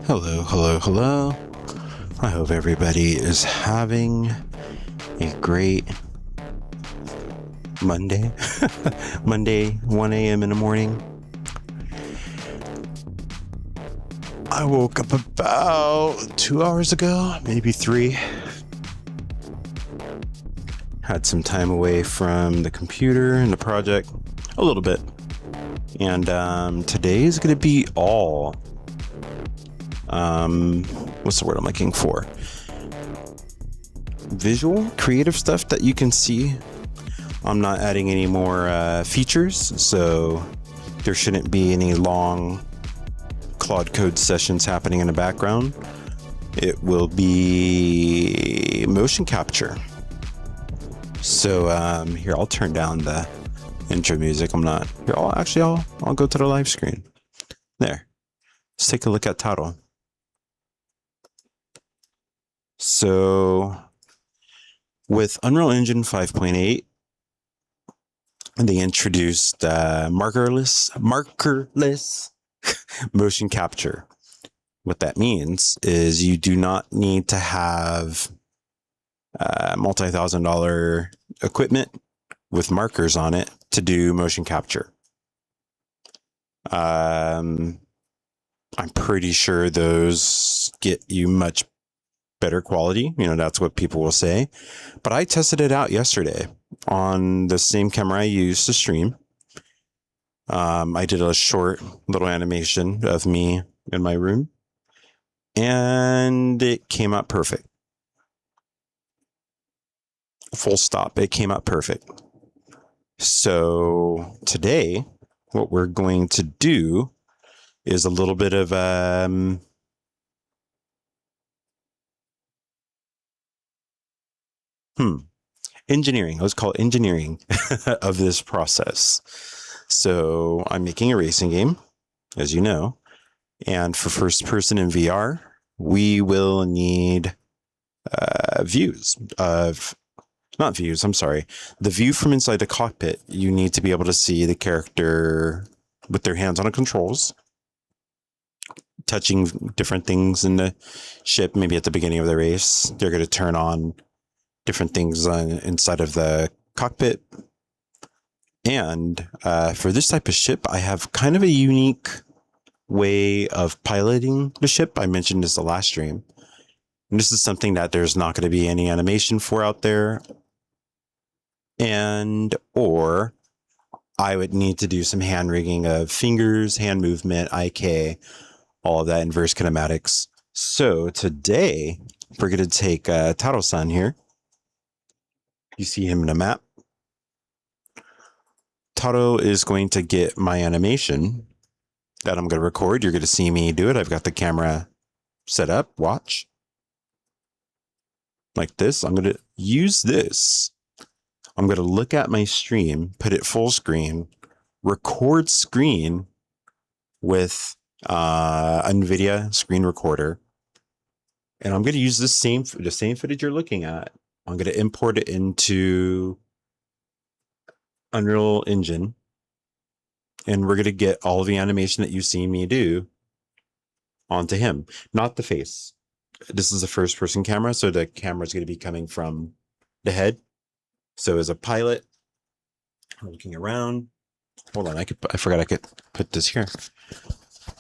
Hello, hello, hello. I hope everybody is having a great Monday. Monday, 1 a.m. in the morning. I woke up about 2 hours ago, maybe 3. Had some time away from the computer and the project, a little bit. And today is going to be all what's the word I'm looking for? Visual, creative stuff that you can see. I'm not adding any more features, so there shouldn't be any long Claude Code sessions happening in the background. It will be motion capture. So here, I'll turn down the intro music. I'm not here. I'll go to the live screen. There. Let's take a look at title. So with Unreal Engine 5.8, they introduced markerless motion capture. What that means is you do not need to have multi-$1,000 equipment with markers on it to do motion capture. I'm pretty sure those get you much better quality. You know, that's what people will say. But I tested it out yesterday on the same camera I used to stream. I did a short little animation of me in my room, and it came out perfect. Full stop. It came out perfect. So today, what we're going to do is a little bit of engineering. Let's call it engineering of this process. So I'm making a racing game, as you know, and for first person in VR, we will need views of, not views, I'm sorry, the view from inside the cockpit. You need to be able to see the character with their hands on the controls, touching different things in the ship. Maybe at the beginning of the race, they're going to turn on different things inside of the cockpit. And for this type of ship, I have kind of a unique way of piloting the ship. I mentioned this the last stream. And this is something that there's not going to be any animation for out there. And, or I would need to do some hand rigging of fingers, hand movement, IK, all of that, inverse kinematics. So today we're going to take Taro-san here. You see him in a map. Taro is going to get my animation that I'm going to record. You're going to see me do it. I've got the camera set up. Watch. Like this. I'm going to use this. I'm going to look at my stream, put it full screen, record screen with NVIDIA screen recorder. And I'm going to use the same footage you're looking at. I'm going to import it into Unreal Engine. And we're going to get all of the animation that you see me do onto him, not the face. This is a first person camera, so the camera is going to be coming from the head. So as a pilot, I'm looking around. Hold on, I forgot I could put this here.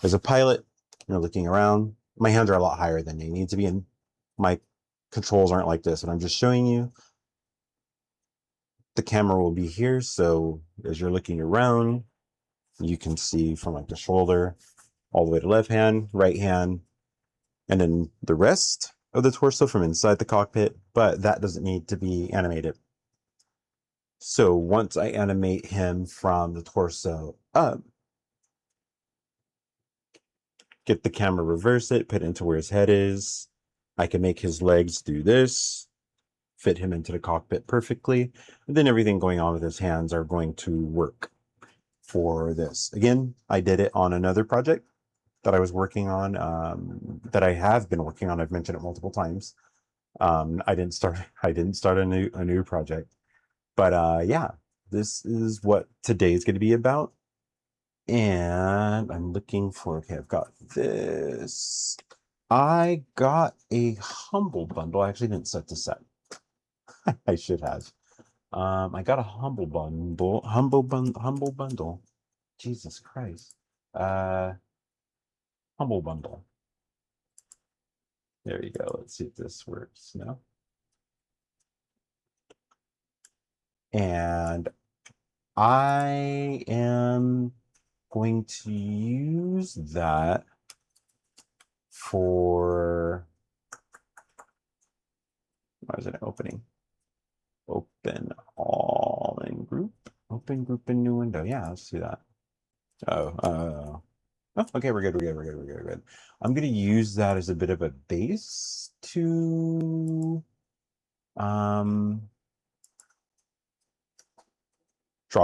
As a pilot, you're looking around. My hands are a lot higher than they need to be, and my controls aren't like this. And I'm just showing you. The camera will be here, so as you're looking around, you can see from like the shoulder all the way to left hand, right hand, and then the rest of the torso from inside the cockpit, but that doesn't need to be animated. So once I animate him from the torso up, get the camera, reverse it, put it into where his head is. I can make his legs do this, fit him into the cockpit perfectly, and then everything going on with his hands are going to work for this. Again, I did it on another project that I was working on, that I have been working on. I've mentioned it multiple times. I didn't start a new project, but yeah, this is what today is going to be about. And I'm looking for, okay, I've got this. I got a Humble bundle. I actually didn't set this up. I should have. I got a Humble bundle. Jesus Christ. Humble bundle. There you go. Let's see if this works now. And I am going to use that for, why is it opening? Open all in group. Open group in new window. Yeah, let's do that. Oh. Oh, okay, we're good, we're good. I'm gonna use that as a bit of a base to draw.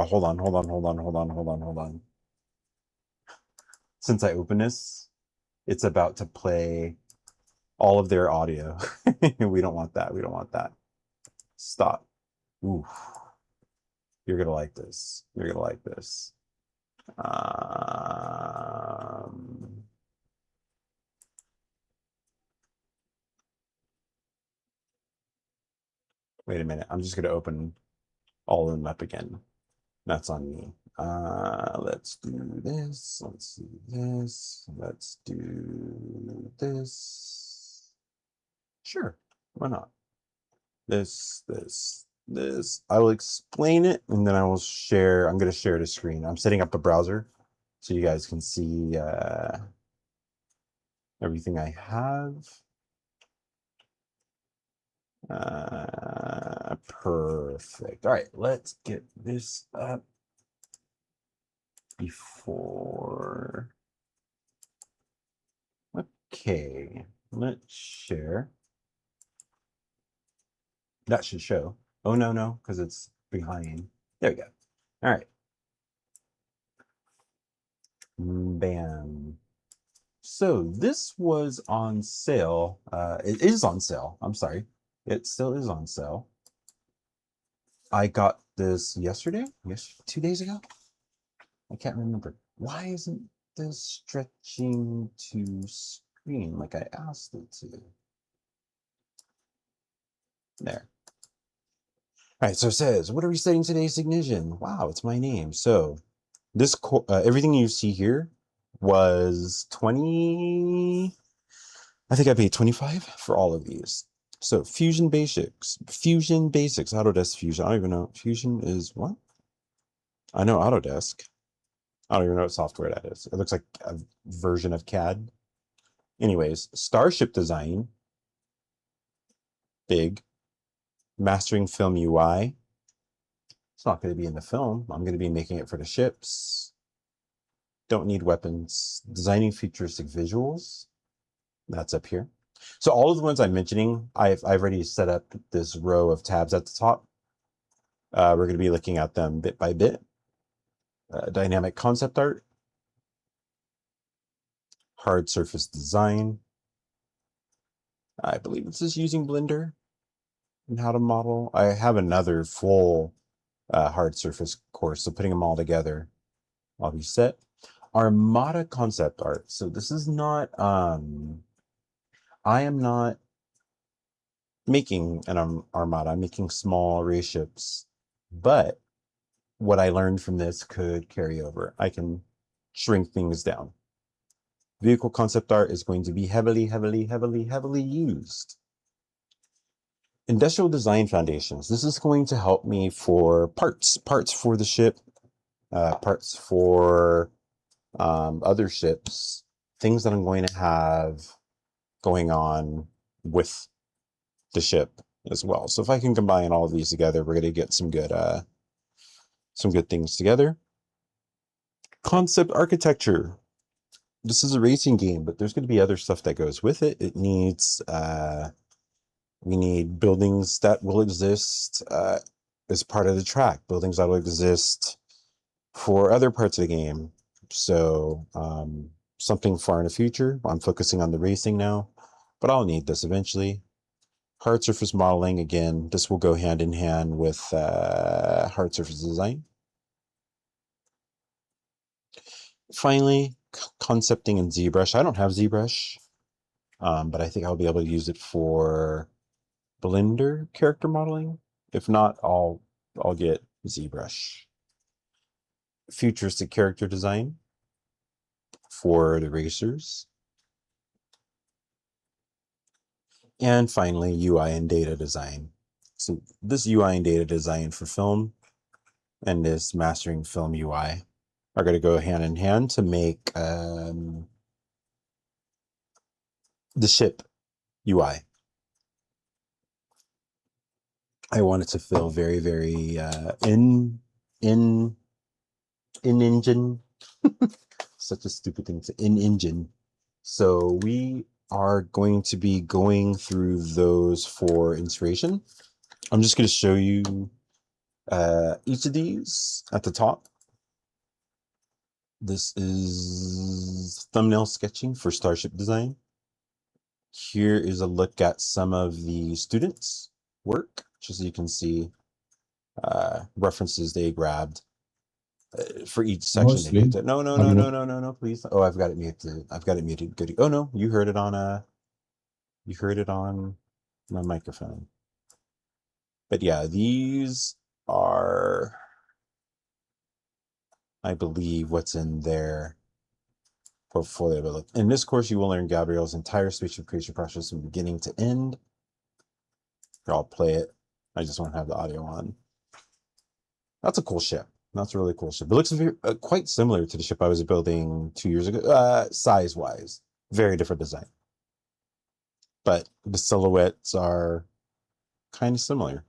Hold on. Since I open this, it's about to play all of their audio. We don't want that. We don't want that. Stop. Ooh. You're gonna like this. You're gonna like this. Wait a minute. I'm just gonna open all of them up again. That's on me. Let's do this. Let's do this. Let's do this. Sure. Why not? This. I will explain it and then I will share. I'm going to share the screen. I'm setting up a browser so you guys can see everything I have. Perfect. All right, let's get this up before. Okay, let's share. That should show. Oh, no, because it's behind. There we go. All right. Bam. So this was on sale. It is on sale. I'm sorry. It still is on sale. I got this yesterday? Yes, 2 days ago? I can't remember. Why isn't this stretching to screen like I asked it to? There. All right, so it says, what are we studying today, Cygnusion? Wow, it's my name. So this everything you see here was 20. I think I paid 25 for all of these. So Fusion Basics, Autodesk Fusion. I don't even know. Fusion is what? I know Autodesk. I don't even know what software that is. It looks like a version of CAD. Anyways, Starship Design, big. Mastering Film UI. It's not going to be in the film. I'm going to be making it for the ships. Don't need weapons. Designing futuristic visuals. That's up here. So all of the ones I'm mentioning, I've already set up this row of tabs at the top. We're going to be looking at them bit by bit. Dynamic concept art. Hard surface design. I believe this is using Blender and how to model. I have another full hard surface course, so putting them all together, I'll be set. Armada concept art. So this is not, I am not making an armada. I'm making small race ships, but what I learned from this could carry over. I can shrink things down. Vehicle concept art is going to be heavily used. Industrial design foundations. This is going to help me for parts for the ship, parts for other ships, things that I'm going to have going on with the ship as well. So if I can combine all of these together, we're going to get some good things together. Concept architecture. This is a racing game, but there's going to be other stuff that goes with it. It needs, we need buildings that will exist as part of the track, buildings that will exist for other parts of the game. So something far in the future. I'm focusing on the racing now, but I'll need this eventually. Hard surface modeling, again, this will go hand in hand with hard surface design. Finally, concepting in ZBrush. I don't have ZBrush, but I think I'll be able to use it for Blender character modeling. If not, I'll get ZBrush. Futuristic character design for the racers. And finally, UI and data design. So this UI and data design for film and this mastering film UI are going to go hand in hand to make the ship UI. I want it to feel very in engine. Such a stupid thing to in engine. So we are going to be going through those for inspiration. I'm just going to show you each of these at the top. This is thumbnail sketching for Starship design. Here is a look at some of the students' work, just so you can see references they grabbed for each section. They did. No, please. Oh, I've got it muted. I've got it muted. Good. Oh no, you heard it on my microphone. But yeah, these are, I believe, what's in their portfolio. But in this course, you will learn Gabriel's entire spaceship creation process from beginning to end. Here, I'll play it. I just want to have the audio on. That's a cool ship. That's a really cool ship. It looks quite similar to the ship I was building 2 years ago, size-wise. Very different design. But the silhouettes are kind of similar.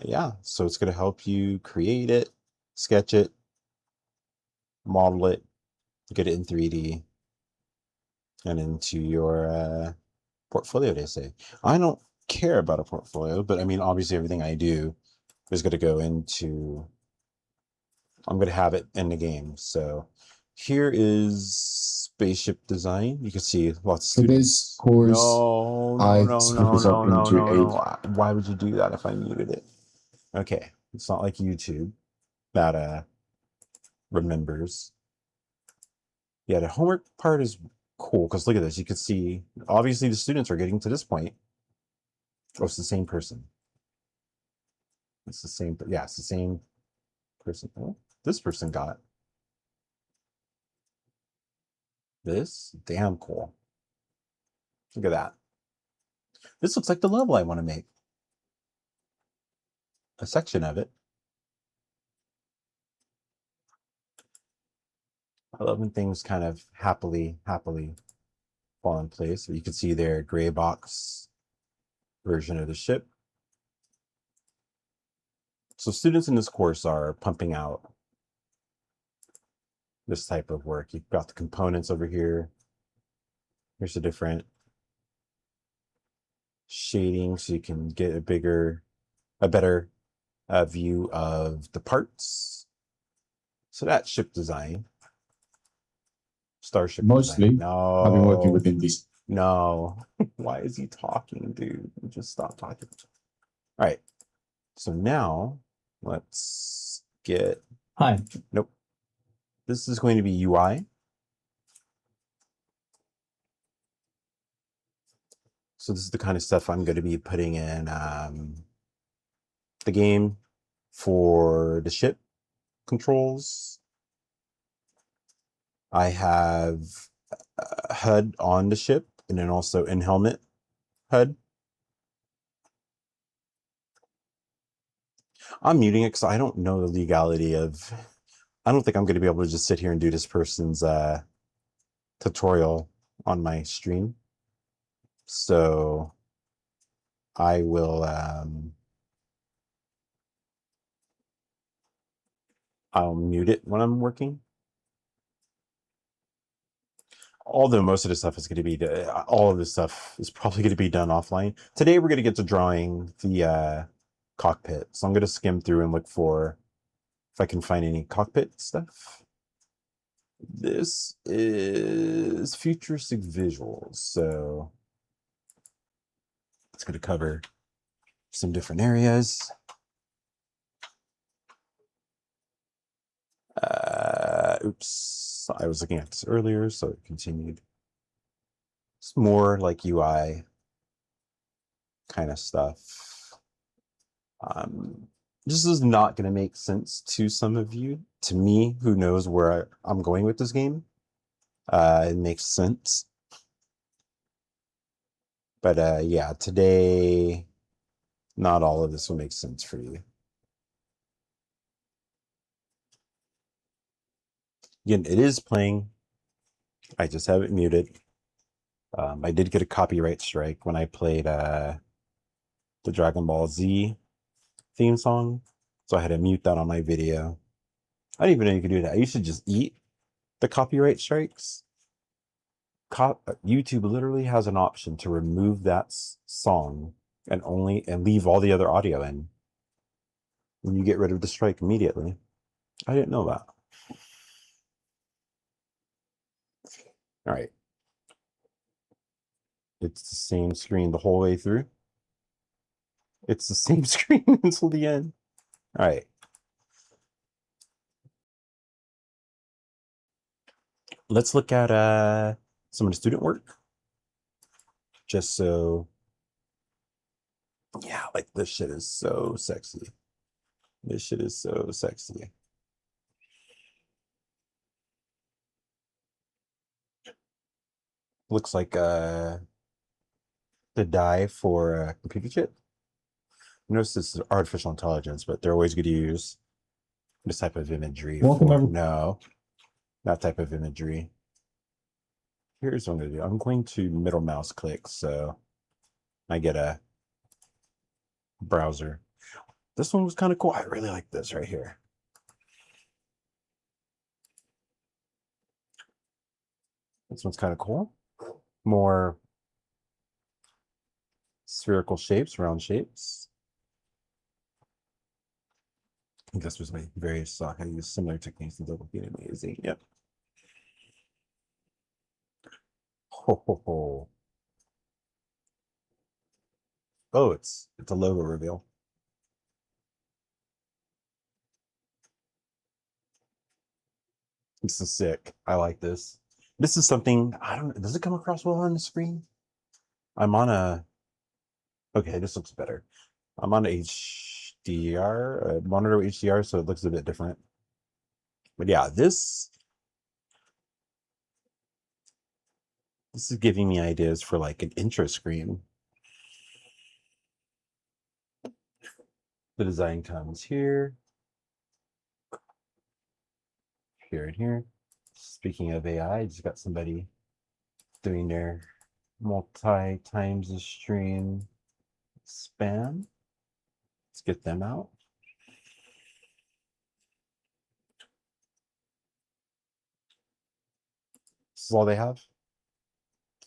Yeah, so it's going to help you create it, sketch it, model it, get it in 3D, and into your portfolio, they say. I don't care about a portfolio, but I mean, obviously everything I do is going to go into, I'm going to have it in the game. So here is spaceship design. You can see lots of students. This course, No. Why would you do that if I muted it? Okay, it's not like YouTube that remembers. Yeah, the homework part is cool because look at this. You can see obviously the students are getting to this point. Oh, it's the same person. It's the same, but yeah, it's the same person. Oh, this person got this. Damn cool. Look at that. This looks like the level I want to make. A section of it. I love when things kind of happily fall in place. So you can see their gray box version of the ship. So students in this course are pumping out this type of work. You've got the components over here. Here's a different shading so you can get a better view of the parts. So that's ship design. Starship mostly design. No. I've been working within this. No. Why is he talking, dude? Just stop talking. All right. So now let's get. Hi. Nope. This is going to be UI. So this is the kind of stuff I'm going to be putting in the game for the ship controls. I have HUD on the ship and then also in helmet HUD. I'm muting it because I don't know the legality of, I don't think I'm going to be able to just sit here and do this person's tutorial on my stream. So I will, I'll mute it when I'm working. Although most of the stuff is going to be, all of this stuff is probably going to be done offline. Today we're going to get to drawing the cockpit. So I'm going to skim through and look for if I can find any cockpit stuff. This is futuristic visuals. So it's going to cover some different areas. Oops, I was looking at this earlier, so it continued. It's more like UI kind of stuff. This is not going to make sense to some of you. To me, who knows where I'm going with this game, it makes sense. But yeah, today, not all of this will make sense for you. Again, it is playing. I just have it muted. I did get a copyright strike when I played the Dragon Ball Z theme song, so I had to mute that on my video. I didn't even know you could do that. I used to just eat the copyright strikes. YouTube literally has an option to remove that song and leave all the other audio in. When you get rid of the strike immediately. I didn't know that. All right. It's the same screen the whole way through. It's the same screen until the end. All right. Let's look at some of the student work. Just so, yeah, like this shit is so sexy. This shit is so sexy. Looks like the die for a computer chip. Notice this is artificial intelligence, but they're always going to use this type of imagery. No, that type of imagery. Here's what I'm going to do. I'm going to middle mouse click so I get a browser. This one was kind of cool. I really like this right here. This one's kind of cool. More spherical shapes, round shapes. I think this was my various stock. I use similar techniques and double being amazing. Yep. Ho ho ho. Oh, it's a logo reveal. This is sick. I like this. This is something I don't. Does it come across well on the screen? I'm on a. Okay, this looks better. I'm on HDR, monitor HDR, so it looks a bit different. But yeah, this is giving me ideas for like an intro screen. The design comes here, here, and here. Speaking of AI, I just got somebody doing their multi times the stream spam. Let's get them out. This is all they have.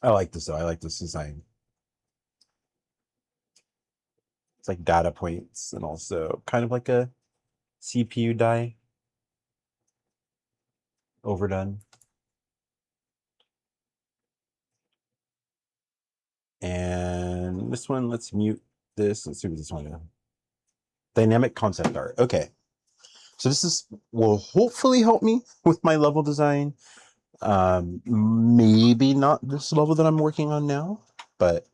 I like this though. I like this design. It's like data points and also kind of like a CPU die. Overdone. And this one, let's mute this. Let's see what this one is. Dynamic concept art. Okay. So this will hopefully help me with my level design. Maybe not this level that I'm working on now, but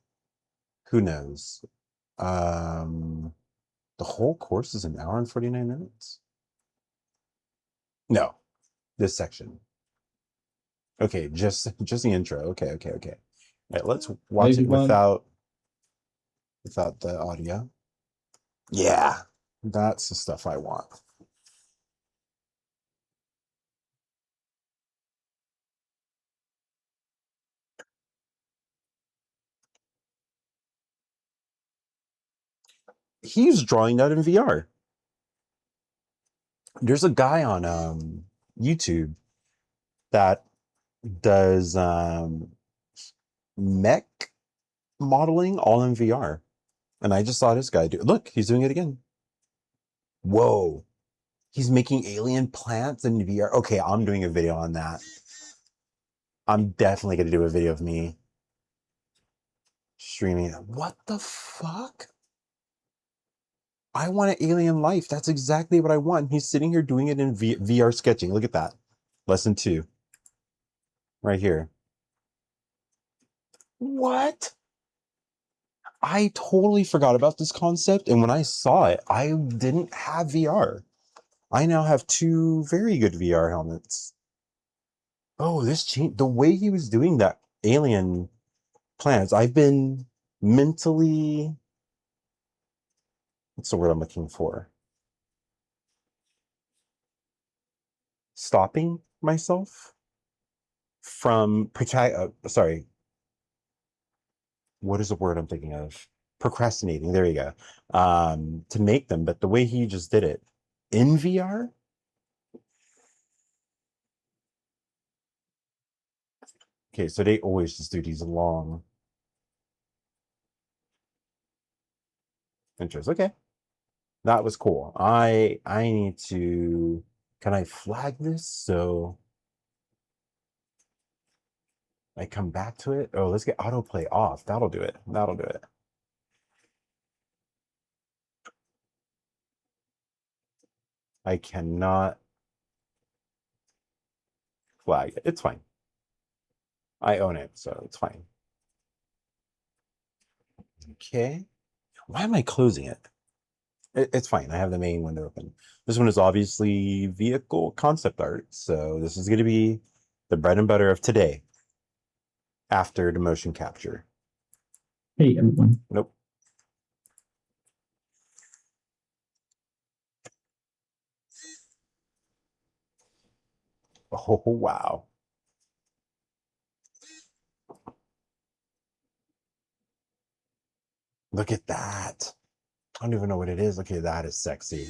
who knows? The whole course is an hour and 49 minutes. No, this section. Okay, just the intro. Okay. All right, let's watch it without the audio. Yeah, that's the stuff I want. He's drawing that in VR. There's a guy on YouTube that does mech modeling all in VR. And I just saw this guy do. Look, he's doing it again. Whoa. He's making alien plants in VR. Okay, I'm doing a video on that. I'm definitely going to do a video of me streaming. What the fuck? I want an alien life. That's exactly what I want. He's sitting here doing it in VR sketching. Look at that. Lesson 2. Right here. What? I totally forgot about this concept. And when I saw it, I didn't have VR. I now have 2 very good VR helmets. Oh, this changed. The way he was doing that alien planets, I've been mentally, what's the word I'm looking for? Stopping myself from sorry. What is the word I'm thinking of? Procrastinating. There you go. To make them, but the way he just did it in VR, Okay, so they always just do these long intros. Okay. That was cool. I need to, can I flag this so I come back to it? Oh, let's get autoplay off. That'll do it. That'll do it. I cannot flag it. It's fine. I own it, so it's fine. Okay. Why am I closing it? It's fine. I have the main window open. This one is obviously vehicle concept art. So this is going to be the bread and butter of today after the motion capture. Hey, everyone. Nope. Oh, wow. Look at that. I don't even know what it is. Okay, that is sexy.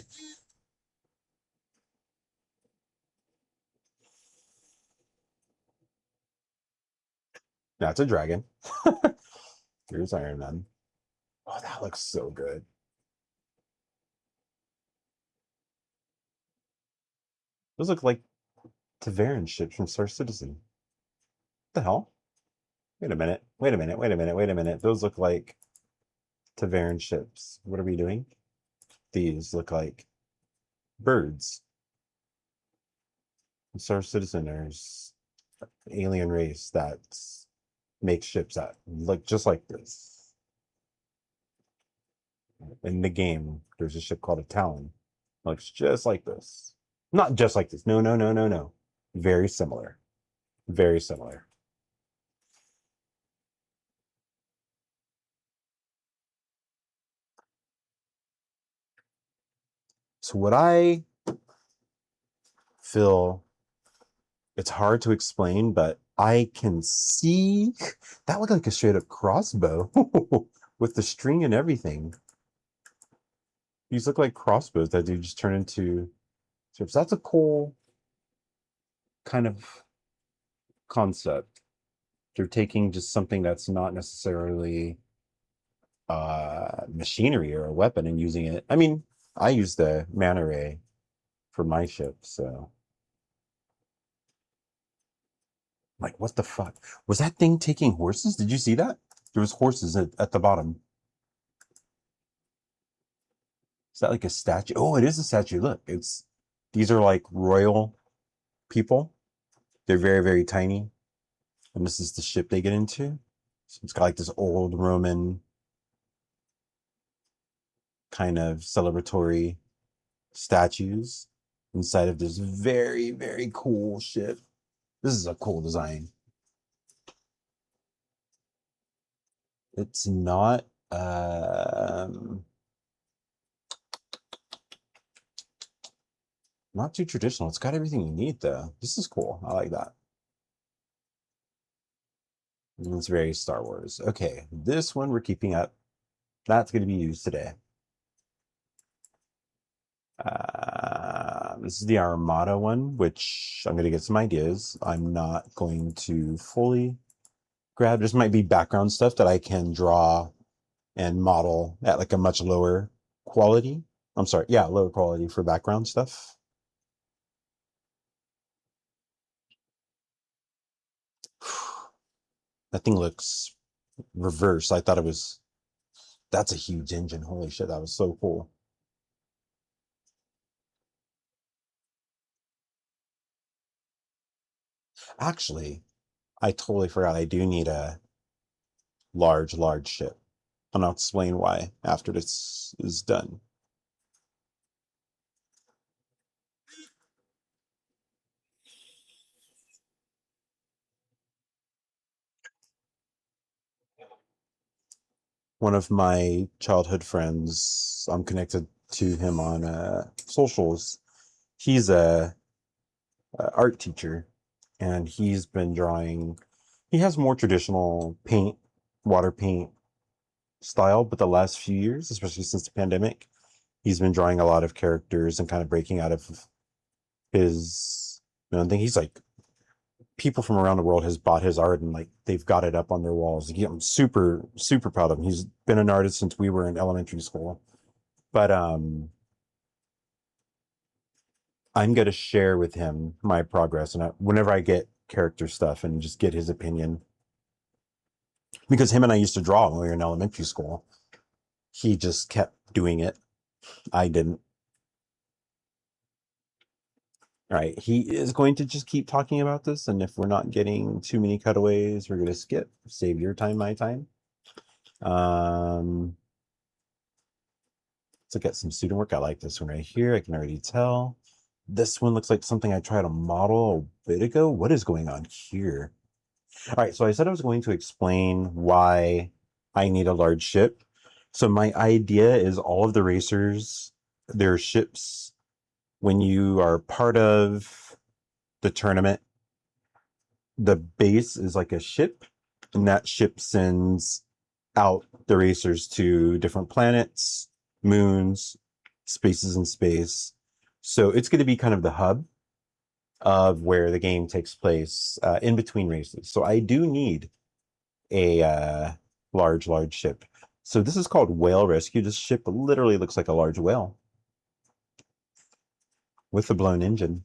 That's a dragon. Here's Iron Man. Oh, that looks so good. Those look like Tavaran ships from Star Citizen. What the hell? Wait a minute. Wait a minute. Wait a minute. Wait a minute. Those look like Tavaran ships. What are we doing? These look like birds. Star Citizeners, alien race that makes ships that look just like this. In the game, there's a ship called a Talon. Looks just like this. Not just like this. No, no, no, no, no. Very similar. Very similar. So what I feel, it's hard to explain, but I can see that looked like a straight up crossbow with the string and everything. These look like crossbows that do just turn into ships. That's a cool kind of concept. They're taking just something that's not necessarily machinery or a weapon and using it. I mean, I use the mana ray for my ship, so like, what the fuck was that thing taking horses? Did you see that? There was horses at the bottom. Is that like a statue? Oh, it is a statue. Look, these are like royal people. They're very, very tiny, and this is the ship they get into. So it's got like this old Roman kind of celebratory statues inside of this very, very cool ship. This is a cool design. It's not not too traditional. It's got everything you need though. This is cool. I like that. And it's very Star Wars. Okay, this one we're keeping up. That's going to be used today. This is the Armada one, which I'm going to get some ideas. I'm not going to fully grab. This might be background stuff that I can draw and model at like a much lower quality. I'm sorry, yeah, lower quality for background stuff. That thing looks reverse. I thought it was, that's a huge engine. Holy shit, that was so cool. Actually, I totally forgot I do need a large ship. And I'll explain why after this is done. One of my childhood friends, I'm connected to him on socials. He's a art teacher, and he's been drawing. He has more traditional paint, water paint style, but the last few years, especially since the pandemic, he's been drawing a lot of characters and kind of breaking out of his known thing. He's like people from around the world has bought his art and like they've got it up on their walls. I'm super, super proud of him. He's been an artist since we were in elementary school. But I'm gonna share with him my progress, and whenever I get character stuff, and just get his opinion, because him and I used to draw when we were in elementary school. He just kept doing it. I didn't. All right, he is going to just keep talking about this, and if we're not getting too many cutaways, we're going to skip. Save your time, my time. Let's look at some student work. I like this one right here. I can already tell. This one looks like something I tried to model a bit ago. What is going on here? All right, so I said I was going to explain why I need a large ship. So my idea is all of the racers, their ships, when you are part of the tournament, the base is like a ship, and that ship sends out the racers to different planets, moons, spaces in space. So it's going to be kind of the hub of where the game takes place in between races. So I do need a large ship. So this is called Whale Rescue. This ship literally looks like a large whale with a blown engine.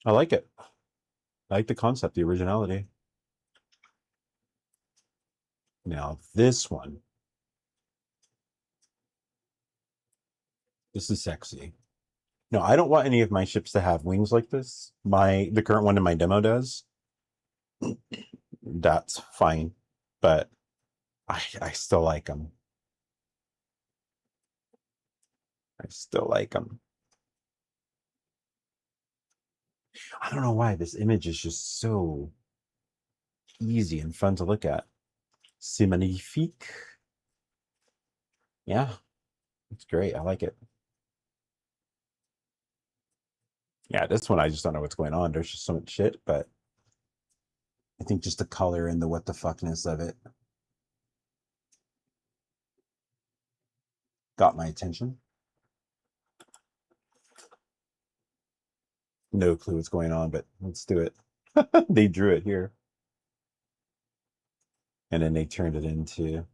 I like it. I like the concept, the originality. Now this one. This is sexy. No, I don't want any of my ships to have wings like this. The current one in my demo does. That's fine, but I still like them. I still like them. I don't know why this image is just so easy and fun to look at. C'est magnifique. Yeah, it's great. I like it. Yeah, this one I just don't know what's going on. There's just so much shit, but I think just the color and the what the fuckness of it got my attention. No clue what's going on, but let's do it. They drew it here. And then they turned it into...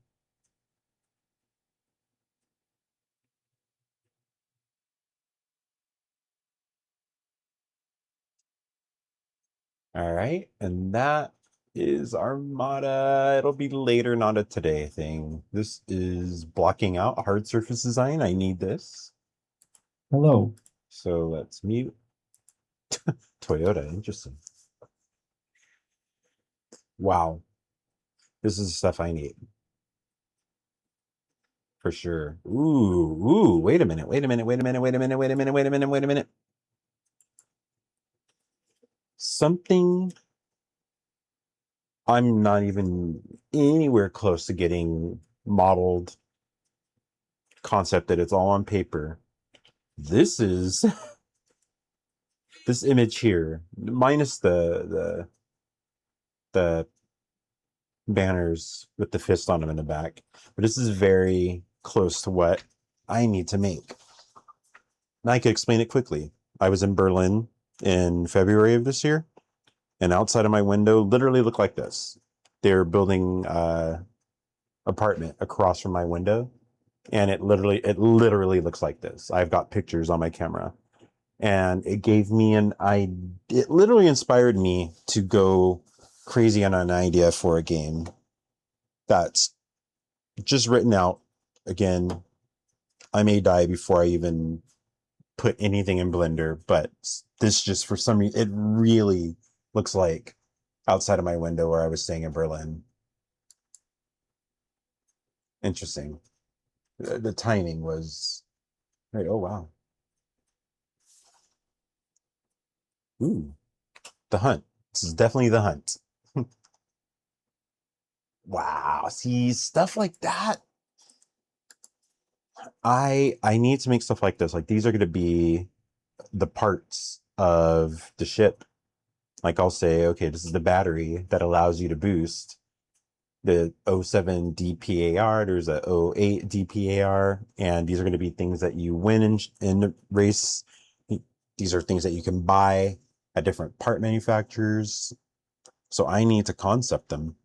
All right, and that is Armada. It'll be later, not a today thing. This is blocking out hard surface design. I need this. Hello. So let's mute. Toyota, interesting. Wow. This is the stuff I need. For sure. Ooh, wait a minute. Something I'm not even anywhere close to getting modeled, concept that it's all on paper. This is this image here, minus the banners with the fist on them in the back, but this is very close to what I need to make. And I could explain it quickly. I was in Berlin in February of this year, and outside of my window literally looked like this. They're building apartment across from my window, and it literally looks like this. I've got pictures on my camera, and it gave me it literally inspired me to go crazy on an idea for a game that's just written out. Again, I may die before I even put anything in Blender, but this just, for some reason, it really looks like outside of my window where I was staying in Berlin. Interesting. The timing was right. Oh, wow. Ooh, the hunt. This is definitely the hunt. Wow. See, stuff like that. I need to make stuff like this. Like, these are going to be the parts of the ship. Like, I'll say, okay, this is the battery that allows you to boost. the 07 DPAR, there's a 08 DPAR, and these are going to be things that you win in the race. These are things that you can buy at different part manufacturers. So I need to concept them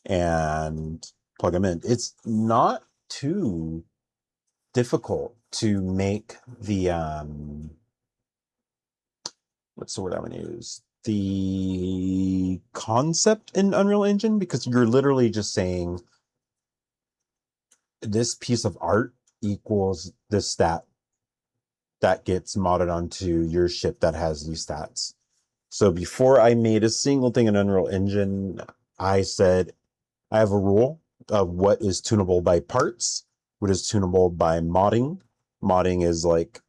and plug them in. It's not too difficult to make the what's the word I want to use? The concept in Unreal Engine, because you're literally just saying this piece of art equals this stat that gets modded onto your ship that has these stats. So before I made a single thing in Unreal Engine, I said I have a rule of what is tunable by parts, what is tunable by modding. Modding is like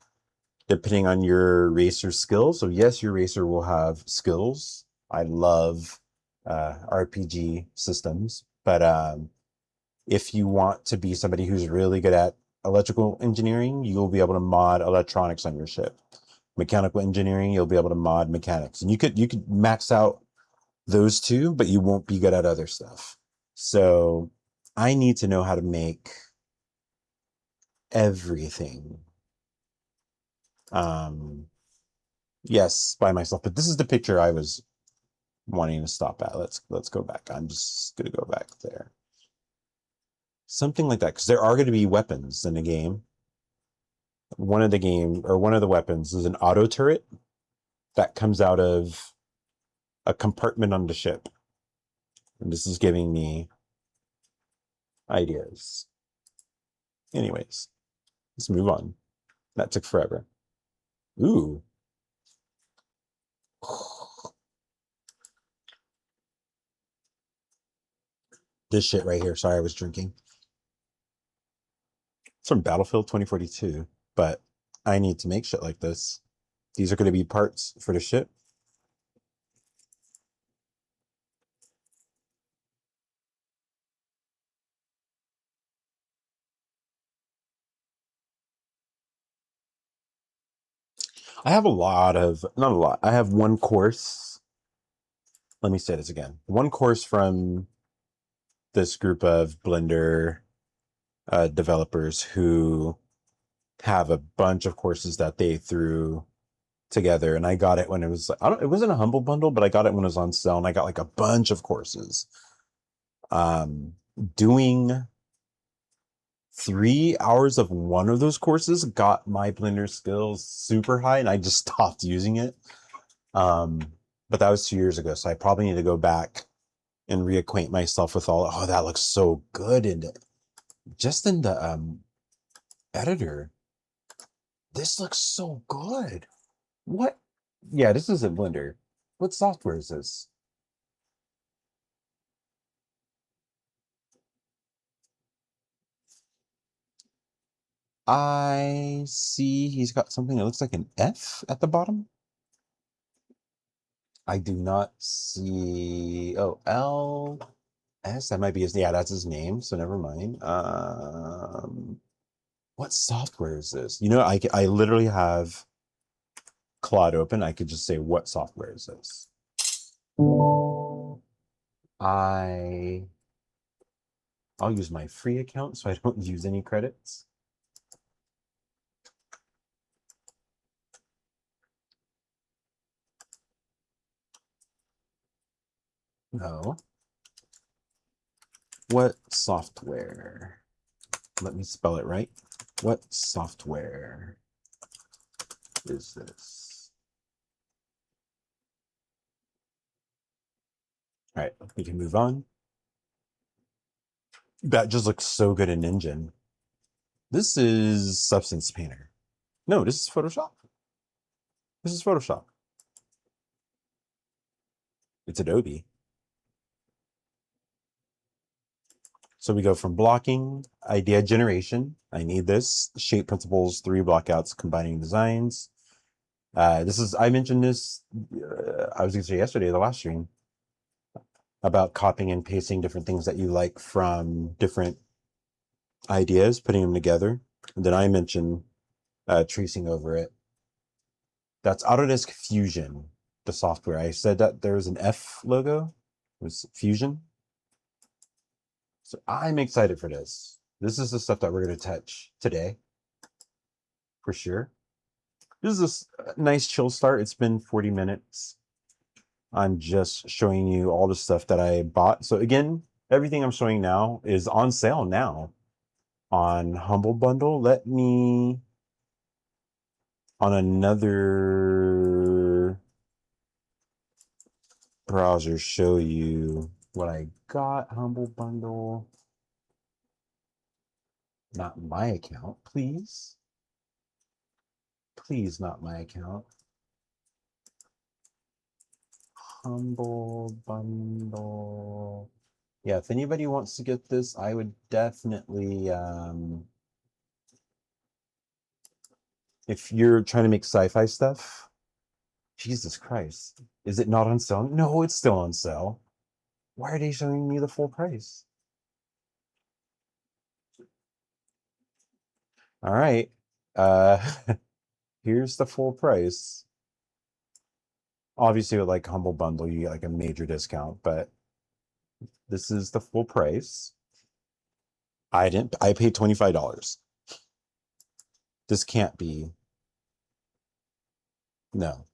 depending on your racer skills. So yes, your racer will have skills. I love RPG systems, but if you want to be somebody who's really good at electrical engineering, you'll be able to mod electronics on your ship. Mechanical engineering, you'll be able to mod mechanics, and you could max out those two, but you won't be good at other stuff. So I need to know how to make everything. Yes, by myself, but this is the picture I was wanting to stop at. Let's go back. I'm just gonna go back there. Something like that, because there are going to be weapons in the game. One of the weapons is an auto turret that comes out of a compartment on the ship. And this is giving me ideas. Anyways, let's move on. That took forever. Ooh. This shit right here. Sorry, I was drinking. It's from Battlefield 2042, but I need to make shit like this. These are going to be parts for the ship. I have not a lot. I have one course. Let me say this again. One course from this group of Blender developers who have a bunch of courses that they threw together, and I got it when it was it wasn't a humble bundle, but I got it when it was on sale, and I got like a bunch of courses. Doing 3 hours of one of those courses got my Blender skills super high, and I just stopped using it. But that was 2 years ago, so I probably need to go back and reacquaint myself with all. Oh, that looks so good in just in the editor. This looks so good. What? Yeah, this isn't Blender. What software is this? I see he's got something that looks like an F at the bottom. I do not see. Oh, LS. That might be his. Yeah, that's his name. So never mind. What software is this? You know, I literally have Claude open. I could just say, what software is this? I'll use my free account so I don't use any credits. No. What software? Let me spell it right. What software is this? All right, we can move on. That just looks so good in Engine. This is Substance Painter. No, this is Photoshop. This is Photoshop. It's Adobe. So we go from blocking, idea generation. I need this. Shape principles, 3 blockouts, combining designs. I mentioned this, I was going to say yesterday, the last stream, about copying and pasting different things that you like from different ideas, putting them together. And then I mentioned tracing over it. That's Autodesk Fusion, the software. I said that there's an F logo. was Fusion. So I'm excited for this. This is the stuff that we're going to touch today, for sure. This is a nice chill start. It's been 40 minutes. I'm just showing you all the stuff that I bought. So again, everything I'm showing now is on sale now on Humble Bundle. Let me, on another browser, show you what I got. Humble Bundle. Not my account, please. Please, not my account. Humble Bundle. Yeah, if anybody wants to get this, I would definitely, if you're trying to make sci-fi stuff, Jesus Christ, is it not on sale? No, it's still on sale. Why are they showing me the full price? All right, here's the full price. Obviously, with like Humble Bundle, you get like a major discount, but this is the full price. I paid $25. This can't be. No.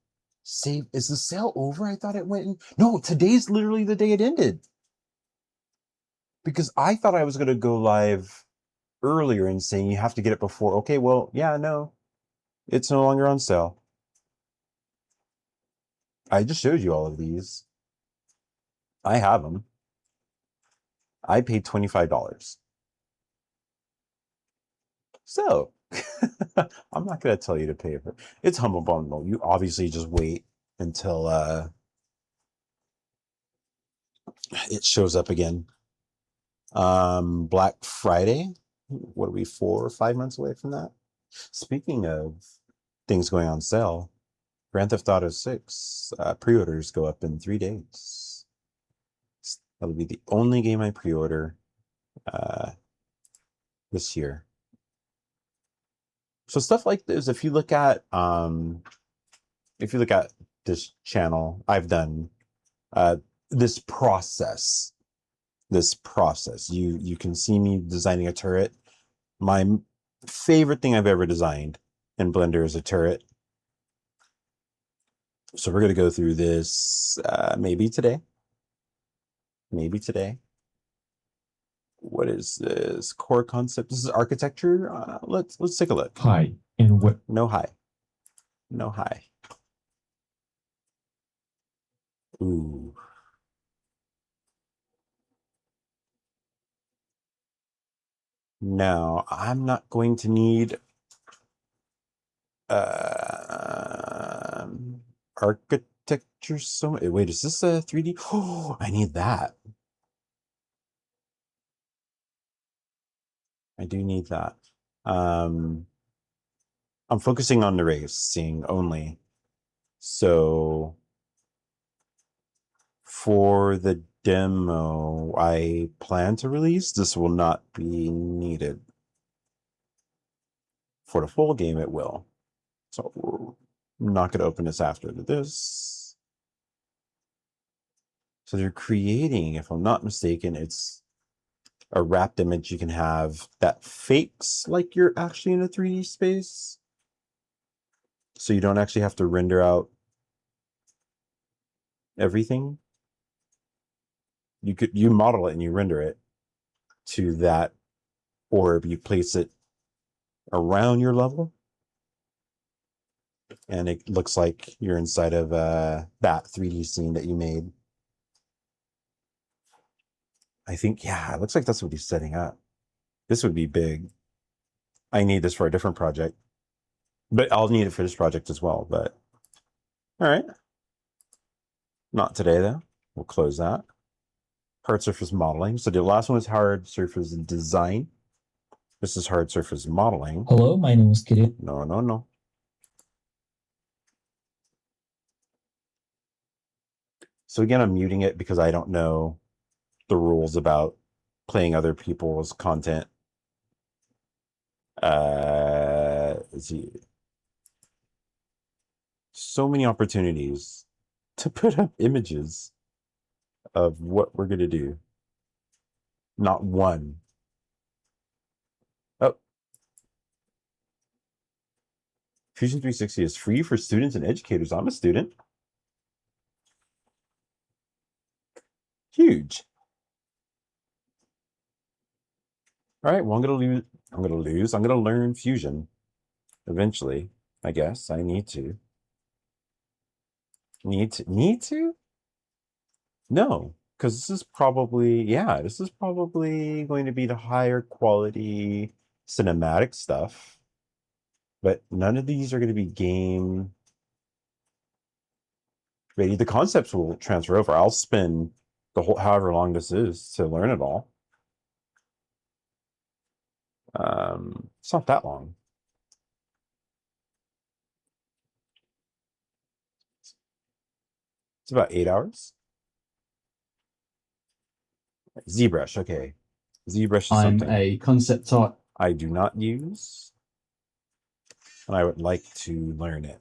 Save, is the sale over? I thought it went in. No, today's literally the day it ended. Because I thought I was going to go live earlier and saying you have to get it before. Okay, well, yeah, no. It's no longer on sale. I just showed you all of these. I have them. I paid $25. So, I'm not going to tell you to pay for it. It's Humble Bundle. You obviously just wait until it shows up again. Black Friday. What are we, 4 or 5 months away from that? Speaking of things going on sale, Grand Theft Auto 6 pre-orders go up in 3 days. That'll be the only game I pre-order this year. So stuff like this, if you look at this channel, I've done this process. You can see me designing a turret. My favorite thing I've ever designed in Blender is a turret. So we're going to go through this maybe today. What is this? Core concept. This is architecture. Let's take a look. Hi, and what? No hi. No hi. Ooh. No, I'm not going to need architecture so much. Wait, is this a 3D? Oh, I need that. I do need that. I'm focusing on the racing only. So for the demo I plan to release, this will not be needed. For the full game, it will. So I'm not going to open this after this. So they're creating, if I'm not mistaken, it's a wrapped image you can have that fakes like you're actually in a 3D space. So you don't actually have to render out everything. You model it and you render it to that orb. You place it around your level, and it looks like you're inside of that 3D scene that you made. I think, yeah, it looks like that's what he's setting up. This would be big. I need this for a different project, but I'll need it for this project as well. But all right, not today though. We'll close that. Hard surface modeling. So the last one was hard surface design. This is hard surface modeling. Hello, my name is Kirill. No. So again, I'm muting it because I don't know the rules about playing other people's content. So many opportunities to put up images. of what we're going to do. Not one. Oh. Fusion 360 is free for students and educators. I'm a student. Huge. All right, well, I'm gonna learn Fusion eventually. I guess I need to. Need to? No, because this is probably going to be the higher quality cinematic stuff. But none of these are going to be game ready. The concepts will transfer over. I'll spend the whole however long this is to learn it all. It's not that long. It's about 8 hours. ZBrush, okay. ZBrush is I'm something a concept art. I do not use, and I would like to learn it.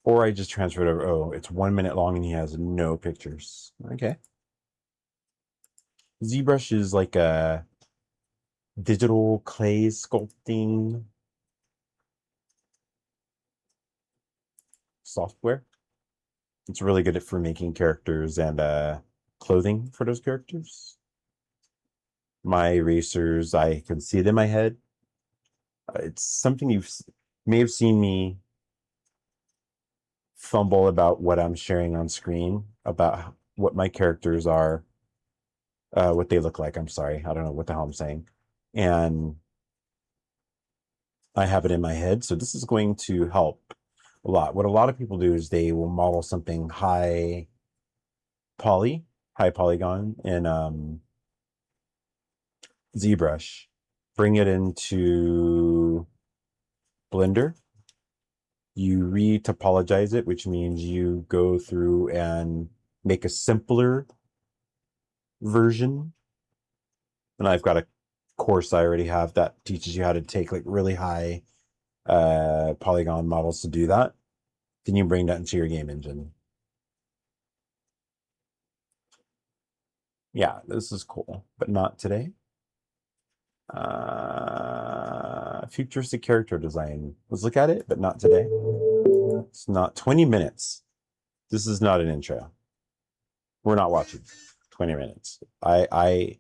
Or I just transferred over. Oh, it's 1 minute long and he has no pictures. Okay. ZBrush is like a digital clay sculpting software. It's really good for making characters and clothing for those characters. My erasers, I can see it in my head. It's something you may have seen me fumble about what I'm sharing on screen, about what my characters are, what they look like. I'm sorry. I don't know what the hell I'm saying. And I have it in my head. So this is going to help a lot. What a lot of people do is they will model something high polygon in ZBrush, bring it into Blender. You re-topologize it, which means you go through and make a simpler version. And I've got a course I already have that teaches you how to take like really high polygon models to do that. Then you bring that into your game engine. Yeah, this is cool, but not today. Futuristic character design. Let's look at it, but not today. It's not 20 minutes. This is not an intro. We're not watching 20 minutes. I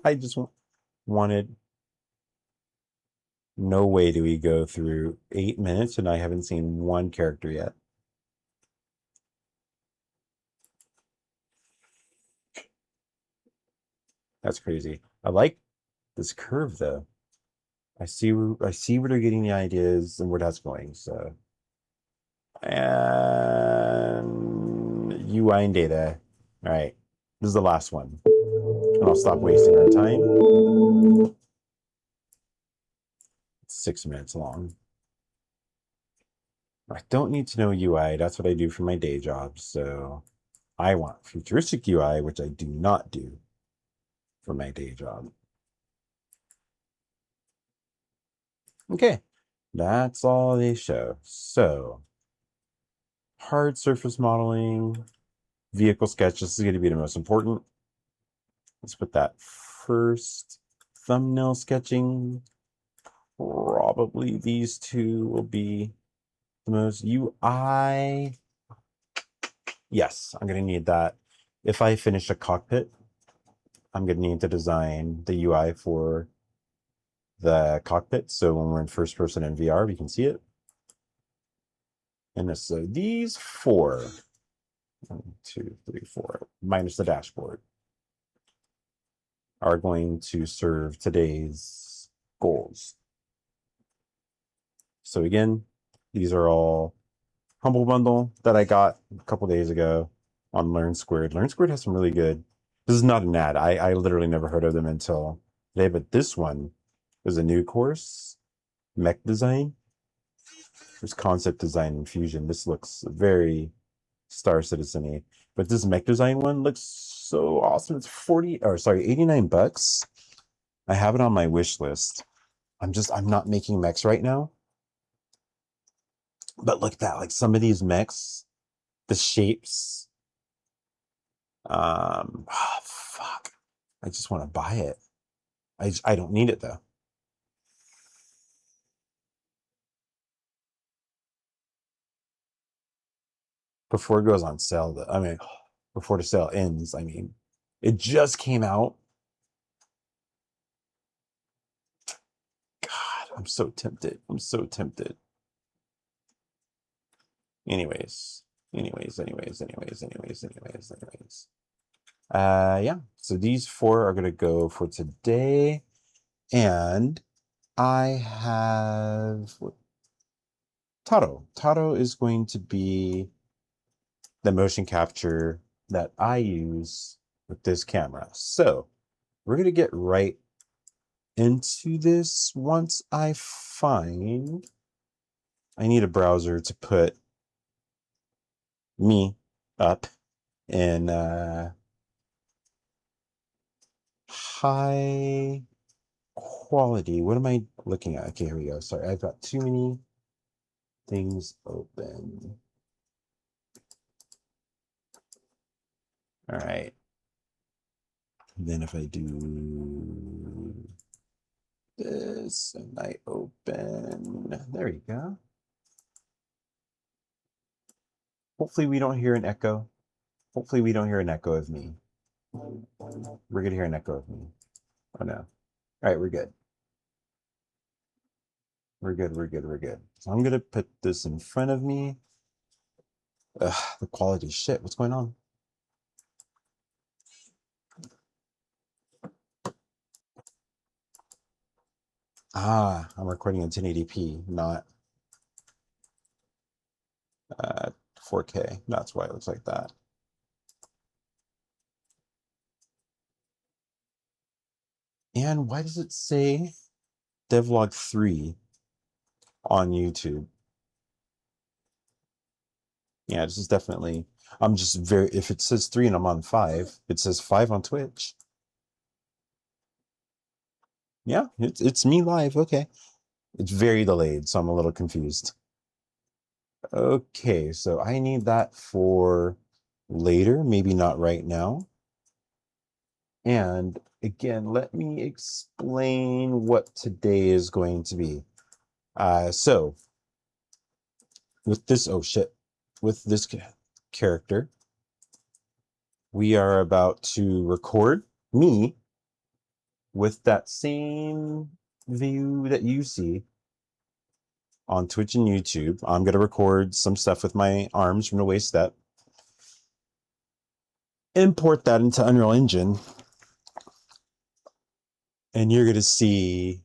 just wanted. No way do we go through 8 minutes and I haven't seen one character yet. That's crazy. I like this curve though. I see where they're getting the ideas and where that's going. So, and UI and data. All right, this is the last one, and I'll stop wasting our time. It's 6 minutes long. I don't need to know UI. That's what I do for my day job. So I want futuristic UI, which I do not do for my day job. Okay, that's all they show. So hard surface modeling, vehicle sketch. This is going to be the most important. Let's put that first. Thumbnail sketching. Probably these two will be the most. UI. Yes, I'm going to need that. If I finish a cockpit, I'm going to need to design the UI for the cockpit. So when we're in first person in VR, we can see it. And so these 4, 1, 2, 3, 4, minus the dashboard, are going to serve today's goals. So again, these are all Humble Bundle that I got a couple days ago on Learn Squared. Learn Squared has some really good. This is not an ad. I literally never heard of them until today, but this one is a new course, mech design. There's concept design and fusion. This looks very Star Citizen-y, but this mech design one looks so awesome. It's 89 bucks. I have it on my wish list. I'm not making mechs right now. But look at that, like some of these mechs, the shapes, Fuck. I just want to buy it. I don't need it though. Before it goes on sale, though, I mean, before the sale ends, I mean, it just came out. God, I'm so tempted. I'm so tempted. Anyways. Yeah. So these 4 are gonna go for today. And I have Taro. Taro is going to be the motion capture that I use with this camera. So we're gonna get right into this once I need a browser to put me up in high quality. What am I looking at? Okay, here we go. Sorry, I've got too many things open. All right. Then if I do this and I open, there we go. Hopefully we don't hear an echo. Hopefully we don't hear an echo of me. We're gonna hear an echo of me. Oh no. All right, we're good. We're good. So I'm gonna put this in front of me. Ugh, the quality shit. What's going on? I'm recording in 1080p, not 4K. That's why it looks like that. And why does it say devlog 3 on YouTube? Yeah, this is definitely, I'm just very, if it says 3 and I'm on 5, it says 5 on Twitch. Yeah, it's me live. Okay. It's very delayed, so I'm a little confused. Okay, so I need that for later, maybe not right now. And again, let me explain what today is going to be. So with this, oh shit, with this character, we are about to record me with that same view that you see on Twitch and YouTube. I'm going to record some stuff with my arms from the waist up, import that into Unreal Engine, and you're going to see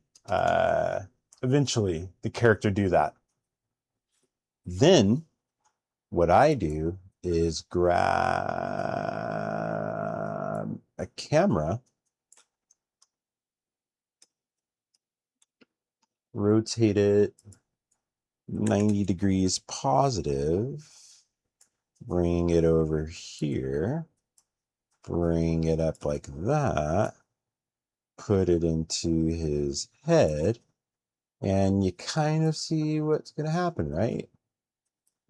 eventually the character do that. Then what I do is grab a camera, rotate it 90 degrees positive, bring it over here, bring it up like that, put it into his head, and you kind of see what's going to happen, right?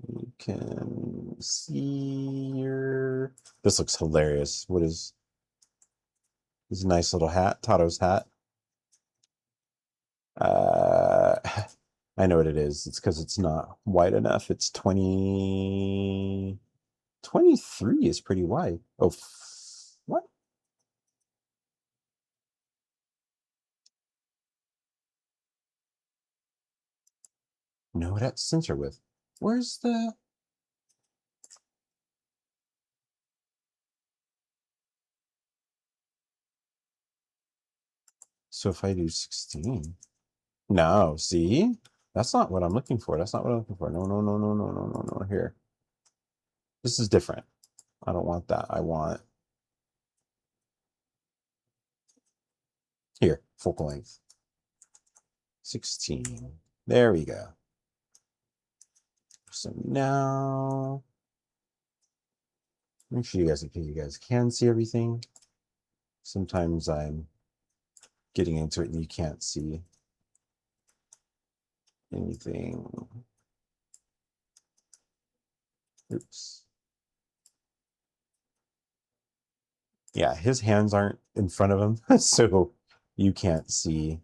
You can see your... This looks hilarious. What is this nice little hat? Tato's hat. I know what it is. It's because it's not wide enough. It's 20... 23 is pretty wide. Oh, what? No, that's sensor width. Where's the... So if I do 16... No, see? That's not what I'm looking for. That's not what I'm looking for. No. Here. This is different. I don't want that. I want... Here, focal length. 16. There we go. So now... Make sure you guys can see everything. Sometimes I'm getting into it and you can't see anything. Oops. Yeah, his hands aren't in front of him, so you can't see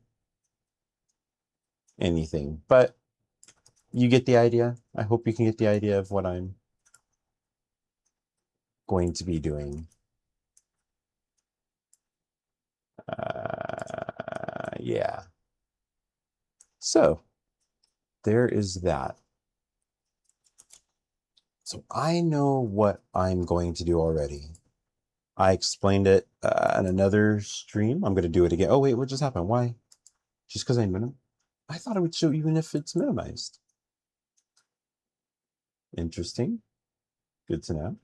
anything. But you get the idea. I hope you can get the idea of what I'm going to be doing. Yeah. So there is that. So I know what I'm going to do already. I explained it in another stream. I'm going to do it again. Oh, wait, what just happened? Why? Just because I thought it would show even if it's minimized. Interesting. Good to know.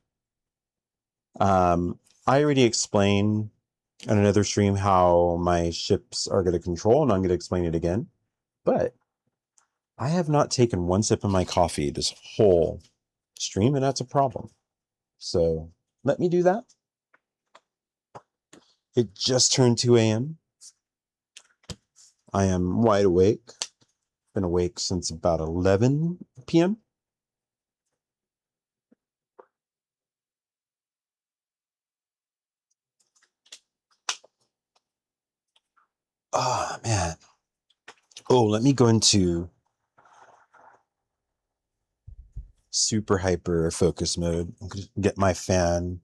I already explained on another stream how my ships are going to control, and I'm going to explain it again. But I have not taken one sip of my coffee this whole stream, and that's a problem. So let me do that. It just turned 2 a.m. I am wide awake. Been awake since about 11 p.m. Oh, man. Oh, let me go into super hyper focus mode. I'm going to get my fan.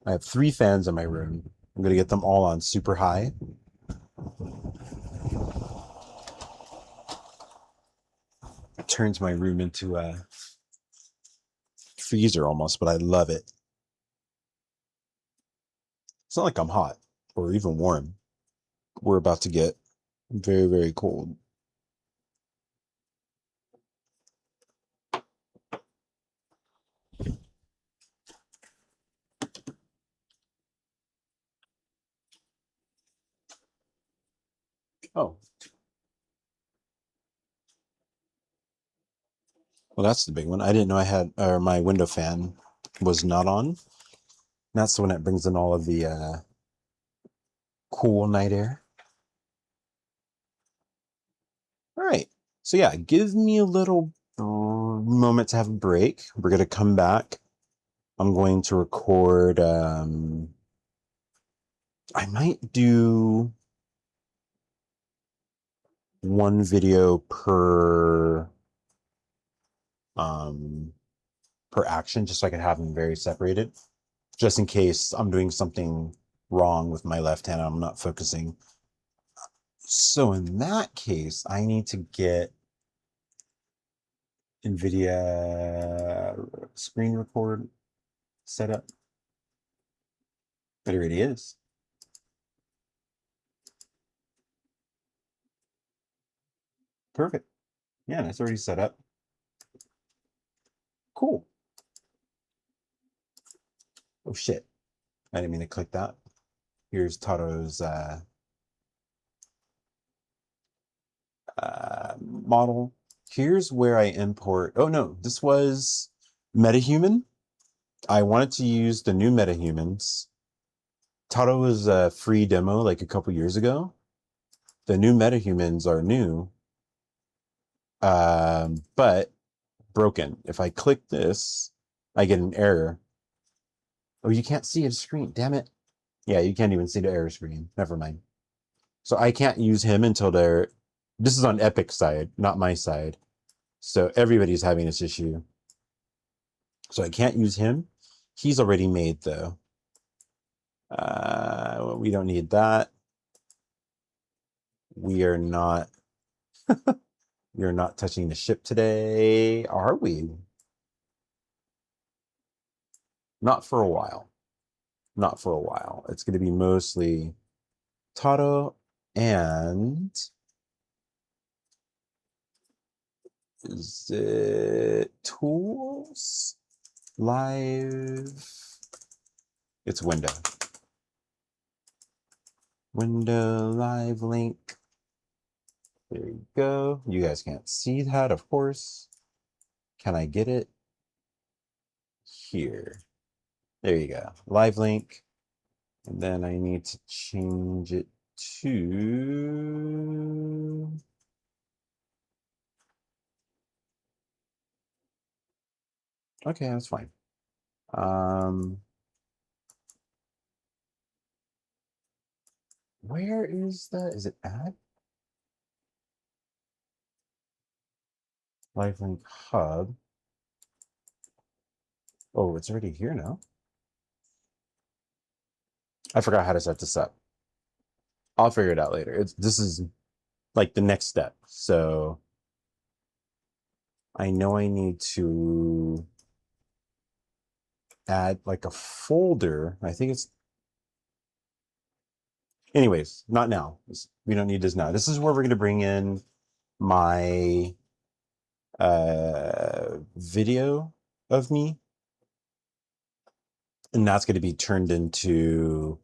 I have 3 fans in my room. I'm going to get them all on super high. It turns my room into a freezer almost, but I love it. It's not like I'm hot or even warm. We're about to get very, very cold. Oh. Well, that's the big one. I didn't know I had, or my window fan was not on. That's when it brings in all of the cool night air. All right. So yeah, give me a little moment to have a break. We're going to come back. I'm going to record, I might do one video per action, just so I can have them very separated, just in case I'm doing something wrong with my left hand and I'm not focusing. So in that case, I need to get NVIDIA screen record set up. But it already is. Perfect. Yeah, that's already set up. Cool. Oh shit. I didn't mean to click that. Here's Taro's model. Here's where I import. Oh no, this was MetaHuman. I wanted to use the new MetaHumans. Taro was a free demo like a couple years ago. The new MetaHumans are new, but broken. If I click this, I get an error. Oh, you can't see a screen. Damn it. Yeah, you can't even see the error screen. Never mind. So I can't use him until they're... This is on Epic side, not my side. So everybody's having this issue. So I can't use him. He's already made, though. We don't need that. We are not... we are not touching the ship today, are we? Not for a while. Not for a while. It's going to be mostly Taro and... Is it tools? Live? It's window. Window live link. There you go. You guys can't see that, of course. Can I get it? Here. There you go. Live link. And then I need to change it to... Okay, that's fine. Where is that? Is it at? Lifelink Hub. Oh, it's already here now. I forgot how to set this up. I'll figure it out later. This is like the next step. So I know I need to add like a folder. I think it's, anyways, not now. We don't need this now. This is where we're going to bring in my video of me. And that's going to be turned into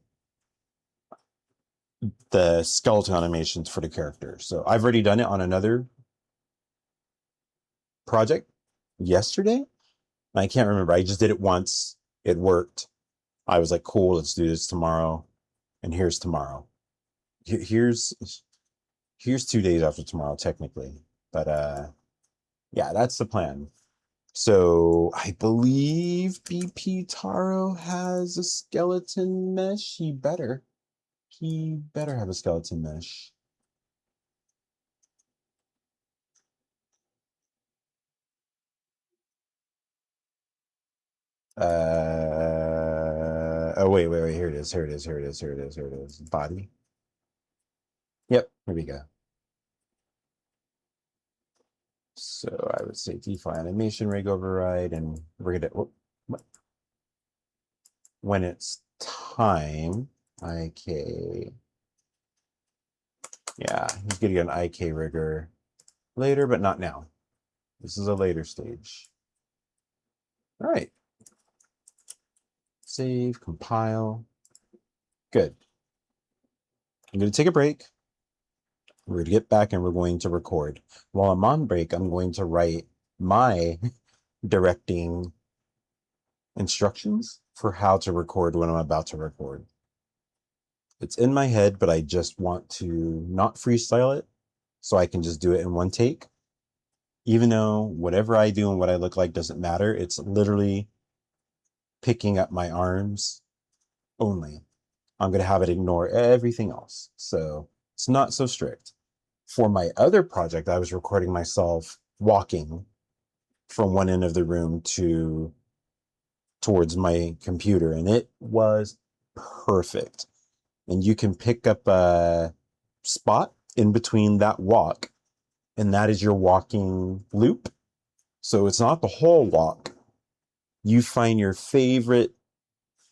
the skeleton animations for the character. So I've already done it on another project yesterday. I can't remember. I just did it once. It worked. I was like, cool, let's do this tomorrow. And here's tomorrow. Here's 2 days after tomorrow, technically. But yeah, that's the plan. So I believe BP Taro has a skeleton mesh. He better have a skeleton mesh. Oh wait, here it is. Body. Yep, here we go. So I would say default animation rig override, and we're gonna, when it's time, IK. Yeah, he's gonna get an IK rigger later, but not now. This is a later stage. All right. Save, compile. Good. I'm going to take a break. We're going to get back and we're going to record. While I'm on break, I'm going to write my directing instructions for how to record when I'm about to record. It's in my head, but I just want to not freestyle it so I can just do it in one take. Even though whatever I do and what I look like doesn't matter, it's literally picking up my arms only. I'm going to have it ignore everything else. So it's not so strict. For my other project, I was recording myself walking from one end of the room towards my computer, and it was perfect. And you can pick up a spot in between that walk, and that is your walking loop. So it's not the whole walk. You find your favorite.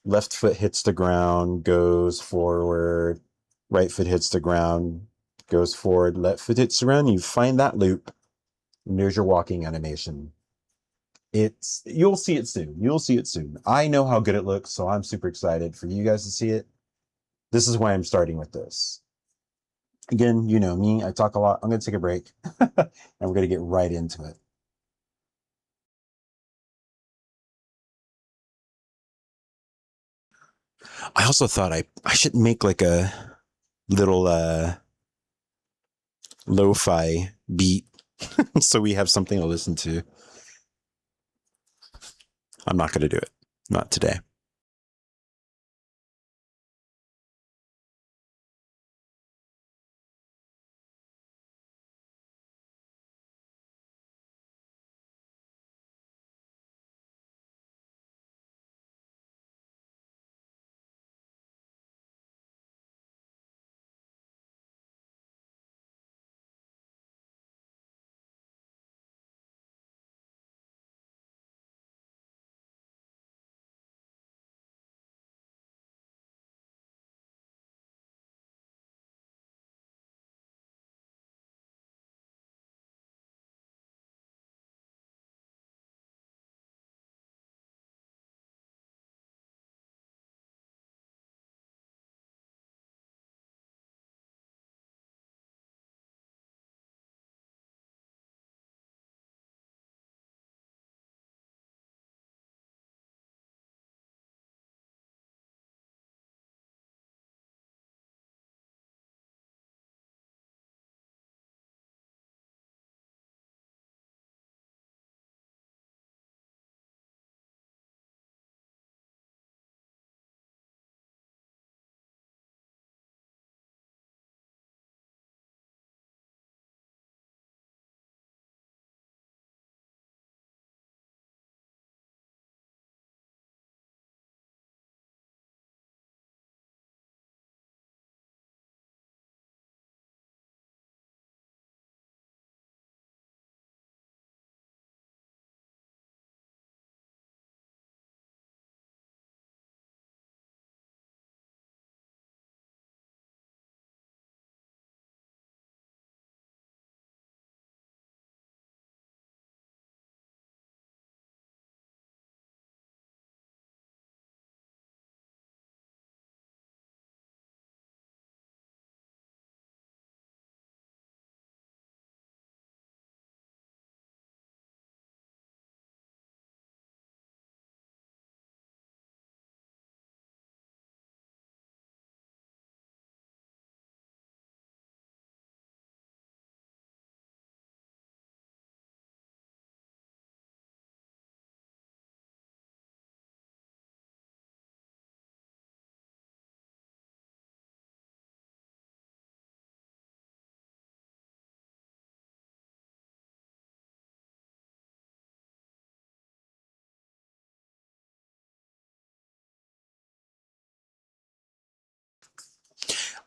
Left foot hits the ground, goes forward. Right foot hits the ground, goes forward. Left foot hits the ground. You find that loop, and there's your walking animation. You'll see it soon. You'll see it soon. I know how good it looks, so I'm super excited for you guys to see it. This is why I'm starting with this. Again, you know me. I talk a lot. I'm going to take a break, and we're going to get right into it. I also thought I should make like a little lo-fi beat so we have something to listen to. I'm not going to do it. Not today.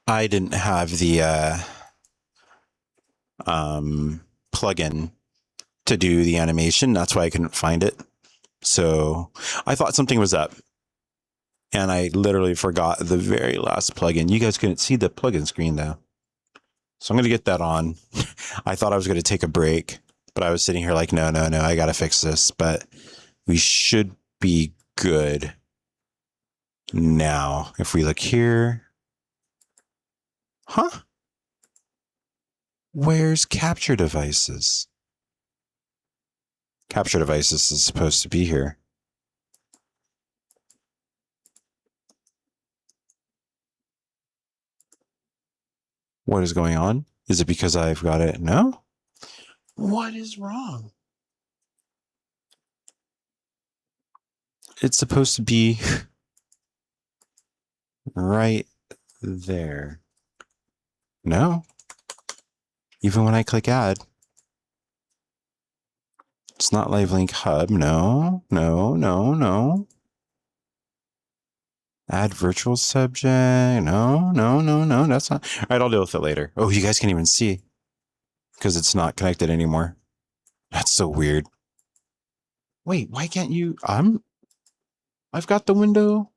I didn't have the plugin to do the animation. That's why I couldn't find it. So I thought something was up. And I literally forgot the very last plugin. You guys couldn't see the plugin screen though. So I'm going to get that on. I thought I was going to take a break, but I was sitting here like, no, I got to fix this. But we should be good now. If we look here. Huh? Where's capture devices? Capture devices is supposed to be here. What is going on? Is it because I've got it? No? What is wrong? It's supposed to be right there. No. Even when I click add, it's not live link hub. No. Add virtual subject. No. That's not. All right, I'll deal with it later. Oh, you guys can't even see because it's not connected anymore. That's so weird. Wait, why can't you? I've got the window.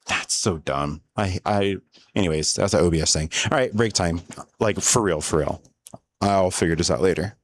That's so dumb. Anyways, that's an OBS thing. All right, break time. Like for real. I'll figure this out later.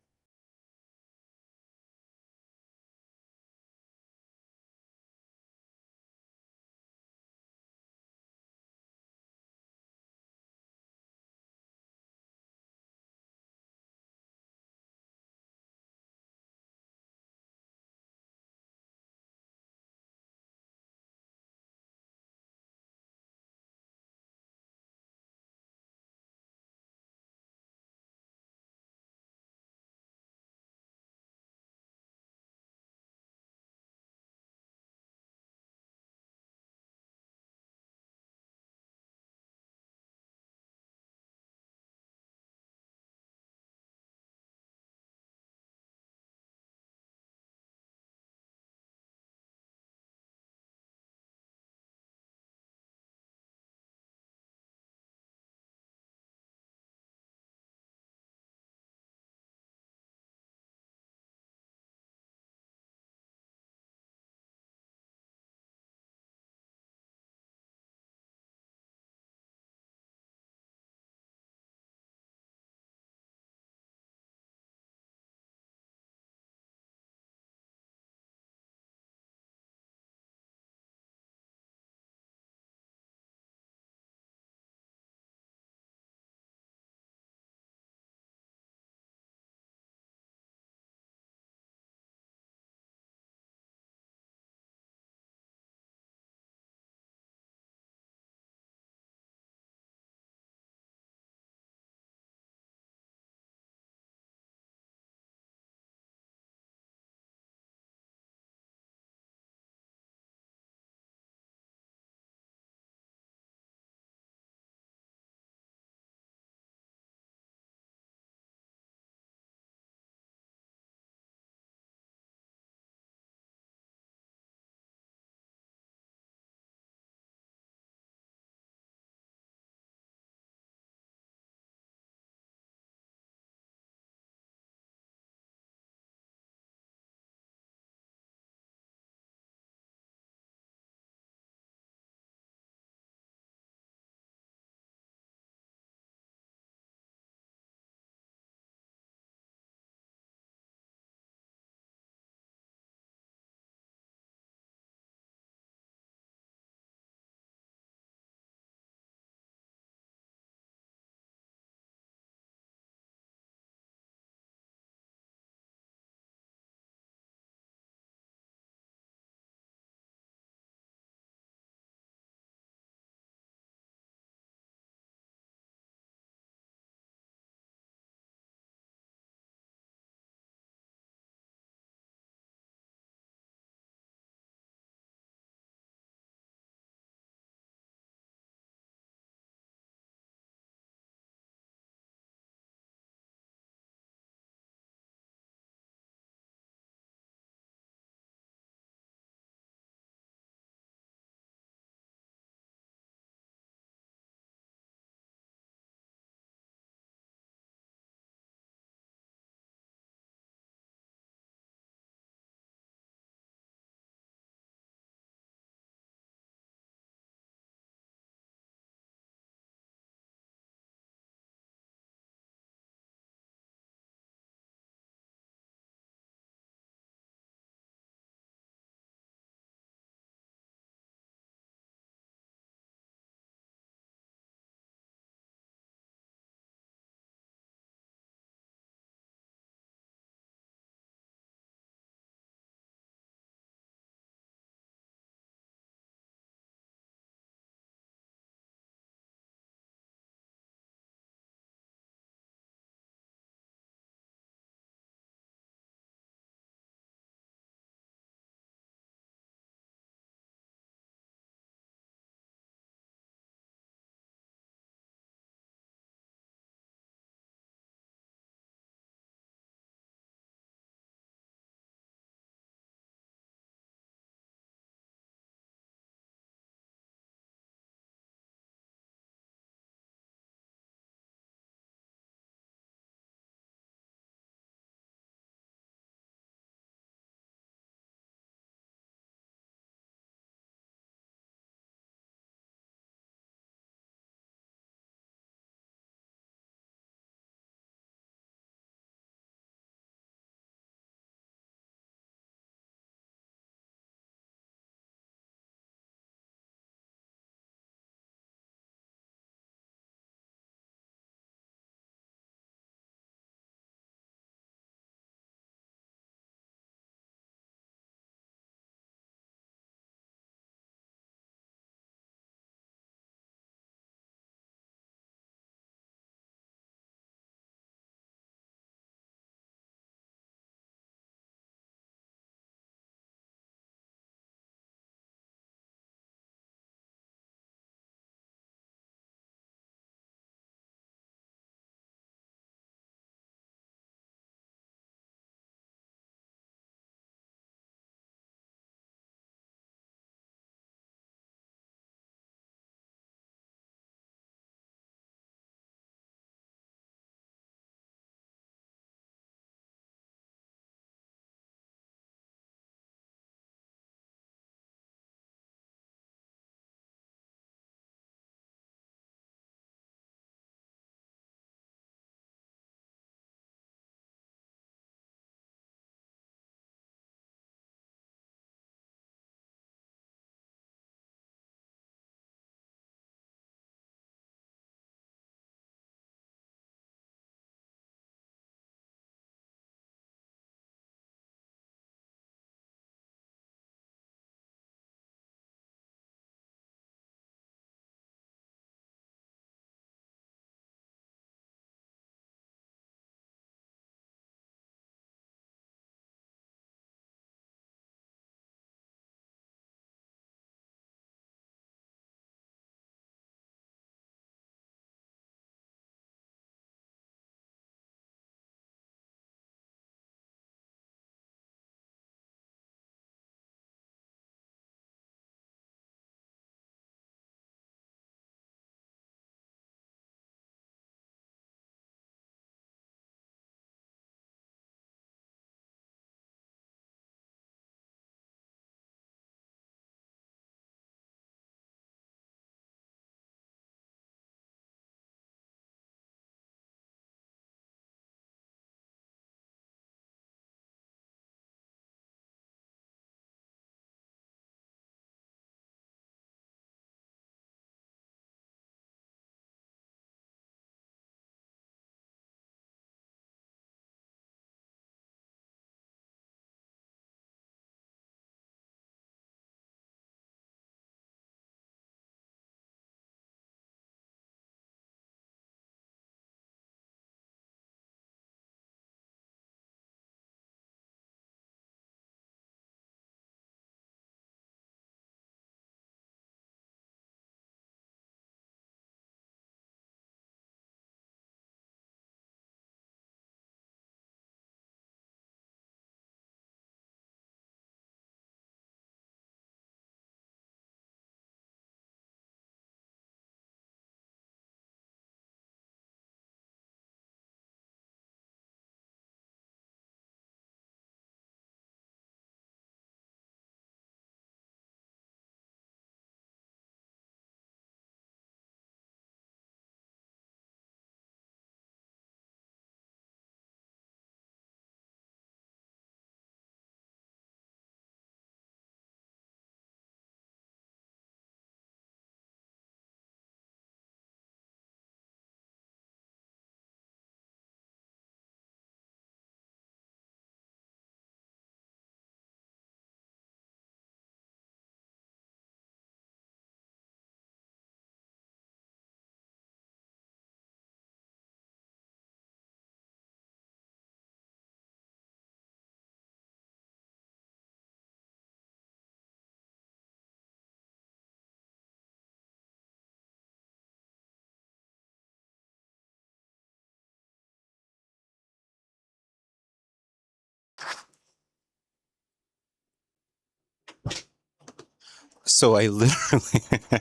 So I literally,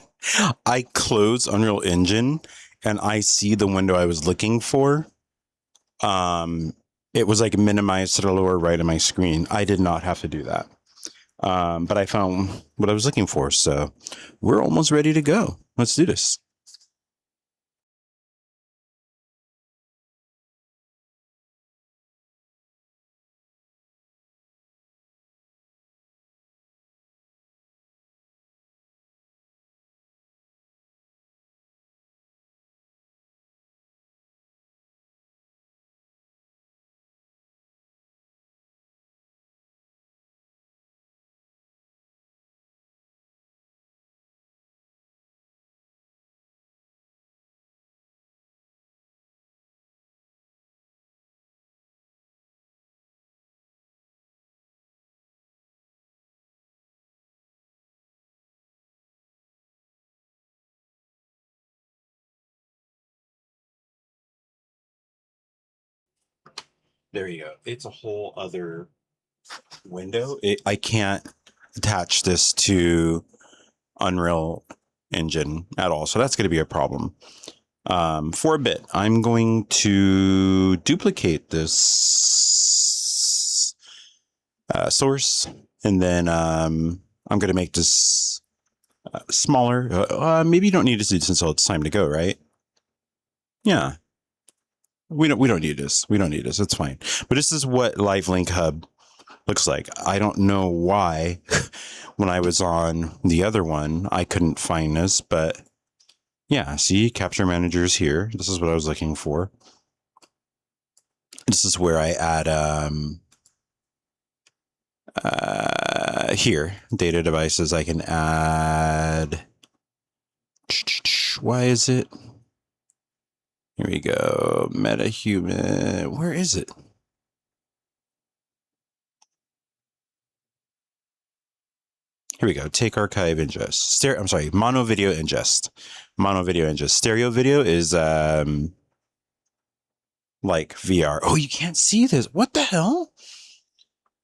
I close Unreal Engine and I see the window I was looking for. It was like minimized to the lower right of my screen. I did not have to do that. But I found what I was looking for. So we're almost ready to go. Let's do this. There you go. It's a whole other window. I can't attach this to Unreal Engine at all. So that's going to be a problem. For a bit, I'm going to duplicate this source, and then I'm going to make this smaller. Maybe you don't need to do this until it's time to go, right? Yeah. We don't need this. We don't need this. It's fine. But this is what Live Link Hub looks like. I don't know why when I was on the other one I couldn't find this, but yeah, see, capture managers here. This is what I was looking for. This is where I add here, data devices. I can add, why is it? Here we go. MetaHuman. Where is it? Here we go. Take archive ingest. I'm sorry, mono video ingest. Mono video ingest. Stereo video is like VR. Oh, you can't see this. What the hell?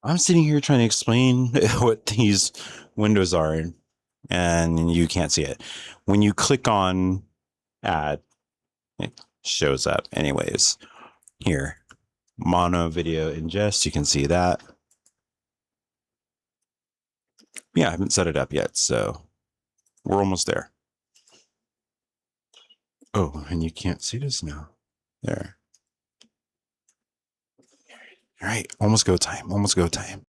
I'm sitting here trying to explain what these windows are, and you can't see it. When you click on add, it shows up. Anyways, here, mono video ingest. You can see that. Yeah, I haven't set it up yet, so we're almost there. Oh, and you can't see this now. There. All right, almost go time. Almost go time.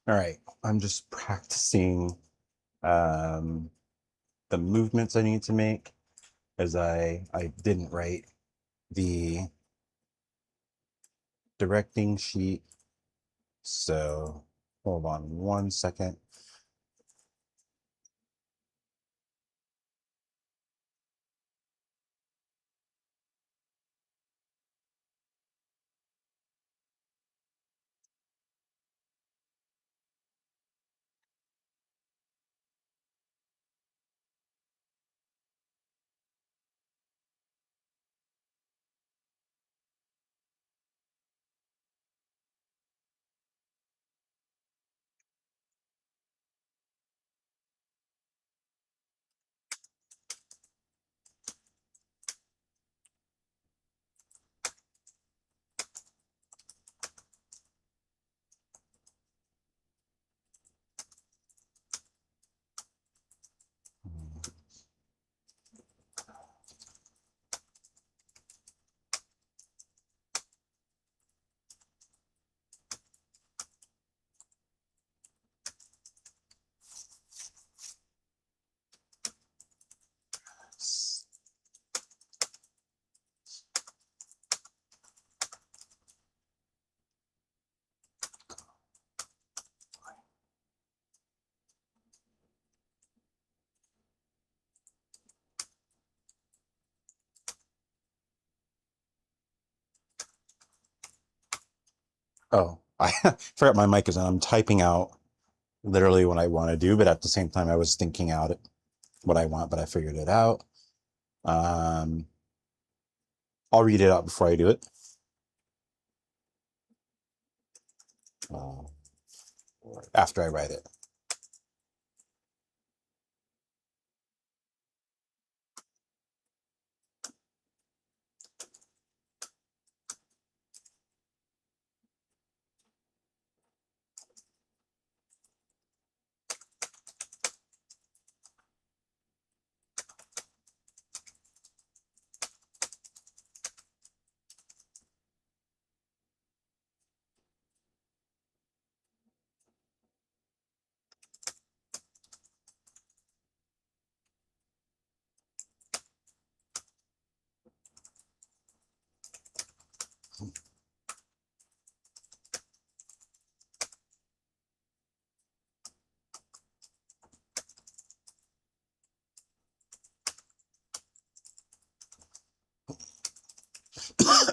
All right, I'm just practicing the movements I need to make, as I didn't write the directing sheet. So hold on 1 second. Oh, I forgot my mic is on. I'm typing out literally what I want to do, but at the same time, I was thinking out what I want, but I figured it out. Um, I'll read it out before I do it. Uh, After I write it.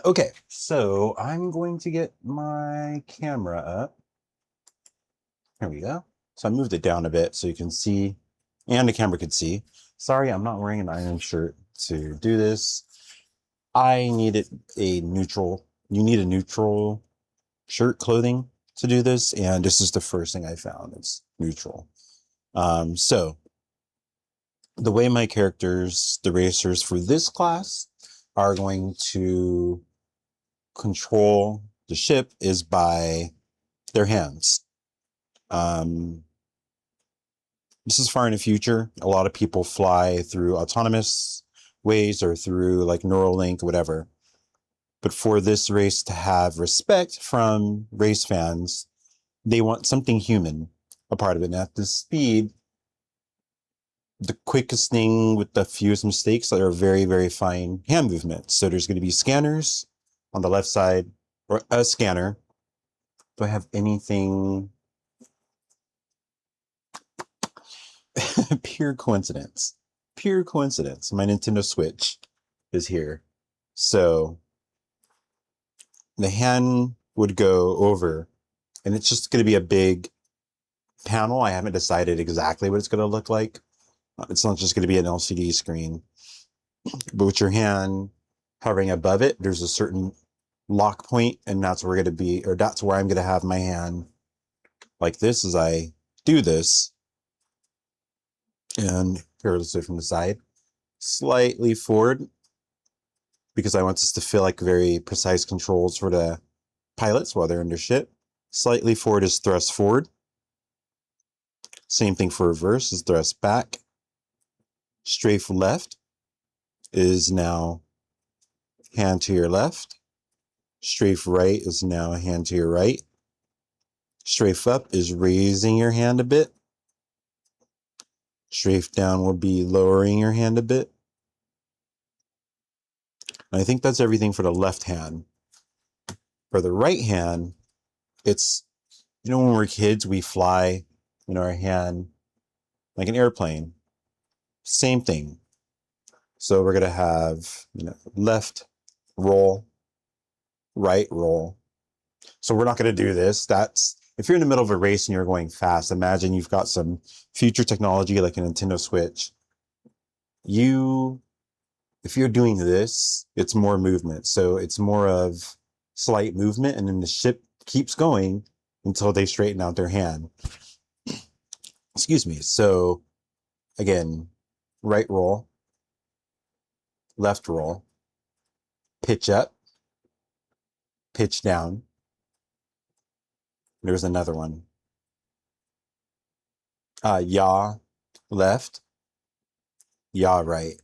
Okay, so I'm going to get my camera up. Here we go. So I moved it down a bit so you can see, and the camera could see. Sorry, I'm not wearing an iron shirt to do this. I needed a neutral, you need a neutral shirt clothing to do this, and this is the first thing I found. It's neutral. So the way my characters, the racers for this class, are going to control the ship is by their hands. This is far in the future. A lot of people fly through autonomous ways or through like Neuralink, whatever. But for this race to have respect from race fans, they want something human a part of it. And at this speed, the quickest thing with the fewest mistakes are very, very fine hand movements. So there's going to be scanners on the left side, or a scanner. Do I have anything? Pure coincidence. Pure coincidence. My Nintendo Switch is here. So the hand would go over, and it's just going to be a big panel. I haven't decided exactly what it's going to look like. It's not just going to be an LCD screen. But with your hand hovering above it, there's a certain lock point, and that's where we're going to be, or that's where I'm going to have my hand like this as I do this. And here, let's do it from the side. Slightly forward, because I want this to feel like very precise controls for the pilots while they're under ship. Slightly forward is thrust forward. Same thing for reverse is thrust back. Strafe left is now hand to your left. Strafe right is now a hand to your right. Strafe up is raising your hand a bit. Strafe down will be lowering your hand a bit. And I think that's everything for the left hand. For the right hand, it's, you know, when we're kids, we fly in our hand like an airplane. Same thing. So we're going to have, you know, left roll, right roll. So we're not going to do this. That's, if you're in the middle of a race and you're going fast, imagine you've got some future technology like a Nintendo Switch. If you're doing this, it's more movement. So it's more of slight movement, and then the ship keeps going until they straighten out their hand. Excuse me. So again, right roll, left roll, pitch up, pitch down. There's another one. Yaw left, yaw right.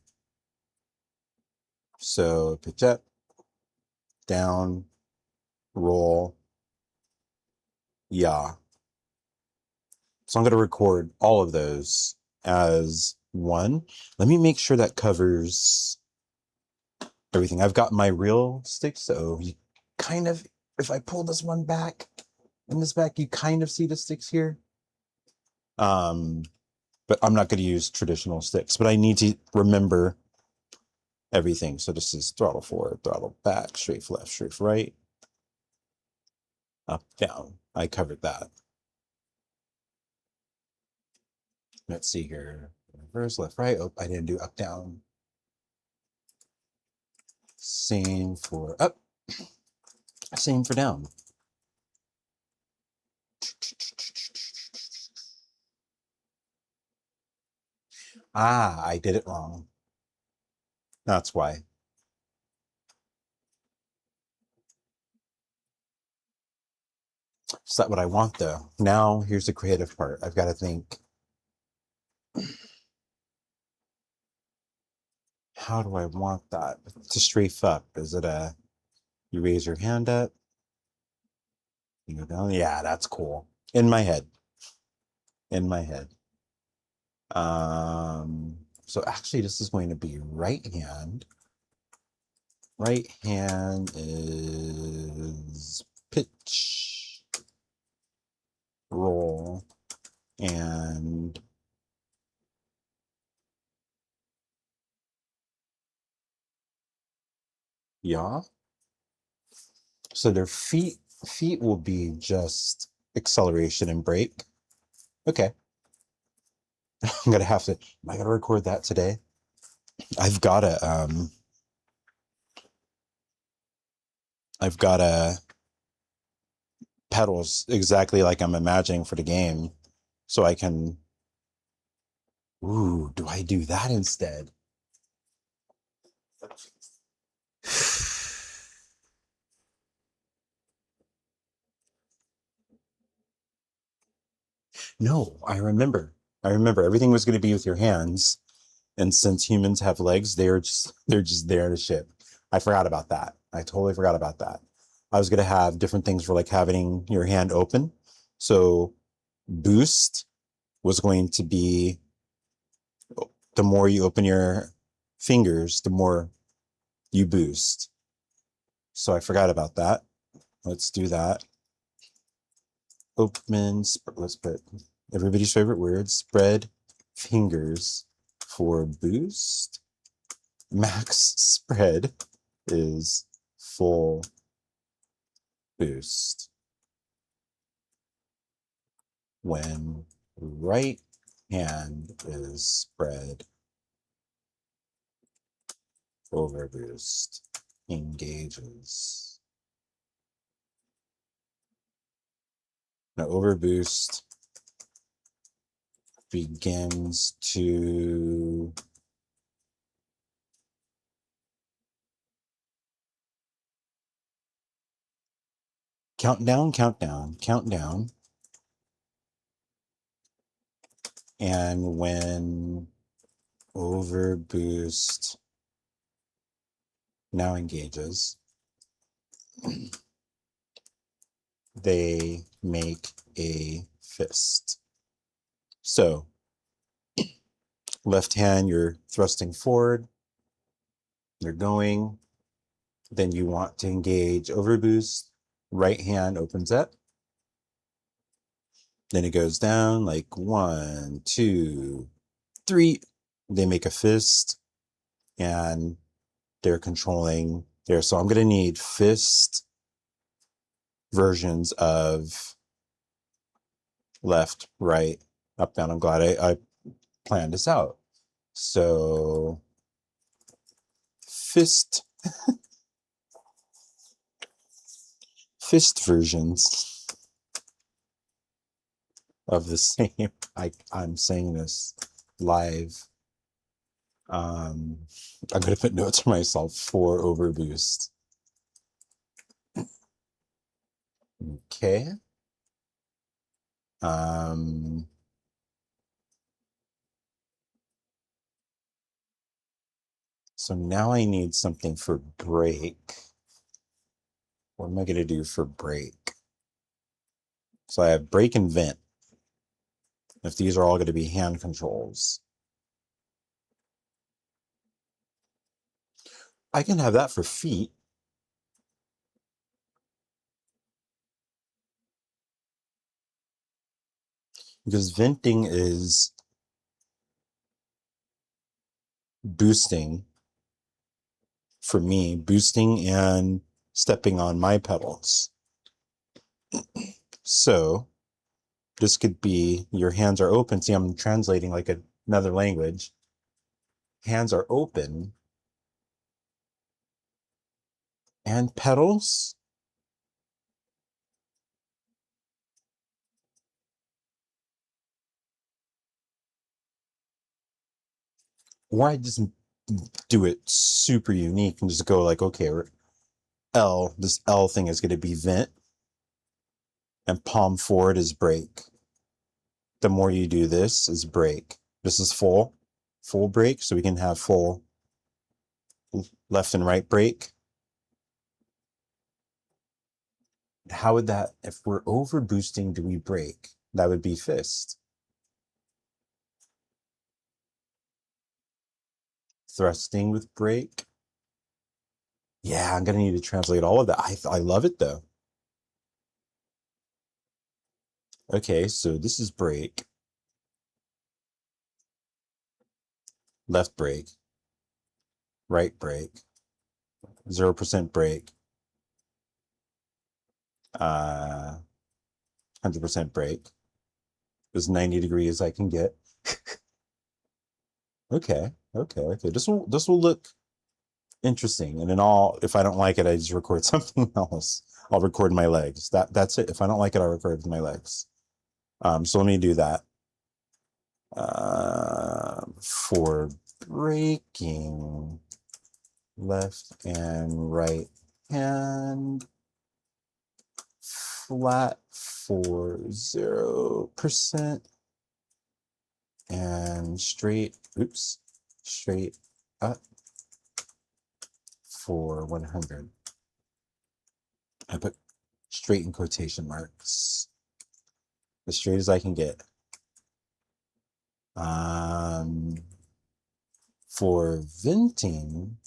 So pitch up, down, roll, yaw. So I'm going to record all of those as one. Let me make sure that covers everything. I've got my real stick, so you kind of, if I pull this one back and this back, you kind of see the sticks here. But I'm not going to use traditional sticks, but I need to remember everything. So this is throttle forward, throttle back, strafe left, strafe right, up, down. I covered that. Let's see here. Reverse, left, right. Oh, I didn't do up, down. Same for up. Same for down. Ah, I did it wrong. That's why. Is that what I want, though? Now, here's the creative part. I've got to think, how do I want that to strafe up? Is it a, you raise your hand up, you go down? Yeah, that's cool. In my head. In my head. So actually, this is going to be right hand. Right hand is pitch, roll, and yaw. So their feet will be just acceleration and brake. Okay. I'm gonna have to, am I gonna record that today? I've got a pedals exactly like I'm imagining for the game. So I can, ooh, do I do that instead? No, I remember. Everything was going to be with your hands. And since humans have legs, they're just there to ship. I forgot about that. I totally forgot about that. I was going to have different things for like having your hand open. So boost was going to be, the more you open your fingers, the more you boost. So I forgot about that. Let's do that. Open, let's put everybody's favorite word, spread fingers for boost. Max spread is full boost. When right hand is spread, over boost engages. Now over boost begins to count down. And when over boost now engages, they make a fist. So left hand, you're thrusting forward, you're going, then you want to engage overboost, right hand opens up, then it goes down like 1, 2, 3, they make a fist, and they're controlling there. So I'm going to need fist versions of left, right, up, down. I'm glad I planned this out. So fist versions of the same. I'm saying this live. I'm going to put notes for myself for overboost. Okay. So now I need something for break. What am I going to do for break? So I have break and vent. If these are all going to be hand controls, I can have that for feet. Because venting is boosting for me, boosting and stepping on my pedals. So this could be your hands are open. See, I'm translating like another language. Hands are open and pedals. Or I just do it super unique and just go like, okay, this L thing is going to be vent and palm forward is break. The more you do this is break. This is full break. So we can have full left and right break. How would that, if we're over boosting, do we break? That would be fist. Thrusting with break. Yeah, I'm going to need to translate all of that. I love it though. Okay, so this is break. Left break. Right break. 0% break. 100% break. As 90 degrees I can get. Okay. This will look interesting. And then if I don't like it, I just record something else. I'll record my legs. That's it. If I don't like it, I'll record my legs. So let me do that. For breaking left and right hand, flat for 0% and straight up for 100. I put straight in quotation marks, as straight as I can get. For venting,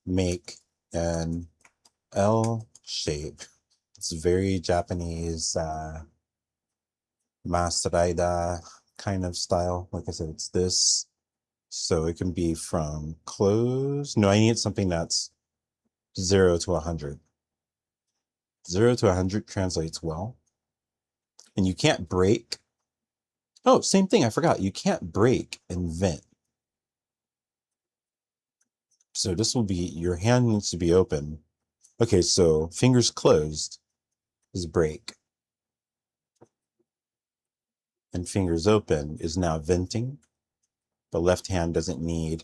make an L shape. It's very Japanese, Masterida kind of style. Like I said, it's this. So it can be from close. No, I need something that's 0 to 100. 0 to 100 translates well. And you can't break. Oh, same thing. I forgot. You can't break and vent. So this will be, your hand needs to be open. Okay, so fingers closed is break. And fingers open is now venting. The left hand doesn't need,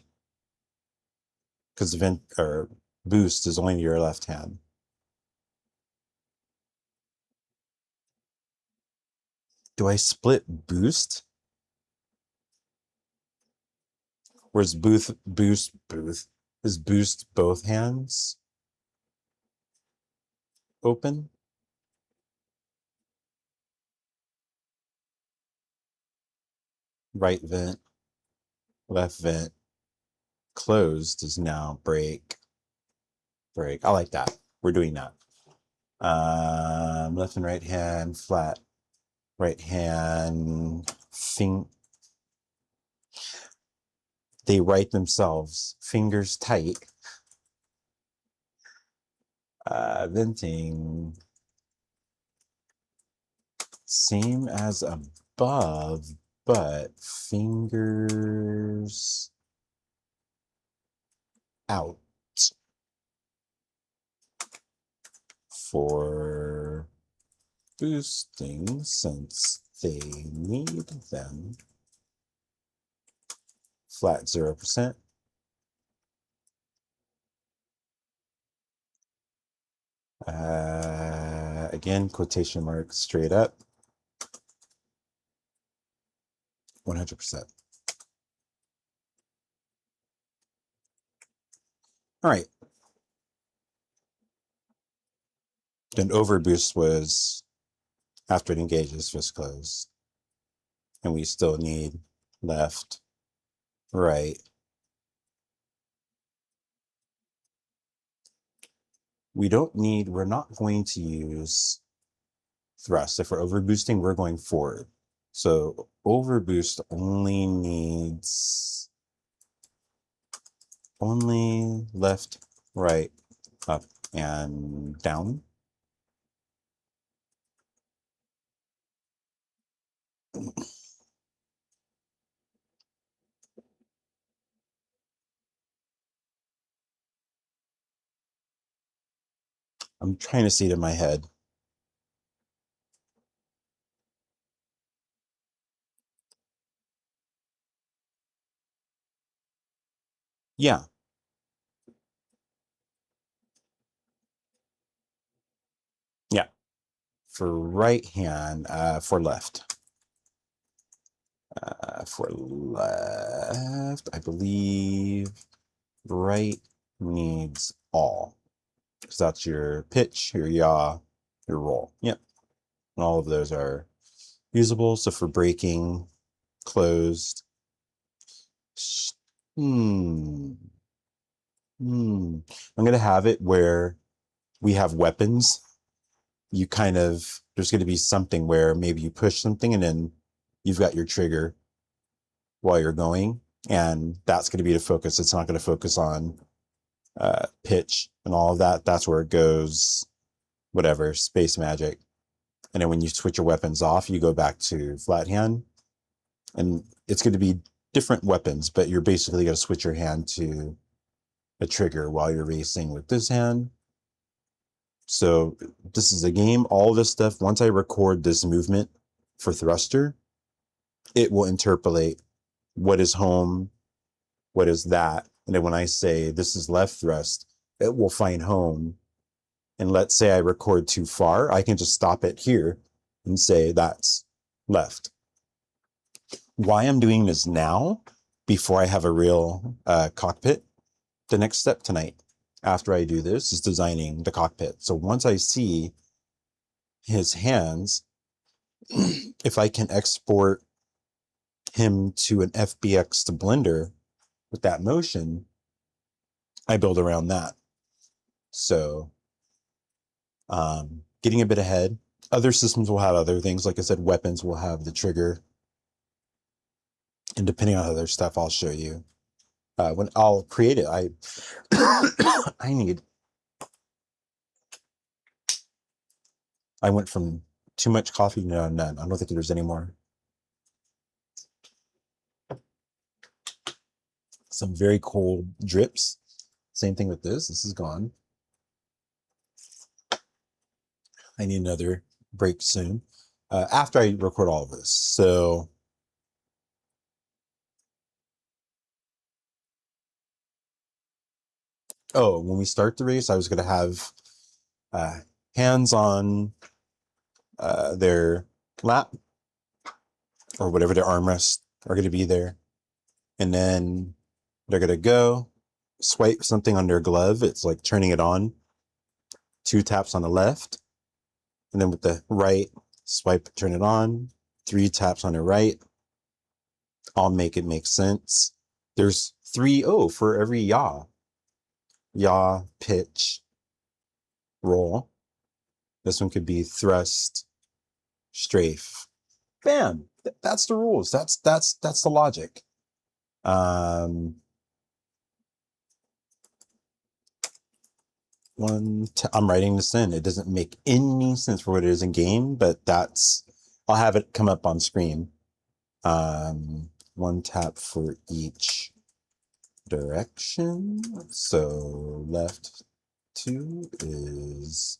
because vent or boost is only your left hand. Do I split boost? Whereas boost is boost both hands open? right vent, left vent, closed is now break, break. I like that. We're doing that. Left and right hand, flat, right hand, they write themselves, fingers tight. Venting, same as above, but fingers out for boosting since they need them. Flat 0%. Again, quotation marks straight up. 100%. All right. Then overboost was after it engages, fist close. And we still need left, right. We're not going to use thrust. If we're overboosting, we're going forward. So overboost only needs left, right, up, and down. I'm trying to see it in my head. Yeah. Yeah. For right hand, for left. For left, I believe right needs all. Because that's your pitch, your yaw, your roll. Yep. And all of those are usable. So for breaking, closed. I'm going to have it where we have weapons. You kind of, there's going to be something where maybe you push something and then you've got your trigger while you're going. And that's going to be the focus. It's not going to focus on pitch and all of that. That's where it goes, whatever, space magic. And then when you switch your weapons off, you go back to flat hand. And it's going to be different weapons, but you're basically going to switch your hand to a trigger while you're racing with this hand. So this is a game. All this stuff, once I record this movement for thruster, it will interpolate what is home, what is that. And then when I say this is left thrust, it will find home. And let's say I record too far, I can just stop it here and say that's left. Why I'm doing this now, before I have a real cockpit, the next step tonight, after I do this, is designing the cockpit. So once I see his hands, if I can export him to an FBX to Blender with that motion, I build around that. So getting a bit ahead. Other systems will have other things. Like I said, weapons will have the trigger. And depending on other stuff, I'll show you. When I'll create it, I went from too much coffee to none. I don't think there's any more. Some very cold drips. Same thing with this. This is gone. I need another break soon. After I record all of this. So when we start the race, I was going to have hands on their lap or whatever their armrests are going to be there. And then they're going to go swipe something on their glove. It's like turning it on. 2 taps on the left. And then with the right, swipe, turn it on. 3 taps on the right. I'll make it make sense. There's 3 O for every yaw. Yaw, pitch, roll. This one could be thrust, strafe. Bam! That's the rules. That's the logic. I'm writing this in. It doesn't make any sense for what it is in game, but I'll have it come up on screen. 1 tap for each direction. So left 2 is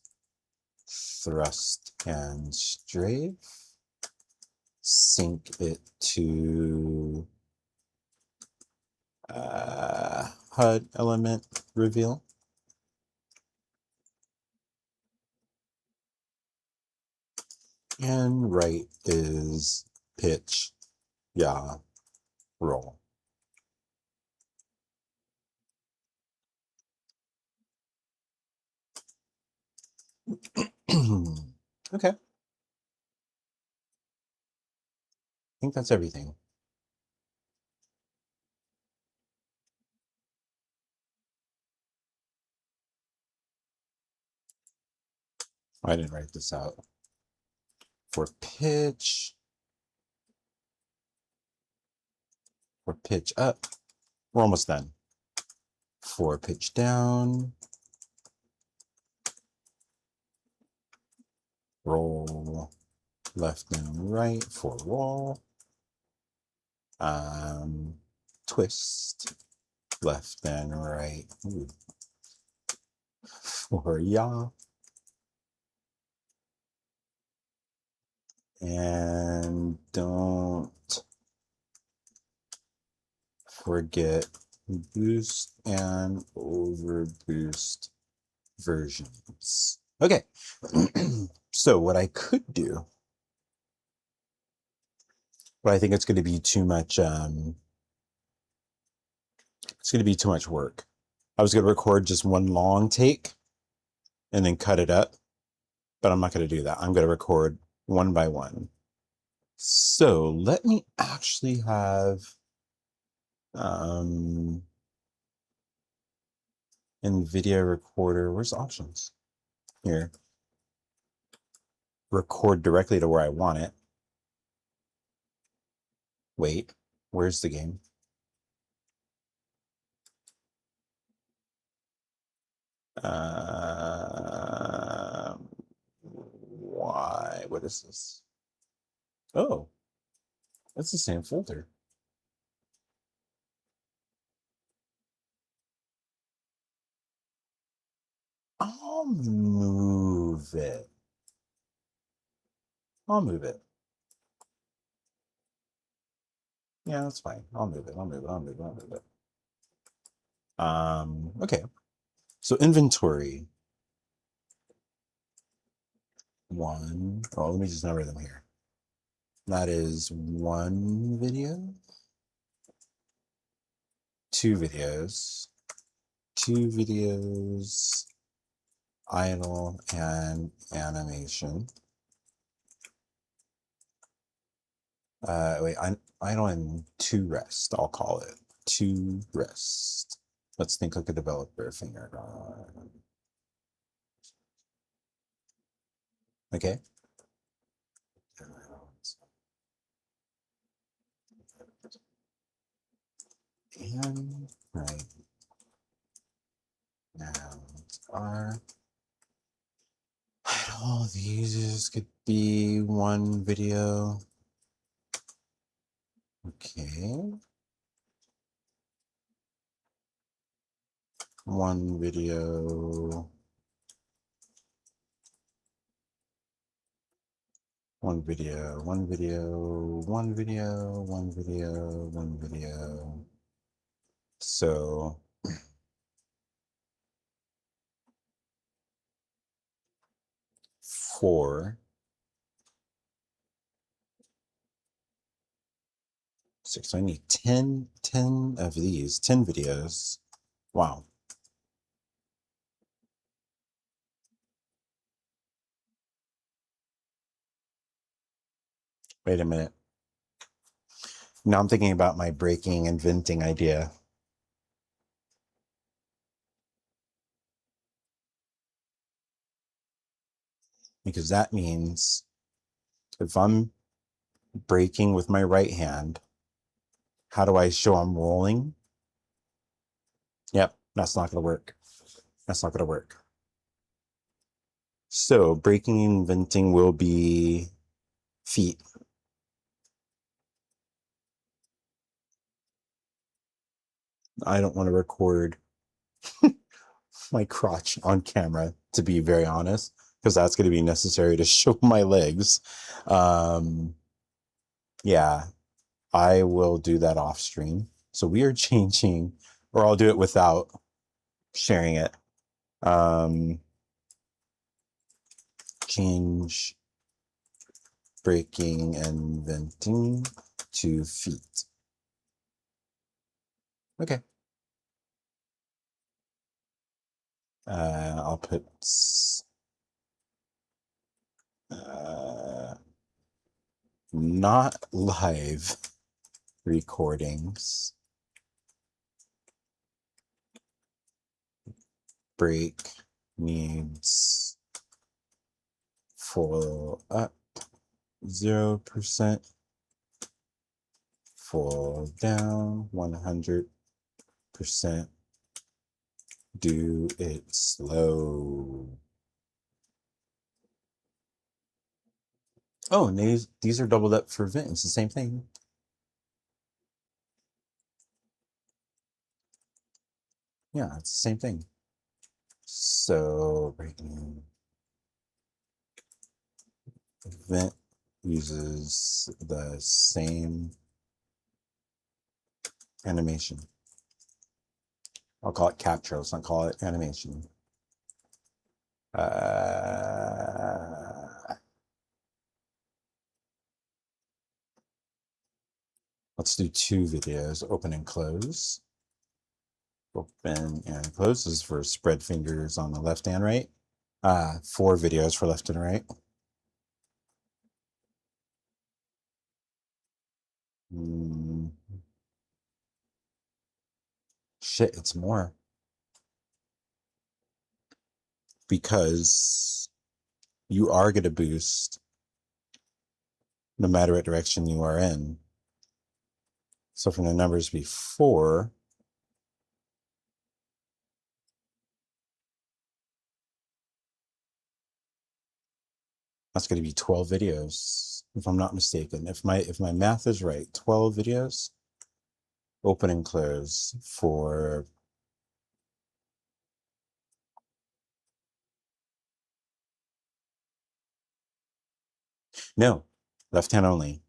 thrust and strafe. Sync it to HUD element reveal. And right is pitch, yaw, roll. Okay. I think that's everything. I didn't write this out. For pitch up, we're almost done. For pitch down, roll left and right for roll. Twist left and right. Ooh. For yaw. And don't forget boost and overboost versions. Okay. So what I could do, but I think it's going to be too much, it's going to be too much work. I was going to record just one long take and then cut it up, but I'm not going to do that. I'm going to record one by one. So let me actually have NVIDIA recorder. Where's options? Here. Record directly to where I want it. Wait, where's the game? Why? What is this? Oh, that's the same folder. I'll move it. I'll move it. Yeah, that's fine. I'll move it. I'll move it. I'll move it. I'll move it. Okay. So inventory. 1. Oh, let me just number them here. That is 1 video. 2 videos. 2 videos. Idle and animation. Wait, idle and 2 rest, I'll call it. 2 rest. Let's think like a developer finger. Okay. And right now our all the users could be 1 video. Okay. 1 video. 1 video, 1 video, 1 video, 1 video, 1 video. So 4, 6. So I need 10 of these, 10 videos. Wow. Wait a minute. Now I'm thinking about my breaking and venting idea. Because that means if I'm breaking with my right hand, how do I show I'm rolling? Yep, that's not going to work. That's not going to work. So breaking and venting will be feet. I don't want to record my crotch on camera, to be very honest, because that's going to be necessary to show my legs. Yeah, I will do that off stream. So we are changing, or I'll do it without sharing it. Change breaking and venting to feet. Okay. I'll put not live recordings. Break needs full up 0%, full down 100%. Do it slow. Oh, and these are doubled up for vent. It's the same thing. Yeah, it's the same thing. So right now, vent uses the same animation. I'll call it capture. Let's not call it animation. Let's do 2 videos, open and close. Open and close is for spread fingers on the left and right. 4 videos for left and right. Shit, it's more. Because you are going to boost no matter what direction you are in. So from the numbers before, that's going to be 12 videos, if I'm not mistaken. If my math is right, 12 videos, open and close for no, left hand only.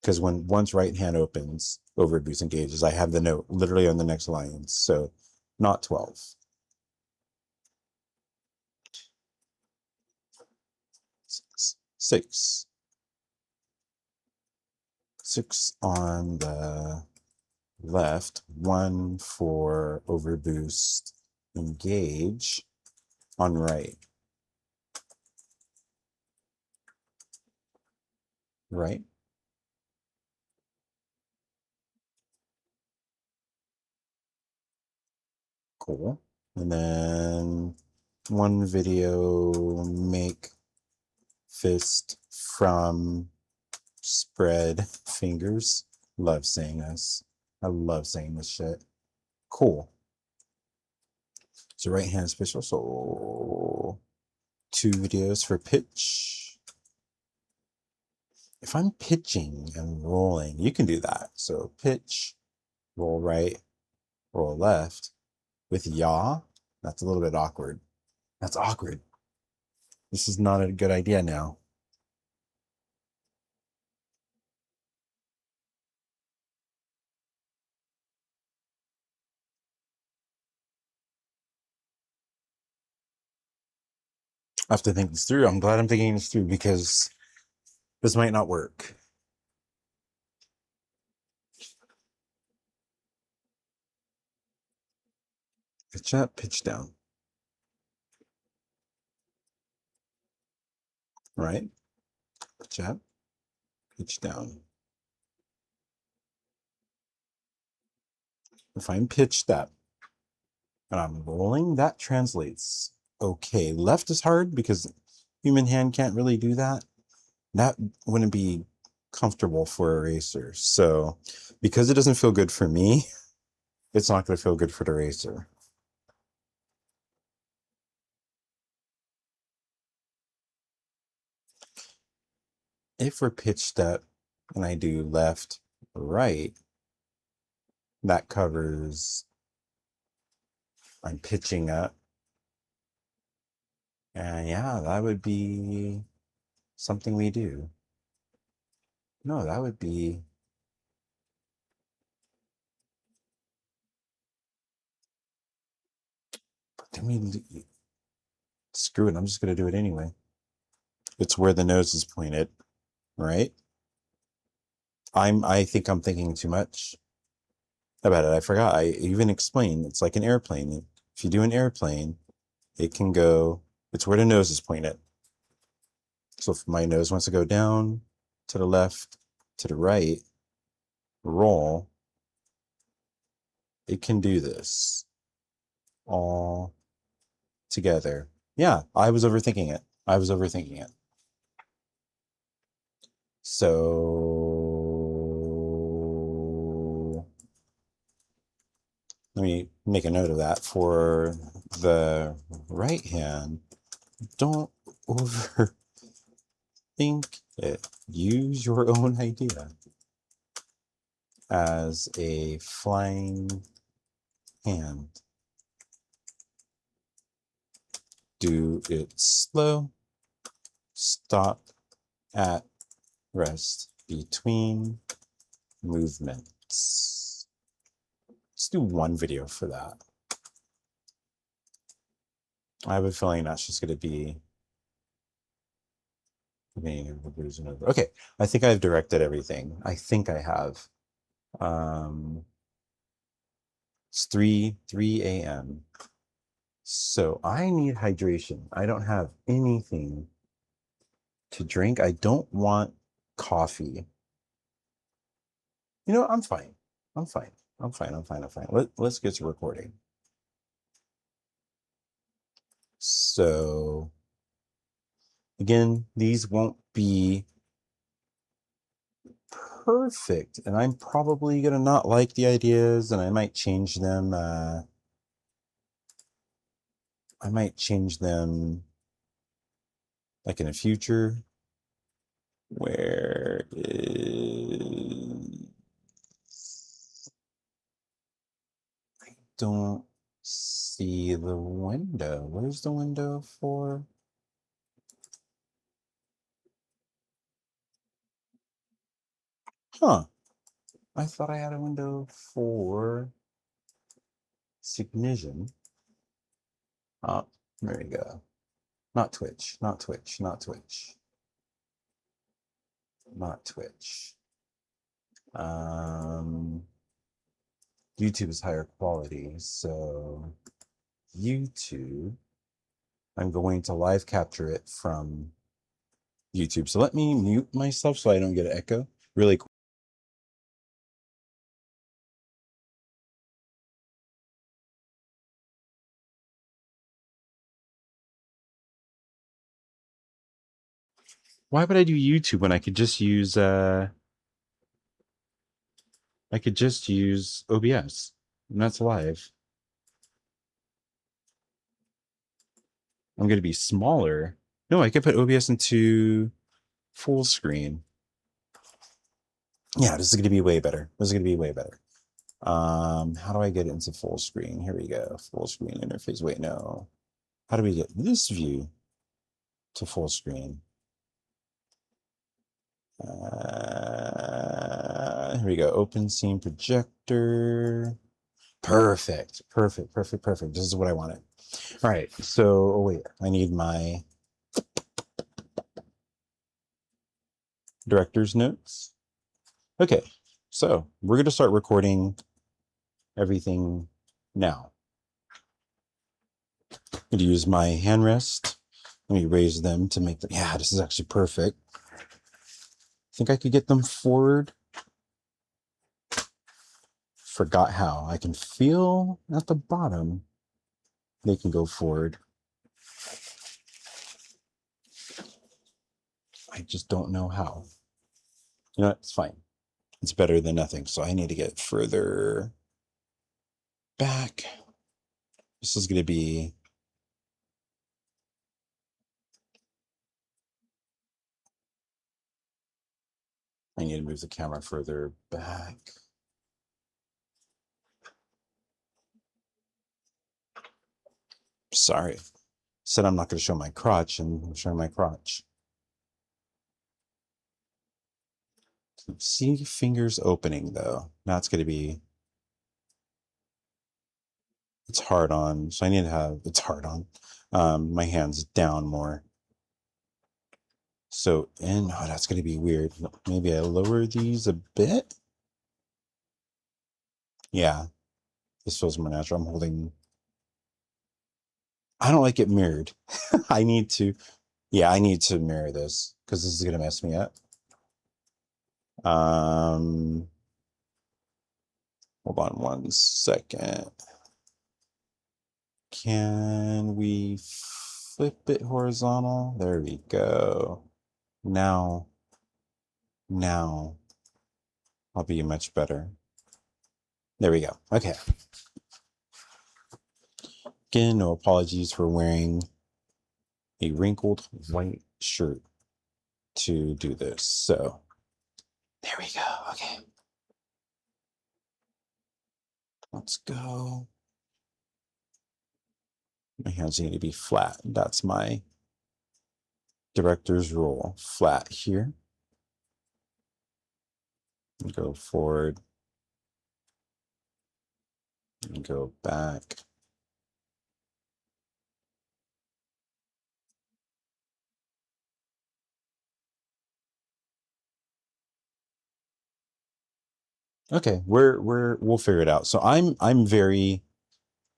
Because once right hand opens, over boost engages, I have the note literally on the next line. So not 12. 6. 6 on the left, 1 for overboost engage on right. Right. Cool. And then 1 video make fist from spread fingers. Love saying this. I love saying this shit. Cool. So right hand special. So 2 videos for pitch. If I'm pitching and rolling, you can do that. So pitch, roll right, roll left. With yaw, that's a little bit awkward. That's awkward. This is not a good idea now. I have to think this through. I'm glad I'm thinking this through because this might not work. Pitch up, pitch down. Right? pitch up, pitch down. If I'm pitched up and I'm rolling, that translates. Okay, left is hard because human hand can't really do that. That wouldn't be comfortable for eraser. So because it doesn't feel good for me, it's not going to feel good for the eraser. If we're pitched up and I do left, right, that covers, I'm pitching up. And yeah, that would be something we do. No, that would be, then we, screw it, I'm just going to do it anyway. It's where the nose is pointed, right? I think I'm thinking too much about it. I forgot. I even explained. It's like an airplane. If you do an airplane, it can go, it's where the nose is pointed. So if my nose wants to go down, to the left, to the right, roll, it can do this all together. Yeah, I was overthinking it. I was overthinking it. So let me make a note of that. For the right hand, don't overthink it. Use your own idea as a flying hand. Do it slow. Stop at rest between movements. Let's do one video for that. I have a feeling that's just going to be okay. I think I've directed everything. I think I have. It's 3 a.m. So I need hydration. I don't have anything to drink. I don't want coffee. You know, I'm fine. I'm fine. I'm fine. I'm fine. I'm fine. Let's get to recording. So again, these won't be perfect, and I'm probably gonna not like the ideas, and I might change them. I might change them like in the future. Where is, I don't see the window. Where's the window for? Huh. I thought I had a window for Cygnusion. Oh, there you go. Not Twitch, not Twitch, not Twitch. Not Twitch. YouTube is higher quality, so YouTube, I'm going to live capture it from YouTube. So let me mute myself so I don't get an echo really quick. Why would I do YouTube when I could just use OBS, and that's live. I'm going to be smaller. No, I could put OBS into full screen. Yeah, this is going to be way better. This is going to be way better. How do I get it into full screen? Here we go. Full screen interface. Wait, no. How do we get this view to full screen? Here we go. Open scene projector. Perfect. Perfect. Perfect. Perfect. This is what I wanted. All right. So, oh wait, I need my director's notes. Okay. So we're going to start recording everything now. I'm going to use my hand rest. Let me raise them to make them. Yeah, this is actually perfect. think I could get them forward. Forgot how. I can feel at the bottom they can go forward. I just don't know how. You know what? It's fine. It's better than nothing. So I need to get further back. This is going to be... I need to move the camera further back. Sorry. Said I'm not going to show my crotch, and I'm showing my crotch. See fingers opening, though. Now it's going to be... It's hard on, so I need to have... It's hard on. My hands down more. So, and oh, that's going to be weird. Maybe I lower these a bit. Yeah, this feels more natural. I'm holding... I don't like it mirrored. I need to... Yeah, I need to mirror this because this is going to mess me up. Hold on 1 second. Can we flip it horizontal? There we go. Now I'll be much better. There we go. Okay. Again, no apologies for wearing a wrinkled white shirt to do this. So there we go. Okay. Let's go. My hands need to be flat. That's my director's rule. Flat here. And go forward. And go back. Okay, we'll figure it out. So I'm very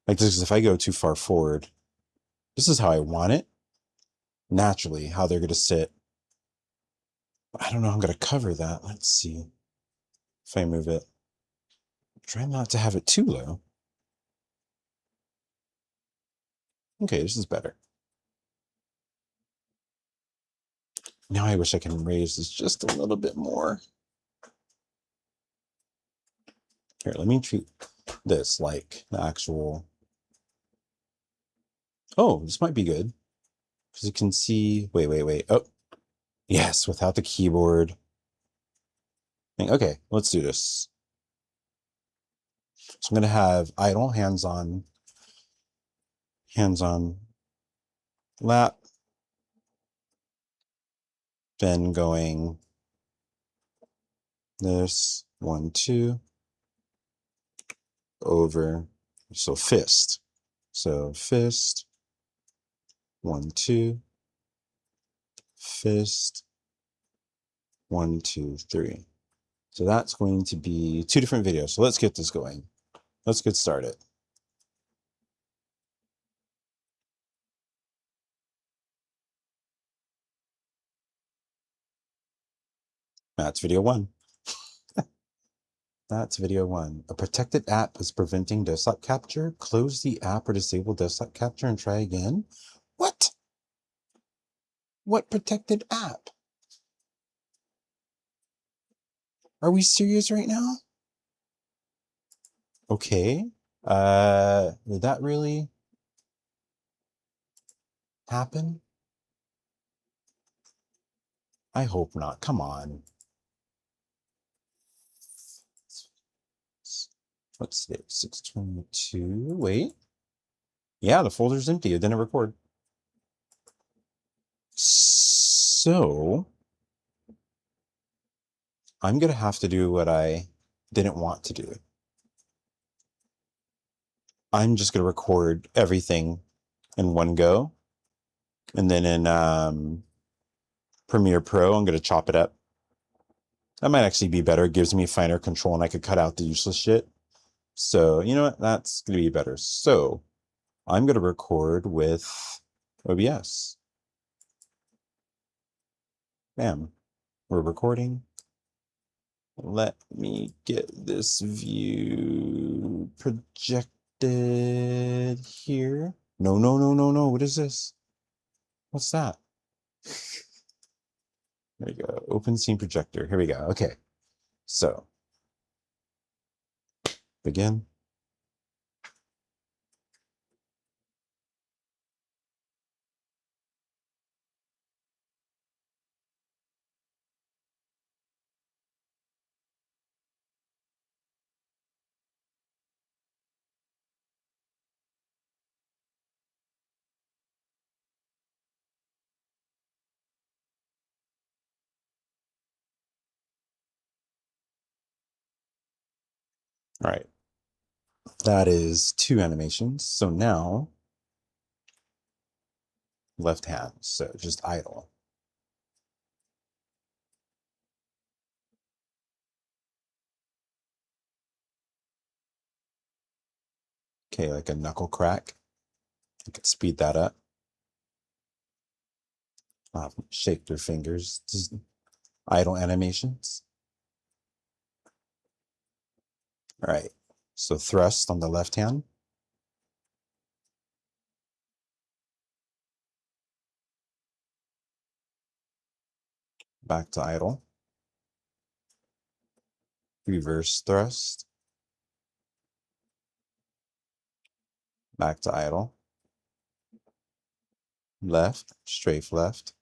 like this is if I go too far forward, this is how I want it. Naturally, how they're gonna sit. I don't know how I'm gonna cover that. Let's see if I move it. Try not to have it too low. Okay, this is better. Now I wish I can raise this just a little bit more. Here, let me treat this like the actual... Oh, this might be good. Because you can see... Wait. Oh, yes, without the keyboard. Okay, let's do this. So I'm going to have idle, hands-on lap. Then going this, 1, 2, over, so fist. So fist, 1, 2, fist, 1, 2, 3. So that's going to be 2 different videos. So let's get this going. Let's get started. That's video 1. That's video 1. A protected app is preventing desktop capture. Close the app or disable desktop capture and try again. What? What protected app? Are we serious right now? Okay. Did that really happen? I hope not. Come on. What's it? 622. Wait. Yeah, the folder's empty. It didn't record. So I'm going to have to do what I didn't want to do. I'm just going to record everything in one go. And then in Premiere Pro, I'm going to chop it up. That might actually be better. It gives me finer control and I could cut out the useless shit. So, you know what? That's going to be better. So I'm going to record with OBS. Bam. We're recording. Let me get this view projected here. No, no, no, no, no. What is this? What's that? There you go. Open scene projector. Here we go. Okay. So begin. All right. That is 2 animations. So now left hand. So just idle. Okay, like a knuckle crack. You could speed that up. Shake your fingers. Just idle animations. All right. So thrust on the left hand. Back to idle. Reverse thrust. Back to idle. Left, strafe left.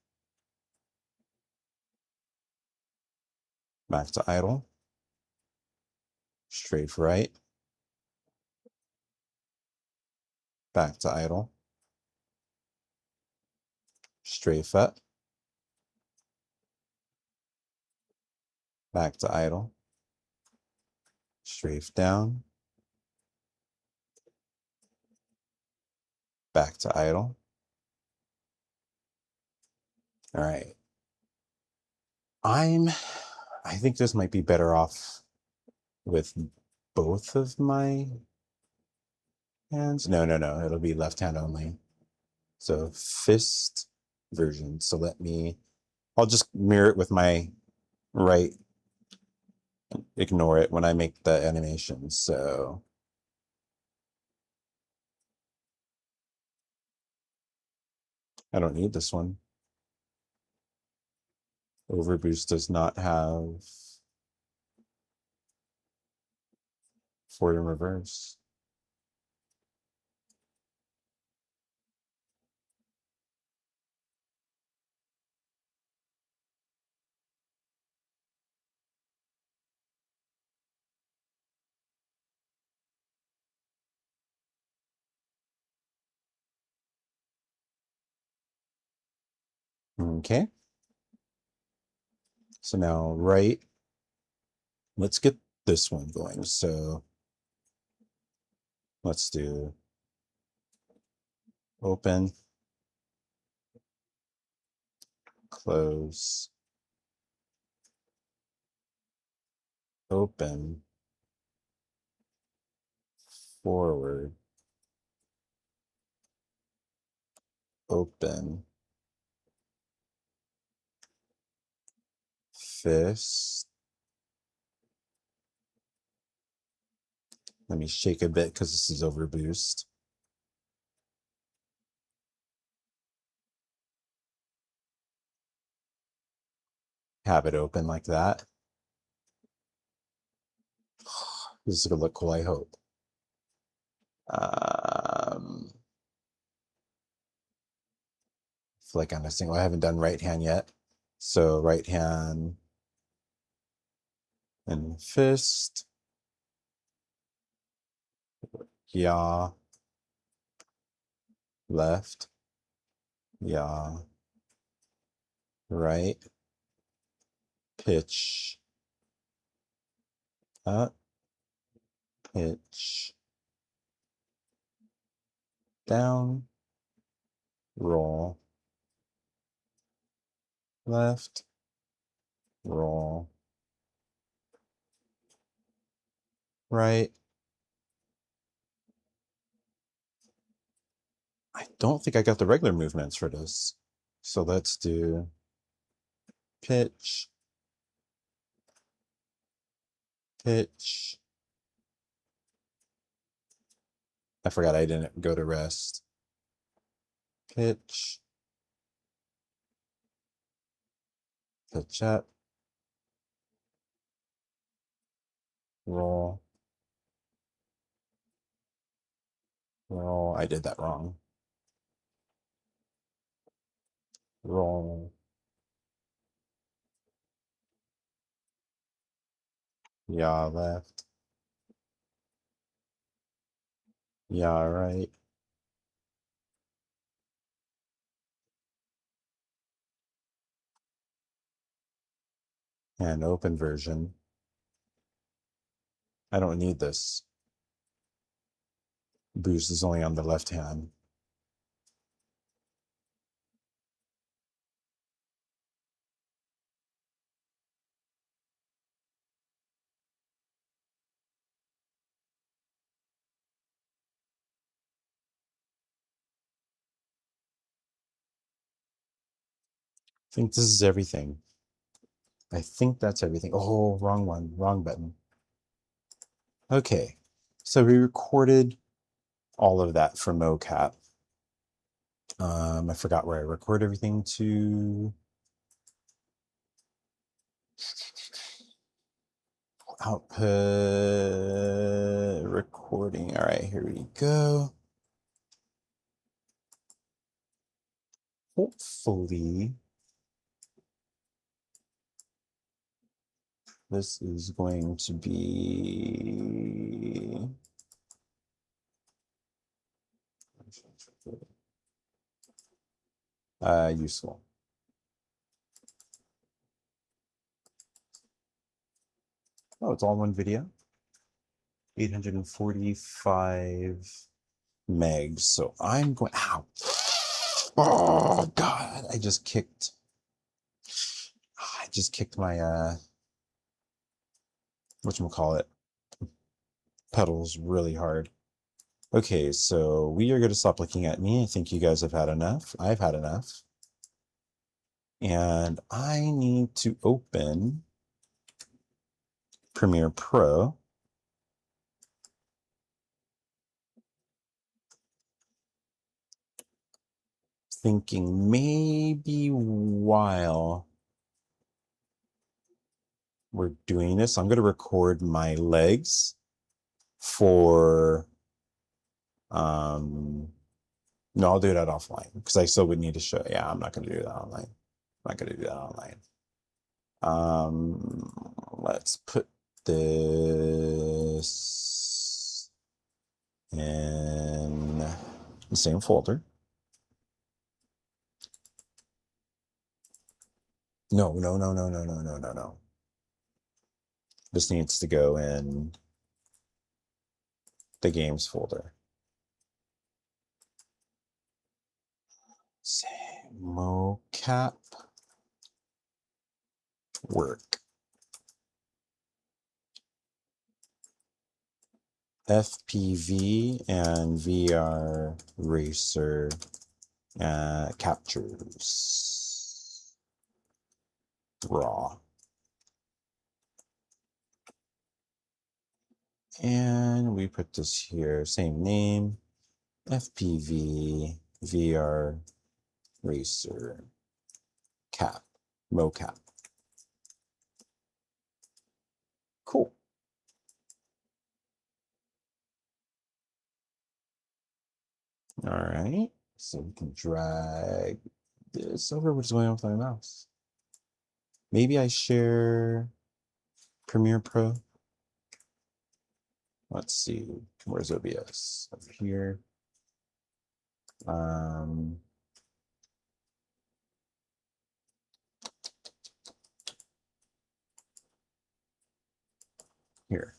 Back to idle. Strafe right. Back to idle. Strafe up. Back to idle. Strafe down. Back to idle. All right. I think this might be better off with both of my hands. No, no, no. It'll be left hand only. So fist version. So I'll just mirror it with my right. Ignore it when I make the animation. So I don't need this one. Overboost does not have forward and reverse. Okay. So now right, let's get this one going. So let's do open, close, open, forward, open, fist. Let me shake a bit because this is overboost. Have it open like that. This is gonna look cool, I hope. Feel like I'm missing. I haven't done right hand yet. So right hand and fist. Yaw. Left. Yaw. Right. Pitch. Up. Pitch. Down. Roll. Left. Roll. Right. I don't think I got the regular movements for this. So let's do pitch, pitch. I forgot I didn't go to rest. Pitch. Pitch up. Roll. Roll. I did that wrong. Roll. Yeah, left. Yeah, right. And open version. I don't need this. Boost is only on the left hand. I think this is everything. I think that's everything. Oh, wrong one. Wrong button. Okay. So we recorded all of that from mocap. I forgot where I record everything to. Output recording. All right, here we go. Hopefully, this is going to be useful. Oh, it's all one video. 845 megs. So I'm going. Ow! Oh God! I just kicked my whatchamacallit pedals really hard. Okay, so we are going to stop looking at me. I think you guys have had enough. I've had enough. And I need to open Premiere Pro. Thinking maybe while we're doing this, I'm going to record my legs for, no, I'll do that offline because I still would need to show. Yeah, I'm not going to do that online. I'm not going to do that online. Let's put this in the same folder. No. This needs to go in the games folder. Say mocap work. FPV and VR racer captures raw. And we put this here, same name, FPV VR racer mocap. Cool. All right, so we can drag this over. What's going on with my mouse? Maybe I share Premiere Pro. Let's see, where's OBS? Over here. Here.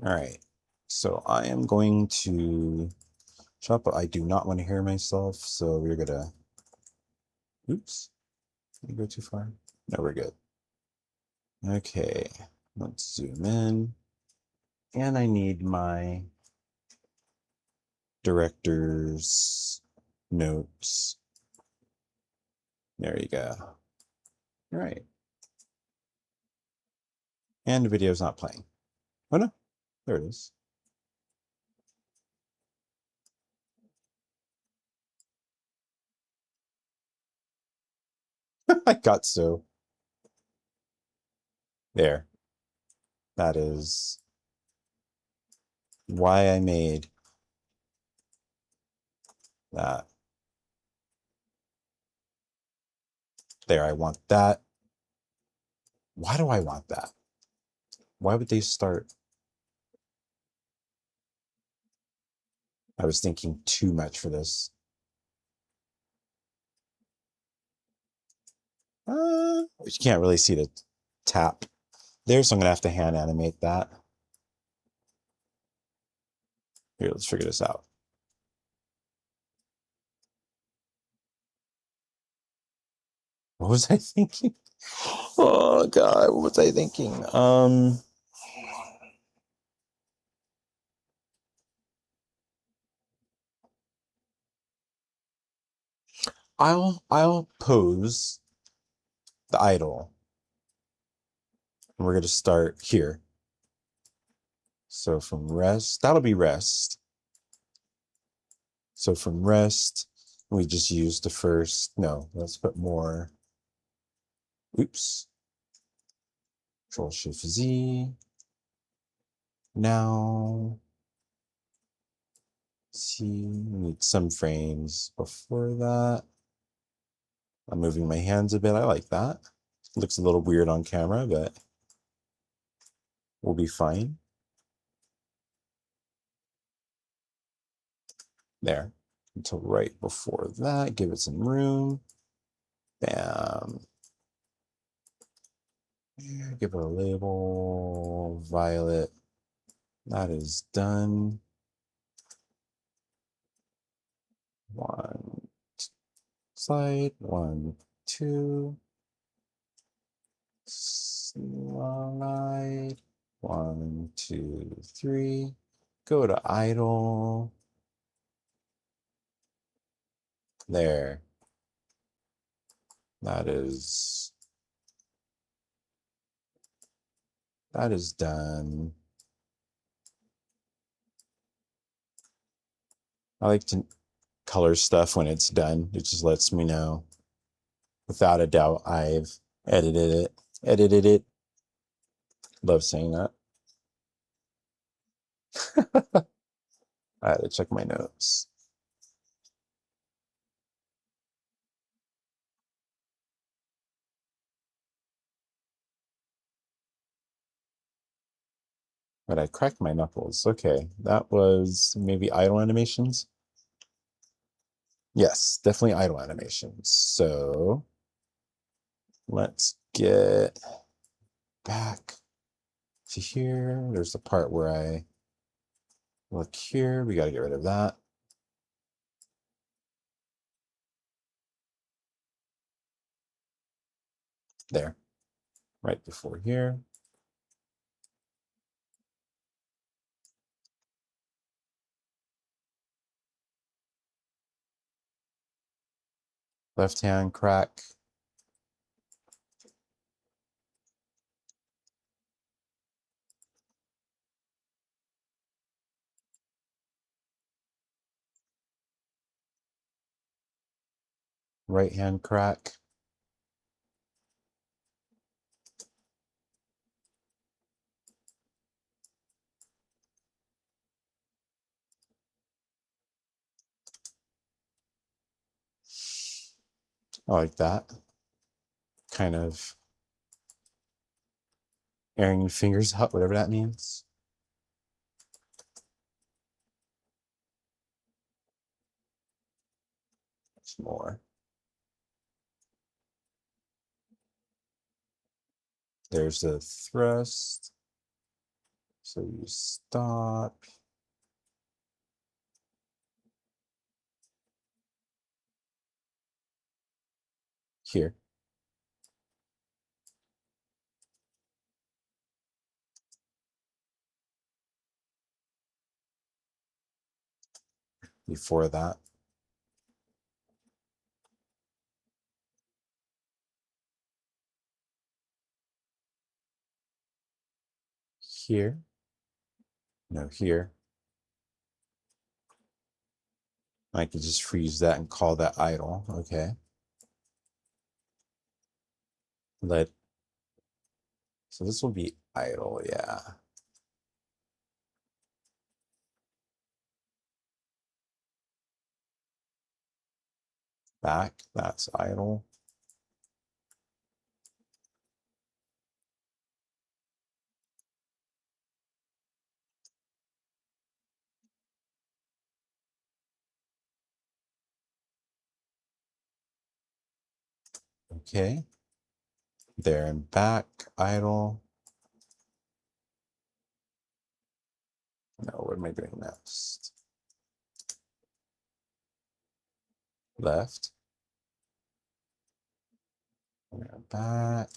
All right, so I am going to chop, but I do not want to hear myself, so we're gonna, oops, did I go too far? No, we're good. Okay, let's zoom in. And I need my director's notes. There you go. All right. And the video's not playing. Oh no, there it is. I got so. There. That is why I made that. There, I want that. Why do I want that? Why would they start? I was thinking too much for this. You can't really see the tap there, so I'm gonna have to hand animate that. Here, let's figure this out. What was I thinking? Oh god, what was I thinking? I'll pose the idle. And we're gonna start here. So from rest, that'll be rest. So from rest, we just use the first, no, let's put more. Oops. Control Shift Z. Now, see, we need some frames before that. I'm moving my hands a bit. I like that. Looks a little weird on camera, but we'll be fine. There. Until right before that, give it some room. Bam. Give it a label, violet. That is done. One slide, 1, 2. Slide, 1, 2, 3. Go to idle. There. That is done. I like to color stuff when it's done. It just lets me know. Without a doubt, I've edited it. Love saying that. I had to check my notes. But I cracked my knuckles. Okay, that was maybe idle animations. Yes, definitely idle animations. So let's get back to here. There's the part where I look here. We got to get rid of that. There, right before here. Left hand crack. Right hand crack. I like that. Kind of airing your fingers out, whatever that means. Some more. There's the thrust. So you stop. Here. Before that. here. No, here. I could just freeze that and call that idle. Okay. So this will be idle, yeah. Back, that's idle. Okay. There and back, idle. No, what am I doing next? Left. There, back.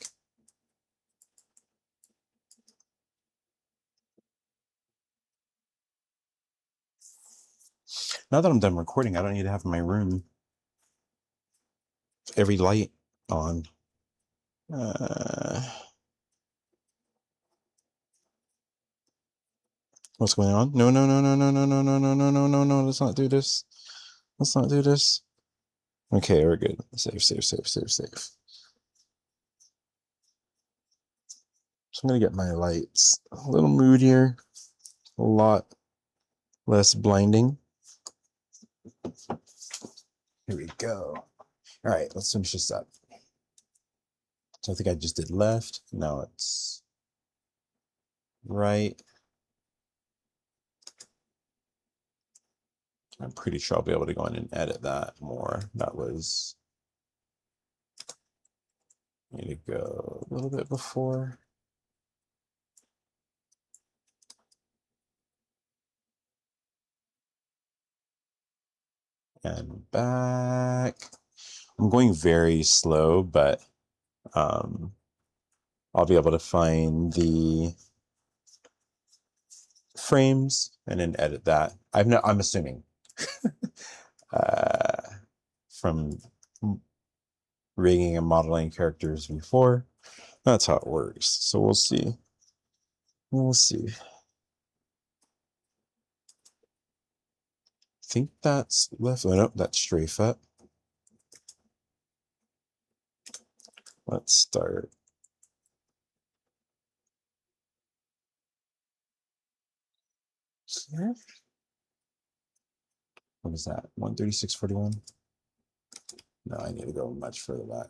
Now that I'm done recording, I don't need to have my room every light on. What's going on? No, no, no, no, no, no, no, no, no, no, no, no, no. Let's not do this. Let's not do this. Okay, we're good. Save, save, save, save, save. So I'm gonna get my lights a little moodier, a lot less blinding. Here we go. All right, let's finish this up. So I think I just did left. Now it's right. I'm pretty sure I'll be able to go in and edit that more. That was, need to go a little bit before. And back. I'm going very slow, but I'll be able to find the frames and then edit that. I'm assuming from rigging and modeling characters before. That's how it works. So we'll see. We'll see. I think that's left. Oh, no, that's strafe up. Let's start. Here. What is that? 136.41? No, I need to go much further back.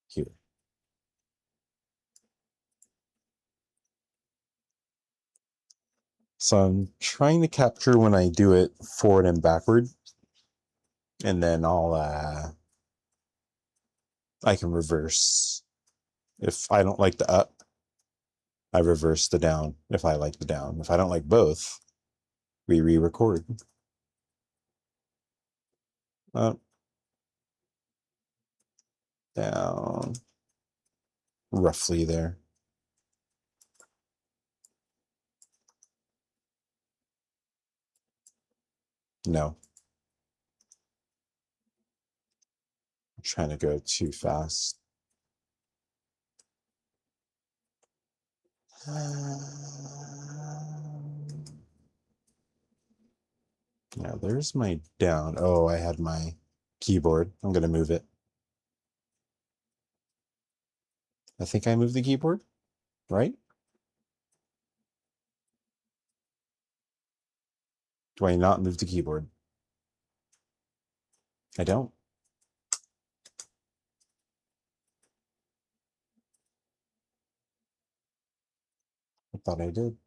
Here. So I'm trying to capture when I do it forward and backward. And then I can reverse. If I don't like the up, I reverse the down. If I like the down. If I don't like both, we re-record. Up, down, roughly there. No. I'm trying to go too fast. Now there's my down. Oh, I had my keyboard. I'm going to move it. I think I moved the keyboard, right? Do I not move the keyboard? I don't. I thought I did.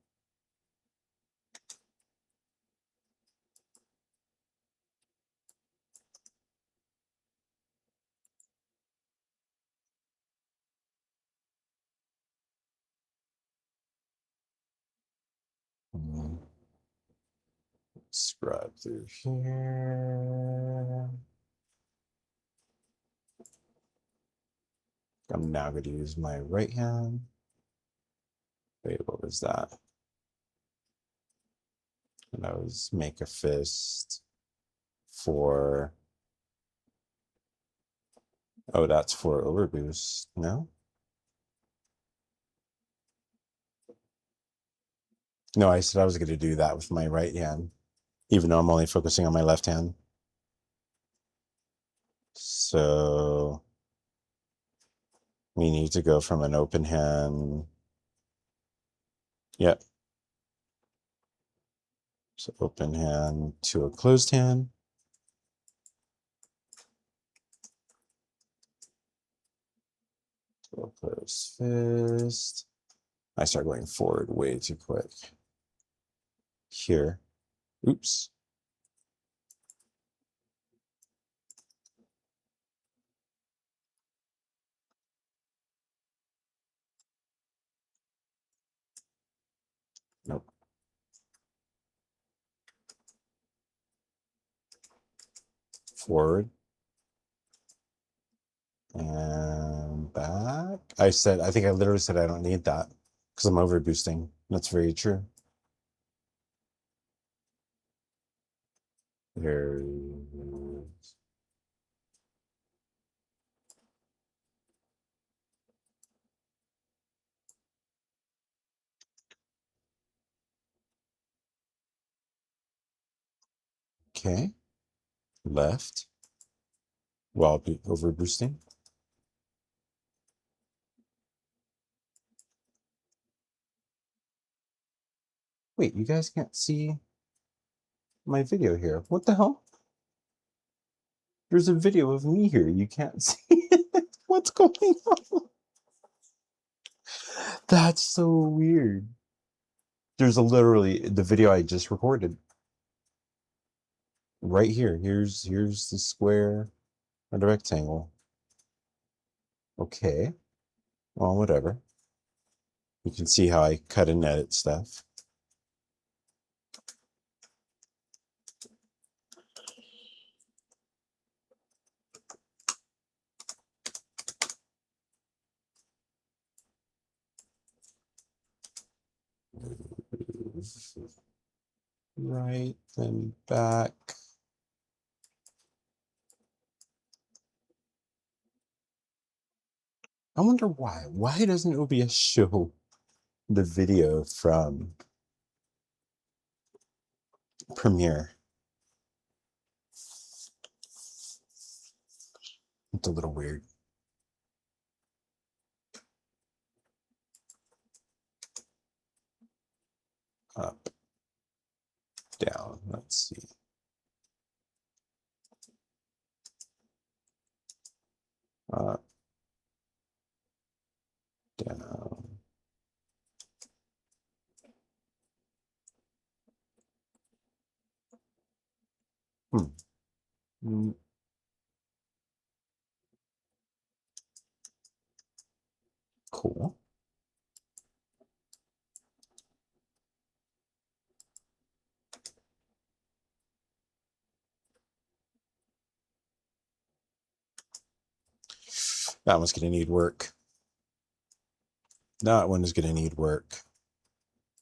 Scrub through here. I'm now going to use my right hand. Wait, what was that? And that was make a fist for Oh, that's for overboost. No? No, I said I was going to do that with my right hand, even though I'm only focusing on my left hand. So we need to go from an open hand. Yep. So open hand to a closed hand. So closed fist. I start going forward way too quick. Here. Oops. Nope. Forward. And back. I think I literally said I don't need that because I'm over boosting. That's very true. There's okay. Left. While over boosting. Wait, you guys can't see my video here. What the hell? There's a video of me here. You can't see it. What's going on? That's so weird. There's literally the video I just recorded. Right here. Here's the square or the rectangle. Okay. Well, whatever. You can see how I cut and edit stuff. Right, then back. I wonder why. Why doesn't OBS show the video from Premiere? It's a little weird. Up, down, let's see. Up, down. Mm. Cool. That one's going to need work. That one is going to need work.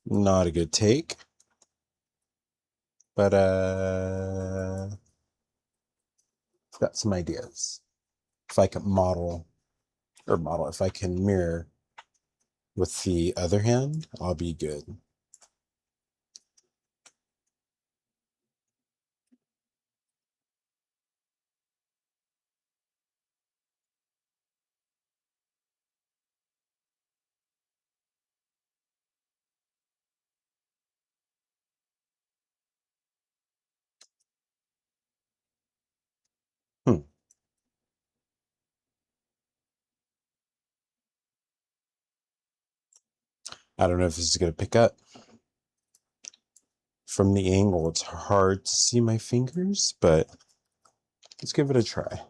Not a good take. But got some ideas. If I can if I can mirror with the other hand, I'll be good. I don't know if this is going to pick up. From the angle, it's hard to see my fingers, but let's give it a try.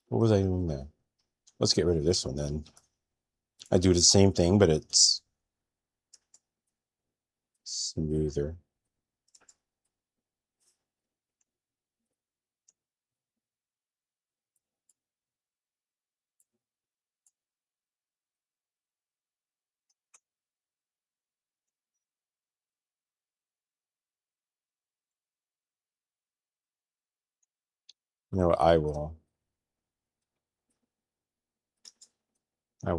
What was I doing there? Let's get rid of this one then. I do the same thing, but it's smoother. You know what, I will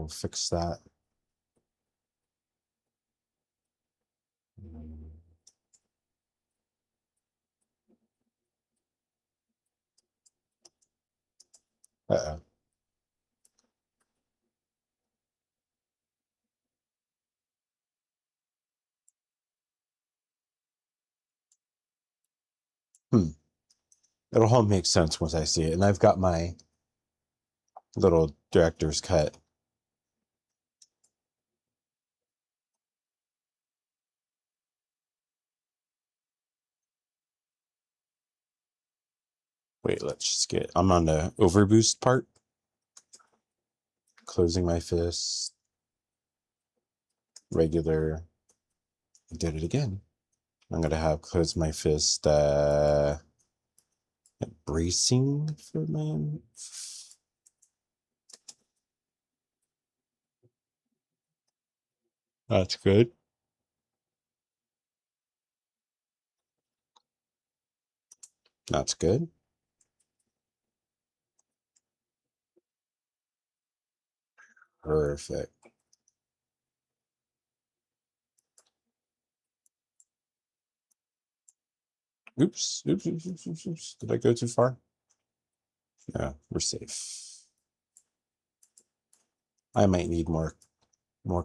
fix that. Uh-oh. It'll all make sense once I see it. And I've got my little director's cut. Wait, let's just get, I'm on the overboost part. Closing my fist. Regular. I did it again. I'm going to have close my fist, bracing for my, that's good. That's good. Perfect. Oops. Oops. Did I go too far? No, we're safe. I might need more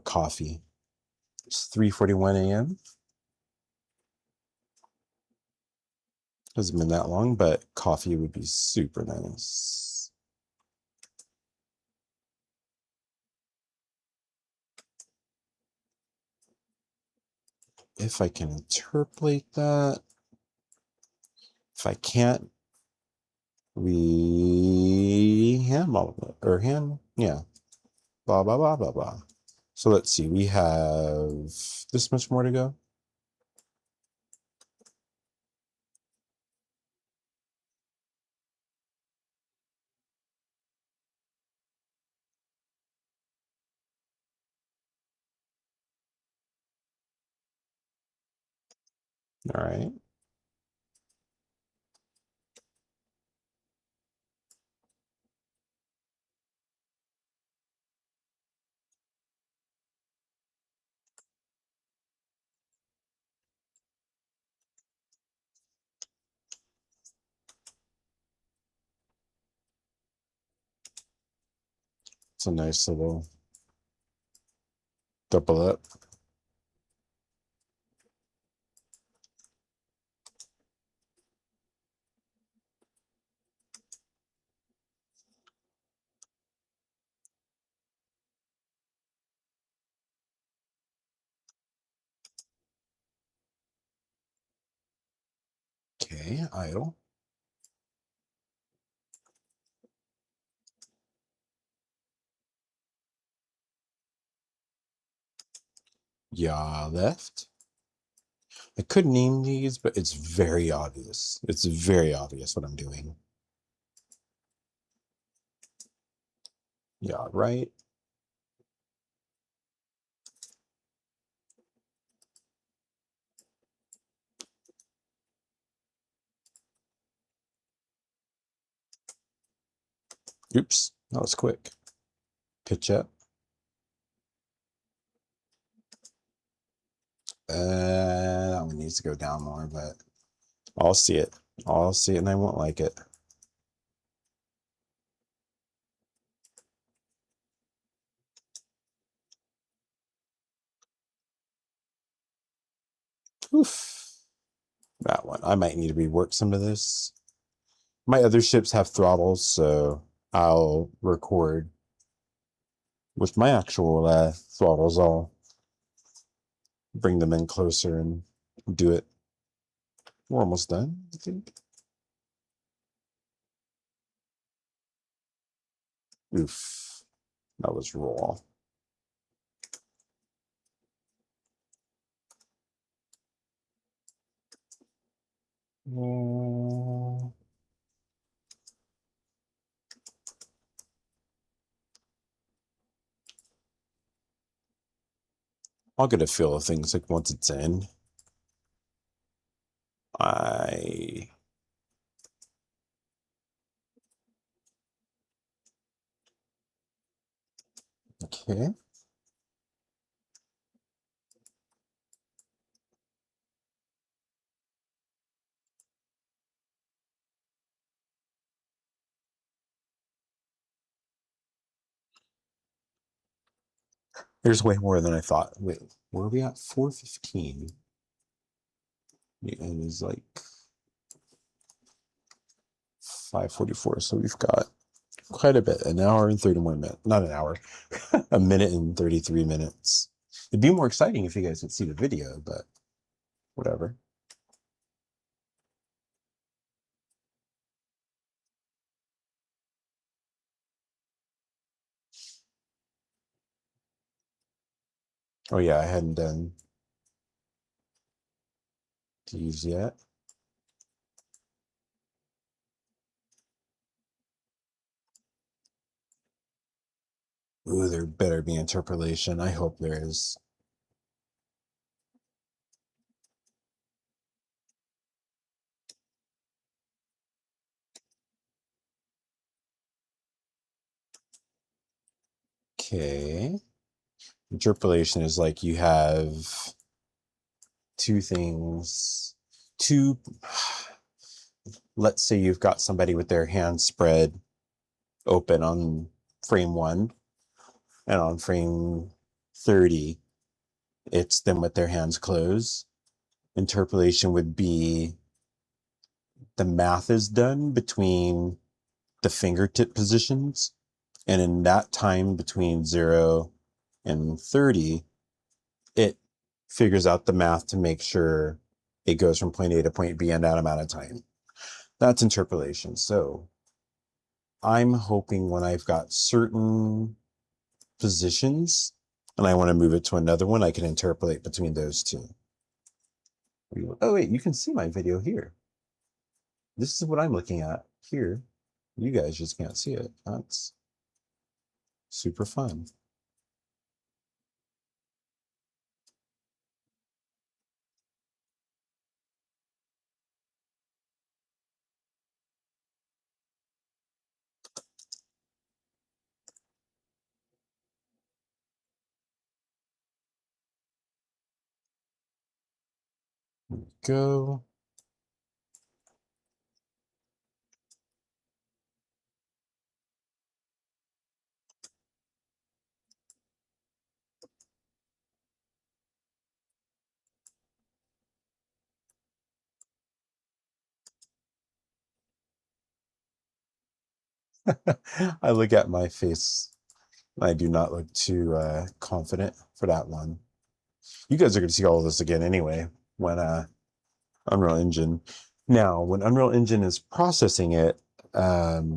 coffee. It's 3:41 a.m. Hasn't been that long, but coffee would be super nice. If I can interpolate that. If I can't, we hand all of it, or hand, yeah. Blah, blah, blah, blah, blah. So let's see, we have this much more to go. All right. It's a nice little double up. Okay, idle. Yeah, left. I could name these, but it's very obvious. It's very obvious what I'm doing. Yeah, right. Oops, that was quick. Pitch up. That one needs to go down more, but I'll see it. I'll see it and I won't like it. Oof. That one. I might need to rework some of this. My other ships have throttles, so I'll record with my actual throttles. I'll bring them in closer and do it. We're almost done, I think. Oof. That was raw. I'll get a feel of things like once it's in. I Okay. There's way more than I thought. Wait, where are we at? 4:15. The end is like 5:44. So we've got quite a bit. An hour and 31 minutes. Not an hour. A minute and 33 minutes. It'd be more exciting if you guys could see the video, but whatever. Oh yeah, I hadn't done these yet. Ooh, there better be interpolation. I hope there is. Okay. Interpolation is like you have two things, two, let's say you've got somebody with their hands spread open on frame 1, and on frame 30, it's them with their hands closed. Interpolation would be the math is done between the fingertip positions, and in that time between 0 and 30, it figures out the math to make sure it goes from point A to point B in that amount of time. That's interpolation. So I'm hoping when I've got certain positions and I want to move it to another one, I can interpolate between those two. Oh wait, you can see my video here. This is what I'm looking at here. You guys just can't see it. That's super fun. Here we go. I look at my face. I do not look too confident for that one. You guys are going to see all of this again anyway when Unreal Engine. Now, when Unreal Engine is processing it, that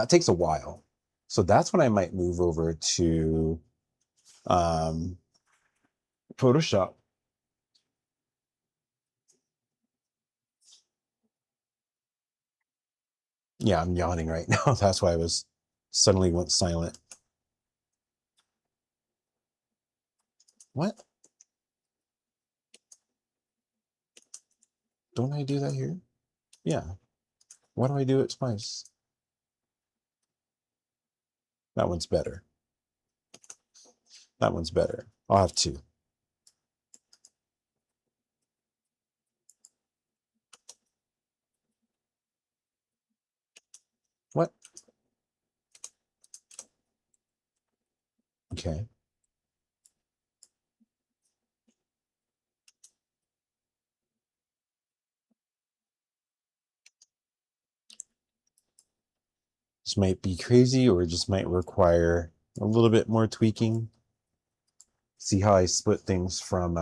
takes a while. So that's when I might move over to Photoshop. Yeah, I'm yawning right now. That's why I was suddenly went silent. What? Don't I do that here? Yeah. Why do I do it twice? That one's better. That one's better. I'll have two. What? Okay. This might be crazy or it just might require a little bit more tweaking. See how I split things from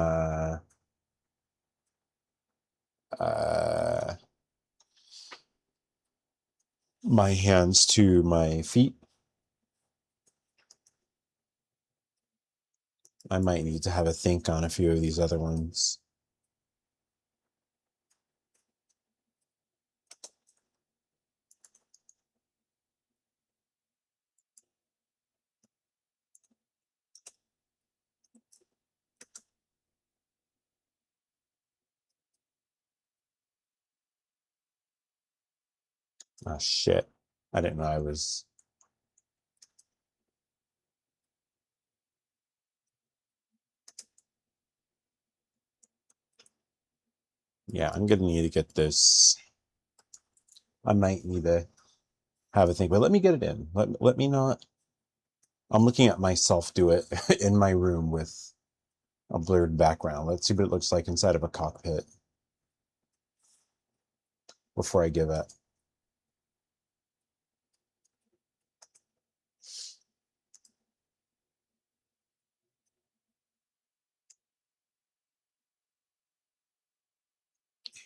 my hands to my feet. I might need to have a think on a few of these other ones. Oh shit. I didn't know I was Yeah, I'm gonna need to get this. I might need to have a thing, but let me get it in. Let me not. I'm looking at myself do it in my room with a blurred background. Let's see what it looks like inside of a cockpit before I give it.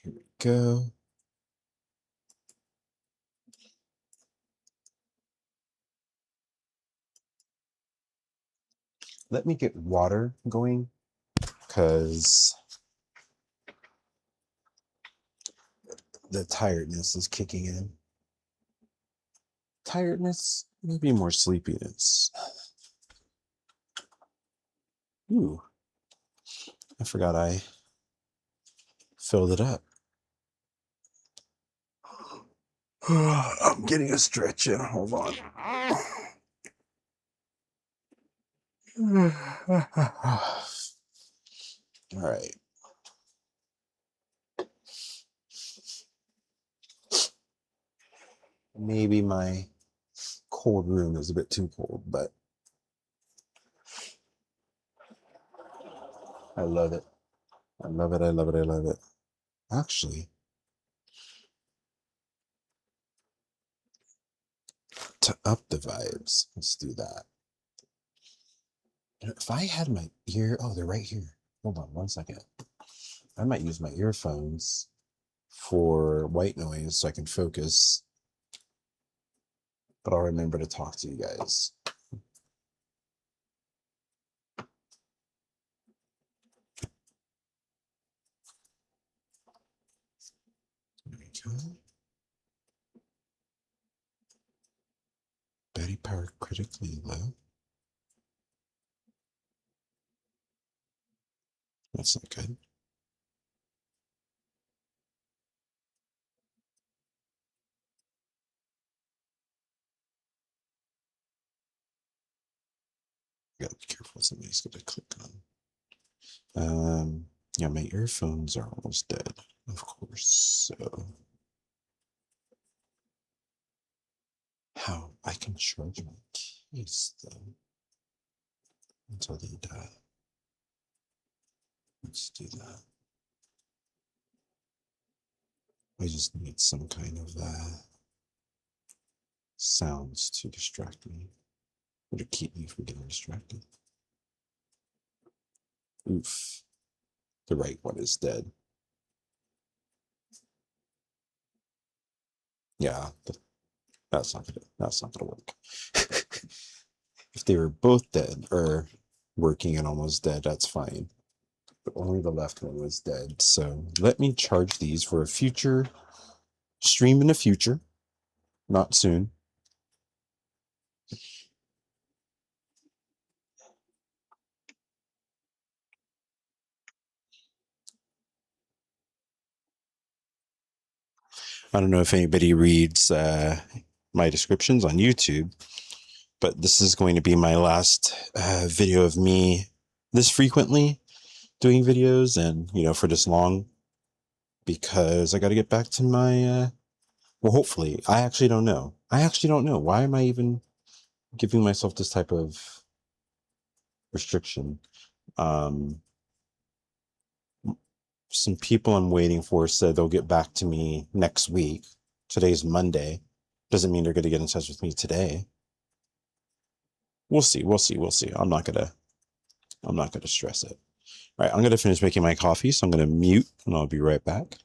Here we go. Let me get water going because the tiredness is kicking in. Tiredness, maybe more sleepiness. Ooh, I forgot I filled it up. I'm getting a stretch in. Hold on. All right. Maybe my cold room is a bit too cold, but I love it. I love it. I love it. I love it. Actually, to up the vibes, let's do that. If I had my oh, they're right here. Hold on one second. I might use my earphones for white noise so I can focus, but I'll remember to talk to you guys. There we go. Battery power critically low. That's not good. Gotta be careful. Somebody's gonna click on. Yeah, my earphones are almost dead, of course. So, how I can charge my case though until they die. Let's do that. I just need some kind of sounds to distract me or to keep me from getting distracted. Oof, the right one is dead. Yeah, that's not gonna work. If they were both dead or working and almost dead, that's fine. But only the left one was dead. So let me charge these for a future stream in the future, not soon. I don't know if anybody reads my descriptions on YouTube, but this is going to be my last video of me this frequently doing videos and, for this long, because I got to get back to my, well, hopefully, I actually don't know. Why am I even giving myself this type of restriction? Some people I'm waiting for said they'll get back to me next week. Today's Monday. Doesn't mean they're going to get in touch with me today. We'll see. I'm not gonna stress it. All right, I'm gonna finish making my coffee, so I'm gonna mute and I'll be right back.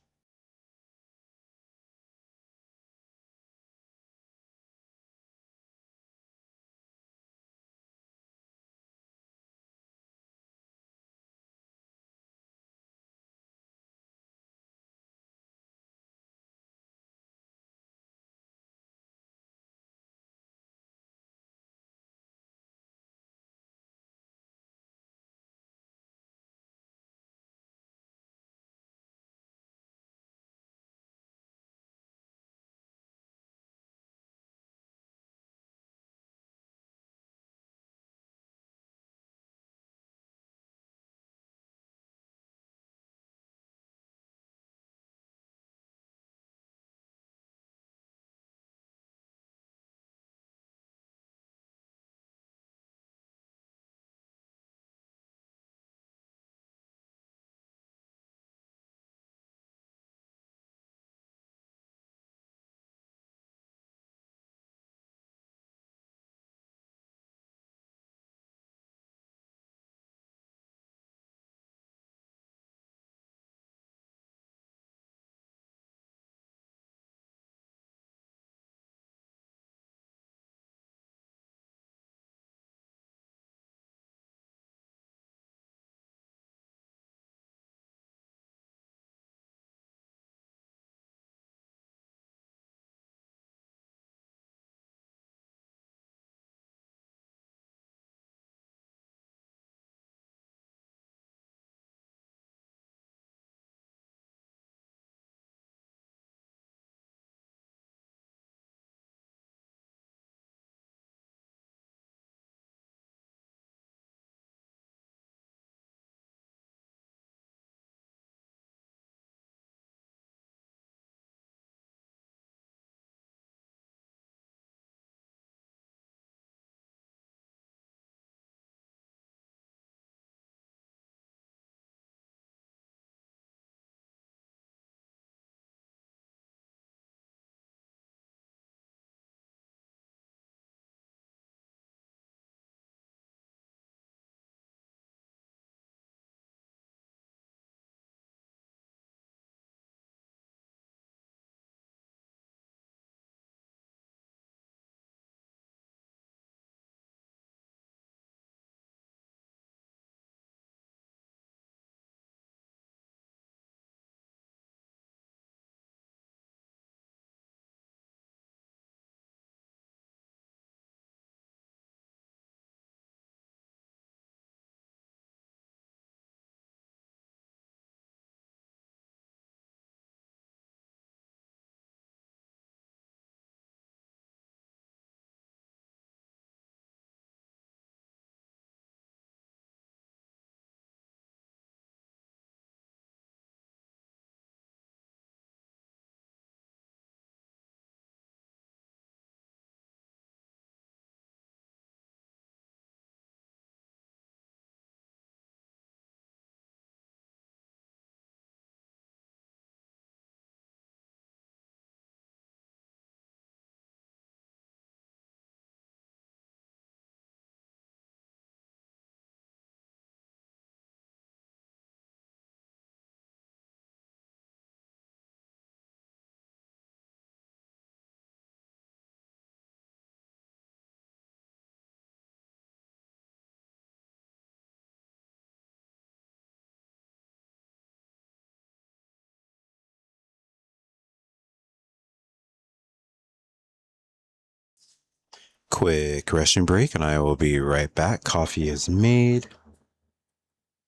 Quick restroom break, and I will be right back. Coffee is made.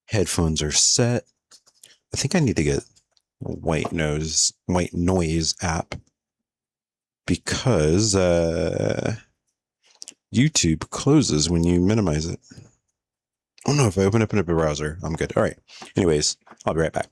Headphones are set. I think I need to get a white noise app because YouTube closes when you minimize it. Oh no, if I open up in a browser, I'm good. All right. Anyways, I'll be right back.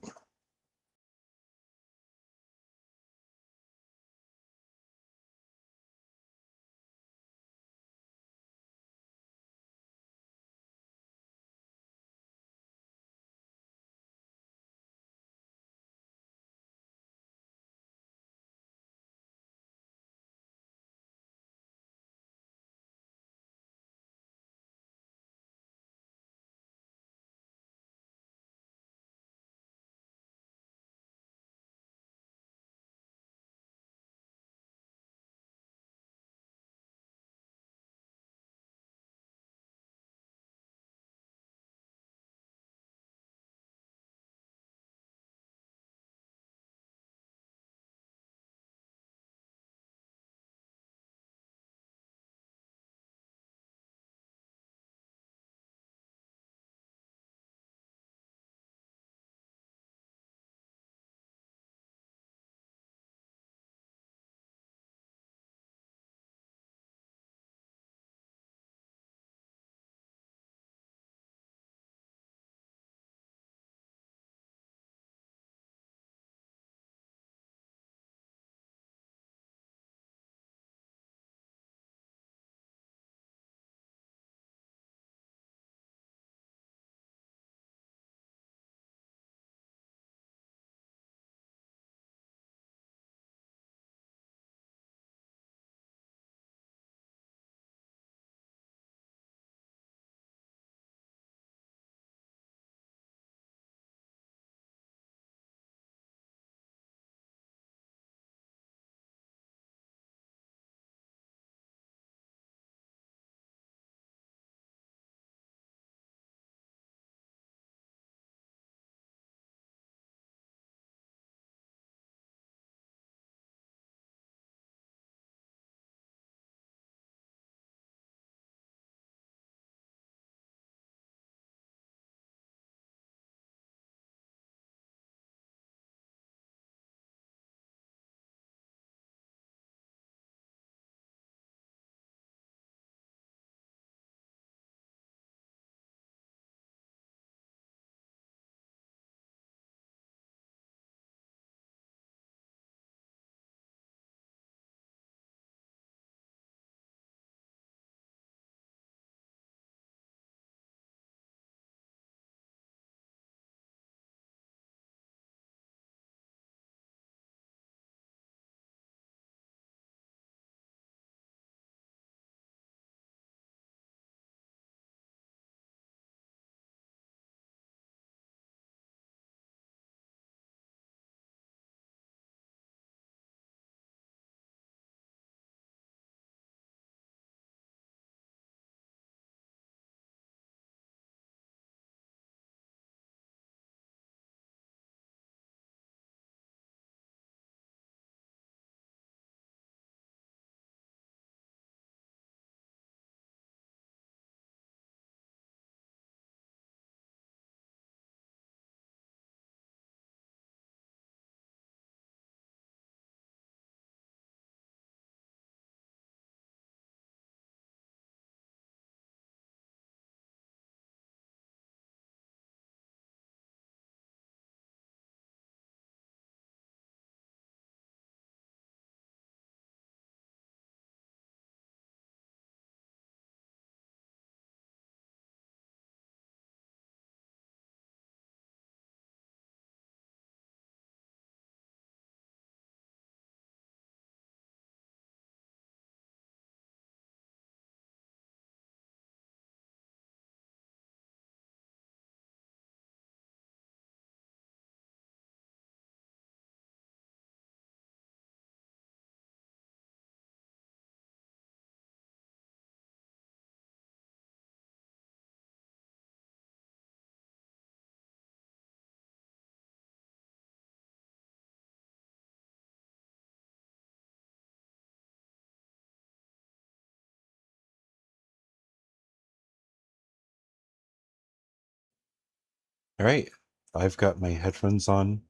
All right, I've got my headphones on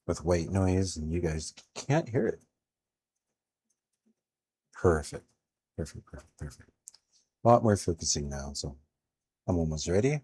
with white noise and you guys can't hear it. Perfect. Perfect, perfect, perfect. A lot more focusing now, so I'm almost ready.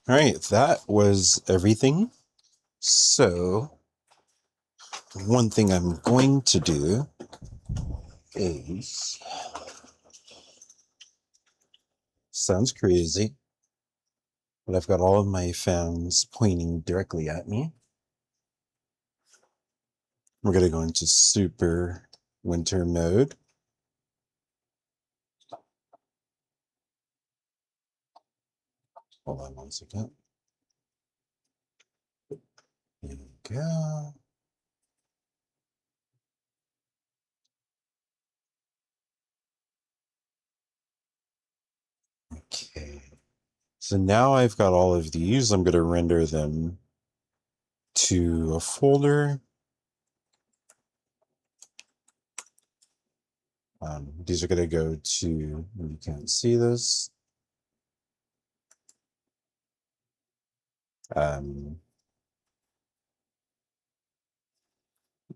All right, that was everything. So one thing I'm going to do is, sounds crazy, but I've got all of my fans pointing directly at me. We're going to go into super winter mode. Hold on one second. Here we go. Okay. So now I've got all of these. I'm going to render them to a folder. These are going to go to, you can't see this.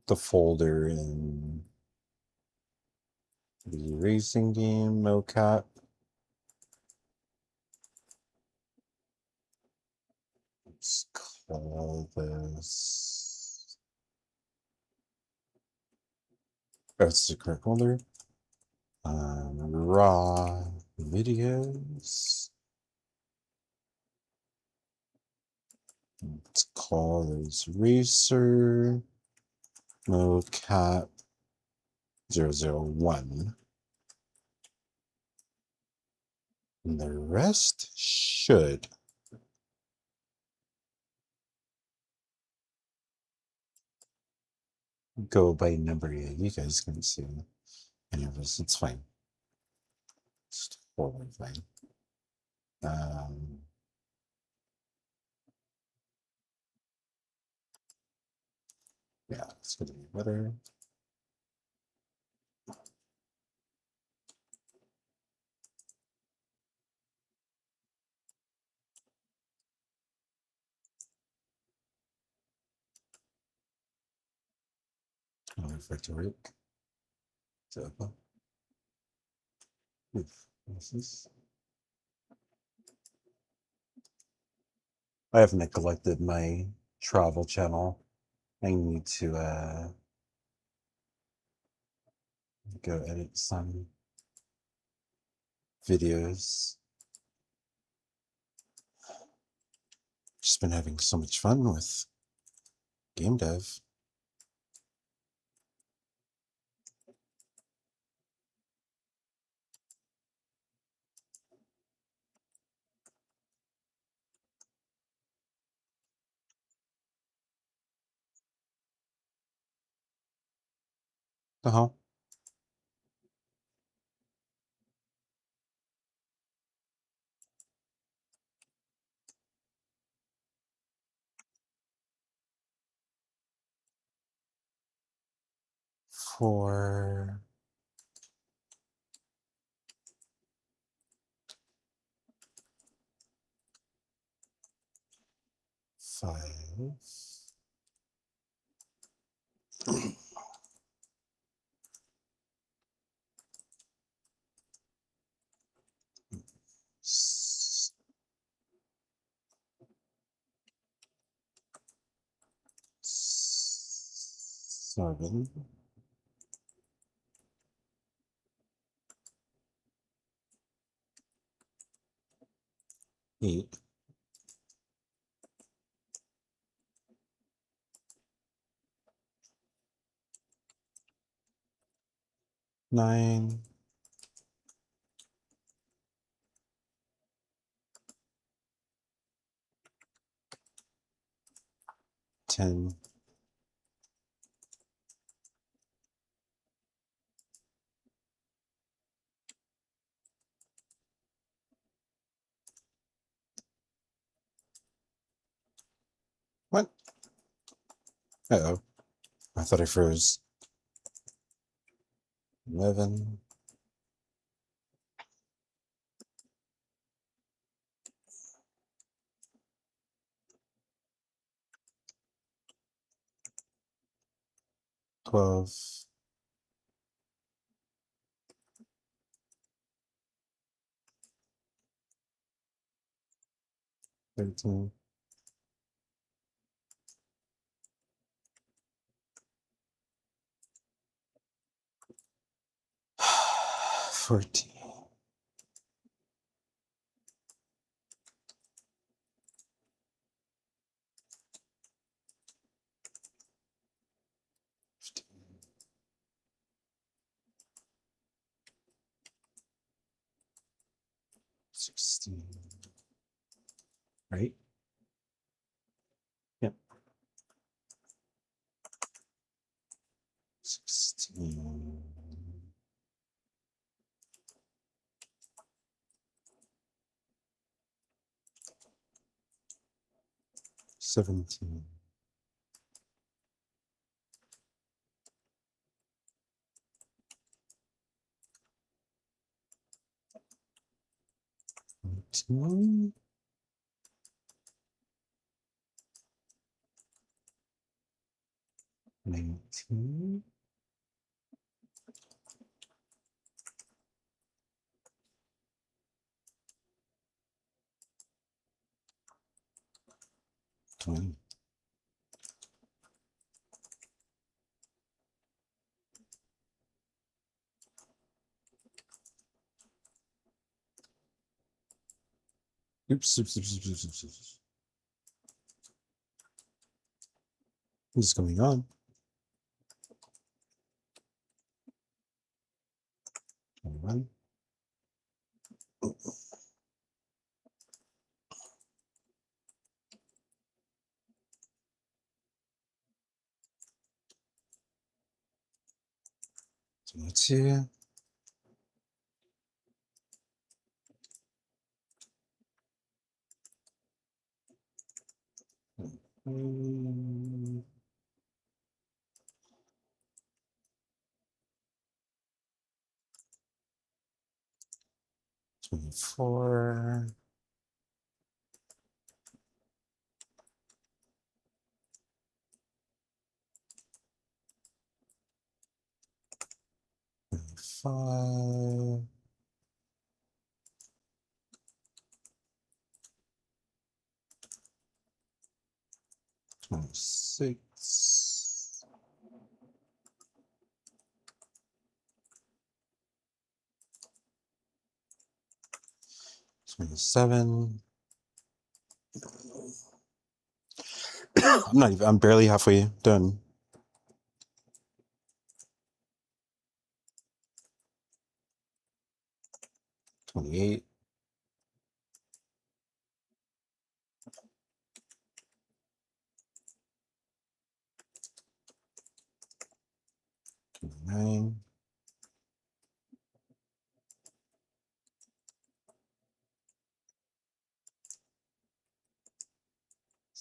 The folder in the racing game mocap. Let's call this. That's the correct folder. Raw videos. Let's call this racer mocap 001. And the rest should go by number. Yeah, you guys can see any of this. It's fine. It's totally fine. Yeah, it's gonna be better. I'll wait for it to work. So, this is. I have neglected my travel channel. I need to go edit some videos. Just been having so much fun with game dev. Uh-huh. For 5. 7. 8. 9. 10. 1. Uh-oh. I thought I froze. 11. 12. 13. 14. 16. Right? Yep. 16. 17. 18. 19. 20. Oops, oops, oops, oops, oops, oops, oops. What's going on? One. So let's see. Mm, 24. 5. 26. 27. I'm barely halfway done. 28. 29.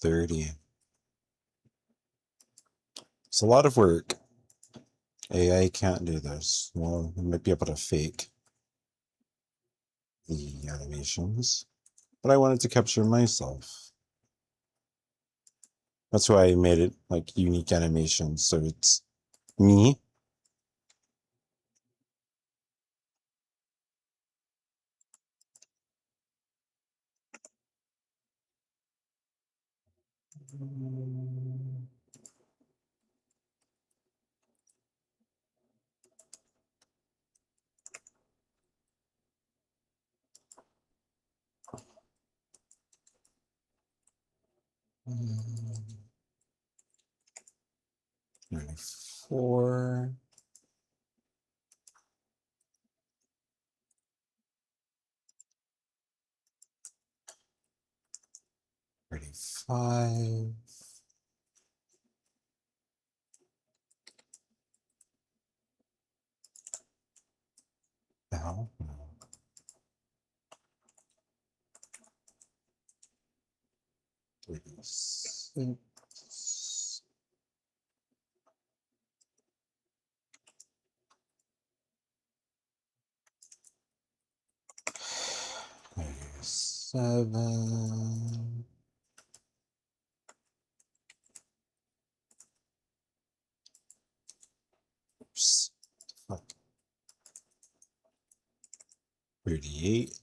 30. It's a lot of work. AI can't do this. Well, it might be able to fake the animations, but I wanted to capture myself. That's why I made it like unique animations, so it's me. Mm, 94. 35. Now, 36. 37. Oops. Fuck. 38.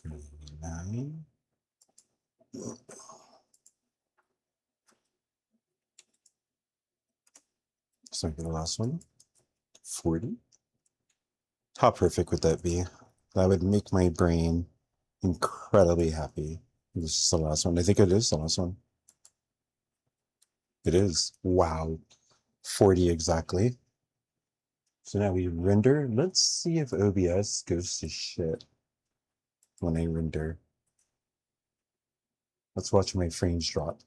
39. So the last one. 40. How perfect would that be? That would make my brain incredibly happy. This is the last one. I think it is the last one. It is. Wow. 40 exactly. So now we render. Let's see if OBS goes to shit when I render. Let's watch my frames drop.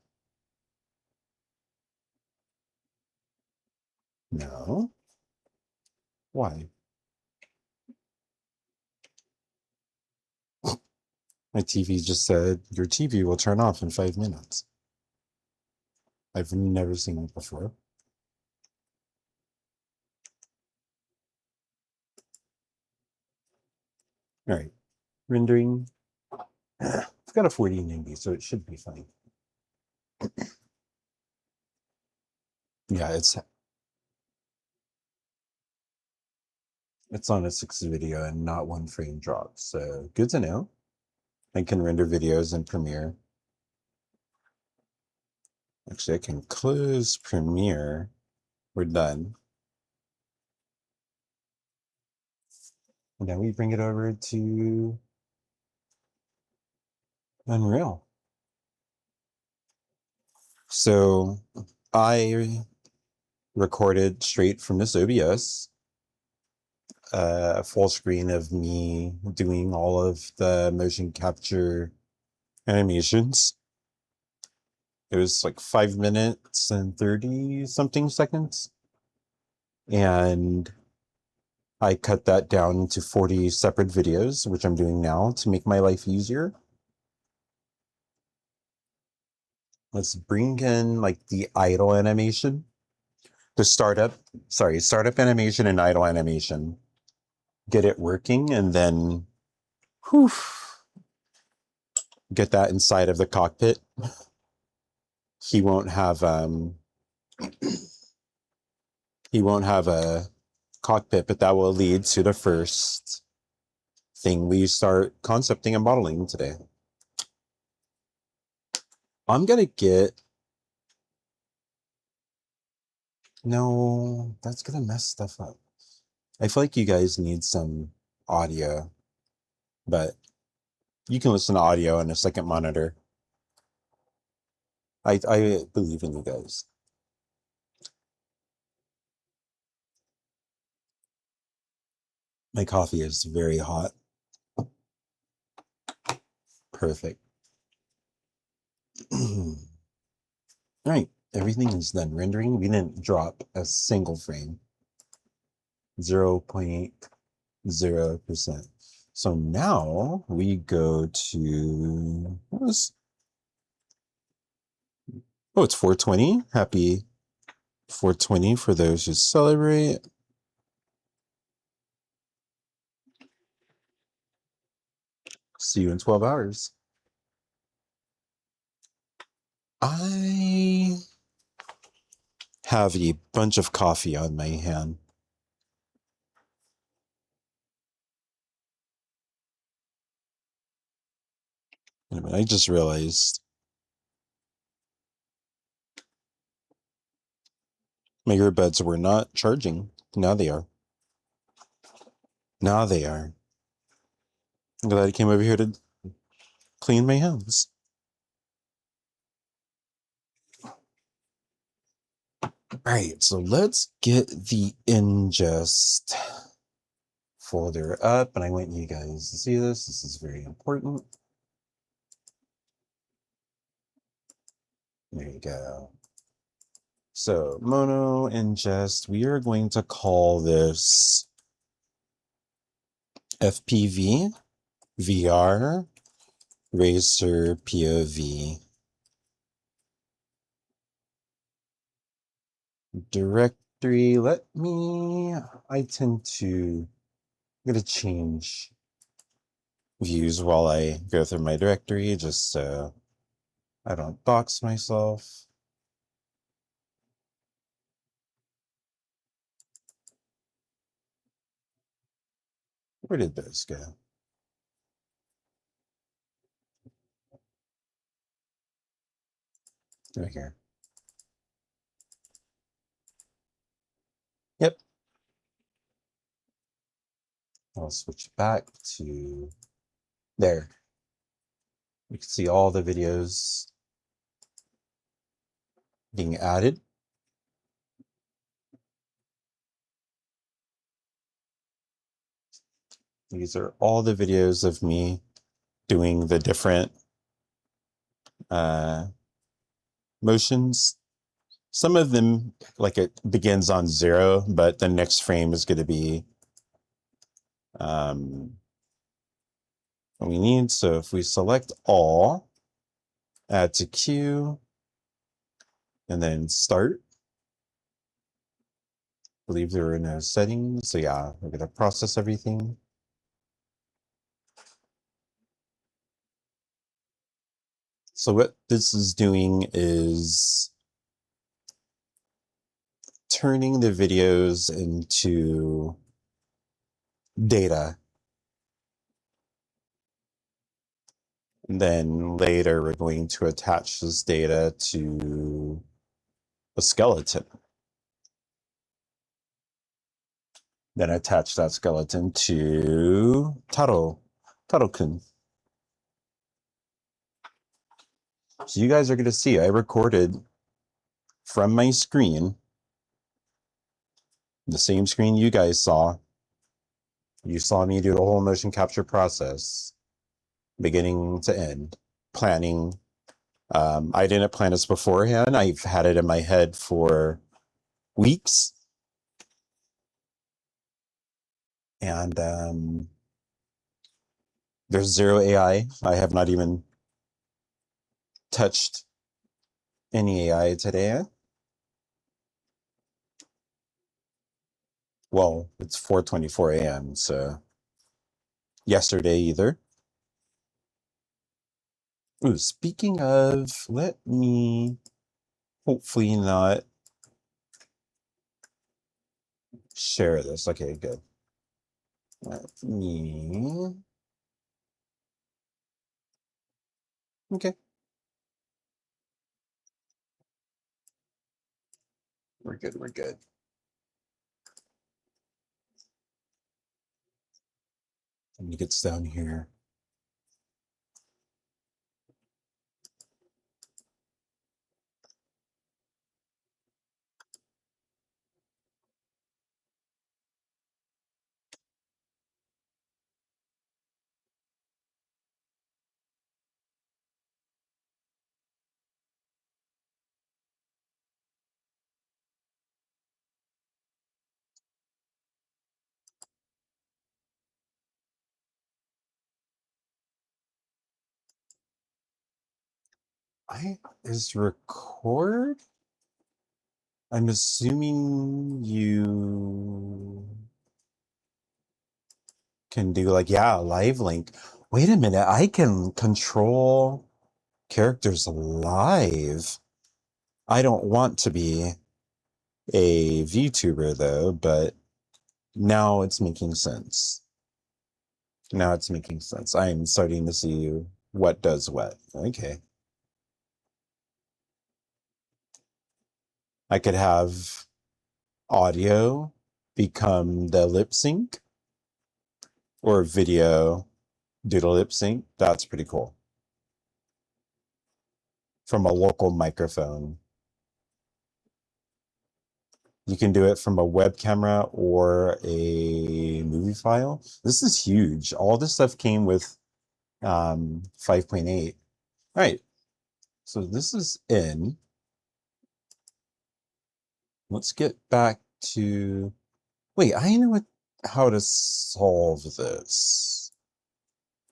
No. Why? My TV just said, your TV will turn off in 5 minutes. I've never seen it before. All right. Rendering. I've got a 4090, so it should be fine. Yeah, it's on a 6 video and not 1 frame drop. So good to know. I can render videos in Premiere. Actually, I can close Premiere. We're done. And then we bring it over to Unreal. So I recorded straight from this OBS, a full screen of me doing all of the motion capture animations. It was like 5 minutes and 30 something seconds. And I cut that down into 40 separate videos, which I'm doing now to make my life easier. Let's bring in like the idle animation, the startup animation and idle animation. Get it working, and then whew, get that inside of the cockpit. He won't have a cockpit, but that will lead to the first thing we start concepting and modeling today. I'm gonna get, no, that's gonna mess stuff up. I feel like you guys need some audio, but you can listen to audio on a second monitor. I believe in you guys. My coffee is very hot. Perfect. All right, everything is done rendering. We didn't drop a single frame. 0.0%. So now we go to, it's 420. Happy 420 for those who celebrate. See you in 12 hours. I have a bunch of coffee on my hand. I just realized my earbuds were not charging. Now they are. Now they are. I'm glad I came over here to clean my hands. All right, so let's get the ingest folder up. And I want you guys to see this. This is very important. There you go. So mono ingest, we are going to call this FPV VR Racer POV directory. I tend to, I'm going to change views while I go through my directory just so I don't dox myself. Where did those go? Right here. Yep. I'll switch back to there. You can see all the videos being added. These are all the videos of me doing the different motions. Some of them, like it begins on 0, but the next frame is going to be what we need. So if we select all, add to queue, and then start. I believe there are no settings. So yeah, we're going to process everything. So what this is doing is turning the videos into data. And then later we're going to attach this data to a skeleton. Then attach that skeleton to Taro-kun. So you guys are going to see I recorded from my screen, the same screen you guys saw. You saw me do the whole motion capture process, beginning to end, planning. I didn't plan this beforehand. I've had it in my head for weeks. And there's zero AI. I have not even touched any AI today. Well, it's 4:24 a.m. So yesterday either. Ooh, speaking of, let me hopefully not share this. Okay, good. Let me. Okay. We're good. We're good. Let me get down here. Is record? I'm assuming you can do like, yeah, live link. Wait a minute, I can control characters live. I don't want to be a VTuber though, but now it's making sense. Now it's making sense. I'm starting to see what does what. Okay. I could have audio become the lip sync or video do the lip sync. That's pretty cool. From a local microphone. You can do it from a web camera or a movie file. This is huge. All this stuff came with 5.8. All right. So this is in. Let's get back to, wait, I know how to solve this.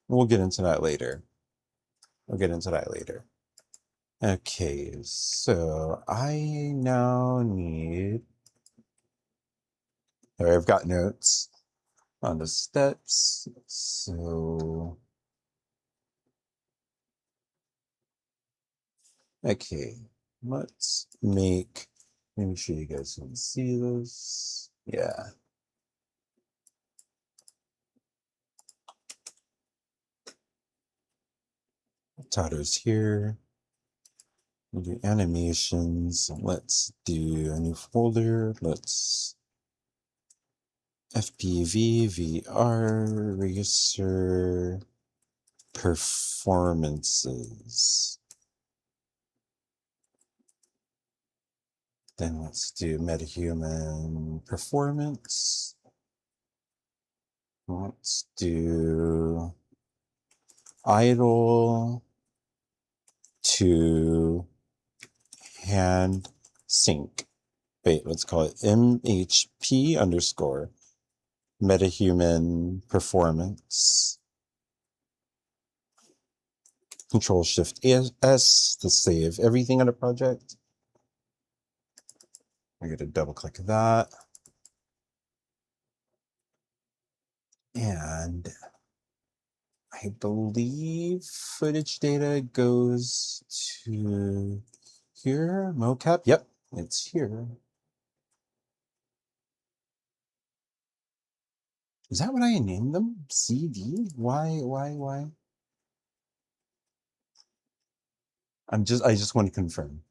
We'll get into that later. We'll get into that later. Okay, so I now need, I've got notes on the steps. So, okay, let's make, let me sure you guys can see this. Yeah. Tato's here. We'll do animations. Let's do a new folder. Let's FPV, VR, Racer, performances. Then let's do MetaHuman performance. Let's do idle to hand sync. Wait, let's call it MHP underscore MetaHuman performance. Control Shift S to save everything in a project. I'm going to double click that. And I believe footage data goes to here, mocap. Yep, it's here. Is that what I named them? CD? Why? I just want to confirm.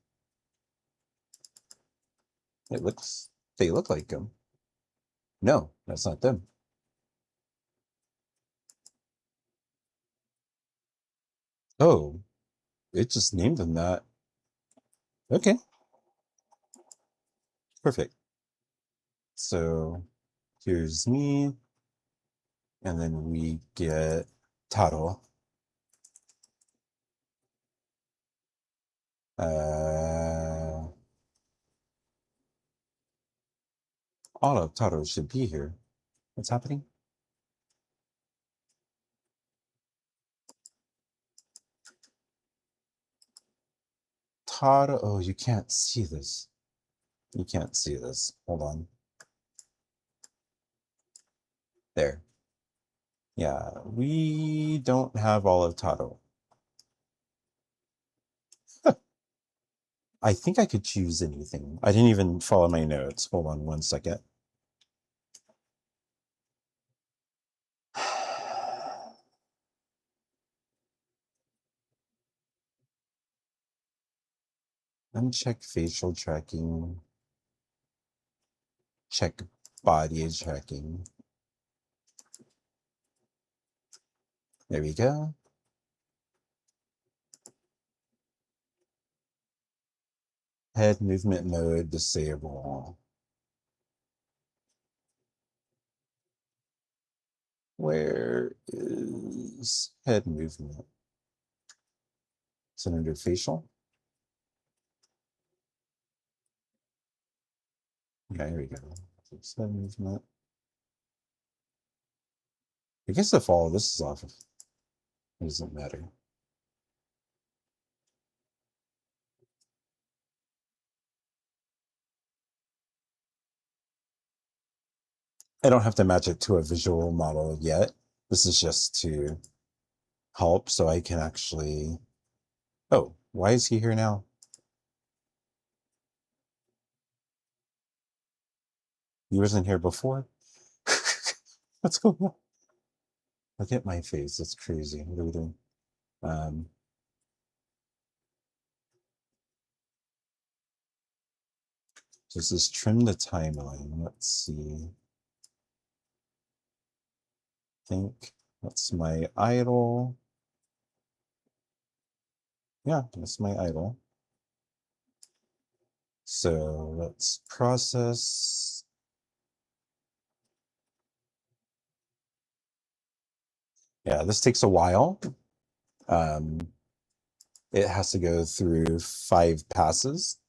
They look like them. No, that's not them. Oh, it just named them that. Okay. Perfect. So here's me. And then we get Taro. All of Taro should be here. What's happening? Taro, oh, you can't see this. You can't see this. Hold on. There. Yeah, we don't have all of Taro. I think I could choose anything. I didn't even follow my notes. Hold on one second. Uncheck facial tracking. Check body tracking. There we go. Head movement mode disable. Where is head movement? Is it under facial? Yeah, here we go. Fix head movement. I guess if all of this is off, it doesn't matter. I don't have to match it to a visual model yet. This is just to help so I can actually... Oh, why is he here now? He wasn't here before? What's going on? Look at my face. That's crazy. What are we doing? So this is trim the timeline. Let's see. I think that's my idle. Yeah, that's my idle. So let's process. Yeah, this takes a while. It has to go through 5 passes.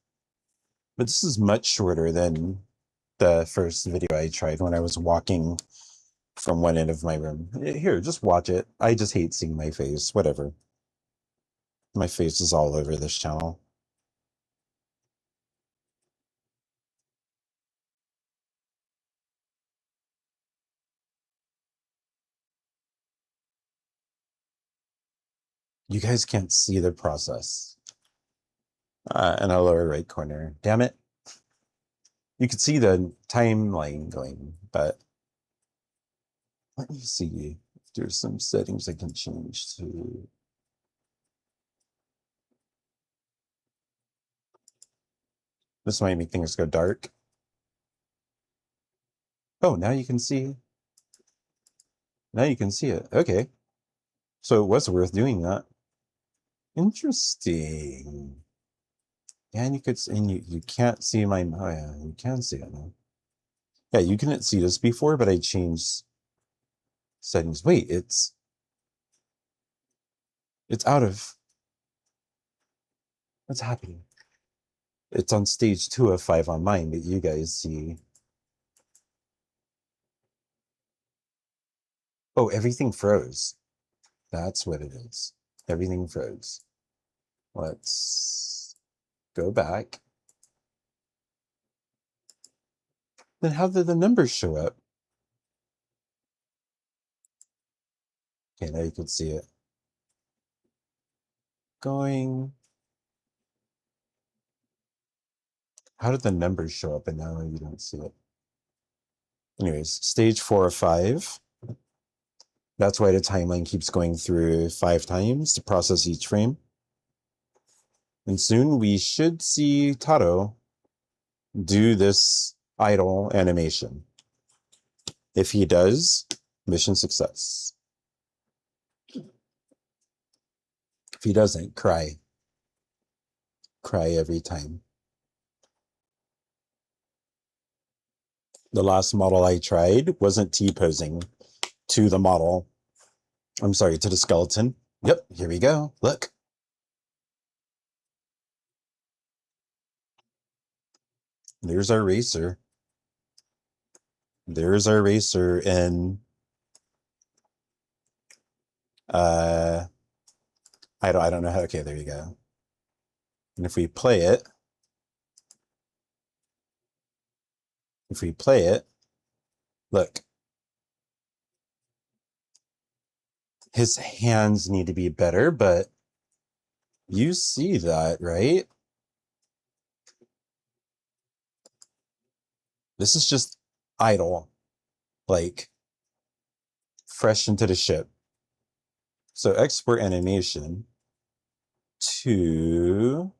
But this is much shorter than the first video I tried when I was walking from one end of my room. Here, just watch it. I just hate seeing my face. Whatever. My face is all over this channel. You guys can't see the process. In the lower right corner. Damn it. You can see the timeline going, but let me see if there's some settings I can change to. This might make things go dark. Oh, now you can see. Now you can see it. Okay. So it was worth doing that. Interesting. And you could, and you can't see my, oh yeah, you can see it now. Yeah, you couldn't see this before, but I changed settings. Wait, it's out of, what's happening? It's on stage 2 of 5 on mine, but you guys see. Oh, everything froze. That's what it is. Everything froze. Let's go back. Then how did the numbers show up? Okay, now you can see it. Going. How did the numbers show up and now you don't see it? Anyways, stage 4 of 5. That's why the timeline keeps going through 5 times to process each frame. And soon we should see Taro do this idle animation. If he does, mission success. If he doesn't, cry. Cry every time. The last model I tried wasn't T-posing to the model. I'm sorry, to the skeleton. Yep, here we go. Look. There's our racer. There's our racer in I don't know how. Okay, there you go. And if we play it, look. His hands need to be better, but you see that, right? This is just idle, like fresh into the ship. So export animation to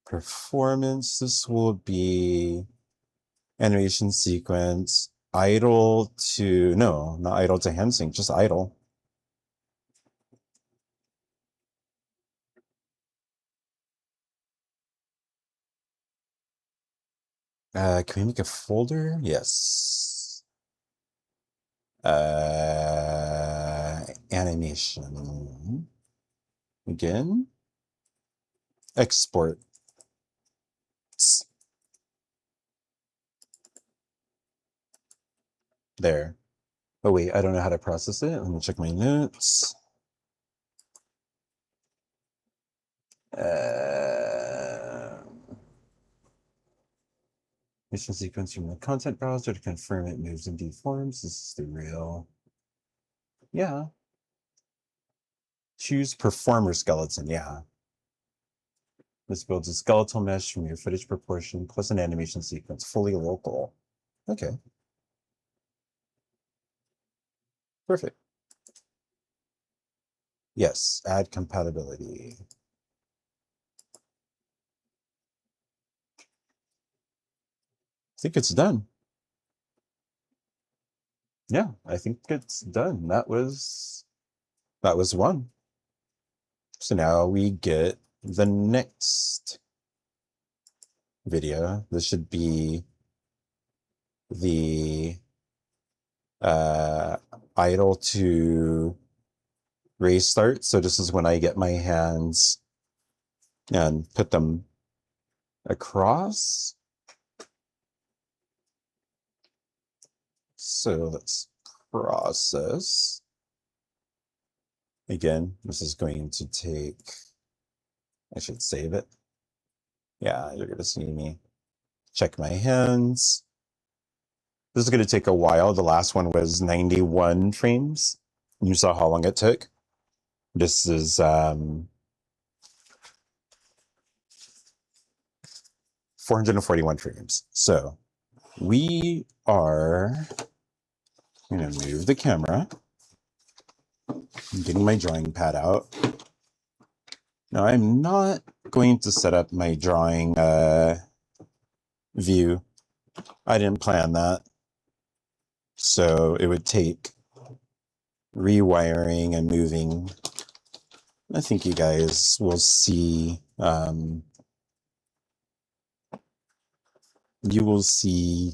performance. This will be animation sequence, idle to, no, not idle to hand sync, just idle. Can we make a folder? Yes. Animation. Again. Export. There. Oh wait, I don't know how to process it. Let me check my notes. Mission sequence from the content browser to confirm it moves in deforms. This is the real. Yeah. Choose performer skeleton. Yeah. This builds a skeletal mesh from your footage proportion plus an animation sequence, fully local. Okay. Perfect. Yes, add compatibility. I think it's done. Yeah, I think it's done. That was one. So now we get the next video. This should be the idle to race start. So this is when I get my hands and put them across. So let's process. Again, this is going to take, I should save it. Yeah, you're gonna see me check my hands. This is gonna take a while. The last one was 91 frames. You saw how long it took. This is 441 frames. So we are gonna move the camera. I'm getting my drawing pad out. Now I'm not going to set up my drawing view. I didn't plan that. So it would take rewiring and moving. I think you guys will see, you will see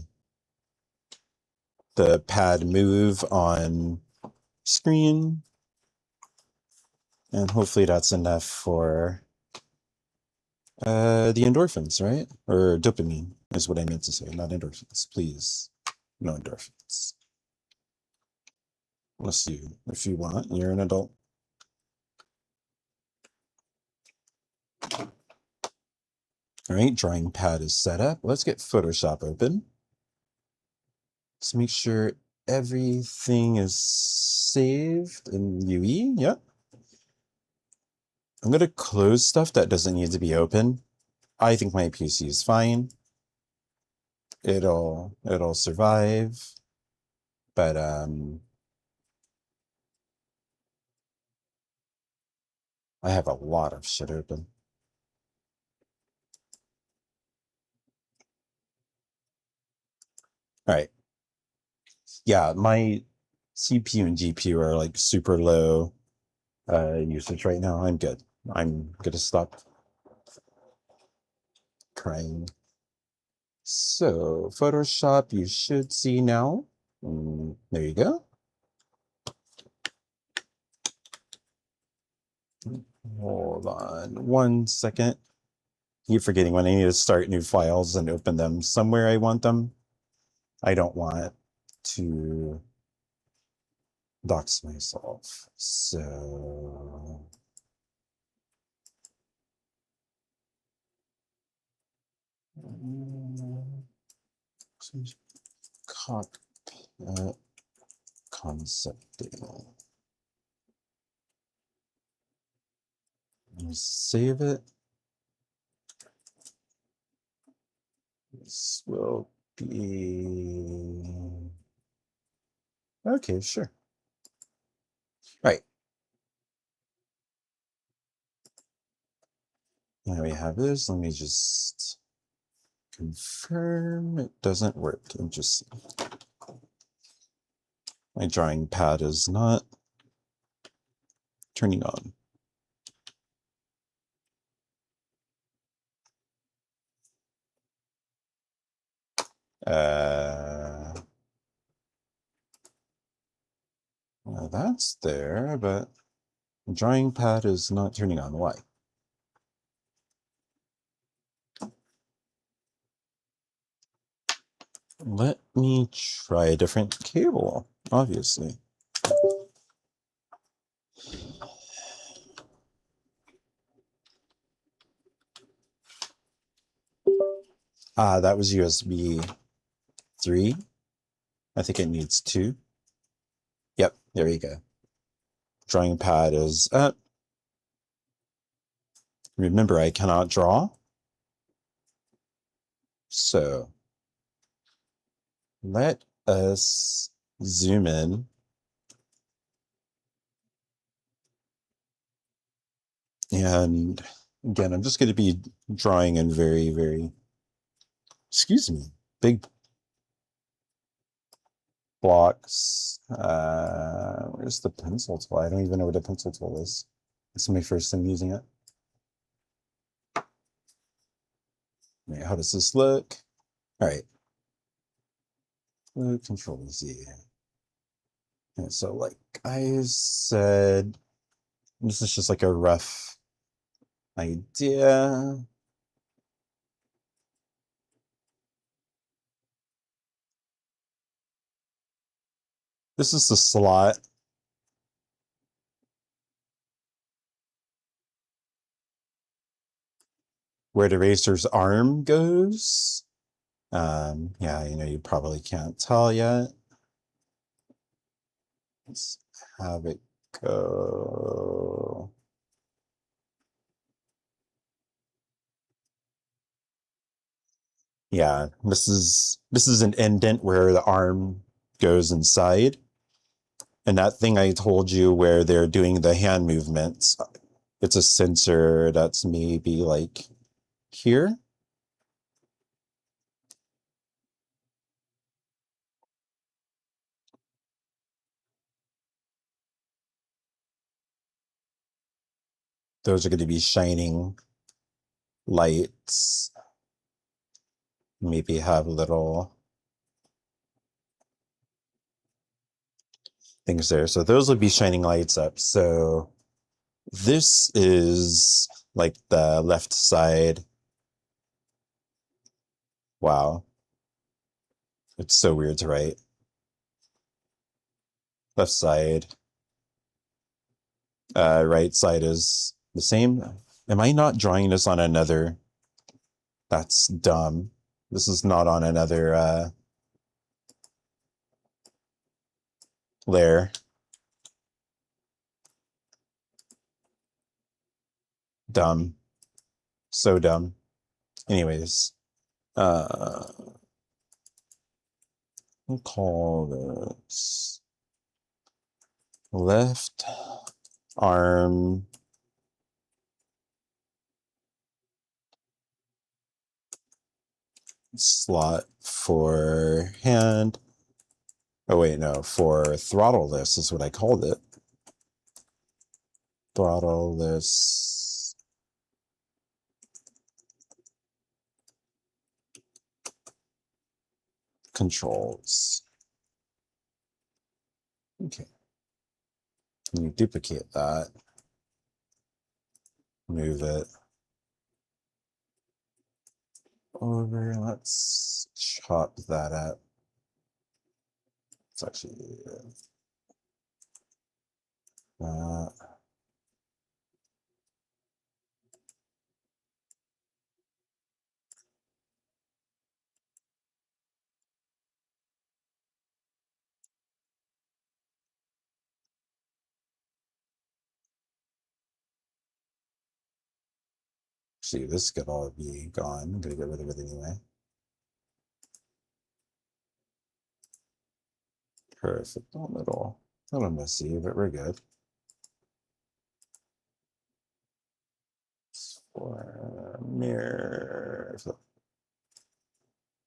the pad move on screen. And hopefully that's enough for the endorphins, right? Or dopamine is what I meant to say, not endorphins. Please, no endorphins. Unless you, if you want, you're an adult. All right, drawing pad is set up. Let's get Photoshop open. Let's make sure everything is saved in UE. Yep. I'm going to close stuff that doesn't need to be open. I think my PC is fine. It'll survive. But I have a lot of shit open. All right. Yeah, my CPU and GPU are like super low usage right now. I'm good. I'm gonna stop crying. So Photoshop, you should see now. There you go. Hold on 1 second. Keep forgetting when I need to start new files and open them somewhere I want them. I don't want to dox myself. So cockpit concepting. Save it. This will be okay, sure. Right. Now we have this. Let me just confirm it doesn't work. Interesting. My drawing pad is not turning on. Well, that's there, but the drawing pad is not turning on. Why? Let me try a different cable, obviously. That was USB 3. I think it needs 2. Yep, there you go. Drawing pad is up. Remember, I cannot draw. So let us zoom in. And again, I'm just going to be drawing in very, very, excuse me, big blocks. Where's the pencil tool? I don't even know what a pencil tool is. It's my first time using it. Wait, how does this look? All right. Control Z. And so like I said, this is just like a rough idea. This is the slot where the racer's arm goes. Yeah, you probably can't tell yet. Let's have it go. Yeah, this is an indent where the arm goes inside. And that thing I told you where they're doing the hand movements, it's a sensor that's maybe like here. Those are going to be shining lights. Maybe have little things there. So those would be shining lights up. So this is like the left side. Wow. It's so weird to write. Left side. Right side is the same. Am I not drawing this on another? That's dumb. This is not on another layer. Dumb. So dumb. Anyways, we'll call this left arm slot for hand. Oh wait, no, for throttle this is what I called it. Throttle this. Controls. Okay. Can you duplicate that? Move it over. Let's chop that up. It's actually see, this could all be gone. I'm gonna get rid of it anyway. Perfect. A little messy, but we're good. For mirror,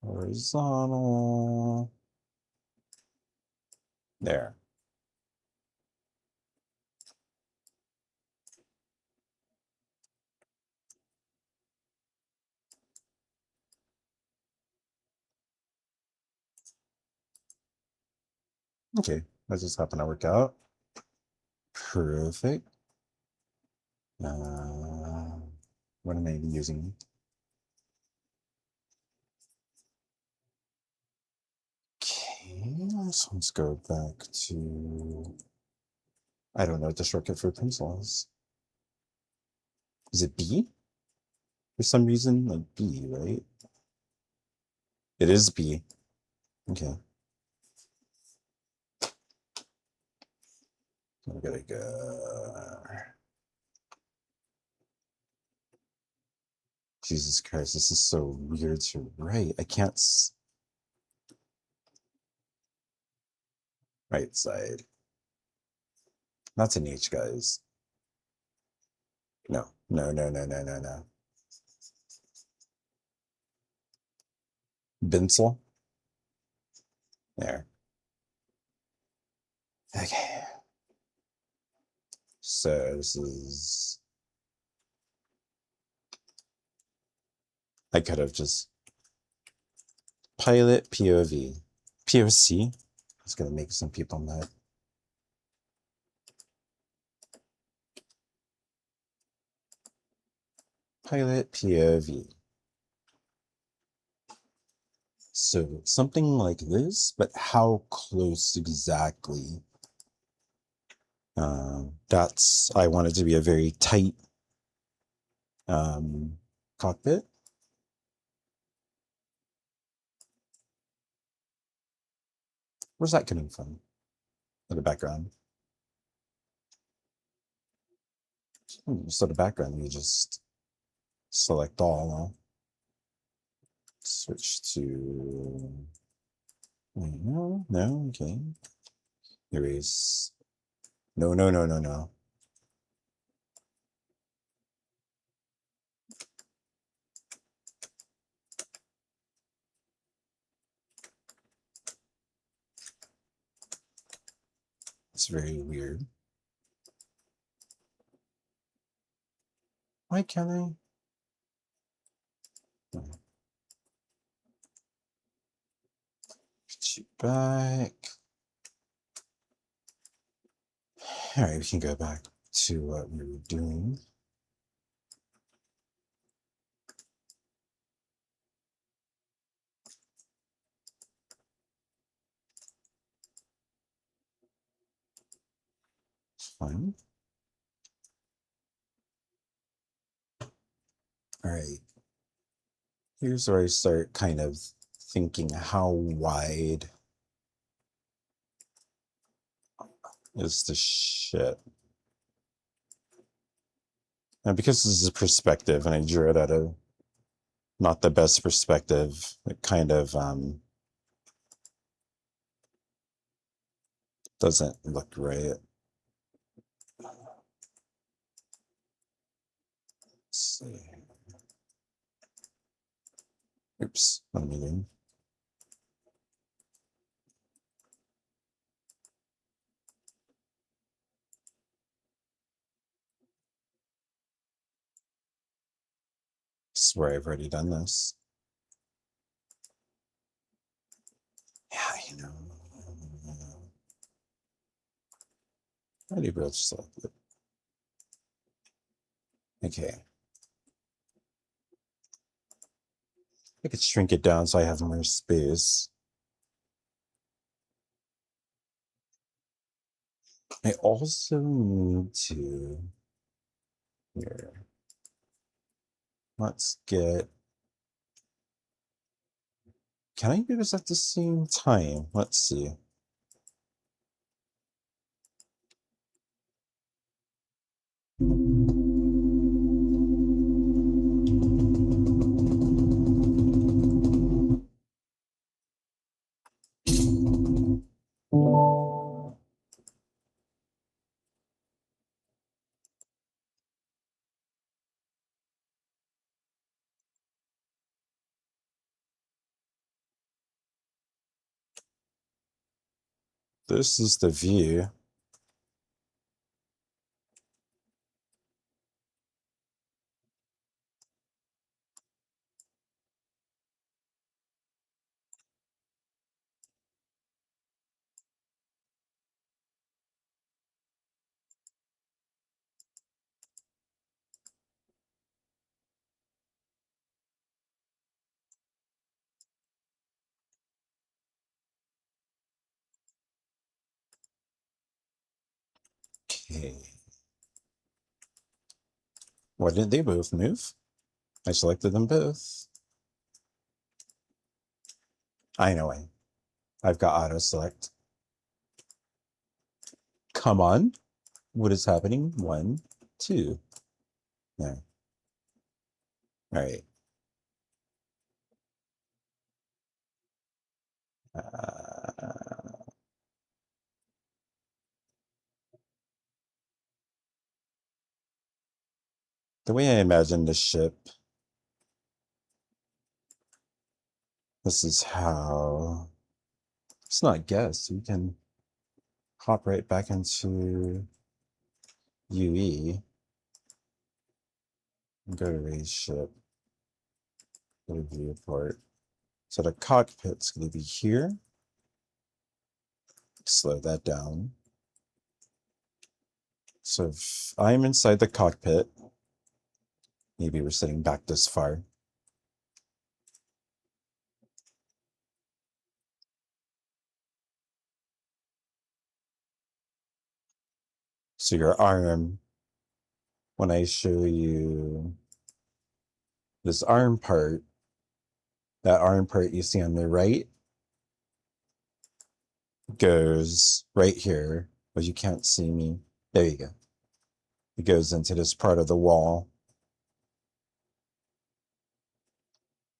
horizontal. There. Okay, that just happened to work out. Perfect. What am I using? Okay, so let's go back to, I don't know what the shortcut for pencil is. Is it B? For some reason, like B, right? It is B. Okay. I gotta go. Jesus Christ, this is so weird to write. I can't. Right side. That's an H, guys. No, no, no, no, no, no, no. Bensel. There. Okay. So this is. I could have just pilot POV. POC. It's gonna make some people mad. Pilot POV. So something like this, but how close exactly? I want it to be a very tight cockpit. Where's that coming from? In the background. So the background, you just select all. Switch to. No, no, okay. Erase. No, no, no, no, no. It's very weird. Why can't I? Put you back. All right, we can go back to what we were doing. Fine. All right. Here's where I start kind of thinking, how wide is the ship? And because this is a perspective and I drew it out of not the best perspective, it kind of doesn't look right. Let's see. Oops, what am I doing? Swear I've already done this. Yeah, you know. I do both select it. Okay. I could shrink it down so I have more space. I also need to here. Let's get. Can I do this at the same time? Let's see. This is the view. Okay. Why didn't they both move? I selected them both. I know I've got auto select. Come on. What is happening? 1, 2. There. All right. The way I imagine the ship, this is how. It's not guess. We can hop right back into UE and go to raise ship. Go to viewport. So the cockpit's going to be here. Slow that down. So if I'm inside the cockpit, maybe we're sitting back this far. So your arm, when I show you this arm part, that arm part you see on the right goes right here, but you can't see me. There you go. It goes into this part of the wall.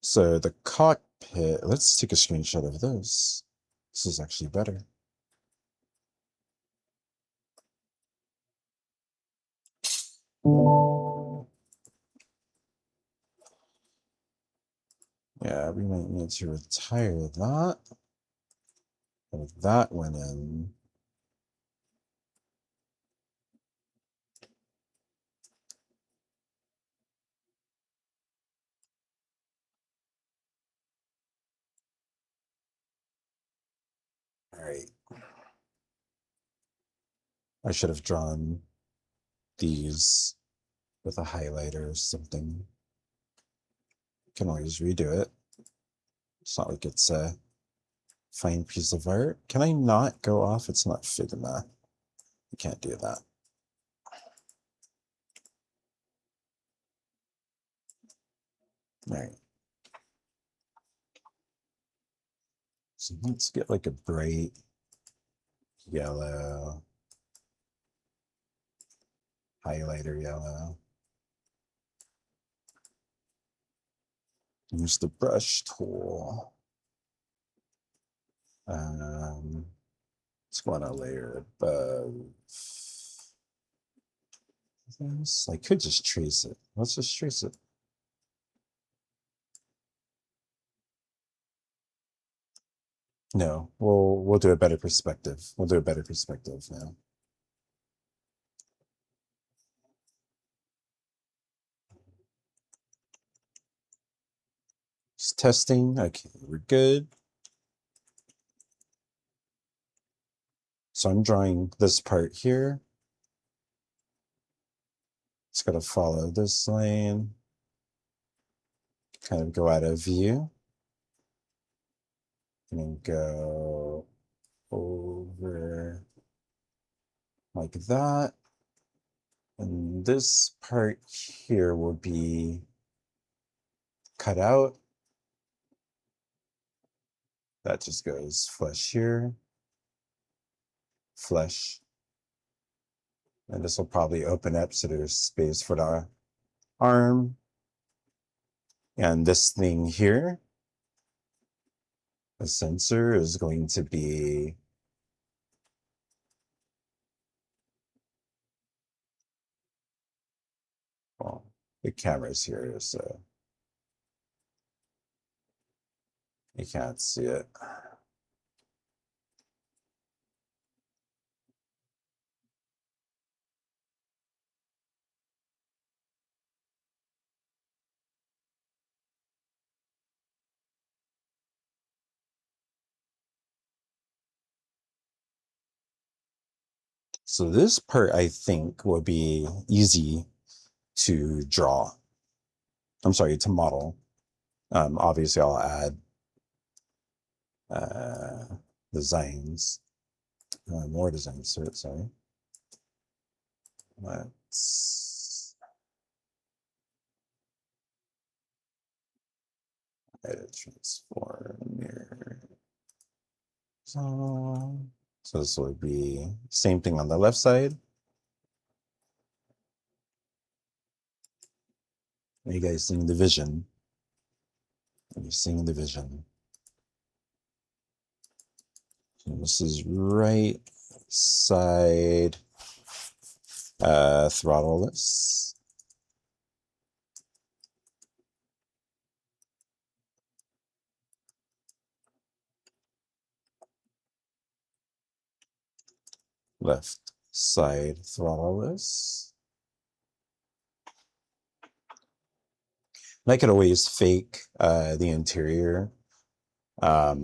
So the cockpit, let's take a screenshot of this. This is actually better. Yeah, we might need to retire that. Put that one in. All right. I should have drawn these with a highlighter or something. Can always redo it. It's not like it's a fine piece of art. Can I not go off? It's not Figma. You can't do that. All right. So let's get like a bright yellow, highlighter yellow. Use the brush tool. Let's go on a layer above this. I could just trace it. Let's just trace it. No, we'll do a better perspective. We'll do a better perspective now. Just testing. Okay, we're good. So I'm drawing this part here. It's got to follow this lane. Kind of go out of view. And then go over like that. And this part here will be cut out. That just goes flush here, flush. And this will probably open up so there's space for the arm. And this thing here, the sensor, is going to be well, the camera's here, so you can't see it. So this part, I think, will be easy to draw. I'm sorry, to model. Obviously, I'll add designs, more designs, sorry. Let's edit transform mirror. So this would be same thing on the left side. Are you guys seeing the vision? Are you seeing the vision? So this is right side throttleless. Left side throttleless. And I could always fake the interior. I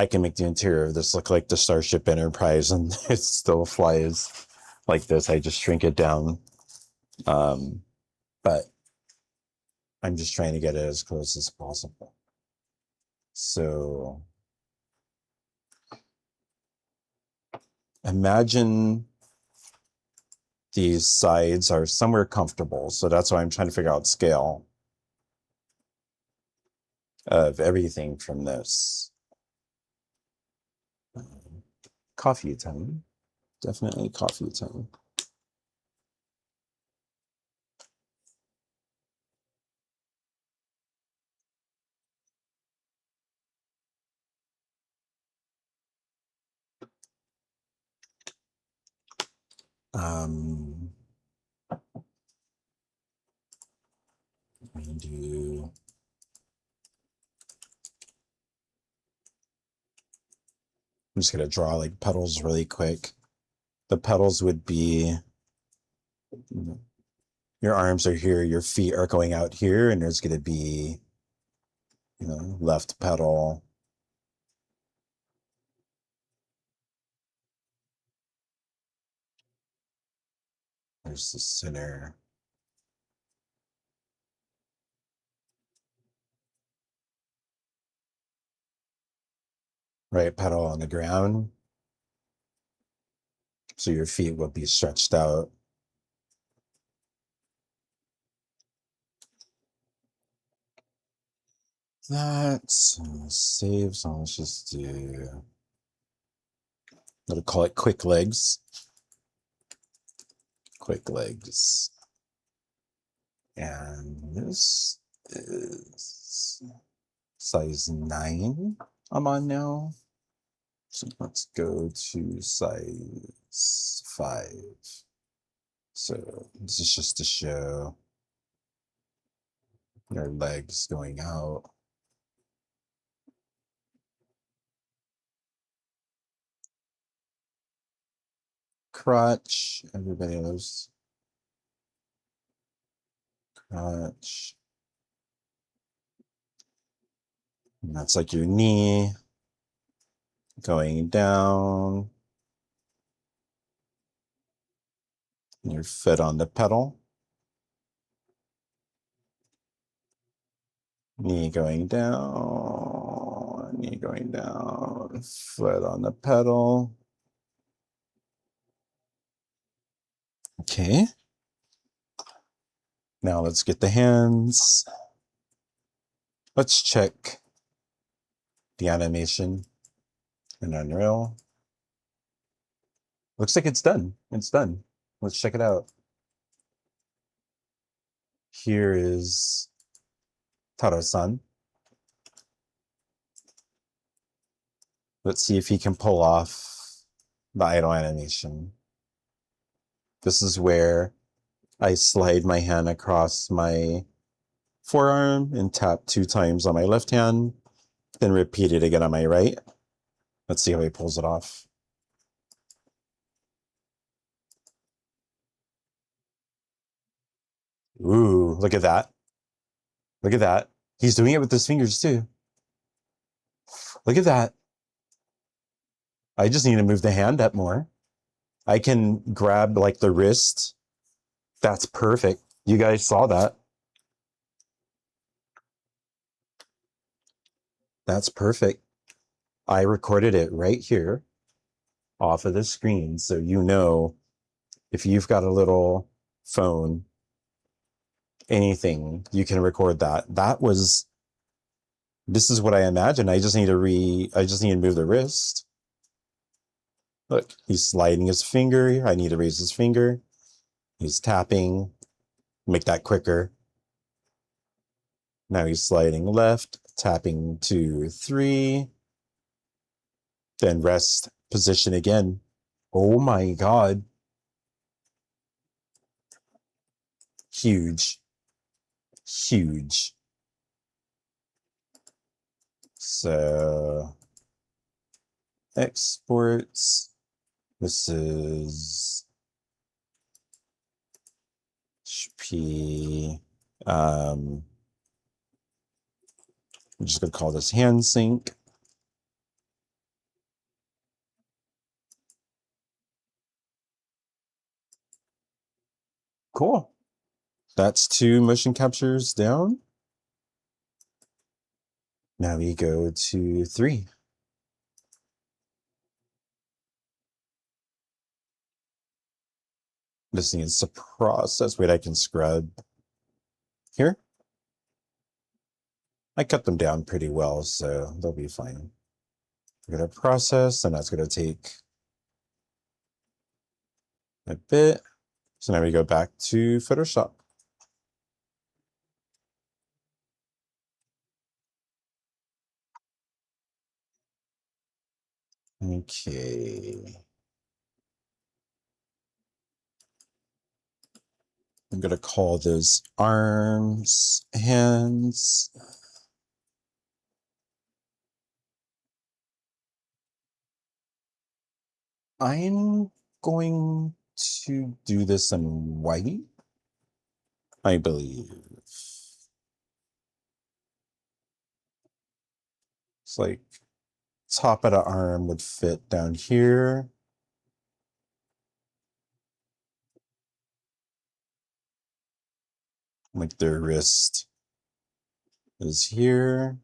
can make the interior of this look like the Starship Enterprise and it still flies like this. I just shrink it down. But I'm just trying to get it as close as possible. So imagine these sides are somewhere comfortable. So that's why I'm trying to figure out scale of everything from this. Coffee time. Definitely coffee time. Do I'm just gonna draw like petals really quick. The petals would be, your arms are here, your feet are going out here, and there's gonna be, left petal. There's the center. Right pedal on the ground. So your feet will be stretched out. That's save. So let's just do, let's call it quick legs. Quick legs. And this is size 9 I'm on now. So let's go to size 5. So this is just to show your legs going out. crotch. Everybody loves crotch. And that's like your knee going down. Your foot on the pedal. Knee going down, knee going down, foot on the pedal. Okay. Now let's get the hands. Let's check the animation in Unreal. Looks like it's done. It's done. Let's check it out. Here is Taro-san. Let's see if he can pull off the idle animation. This is where I slide my hand across my forearm and tap 2 times on my left hand, then repeat it again on my right. Let's see how he pulls it off. Ooh, look at that. Look at that. He's doing it with his fingers too. Look at that. I just need to move the hand up more. I can grab like the wrist. That's perfect. You guys saw that. That's perfect. I recorded it right here off of the screen. So you know, if you've got a little phone, anything, you can record that. This is what I imagine. I just need to move the wrist. Look, he's sliding his finger. I need to raise his finger. He's tapping. Make that quicker. Now he's sliding left, tapping 2, 3. Then rest position again. Oh my God. Huge. Huge. So exports. This is HP. I'm just going to call this hand sync. Cool. That's 2 motion captures down. Now we go to 3. This needs to process. Wait, I can scrub here. I cut them down pretty well, so they'll be fine. We're going to process, and that's going to take a bit. So now we go back to Photoshop. Okay. I'm going to call those arms, hands. I'm going to do this in white, I believe. It's like top of the arm would fit down here. Like their wrist is here.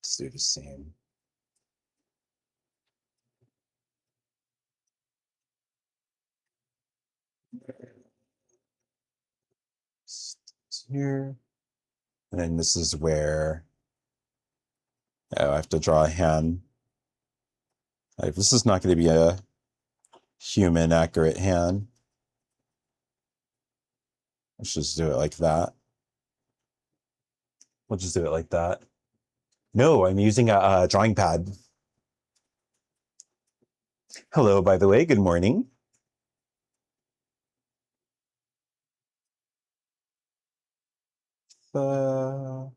Let's do the same. It's here. And then this is where I have to draw a hand. Like, this is not going to be a human accurate hand. Let's just do it like that. We'll just do it like that. No, I'm using a drawing pad. Hello, by the way, good morning. There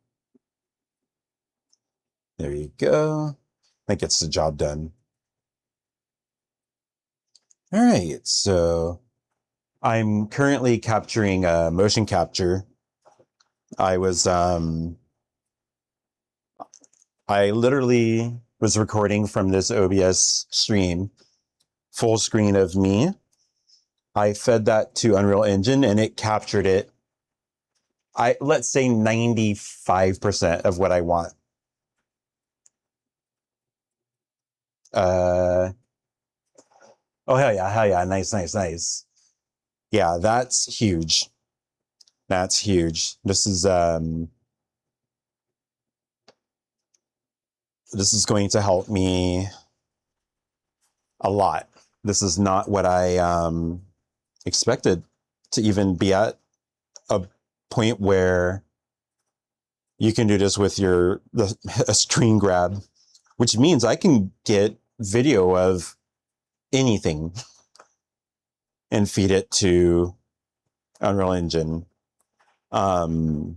you go. That gets the job done. All right, so I'm currently capturing motion capture. I literally was recording from this OBS stream, full screen of me. I fed that to Unreal Engine and it captured it. Let's say 95% of what I want. Oh, hell yeah, nice. Yeah, that's huge. That's huge. This is going to help me a lot. This is not what I expected to even be at a point where you can do this with a screen grab, which means I can get video of anything and feed it to Unreal Engine. Right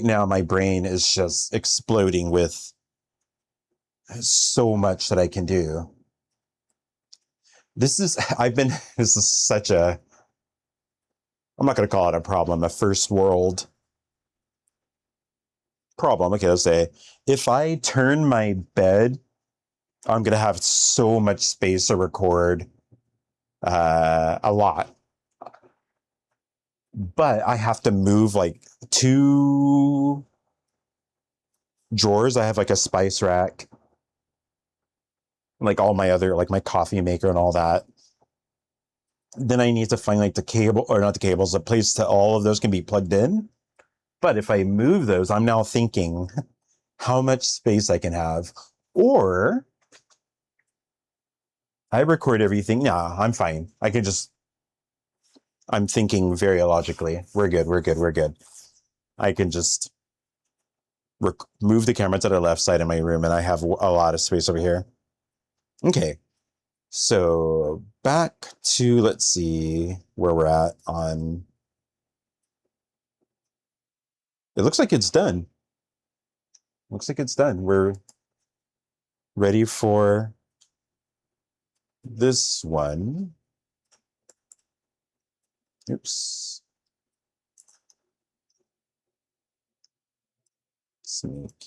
now my brain is just exploding with so much that I can do. This is such a, I'm not going to call it a problem, a first world problem. Okay, let's say if I turn my bed, I'm going to have so much space to record a lot. But I have to move like 2 drawers. I have like a spice rack, like all my other, like my coffee maker and all that. Then I need to find like the cable, or not the cables, a place to all of those can be plugged in. But if I move those, I'm now thinking how much space I can have. Or I record everything. Nah, I'm fine. I'm thinking very logically. We're good. I can just move the camera to the left side of my room and I have a lot of space over here. Okay. So back to, let's see where we're at on. It looks like it's done. We're ready for this one. Oops. Sneak.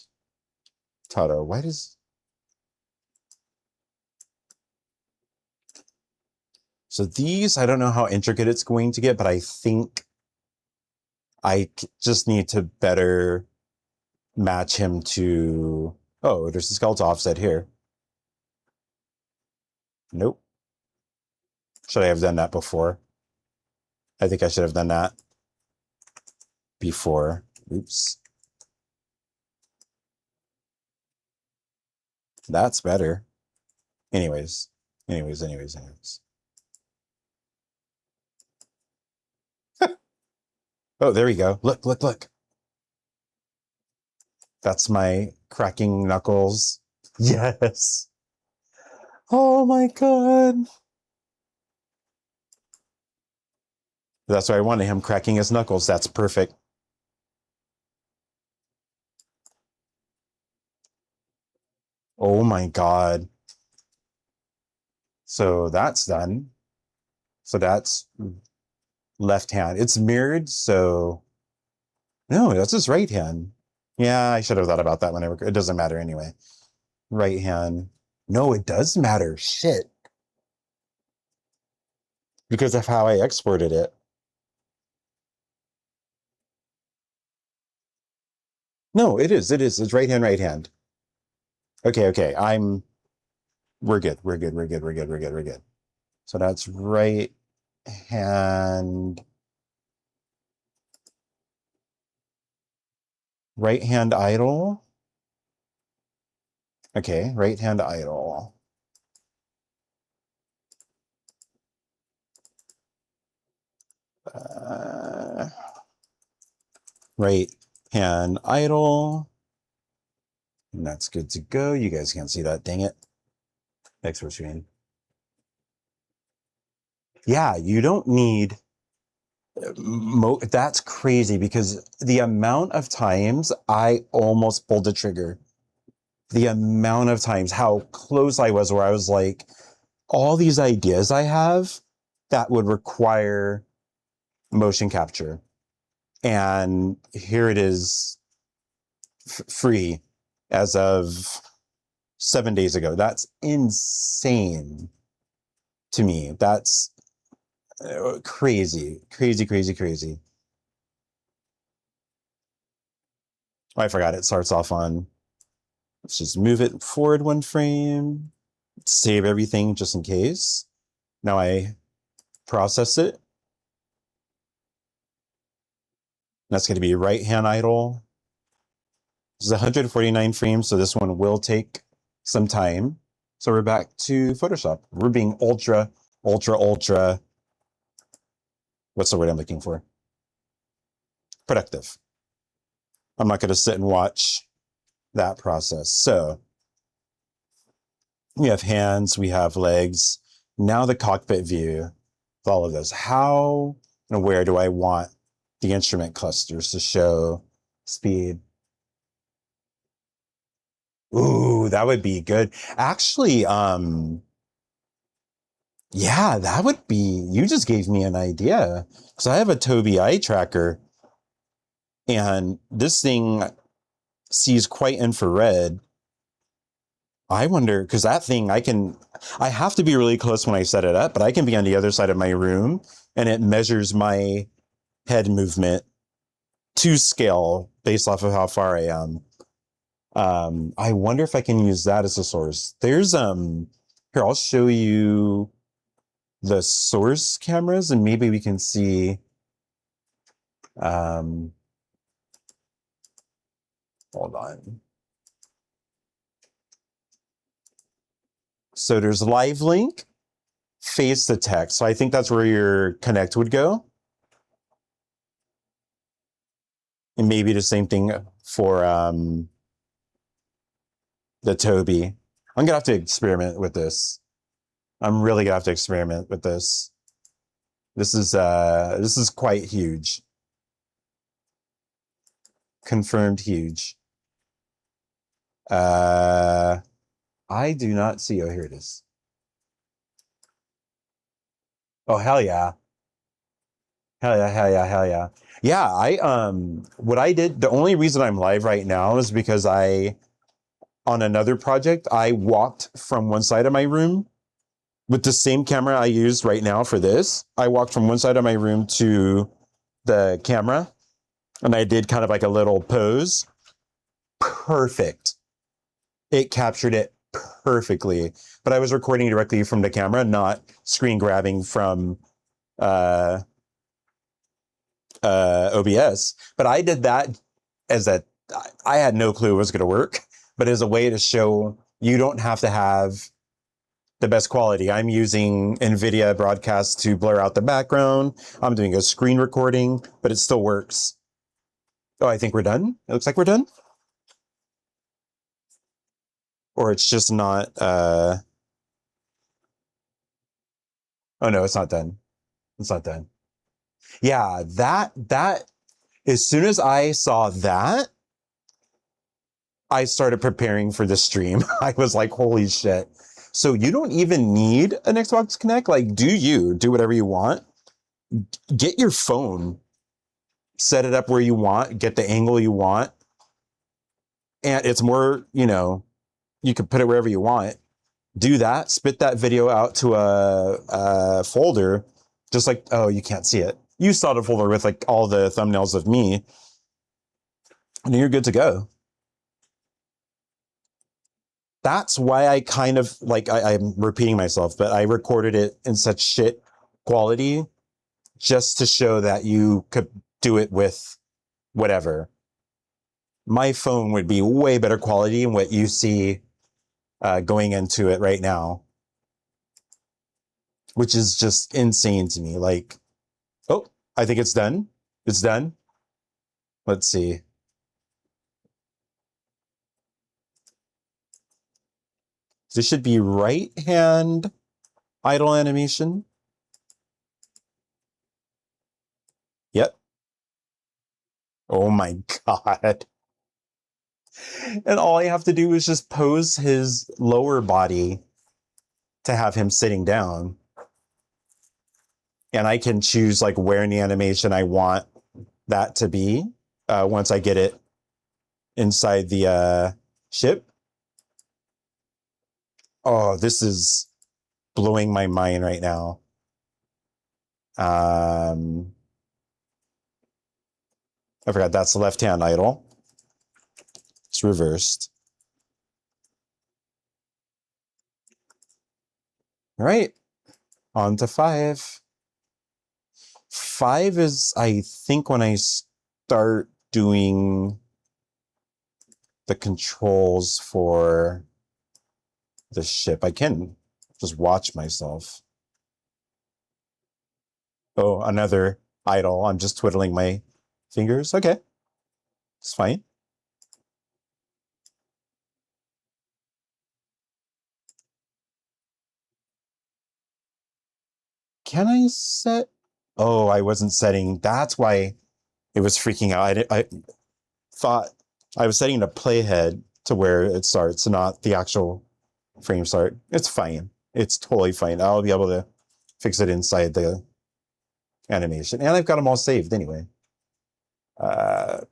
Tato, why does... So these, I don't know how intricate it's going to get, but I think I just need to better match him to... Oh, there's a skeleton offset here. Nope. Should I have done that before? I think I should have done that before. Oops. That's better. Anyways. Oh, there we go. Look. That's my cracking knuckles. Yes. Oh my god. That's why I wanted him cracking his knuckles. That's perfect. Oh my god. So that's done. So that's left hand. It's mirrored, so... No, that's his right hand. Yeah, I should have thought about that whenever. It doesn't matter anyway. Right hand. No, it does matter. Shit. Because of how I exported it. No, it is. It's right hand. Okay. We're good. So that's right hand. Right hand idle. Okay, right hand idle. Right hand idle. And that's good to go. You guys can't see that, dang it. Export screen. Yeah, you don't need That's crazy because the amount of times I almost pulled the trigger, the amount of times how close I was where I was like, all these ideas I have that would require motion capture. And here it is free as of 7 days ago. That's insane to me. That's crazy, crazy, crazy, crazy. Oh, I forgot it starts off on, let's just move it forward 1 frame, save everything just in case. Now I process it. That's going to be right hand idle. This is 149 frames, so this one will take some time. So we're back to Photoshop. We're being ultra, ultra, what's the word I'm looking for? Productive. I'm not going to sit and watch that process. So we have hands, we have legs. Now the cockpit view with all of this. How and where do I want the instrument clusters to show speed? Ooh, that would be good. Actually, yeah, that would be, you just gave me an idea. Because I have a Tobii eye tracker and this thing sees quite infrared. I wonder, because that thing, I have to be really close when I set it up, but I can be on the other side of my room and it measures my head movement to scale based off of how far I am. I wonder if I can use that as a source. There's, here, I'll show you the source cameras and maybe we can see, hold on. So there's live link, face to text. So I think that's where your connect would go. And maybe the same thing for the Tobii. I'm gonna have to experiment with this. I'm really gonna have to experiment with this. This is quite huge. Confirmed huge. I do not see. Oh, here it is. Oh, hell yeah. Hell yeah, hell yeah, hell yeah. Yeah, what I did, the only reason I'm live right now is because on another project, I walked from one side of my room with the same camera I used right now for this. I walked from one side of my room to the camera and I did kind of like a little pose. Perfect. It captured it perfectly, but I was recording directly from the camera, not screen grabbing from OBS. But I did that as I had no clue it was going to work, but as a way to show you don't have to have the best quality. I'm using NVIDIA Broadcast to blur out the background. I'm doing a screen recording, but it still works. Oh, I think we're done. It looks like we're done. Or it's just not, oh no, it's not done. It's not done. Yeah, that, as soon as I saw that, I started preparing for the stream. I was like, holy shit. So you don't even need an Xbox Connect. Like, do whatever you want. Get your phone, set it up where you want, get the angle you want. And it's more, you can put it wherever you want. Do that, spit that video out to a folder, just like, oh, you can't see it. You saw the folder with like all the thumbnails of me, and you're good to go. That's why I kind of like, I'm repeating myself, but I recorded it in such shit quality just to show that you could do it with whatever. My phone would be way better quality than what you see going into it right now, which is just insane to me. Like, oh, I think it's done. It's done. Let's see. This should be right hand idle animation. Oh my god. And all I have to do is just pose his lower body to have him sitting down. And I can choose like where in the animation I want that to be once I get it inside the ship. Oh, this is blowing my mind right now. I forgot that's the left-hand idle. It's reversed. All right, on to 5. 5 is, I think, when I start doing the controls for the ship. I can just watch myself. Oh, another idle. I'm just twiddling my fingers. Okay, it's fine. Can I set? Oh, I wasn't setting. That's why it was freaking out. I thought I was setting the playhead to where it starts, not the actual frame start. It's fine. It's totally fine. I'll be able to fix it inside the animation. And I've got them all saved anyway.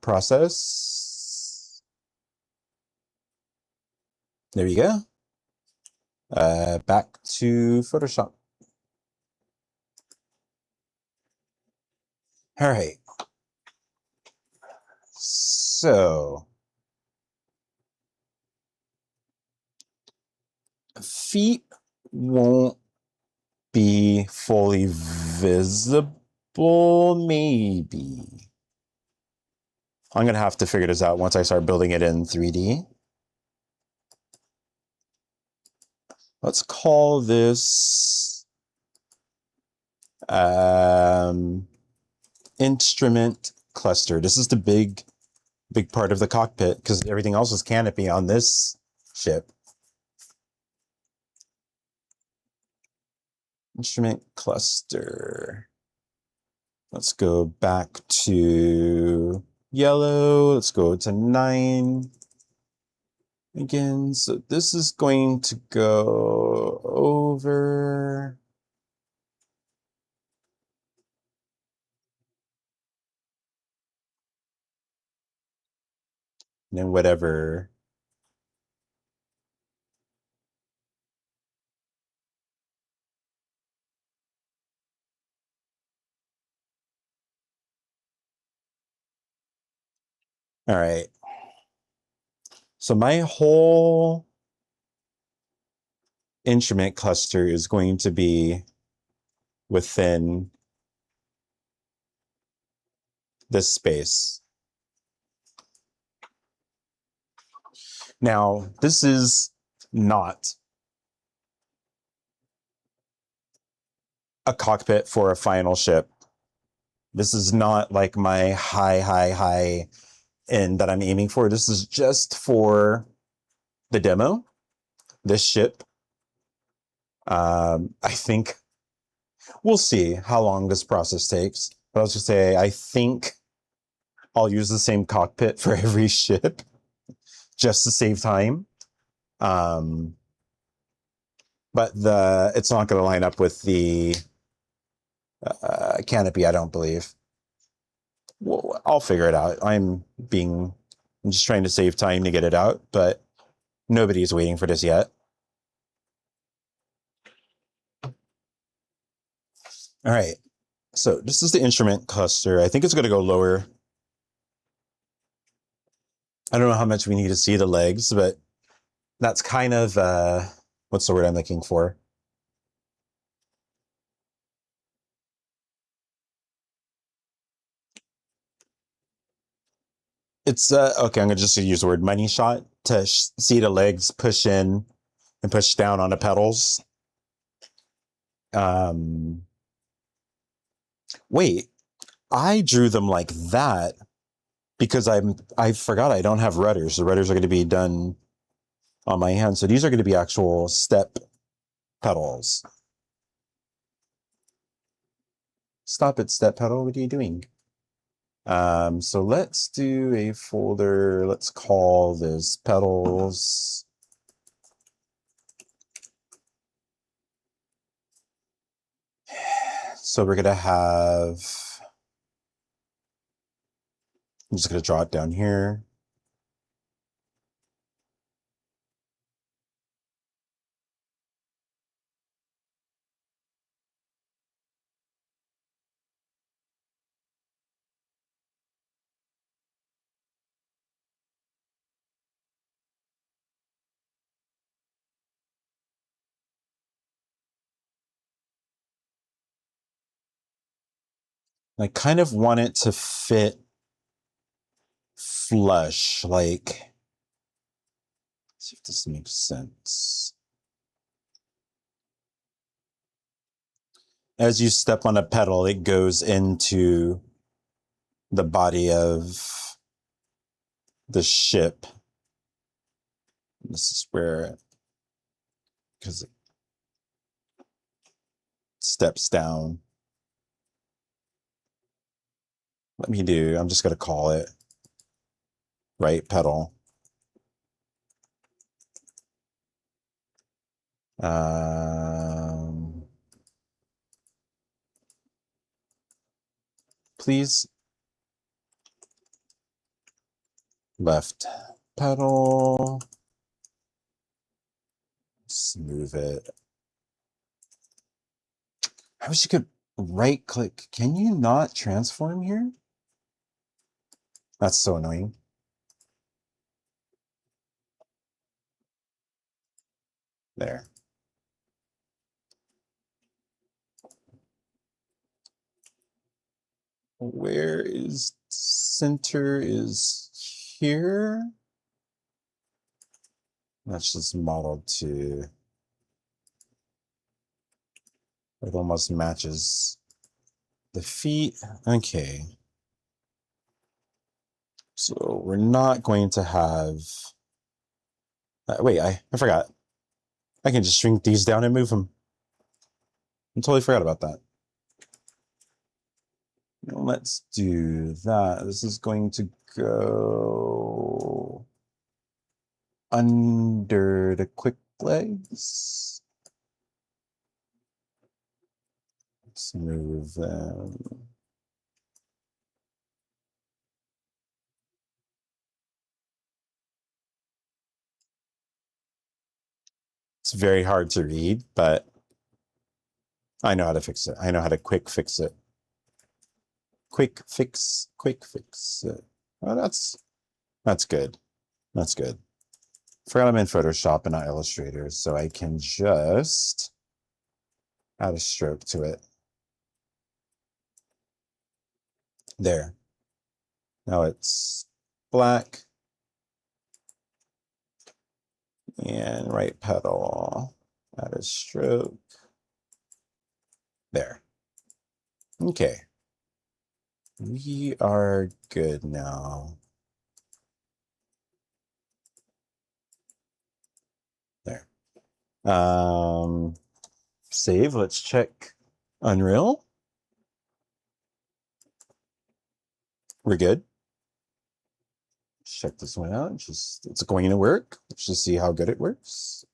Process. There you go. Back to Photoshop. All right. So feet won't be fully visible, maybe. I'm gonna have to figure this out once I start building it in 3D. Let's call this instrument cluster. This is the big part of the cockpit because everything else is canopy on this ship. Instrument cluster. Let's go back to yellow. Let's go to 9 again. So this is going to go over. And then whatever. All right. So my whole instrument cluster is going to be within this space. Now, this is not a cockpit for a final ship. This is not like my high end that I'm aiming for. This is just for the demo, this ship. I think we'll see how long this process takes. But I was just say, I think I'll use the same cockpit for every ship just to save time. But it's not going to line up with the canopy, I don't believe. Well, I'll figure it out. I'm just trying to save time to get it out, but nobody's waiting for this yet. All right, so this is the instrument cluster. I think it's going to go lower. I don't know how much we need to see the legs, but that's kind of, what's the word I'm looking for? It's, okay, I'm going to just use the word money shot to see the legs push in and push down on the pedals. Wait, I drew them like that because I forgot I don't have rudders. The rudders are going to be done on my hand. So these are going to be actual step pedals. Stop it, step pedal. What are you doing? So let's do a folder. Let's call this pedals. So we're gonna have, I'm just gonna draw it down here. I kind of want it to fit flush, like, let's see if this makes sense. As you step on a pedal, it goes into the body of the ship. This is where, because it steps down. I'm just going to call it right pedal. Please. Left pedal. Smooth it. I wish you could right click. Can you not transform here? That's so annoying. There. Where is center is here? That's just modeled to, it almost matches the feet. Okay. So we're not going to have, wait, I forgot. I can just shrink these down and move them. I totally forgot about that. Let's do that. This is going to go under the quick legs. Let's move them. It's very hard to read, but I know how to fix it. I know how to quick fix it. Quick fix it. Oh, that's good. That's good. Forgot I'm in Photoshop and not Illustrator, so I can just add a stroke to it. There. Now it's black. And right pedal. Add a stroke. There. Okay. We are good now. There. Save. Let's check Unreal. We're good. Check this one out. It's going to work. Let's just see how good it works.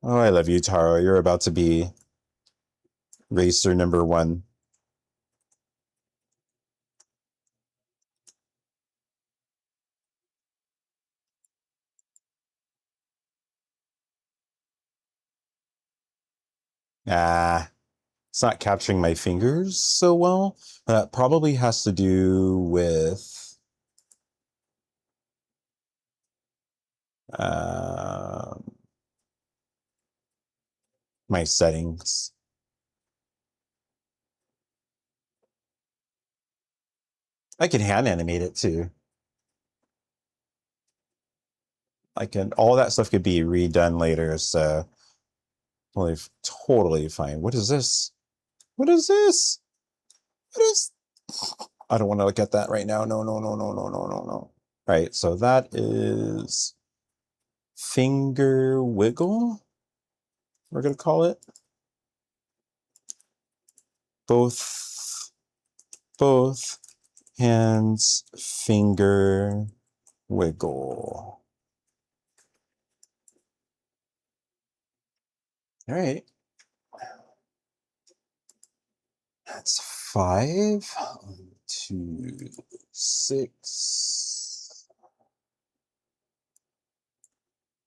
Oh, I love you, Taro. You're about to be racer number 1. It's not capturing my fingers so well. That probably has to do with my settings. I can hand animate it too. All that stuff could be redone later, so totally fine. What is this? What is this? What is? I don't want to look at that right now. No. All right, so that is finger wiggle, we're gonna call it. Both both hands finger wiggle. All right. That's 5. 1, 2, 6.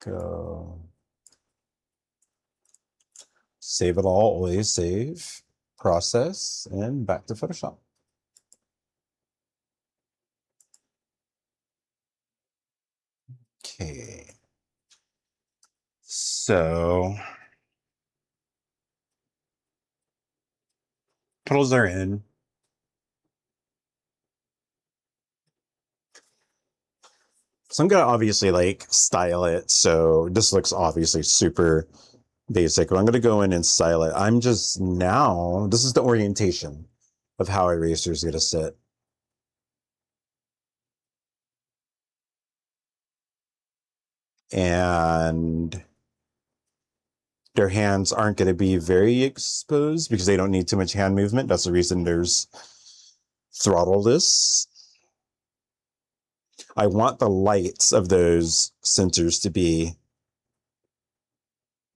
Go. Save it all, always save, process, and back to Photoshop. Okay. So petals are in. So I'm gonna obviously like style it. So this looks obviously super basic, but I'm gonna go in and style it. I'm just now, this is the orientation of how eraser is gonna sit. And their hands aren't going to be very exposed because they don't need too much hand movement. That's the reason there's throttle this. I want the lights of those sensors to be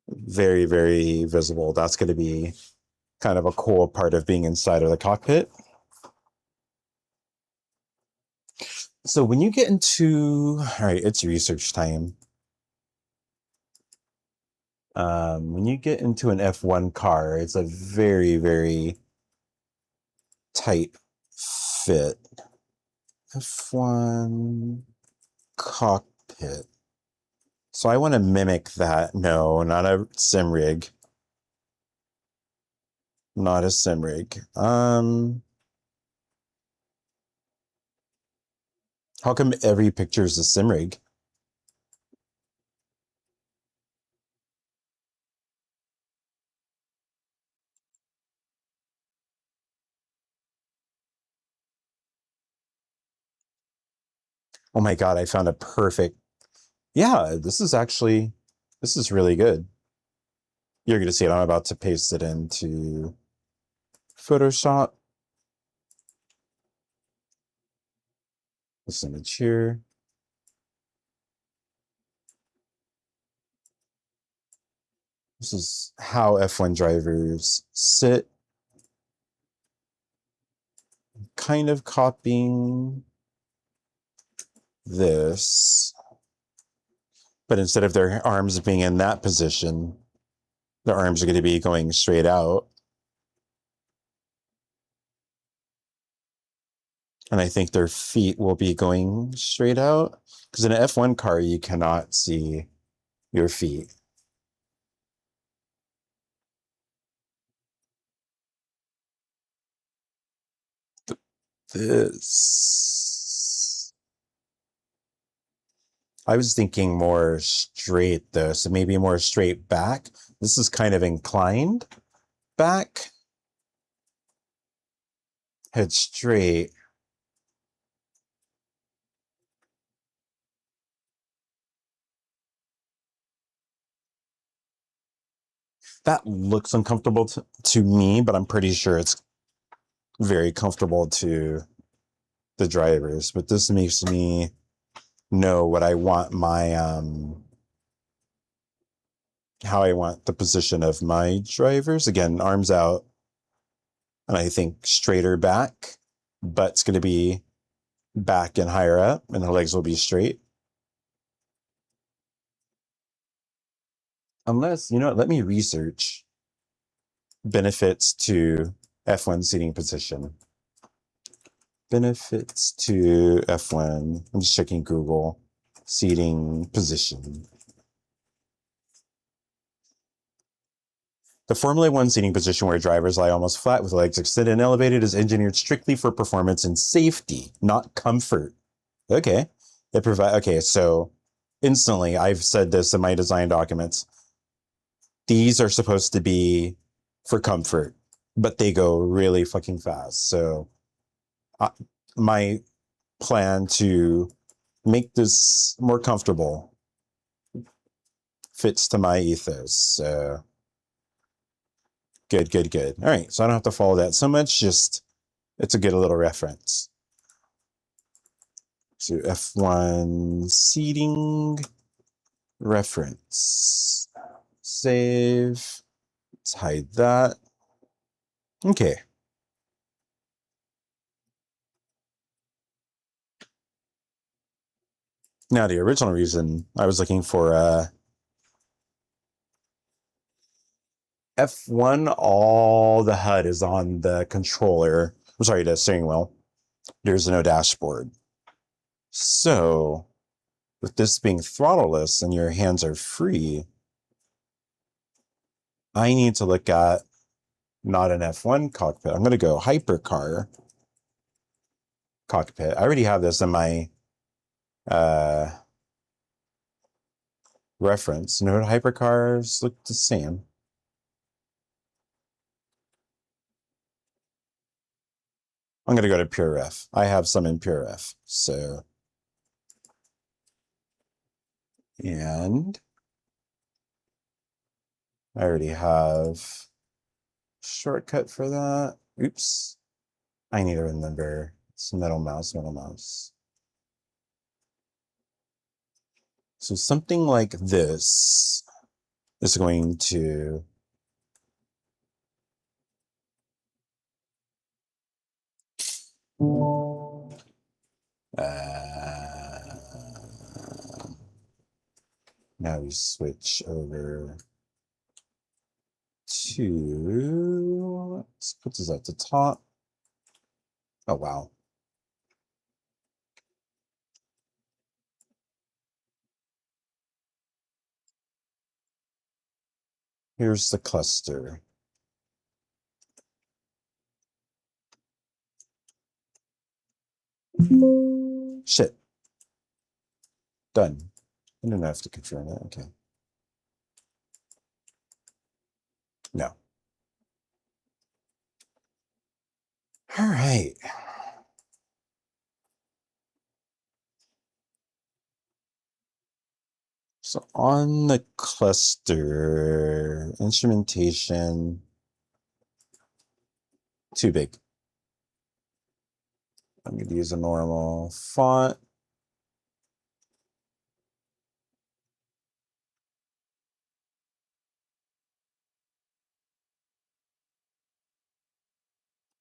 very, very visible. That's going to be kind of a cool part of being inside of the cockpit. So when you get into, all right, it's research time. When you get into an F1 car, it's a very, very tight fit. F1 cockpit. So I want to mimic that. No, not a sim rig. Not a sim rig. How come every picture is a sim rig? Oh my God, I found a perfect. Yeah, this is really good. You're going to see it. I'm about to paste it into Photoshop. This image here. This is how F1 drivers sit. Kind of copying this, but instead of their arms being in that position, their arms are going to be going straight out. And I think their feet will be going straight out. Because in an F1 car, you cannot see your feet. This. I was thinking more straight though, so maybe more straight back. This is kind of inclined back. Head straight. That looks uncomfortable to me, but I'm pretty sure it's very comfortable to the drivers. But this makes me know what I want my how I want the position of my drivers. Again, arms out, and I think straighter back. Butt's going to be back and higher up, and the legs will be straight. Unless, you know what, let me research benefits to F1 seating position. Benefits to F1. I'm just checking Google. Seating position. The Formula One seating position where drivers lie almost flat with legs extended and elevated is engineered strictly for performance and safety, not comfort. Okay. Okay, so instantly, I've said this in my design documents. These are supposed to be for comfort, but they go really fucking fast. So my plan to make this more comfortable fits to my ethos. So good. All right, so I don't have to follow that so much. Just It's a good little reference. So F1 seating reference. Save. Let's hide that. Okay. Now the original reason I was looking for F1, all the HUD is on the controller. I'm sorry, the steering wheel. There's no dashboard. So with this being throttleless and your hands are free, I need to look at not an F1 cockpit. I'm going to go hypercar cockpit. I already have this in my reference. Note hypercars look the same. I'm going to go to pure F. I have some in pure F. So, and I already have shortcut for that. Oops. I need to remember. It's middle mouse, middle mouse. So something like this is going to now we switch over to, let's put this at the top. Oh, wow. Here's the cluster. Shit. Done. I don't have to confirm that. Okay. No. All right. So on the cluster, instrumentation, too big. I'm going to use a normal font.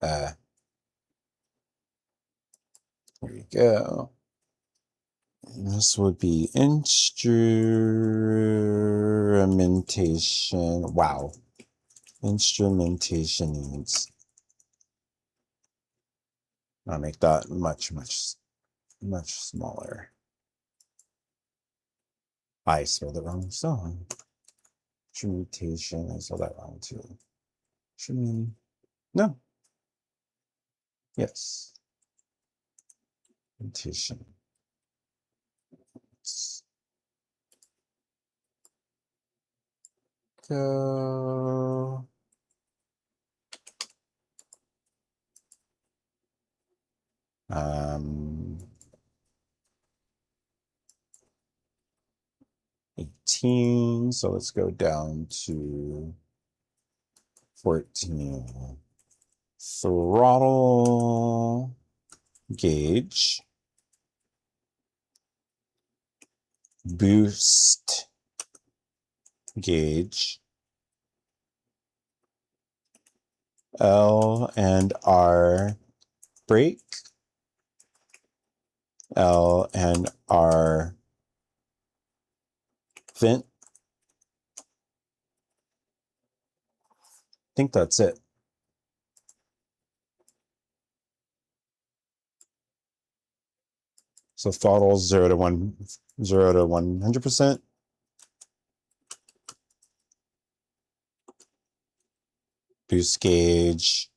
There we go. And this would be instrumentation. Wow. Instrumentation needs. I'll make that much smaller. I spelled it wrong. So instrumentation, I spelled that wrong too. No. Yes. Instrumentation. Go. 18. So let's go down to 14. Throttle gauge. Boost gauge. L and R brake. L and R vent. I think that's it. So throttle 0 to 100%. Boost gauge.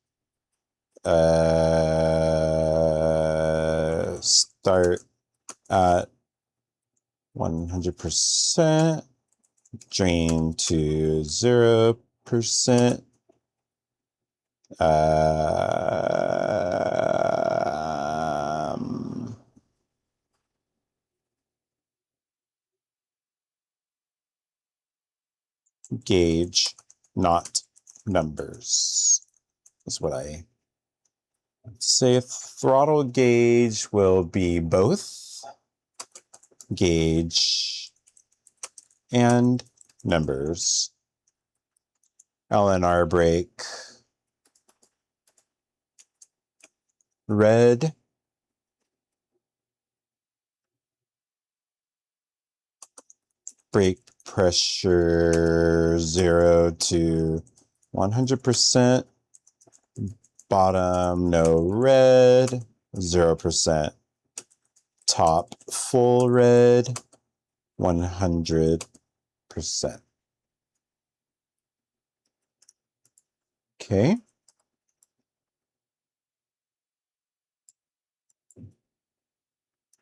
Start at 100%. Drain to 0%. Gauge, not numbers. That's what I Say throttle gauge will be both gauge and numbers. LNR brake, red, brake pressure 0 to 100%, bottom no red, 0%, top full red, 100%. Okay.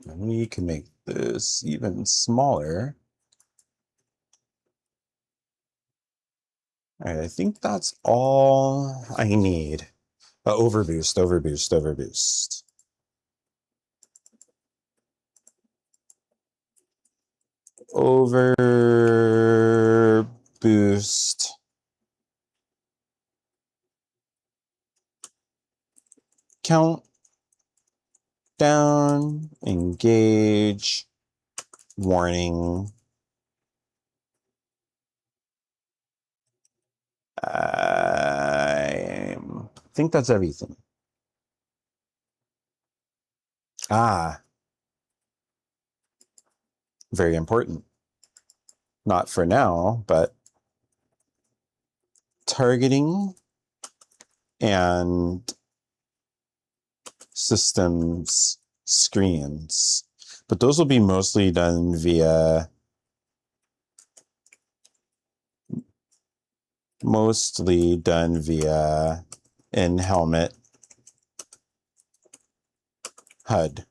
And we can make this even smaller. All right, I think that's all I need. Overboost, overboost, overboost. Overboost. Count down, engage, warning. I think that's everything. Very important. Not for now, but targeting and systems screens. But those will be mostly done via in-helmet HUD.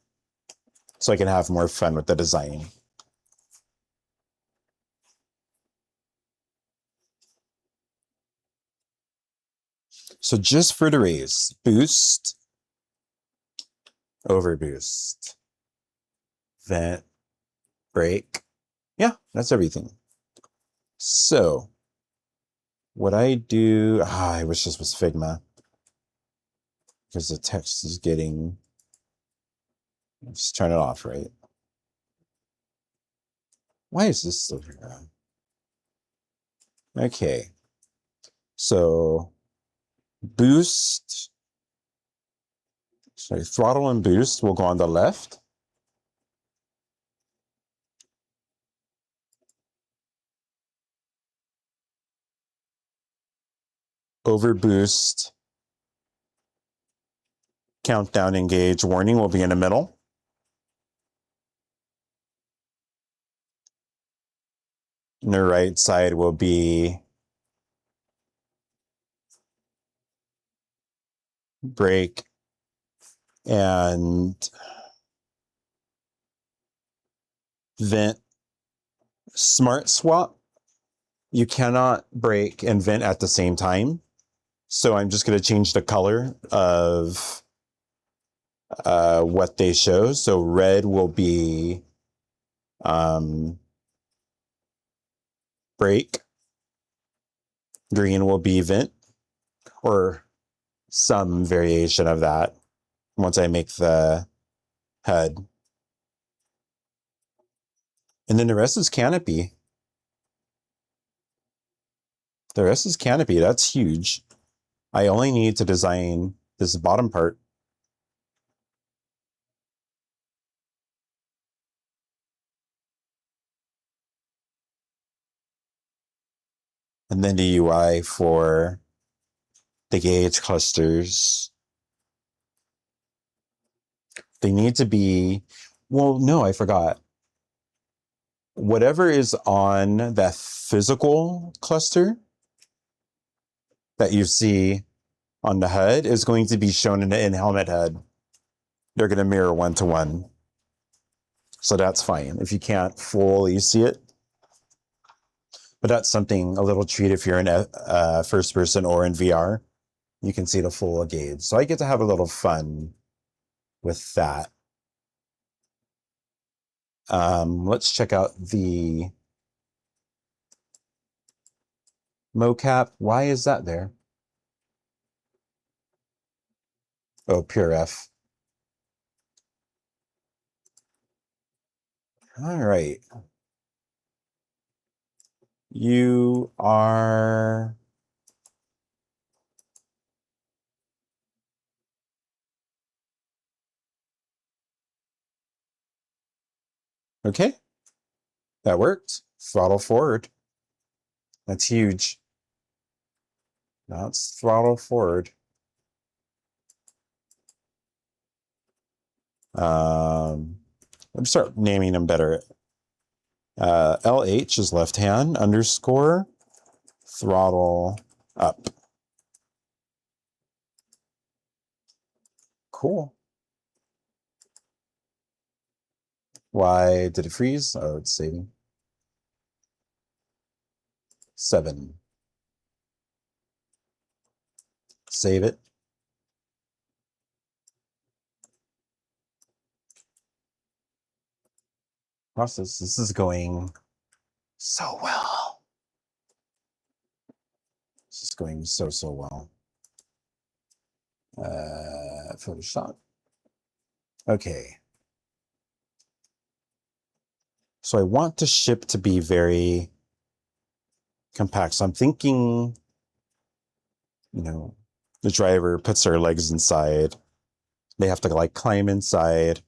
So I can have more fun with the design. So just for the race, boost, overboost, vent, brake. Yeah, that's everything. So what I do, I wish this was Figma because the text is getting, just turn it off, right? Why is this still here? Okay. So boost, sorry, throttle and boost will go on the left. Overboost, countdown, engage, warning will be in the middle. And the right side will be brake and vent. Smart swap, you cannot brake and vent at the same time. So I'm just going to change the color of what they show. So red will be brake, green will be vent, or some variation of that once I make the HUD. And then the rest is canopy. The rest is canopy. That's huge. I only need to design this bottom part. And then the UI for the gauge clusters. They need to be, well, no, I forgot. Whatever is on that physical cluster that you see on the HUD is going to be shown in the in-helmet HUD. They're going to mirror one-to-one. So that's fine if you can't fully see it. But that's something, a little treat if you're in first person or in VR. You can see the full gauge. So I get to have a little fun with that. Let's check out the mocap. Why is that there? Oh, pure F. All right. You are... Okay. That worked. Throttle forward. That's huge. Now it's throttle forward. Let's start naming them better. LH is left hand, underscore, throttle up. Cool. Why did it freeze? Oh, it's saving. 7. Save it. Process. This is going so well. This is going so well. Photoshop. Okay. So I want the ship to be very compact. So I'm thinking, you know, the driver puts their legs inside. They have to like climb inside.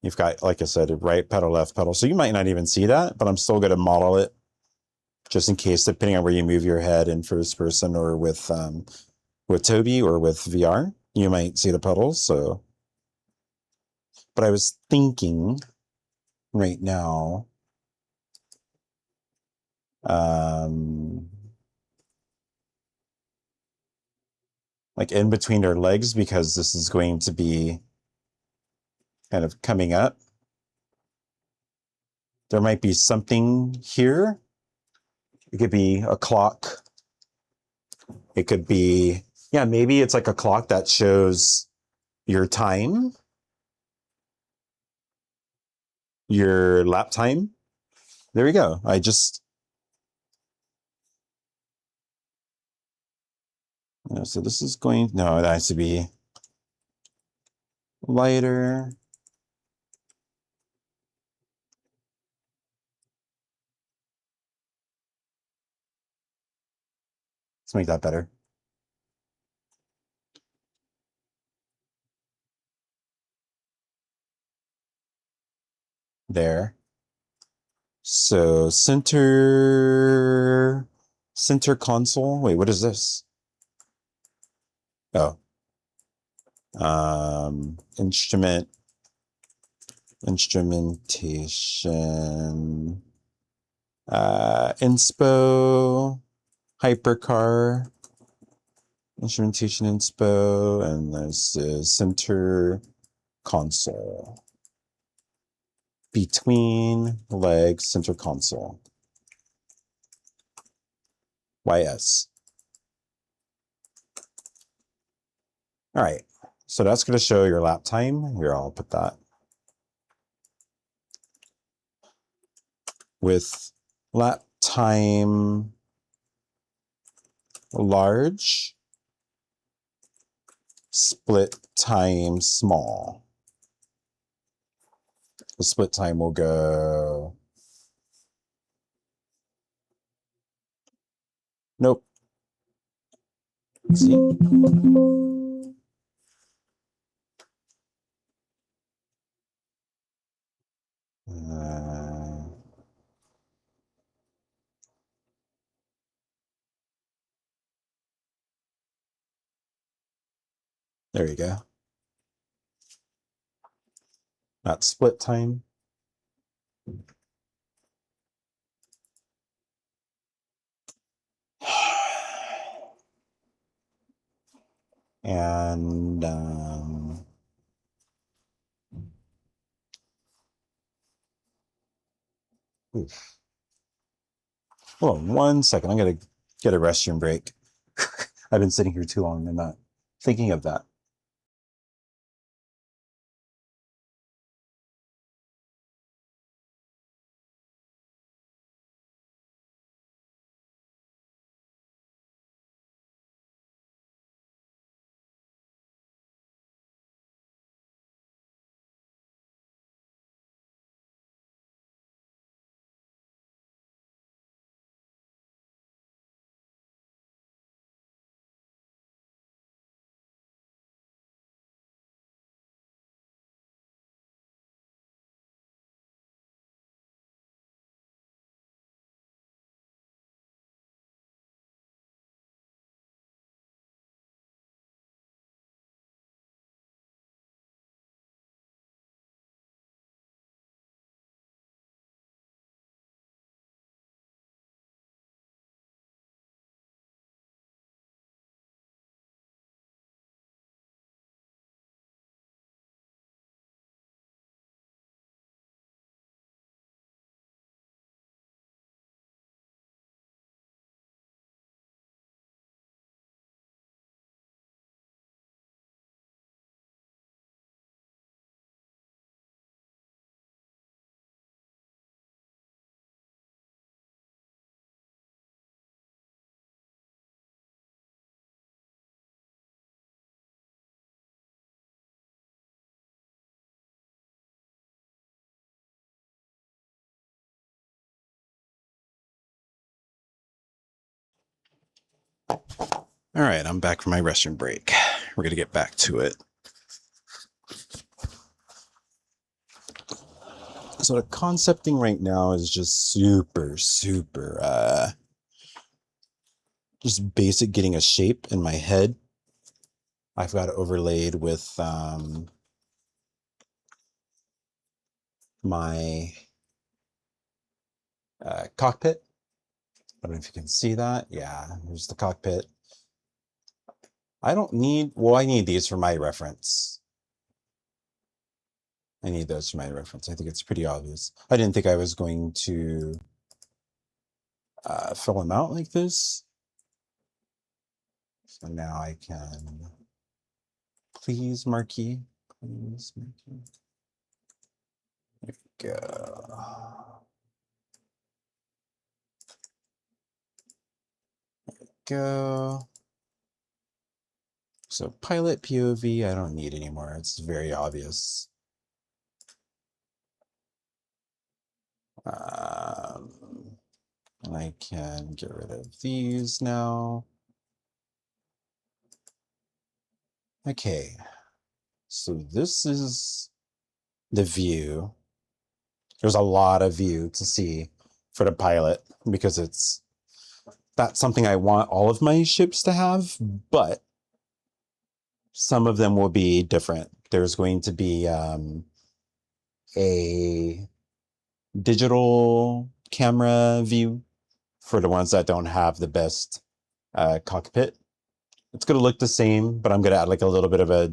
You've got, like I said, right pedal, left pedal. So you might not even see that, but I'm still going to model it just in case, depending on where you move your head in first person or with Toby or with VR, you might see the pedals. So, but I was thinking right now, like in between their legs, because this is going to be kind of coming up. There might be something here. It could be a clock. It could be, yeah, maybe it's like a clock that shows your time, your lap time. There we go. So this is going, no, that has to be lighter. Let's make that better. There. So center console. Wait, what is this? Oh. Instrumentation, inspo, hypercar, instrumentation inspo, and this is center console. Between legs, center console. YS. All right. So that's going to show your lap time. Here, I'll put that. With lap time large, split time small. The split time will go... Nope. See? There you go. Not split time. And oof. Hold on 1 second. I'm gonna get a restroom break. I've been sitting here too long and not thinking of that. All right, I'm back from my restroom break. We're gonna get back to it. So the concepting right now is just super just basic, getting a shape in my head. I've got it overlaid with my cockpit. I don't know if you can see that. Yeah, here's the cockpit. I don't need, well, I need these for my reference. I need those for my reference. I think it's pretty obvious. I didn't think I was going to fill them out like this. So now I can, please, Marquee. Please, Marquee. There we go. Go. So pilot POV, I don't need anymore. It's very obvious. And I can get rid of these now. Okay, so this is the view. There's a lot of view to see for the pilot because that's something I want all of my ships to have, but some of them will be different. There's going to be a digital camera view for the ones that don't have the best cockpit. It's going to look the same, but I'm going to add like a little bit of a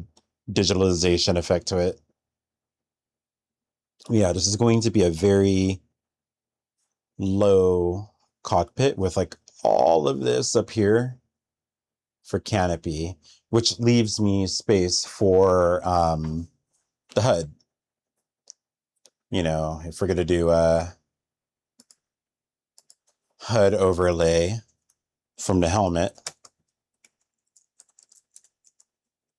digitalization effect to it. Yeah, this is going to be a very low cockpit with like all of this up here for canopy, which leaves me space for the HUD. You know, if we're going to do a HUD overlay from the helmet,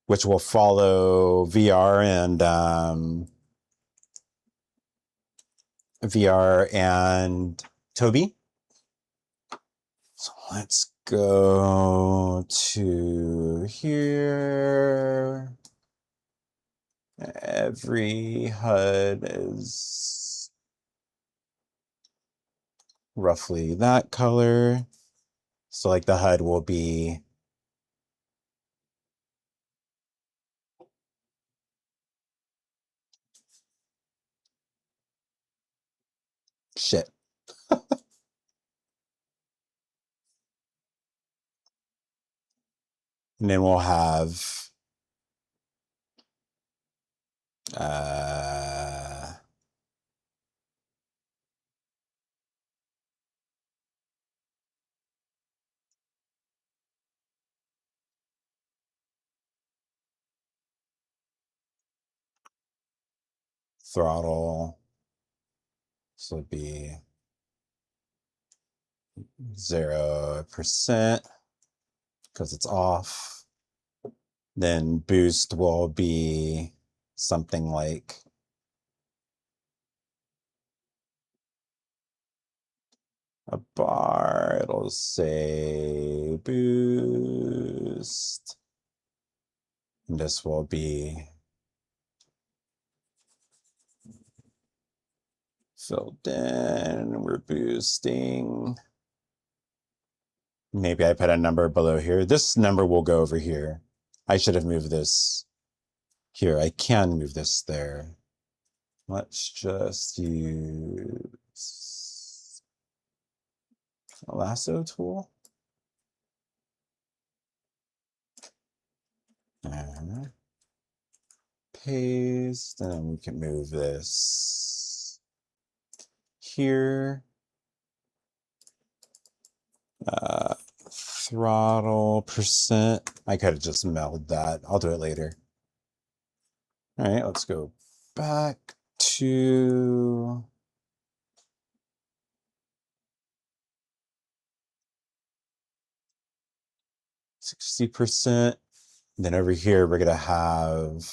which will follow VR and Toby. So let's go to here. Every HUD is roughly that color. So like the HUD will be shit. And then we'll have throttle. So it'd be 0% because it's off. Then boost will be something like a bar. It'll say boost. And this will be filled in. We're boosting. Maybe I put a number below here. This number will go over here. I should have moved this here. I can move this there. Let's just use a lasso tool. And paste, and then we can move this here. Throttle percent. I could have just melded that. I'll do it later. All right, let's go back to %. Then over here, we're gonna have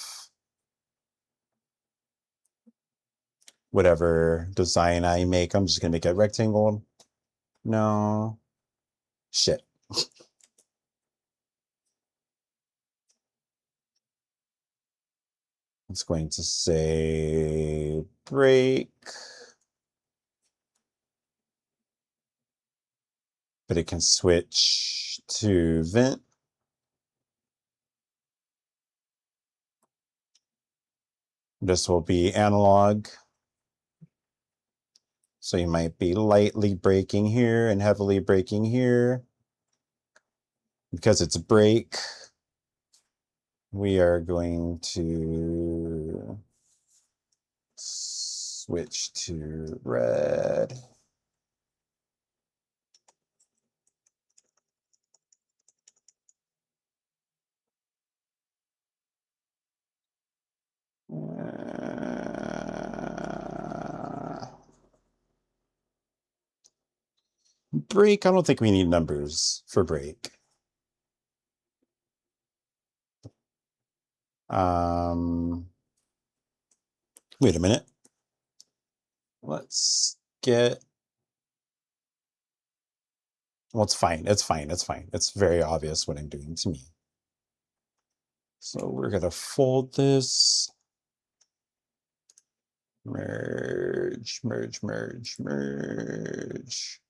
whatever design I make. I'm just gonna make it rectangle. No, shit. It's going to say break, but it can switch to vent. This will be analog. So you might be lightly braking here and heavily braking here. Because it's break, we are going to switch to red. Break, I don't think we need numbers for break. Wait a minute. Let's get, well, it's fine. It's fine. It's fine. It's very obvious what I'm doing to me. So we're going to fold this. Merge, merge, merge, merge.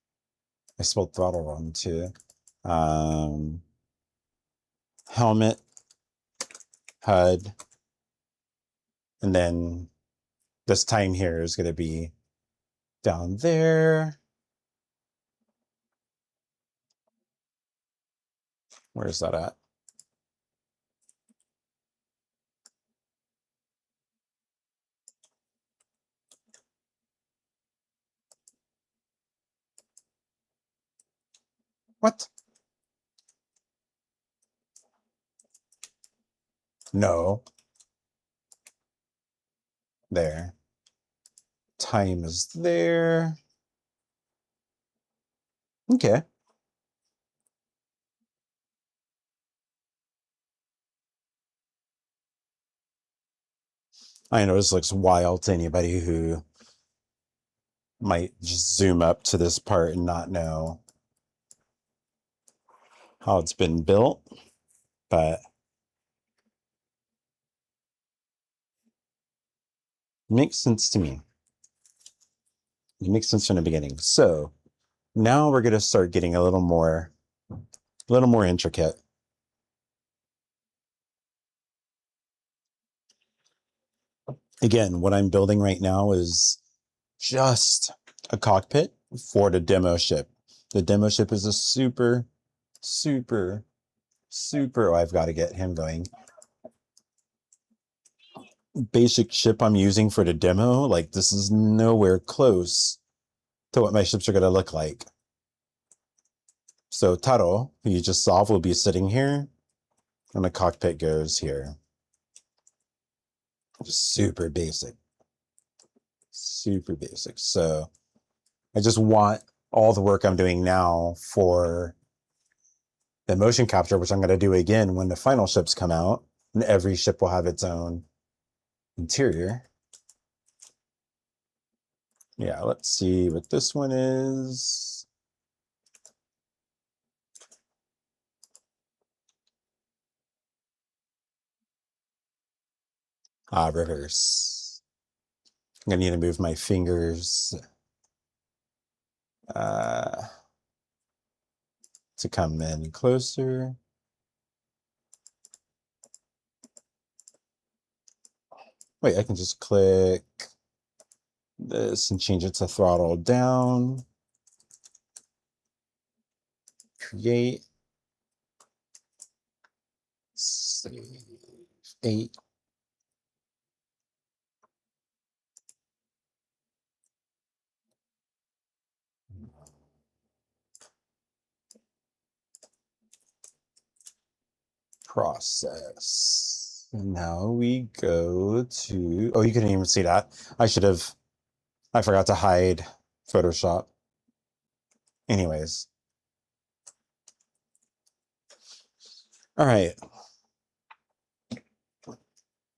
I spelled throttle wrong too. Helmet, HUD, and then this time here is going to be down there. Where's that at? What? No. There. Time is there. Okay. I know this looks wild to anybody who might just zoom up to this part and not know how it's been built, but it makes sense to me. It makes sense from the beginning. So now we're going to start getting a little more intricate. Again, what I'm building right now is just a cockpit for the demo ship. The demo ship is a super, oh, I've got to get him going. Basic ship I'm using for the demo, like this is nowhere close to what my ships are going to look like. So Taro, who you just saw, will be sitting here, and the cockpit goes here. Just super basic. Super basic. So I just want all the work I'm doing now for the motion capture, which I'm going to do again when the final ships come out, and every ship will have its own interior. Yeah, let's see what this one is. Reverse. I'm going to need to move my fingers to come in closer. Wait, I can just click this and change it to throttle down. Create. Save. 8. Process. And now we go to, oh, you couldn't even see that. I forgot to hide Photoshop. Anyways. All right.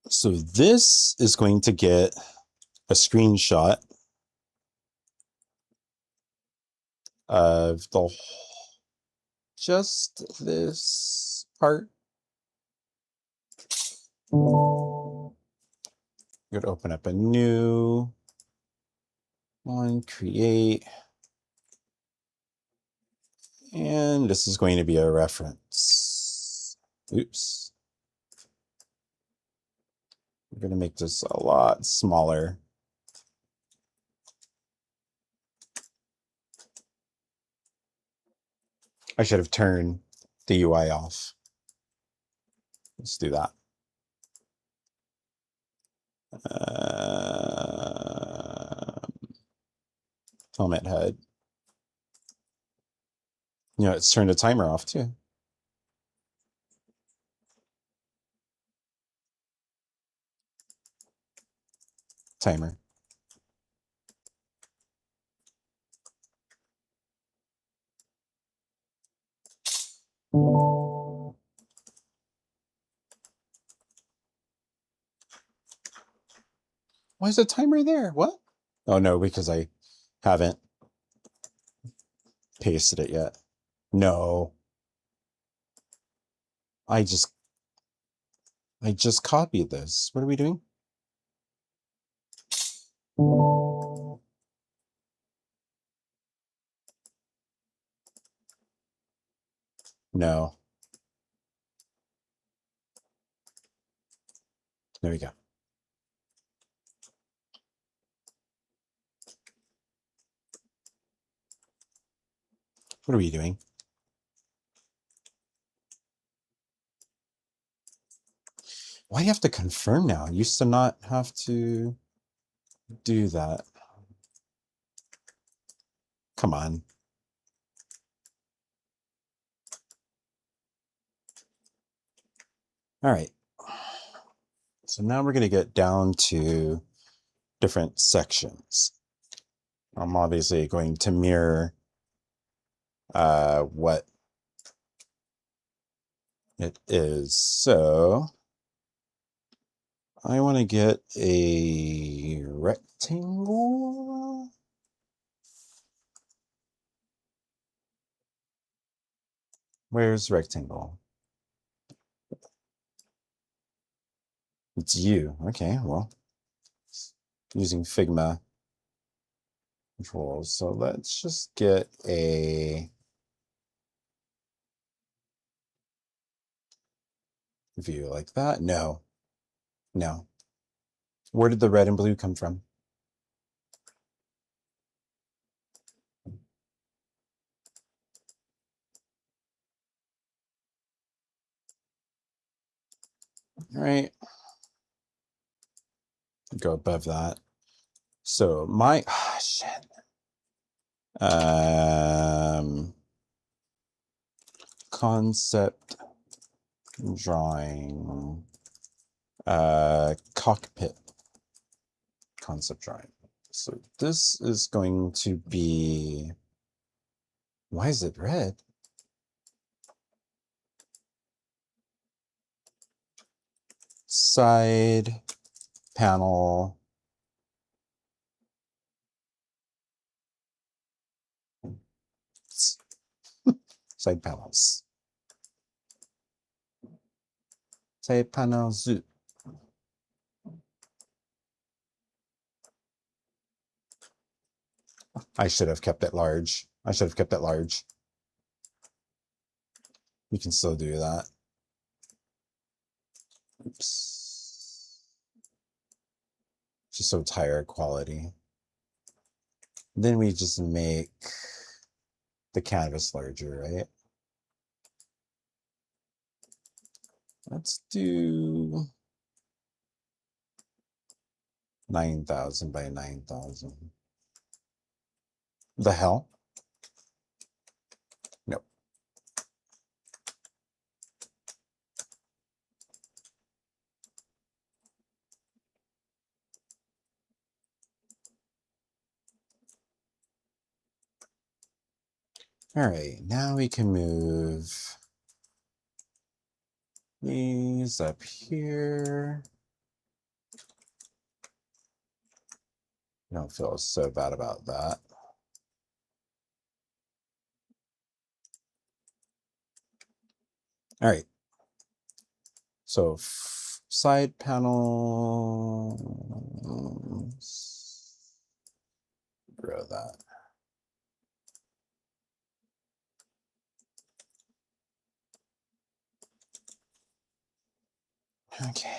So this is going to get a screenshot of just this part. Go to open up a new one, create. And this is going to be a reference. Oops. We're going to make this a lot smaller. I should have turned the UI off. Let's do that. Helmet head. You know, it's turned the timer off too. Timer. Why is the timer there? What? Oh no, because I haven't pasted it yet. No. I just copied this. What are we doing? No. There we go. What are we doing? Why do you have to confirm now? I used to not have to do that. Come on. All right. So now we're going to get down to different sections. I'm obviously going to mirror what it is. So I want to get a rectangle. Where's rectangle? It's you. Okay, well, using Figma controls. So let's just get a view like that. No. No. Where did the red and blue come from? All right. Go above that. So my shit. Concept drawing. Cockpit concept drawing. So this is going to be, why is it red? Side panel. Side panels. Side panels. I should have kept it large. I should have kept it large. You can still do that. Oops. Just so it's higher quality. Then we just make the canvas larger, right? Let's do 9,000 by 9,000. The hell? Nope. All right, now we can move these up here. I don't feel so bad about that. All right. So side panels. Grow that. Okay.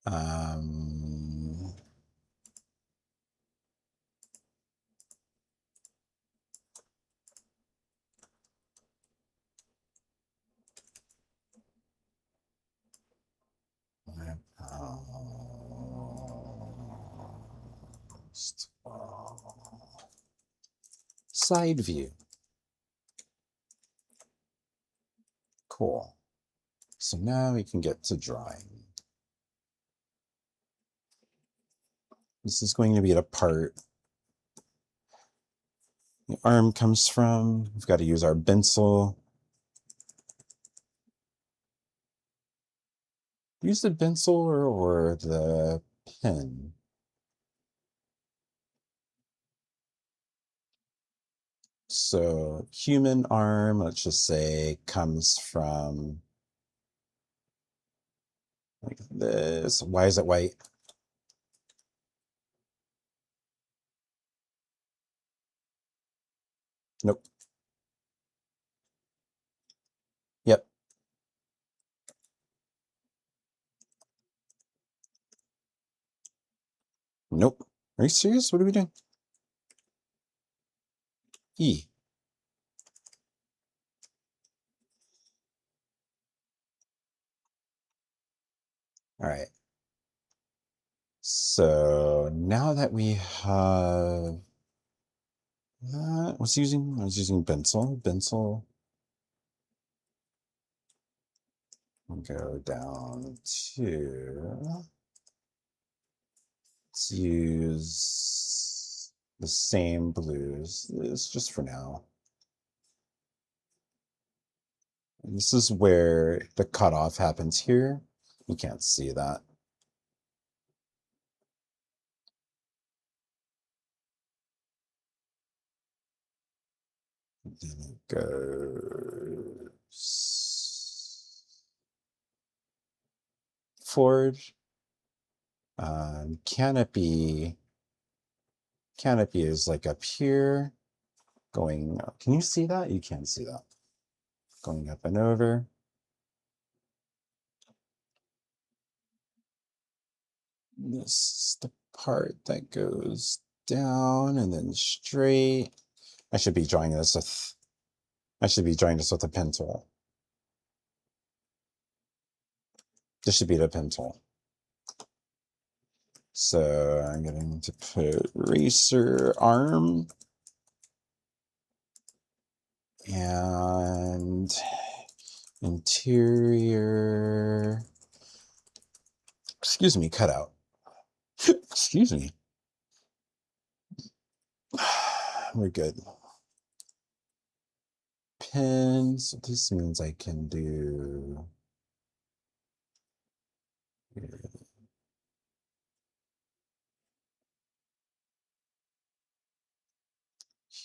Um, side view. Cool. So now we can get to drawing. This is going to be the part the arm comes from. We've got to use our pencil. Use the pencil or the pen. So human arm, let's just say, comes from like this. Why is it white? Nope. Yep. Nope. Are you serious? What are we doing? E. All right. So now that we have that, I was using pencil. Pencil. Go down to let's use the same blues. This just for now. And this is where the cutoff happens here. You can't see that. Then it goes forward. Canopy is like up here. Going, can you see that? You can't see that. Going up and over. This is the part that goes down and then straight. I should be drawing this with a pen tool. This should be the pen tool. So I'm going to put racer arm and interior, excuse me, cutout. Excuse me. We're good. Pins, this means I can do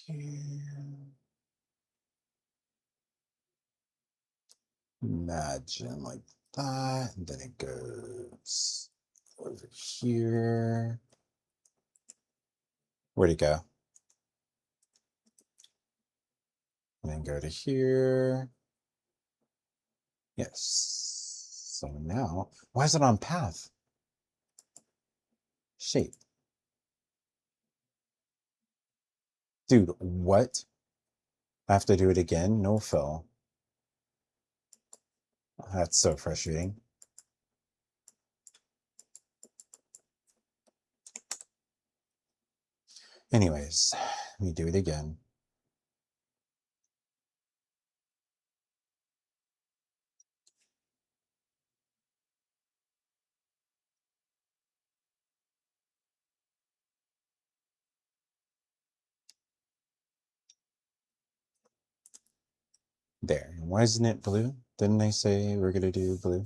here. Imagine like that, and then it goes over here. Where'd it go? And then go to here. Yes. So now, why is it on path? Shape. Dude, what? I have to do it again? No fill. That's so frustrating. Anyways, let me do it again. There. Why isn't it blue? Didn't I say we're gonna do blue?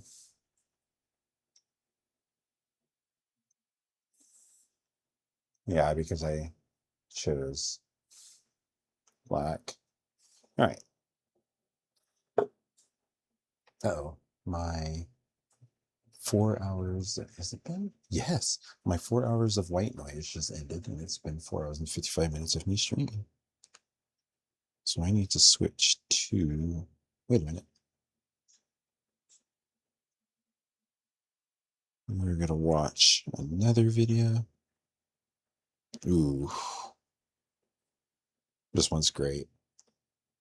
Yeah, because I chose black. All right. Oh, my 4 hours, has it been? Yes, my 4 hours of white noise just ended, and it's been 4 hours and 55 minutes of me streaming. So I need to switch to, wait a minute. We're gonna watch another video. Ooh, this one's great.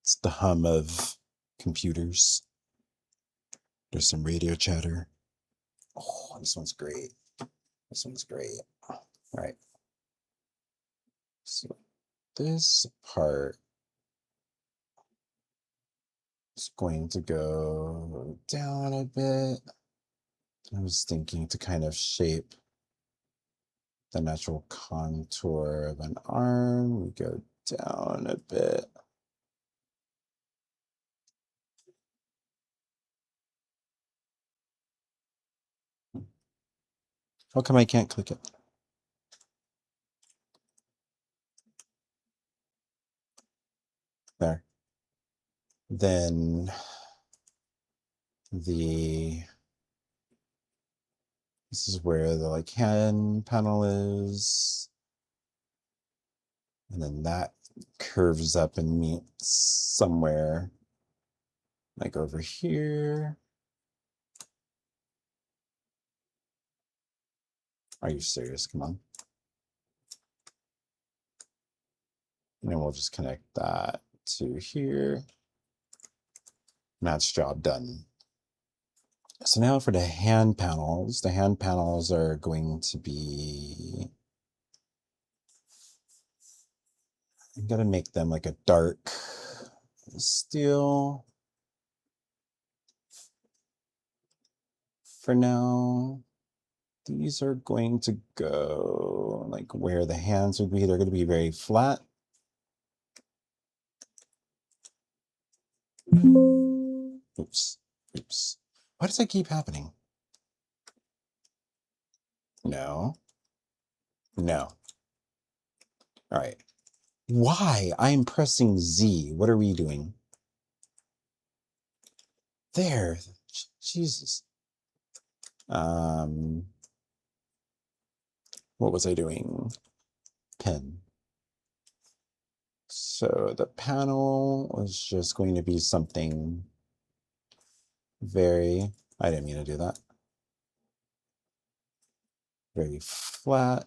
It's the hum of computers. There's some radio chatter. Oh, this one's great. This one's great. All right. So this part is going to go down a bit. I was thinking to kind of shape the natural contour of an arm. We go down a bit. How come I can't click it? There. Then this is where the like hand panel is. And then that curves up and meets somewhere like over here. Are you serious? Come on. And then we'll just connect that to here. And that's job done. So now for the hand panels are going to be, I'm gonna make them like a dark steel for now. These are going to go like where the hands would be. They're going to be very flat. Oops, oops. Why does that keep happening? No, no. All right. Why? I'm pressing Z. What are we doing? There. Jesus. What was I doing? Pen. So the panel was just going to be something very, I didn't mean to do that. Very flat.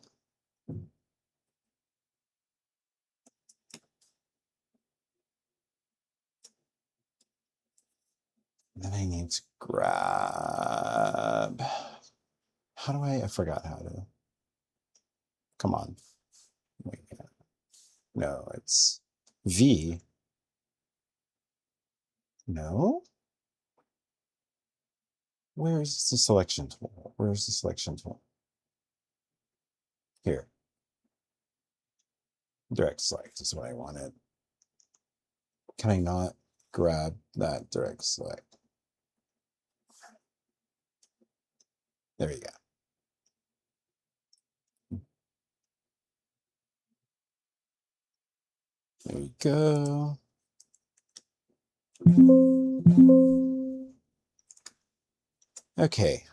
Then I need to grab, how do I forgot how to, come on. Wait, no, it's V. No? Where's the selection tool? Where's the selection tool? Here. Direct select is what I wanted. Can I not grab that direct select? There you go. There we go. Okay.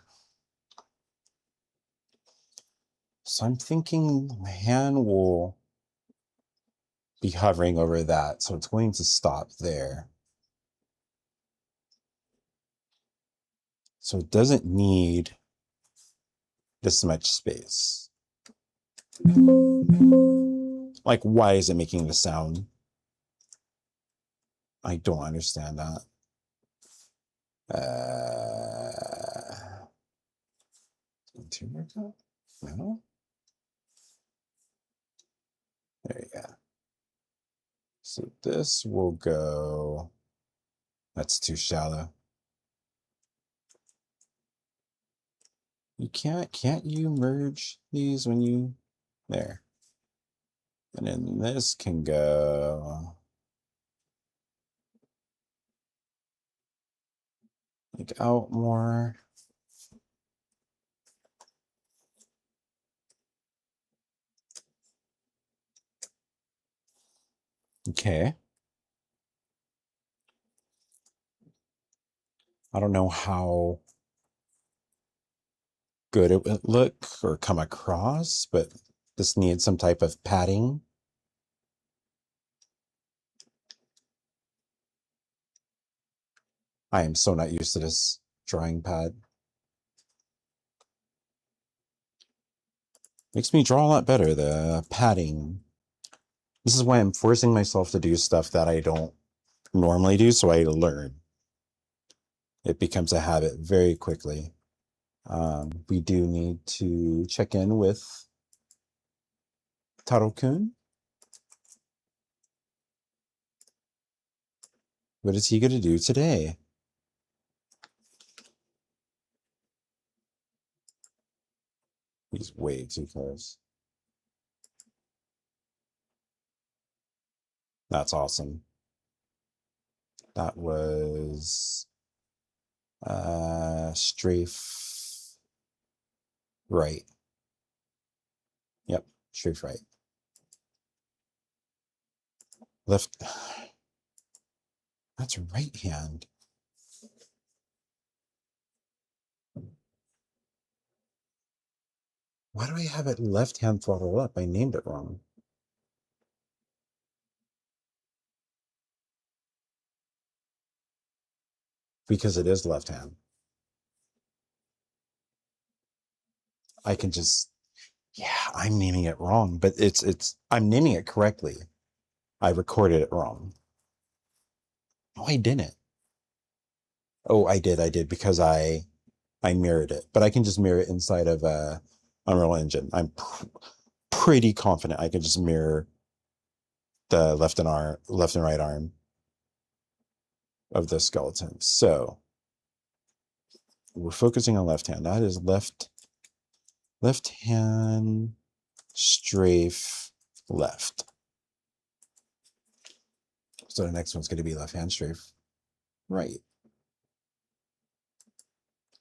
So I'm thinking my hand will be hovering over that, so it's going to stop there. So it doesn't need this much space. Like, why is it making the sound? I don't understand that. Interior cut? No? There you go. So this will go, that's too shallow. You can't you merge these when you, there. And then this can go like out more. Okay. I don't know how good it would look or come across, but this needs some type of padding. I am so not used to this drawing pad. Makes me draw a lot better, the padding. This is why I'm forcing myself to do stuff that I don't normally do, so I learn. It becomes a habit very quickly. We do need to check in with Taro-kun. What is he going to do today? He's way too close. That's awesome. That was strafe right. Yep, strafe right. Left. That's right hand. Why do I have it left hand throttle up? I named it wrong. Because it is left hand. I can just, yeah, I'm naming it wrong, but I'm naming it correctly. I recorded it wrong. No, I didn't. Oh, I did because I mirrored it, but I can just mirror it inside of Unreal Engine. I'm pretty confident I can just mirror the left and right arm of the skeleton. So we're focusing on left hand. That is left hand strafe left. So the next one's going to be left hand strafe right.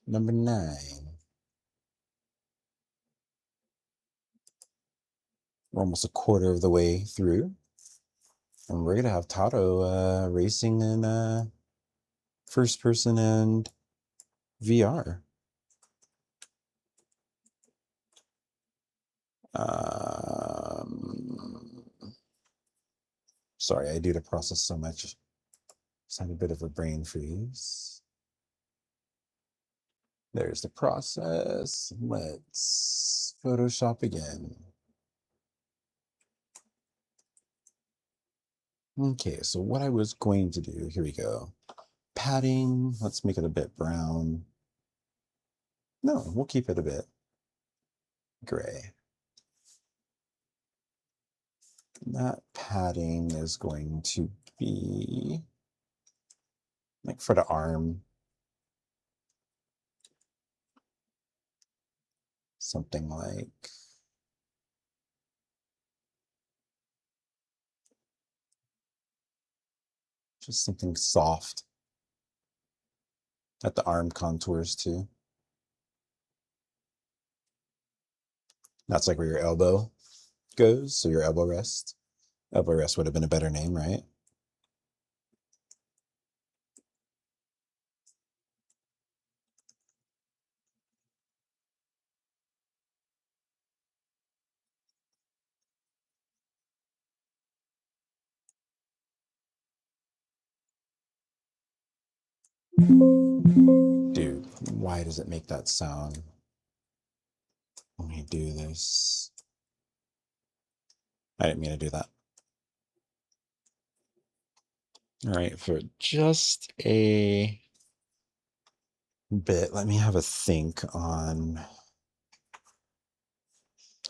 Number 9. We're almost a quarter of the way through. And we're going to have Tato racing in first person and VR. Sorry, I do to process so much. Just had a bit of a brain freeze. There's the process. Let's Photoshop again. Okay, so what I was going to do, here we go. Padding, let's make it a bit brown. No, we'll keep it a bit gray. That padding is going to be like for the arm. Something like just something soft at the arm contours too. That's like where your elbow goes, so your elbow rest. Elbow rest would have been a better name, right? Dude, why does it make that sound? Let me do this. I didn't mean to do that. All right, for just a bit, let me have a think on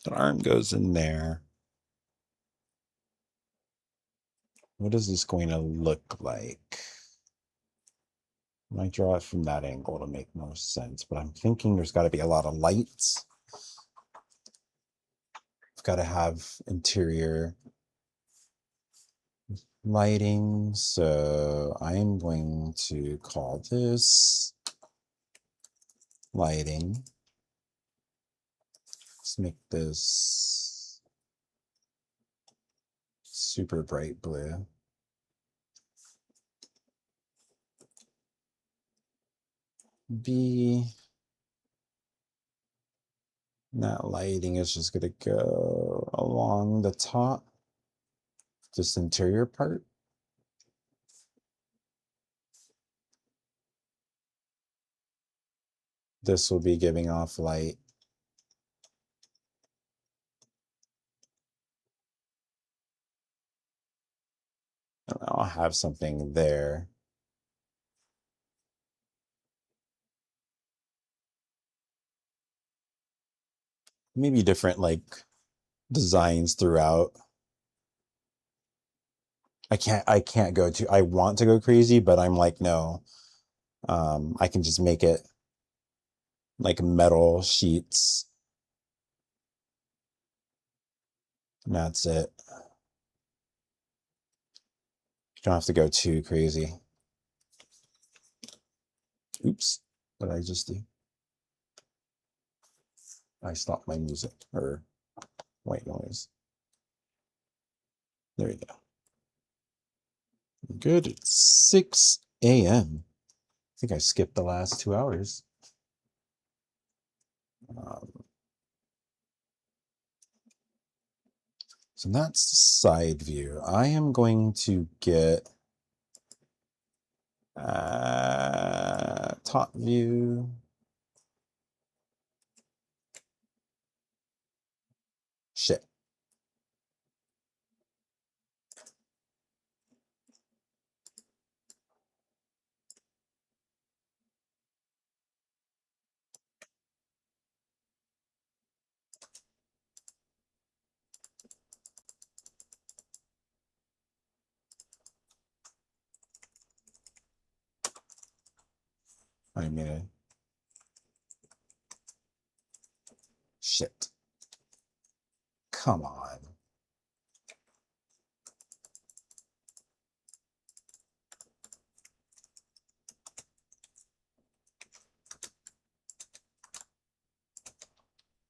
the arm goes in there. What is this going to look like? I might draw it from that angle to make more sense, but I'm thinking there's got to be a lot of lights. I've got to have interior lighting, so I'm going to call this lighting. Let's make this super bright blue. B. And that lighting is just going to go along the top, this interior part. This will be giving off light. And I'll have something there. Maybe different like designs throughout. I can't go to, I want to go crazy, but I'm like, no. I can just make it like metal sheets. And that's it. You don't have to go too crazy. Oops, what did I just do? I stopped my music or white noise. There you go. Good. It's 6 a.m. I think I skipped the last 2 hours. So that's the side view. I am going to get top view. Shit. I mean, shit. Come on.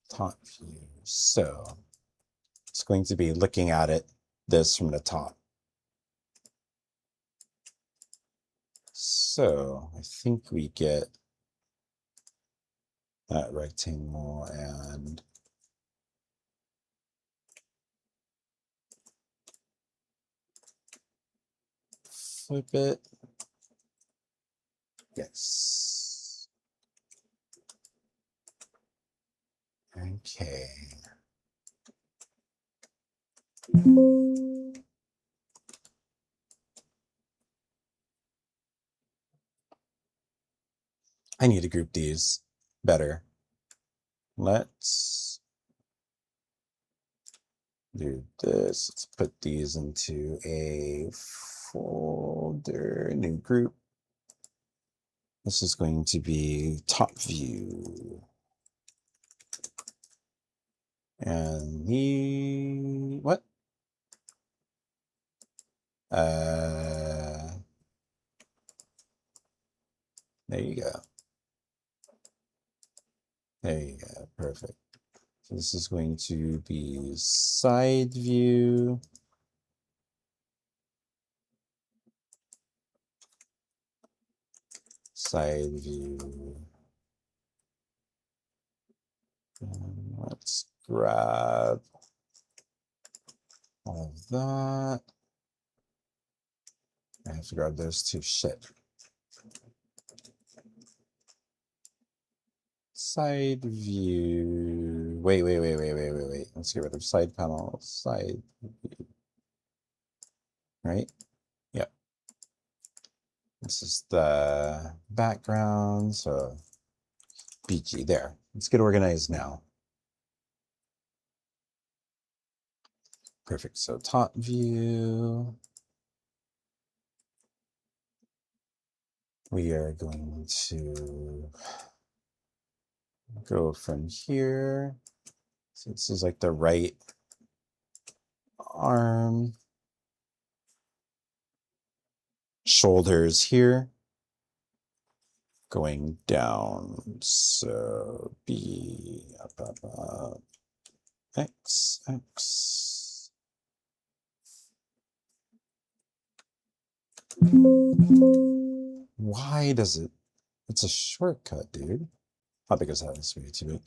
Top view. So it's going to be looking at it this from the top. So I think we get that rectangle and flip it. Yes. Okay. I need to group these better. Let's do this. Let's put these into a folder, new group. This is going to be top view. And the, what? There you go. There you go, perfect. So this is going to be side view. Side view. And let's grab all of that. I have to grab those two. Shit. Side view. Wait. Let's get rid of side panel. Side view. Right? Yep. This is the background. So BG there. Let's get organized now. Perfect. So top view. We are going to go from here. So this is like the right arm. Shoulders here. Going down. So B, up. X. Why does it? It's a shortcut, dude. How big is that? This way too big.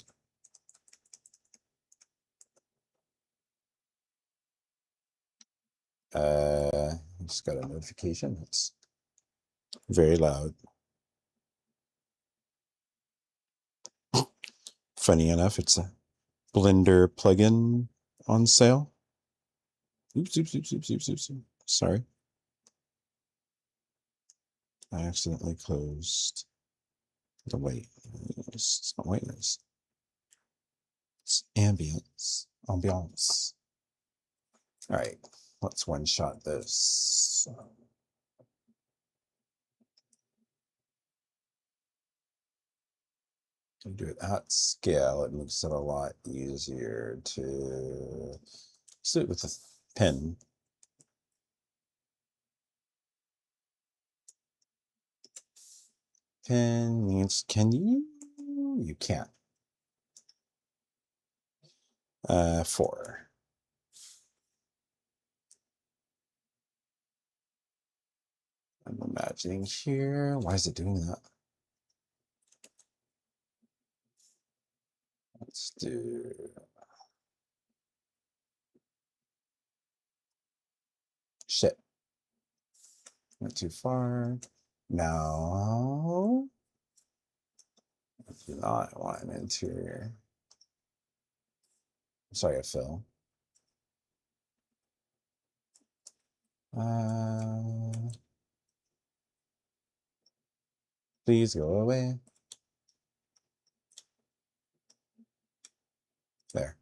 Just got a notification. It's very loud. Funny enough, it's a Blender plugin on sale. Oops, oops, oops, oops, oops, oops. Sorry. I accidentally closed the white noise. It's not white noise. It's ambience. Ambiance. All right, let's one shot this. Can do it at scale. It makes it a lot easier to do it with a pen. Pen means can you? You can't. 4. I'm imagining here. Why is it doing that? Let's do. Shit. Went too far. Now. I do not want an interior. Sorry, I fell. Please go away. There.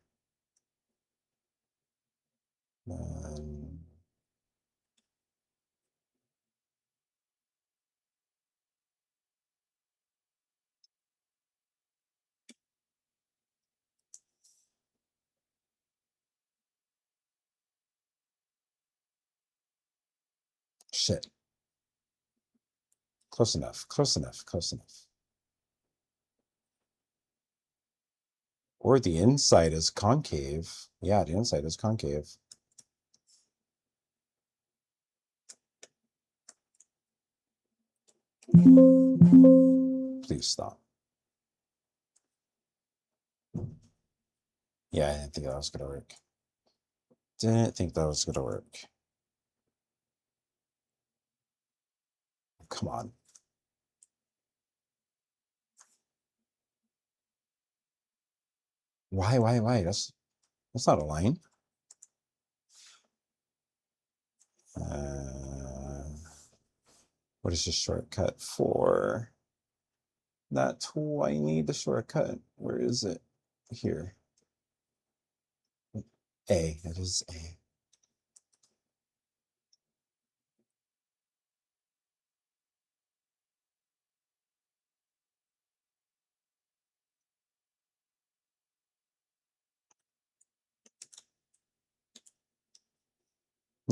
Shit. Close enough, close enough, close enough. Or the inside is concave. Yeah, the inside is concave. Please stop. Yeah, I didn't think that was gonna work. Didn't think that was gonna work. Come on. Why? That's not a line. What is the shortcut for that tool? I need the shortcut. Where is it? Here. A. It is A.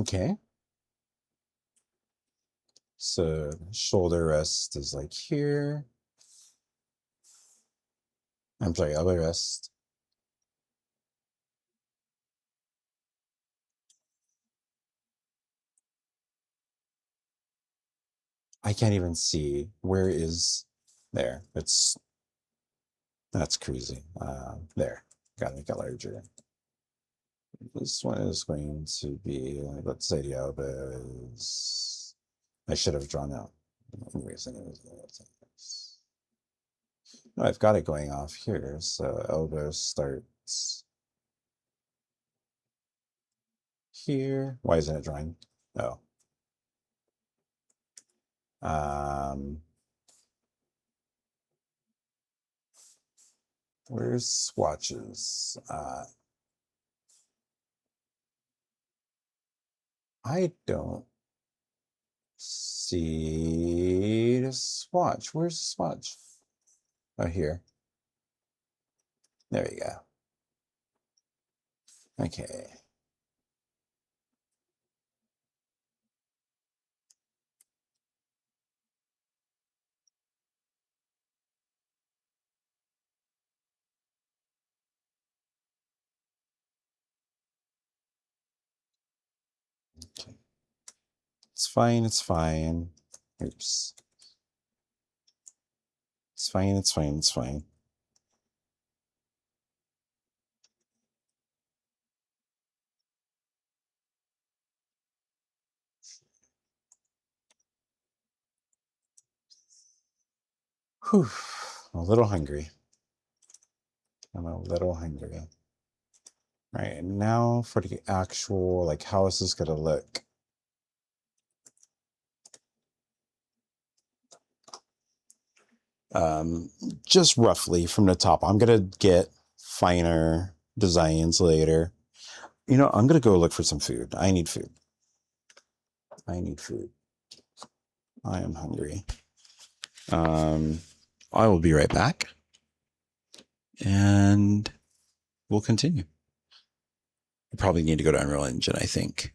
Okay. So shoulder rest is like here. I'm sorry, elbow rest. I can't even see where is there. That's crazy. There, gotta make it larger. This one is going to be, let's say the elbow is, I should have drawn out. Anyways. No, I've got it going off here. So elbow starts here. Why isn't it drawing? Oh. Where's swatches? I don't see the swatch. Where's the swatch? Oh, here. There you go. Okay. It's fine. It's fine. Oops. It's fine, it's fine, it's fine. Whew. I'm a little hungry. I'm a little hungry. All right, now for the actual, like, how is this gonna look? Just roughly from the top. I'm gonna get finer designs later. You know, I'm gonna go look for some food. I need food. I need food. I am hungry. I will be right back, and we'll continue. I probably need to go to Unreal Engine, I think.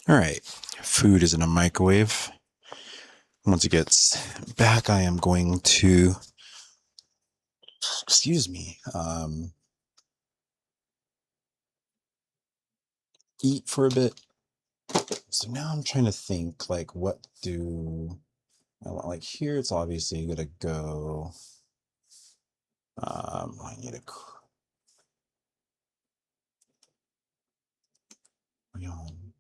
All right, food is in a microwave. Once it gets back, I am going to, excuse me, eat for a bit. So now I'm trying to think, like, what do I want? Like, here it's obviously gonna go. I need a crayon.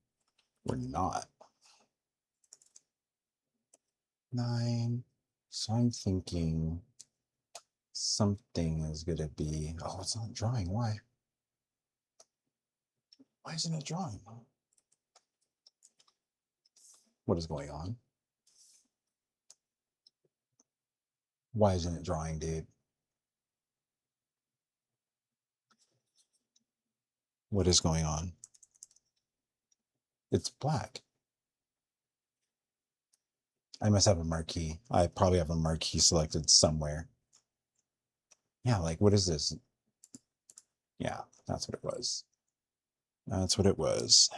We're not 9. So I'm thinking something is gonna be. Oh, it's not drawing. Why? Why isn't it drawing? What is going on? Why isn't it drawing, dude? What is going on? It's black. I must have a marquee. I probably have a marquee selected somewhere. Yeah, like, what is this? Yeah, that's what it was. That's what it was.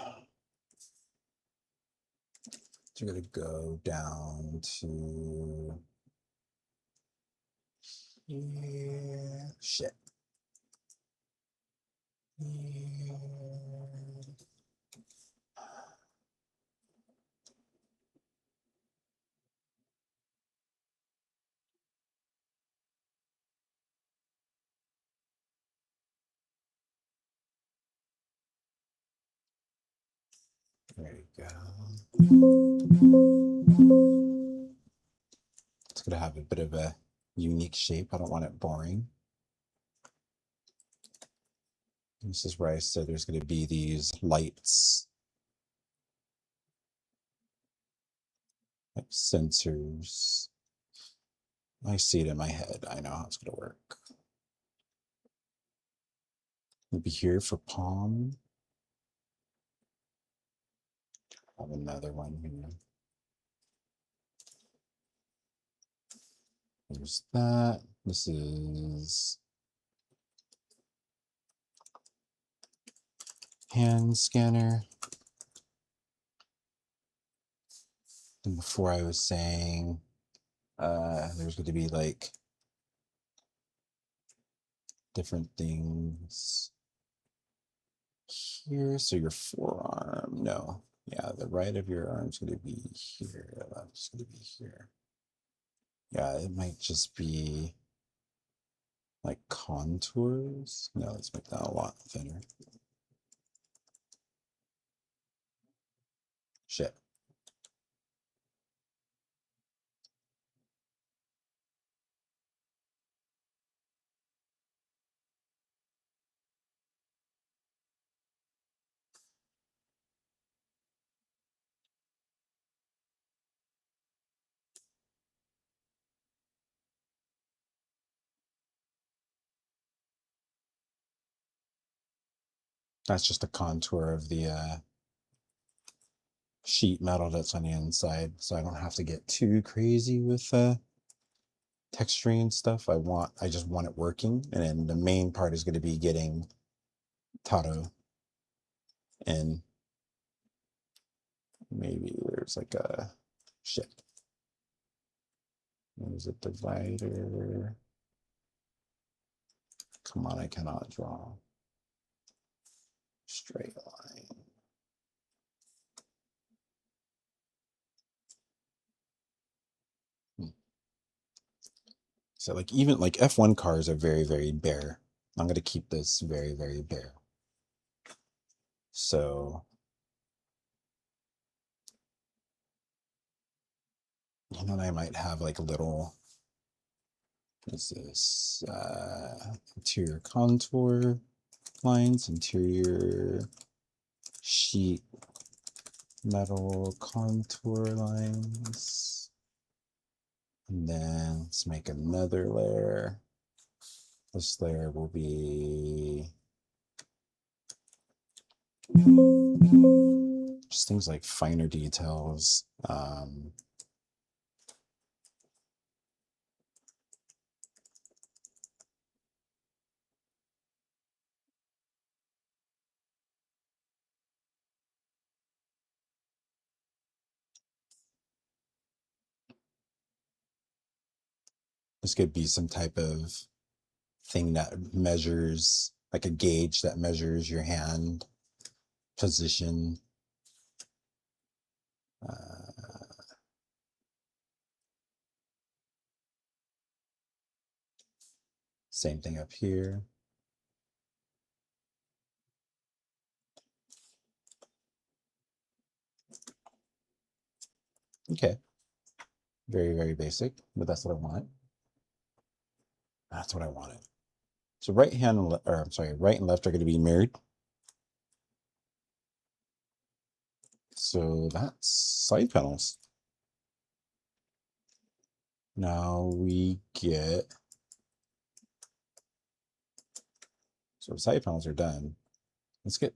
So we're gonna go down to here. Shit. Here. There you go. It's going to have a bit of a unique shape. I don't want it boring. This is where I said there's going to be these lights, like sensors. I see it in my head. I know how it's going to work. We'll be here for palm. I have another one here. There's that. This is hand scanner. And before I was saying there's going to be like different things here. So your forearm, no. Yeah, the right of your arm is going to be here. The left is going to be here. Yeah, it might just be like contours. No, let's make that a lot thinner. Shit. That's just a contour of the sheet metal that's on the inside, so I don't have to get too crazy with texturing and stuff. I just want it working, and then the main part is going to be getting Tato in. Maybe there's like a shit. There's a divider. Come on, I cannot draw straight line. So like even like F1 cars are very, very bare. I'm going to keep this very, very bare. So, you know, I might have like a little, what is this? Interior contour lines, interior sheet metal contour lines. And then let's make another layer. This layer will be just things like finer details. This could be some type of thing that measures, like a gauge that measures your hand position. Same thing up here. Okay. Very, very basic, but that's what I want. That's what I wanted. So right hand, or I'm sorry, right and left are going to be mirrored. So that's side panels. Now we get, so side panels are done. Let's get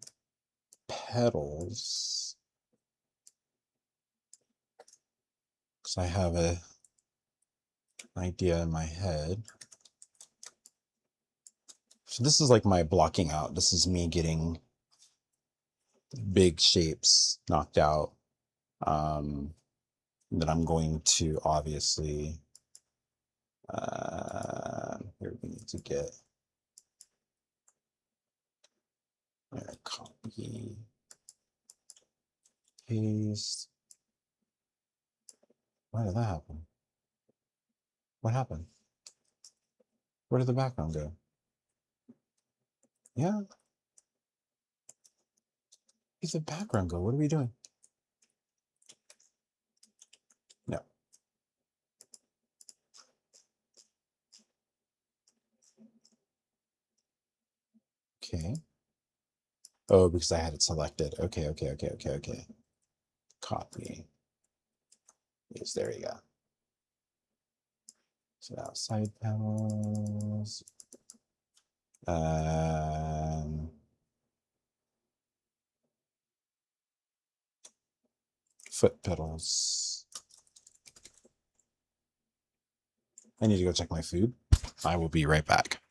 petals. Because I have an idea in my head. So this is like my blocking out. This is me getting big shapes knocked out. That I'm going to obviously, here we need to get copy, paste. Why did that happen? What happened? Where did the background go? Yeah. Where's the background go? What are we doing? Okay. Oh, because I had it selected. Okay. Copy. Yes, there you go. So now side panels. Foot pedals. I need to go check my food. I will be right back.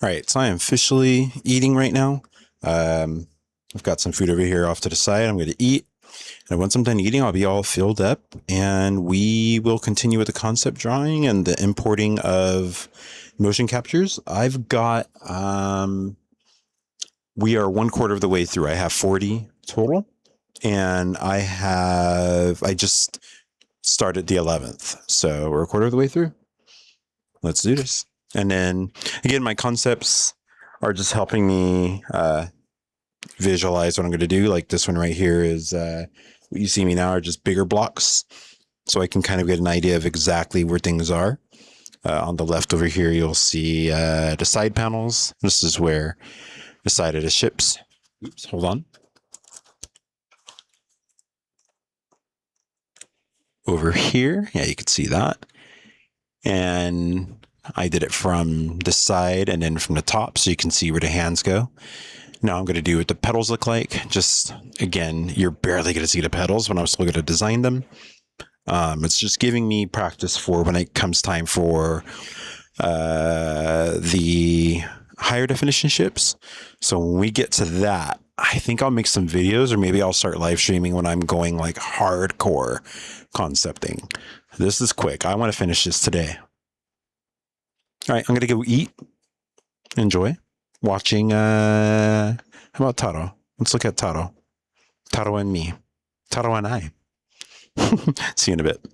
All right, so I am officially eating right now. I've got some food over here off to the side. I'm going to eat. And once I'm done eating, I'll be all filled up and we will continue with the concept drawing and the importing of motion captures. I've got, we are 1/4 of the way through. I have 40 total and I just started the 11th. So we're 1/4 of the way through. Let's do this. And then again, my concepts are just helping me visualize what I'm going to do. Like this one right here is what you see me now are just bigger blocks. so I can kind of get an idea of exactly where things are. On the left over here, you'll see the side panels. This is where the side of the ships. Oops, hold on. Over here, yeah, you can see that. And I did it from the side and then from the top, so you can see where the hands go. Now I'm going to do what the pedals look like. Just, again, you're barely going to see the pedals when I'm still going to design them. It's just giving me practice for when it comes time for the higher definition ships. So when we get to that, I think I'll make some videos, or maybe I'll start live streaming when I'm going like hardcore concepting. This is quick. I want to finish this today. All right, I'm gonna go eat. Enjoy watching. How about Taro? Let's look at Taro. Taro and me. Taro and I. See you in a bit.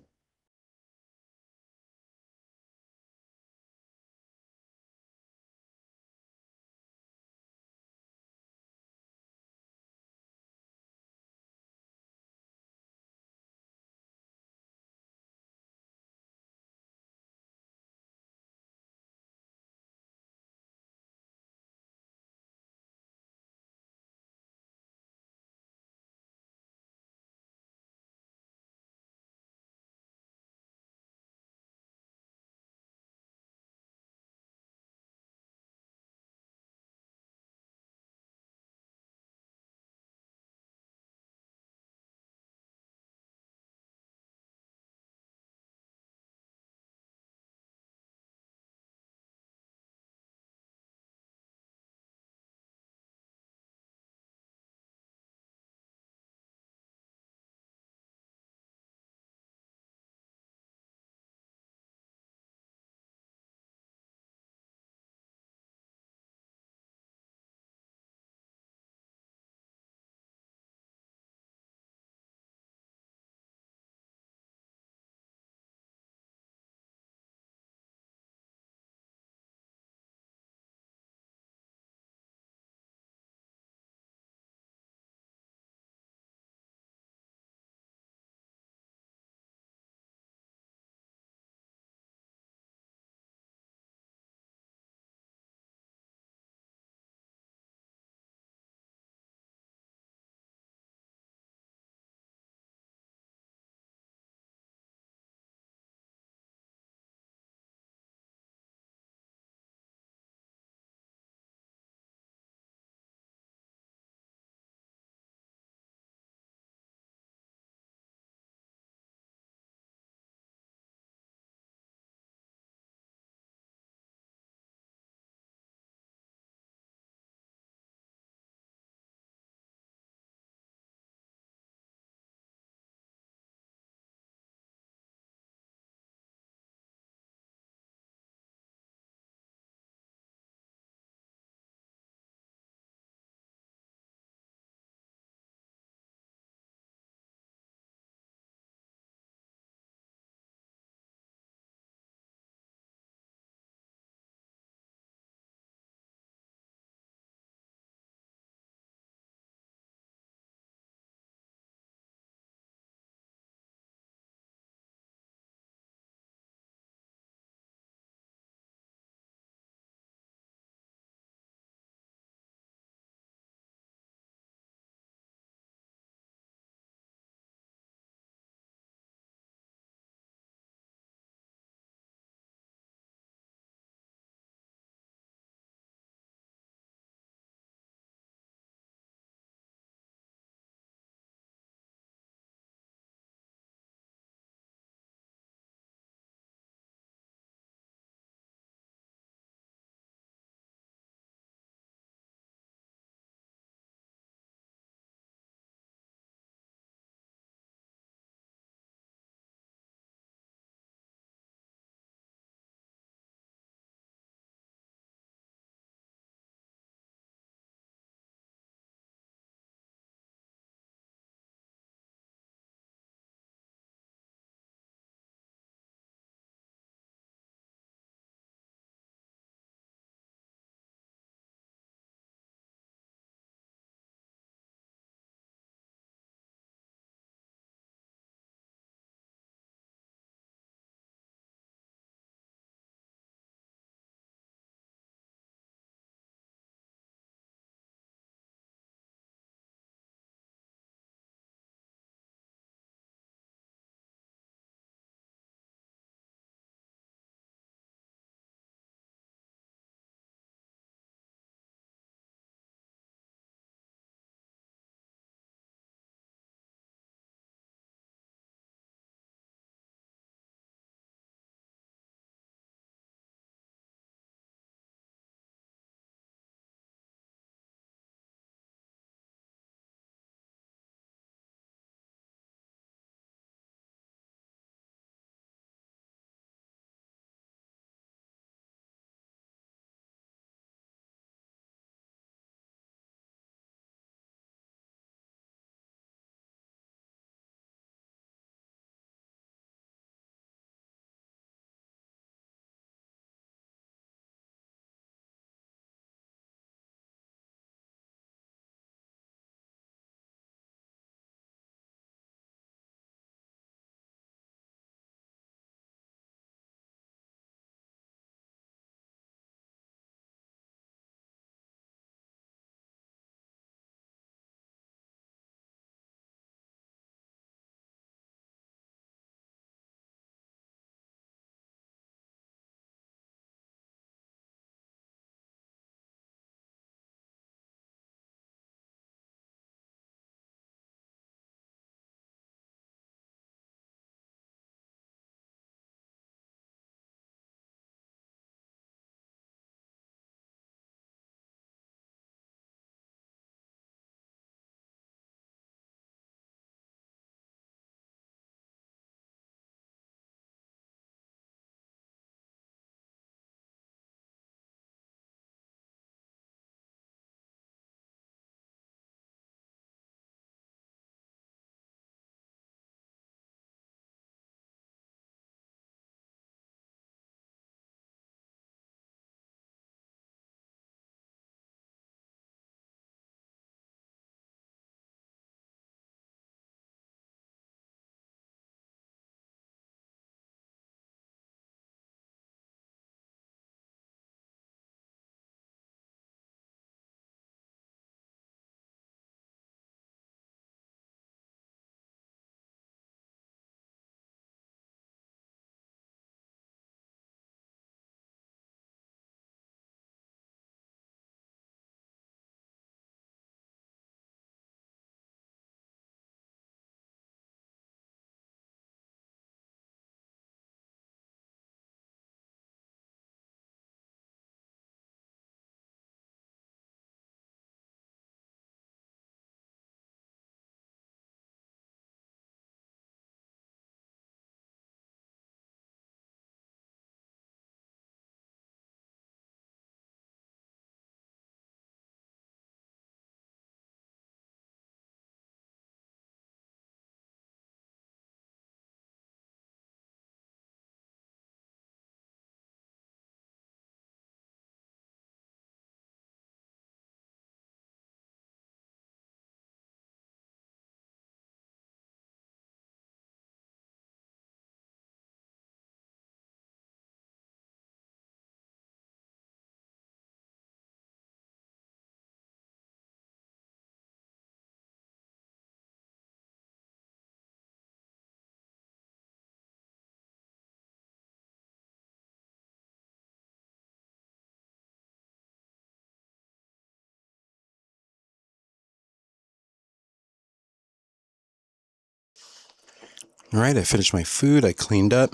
All right, I finished my food. I cleaned up.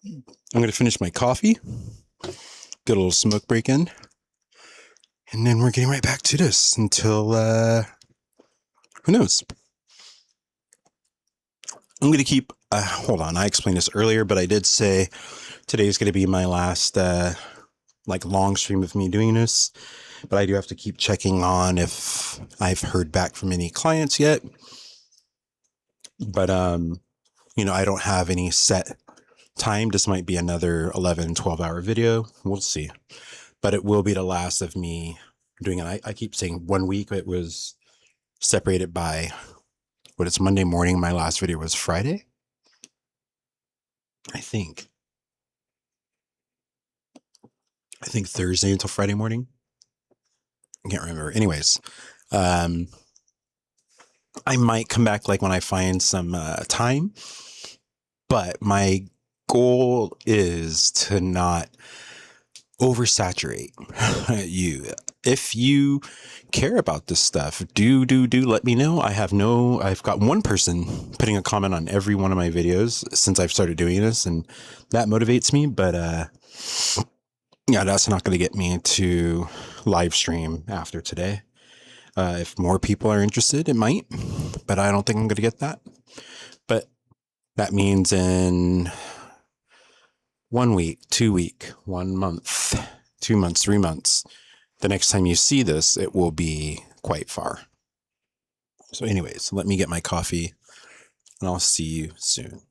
I'm going to finish my coffee. Get a little smoke break in. And then we're getting right back to this until, who knows? I'm going to keep, hold on, I explained this earlier, but I did say today is going to be my last, long stream of me doing this. But I do have to keep checking on if I've heard back from any clients yet. But, I don't have any set time. This might be another 11, 12-hour video. We'll see. But it will be the last of me doing it. I keep saying 1 week. It was separated by, it's Monday morning. My last video was Friday, I think Thursday until Friday morning. I can't remember. Anyways, I might come back when I find some time, but my goal is to not oversaturate you. If you care about this stuff, do let me know. I've got one person putting a comment on every one of my videos since I've started doing this, and that motivates me. But yeah, that's not going to get me to live stream after today. If more people are interested, it might, but I don't think I'm going to get that. But that means in 1 week, 2 week, 1 month, 2 months, 3 months, the next time you see this, it will be quite far. So anyways, let me get my coffee and I'll see you soon.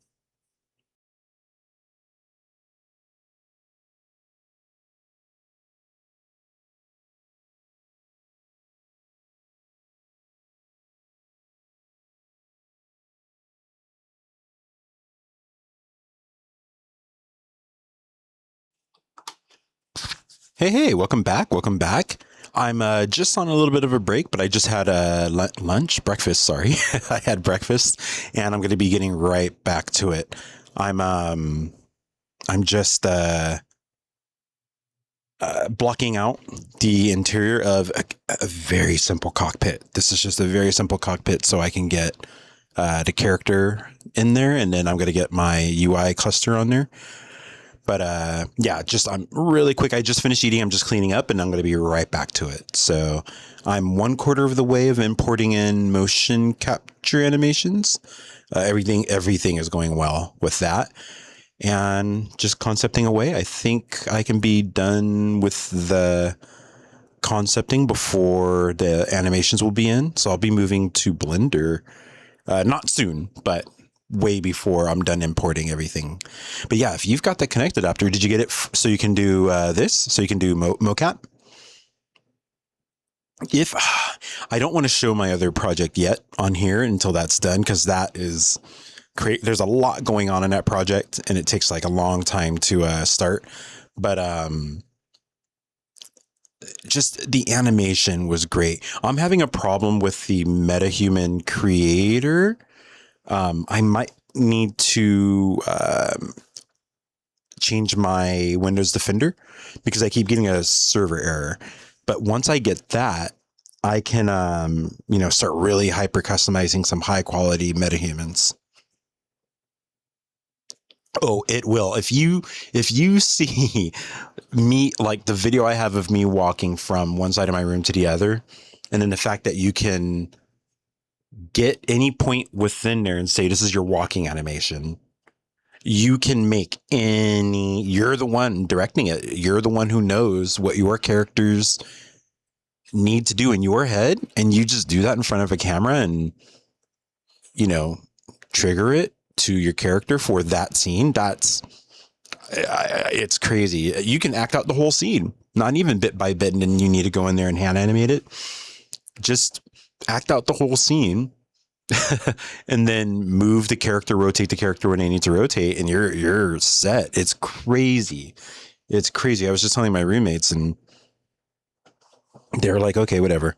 Hey, welcome back. I'm just on a little bit of a break, but I just had a breakfast, sorry. I had breakfast and I'm going to be getting right back to it. I'm just blocking out the interior of a very simple cockpit. This is just a very simple cockpit so I can get the character in there, and then I'm going to get my UI cluster on there. But yeah, I'm really quick. I just finished eating. I'm just cleaning up and I'm going to be right back to it. So I'm 1/4 of the way of importing in motion capture animations. Everything is going well with that. And just concepting away. I think I can be done with the concepting before the animations will be in. So I'll be moving to Blender, not soon, but way before I'm done importing everything. But yeah, if you've got the Connect adapter, did you get it so you can do this? So you can do mocap? If I don't want to show my other project yet on here until that's done, because that is great. There's a lot going on in that project and it takes a long time to start. But just the animation was great. I'm having a problem with the MetaHuman creator. I might need to change my Windows Defender because I keep getting a server error. But once I get that, I can, start really hyper customizing some high quality MetaHumans. Oh, it will. If you see me, the video I have of me walking from one side of my room to the other, and then the fact that you can get any point within there and say, this is your walking animation. You can make you're the one directing it. You're the one who knows what your characters need to do in your head. And you just do that in front of a camera and, trigger it to your character for that scene. It's crazy. You can act out the whole scene, not even bit by bit. And then you need to go in there and hand animate it. Just act out the whole scene and then move the character, rotate the character when they need to rotate, and you're set. It's crazy. I was just telling my roommates and they're like, okay, whatever.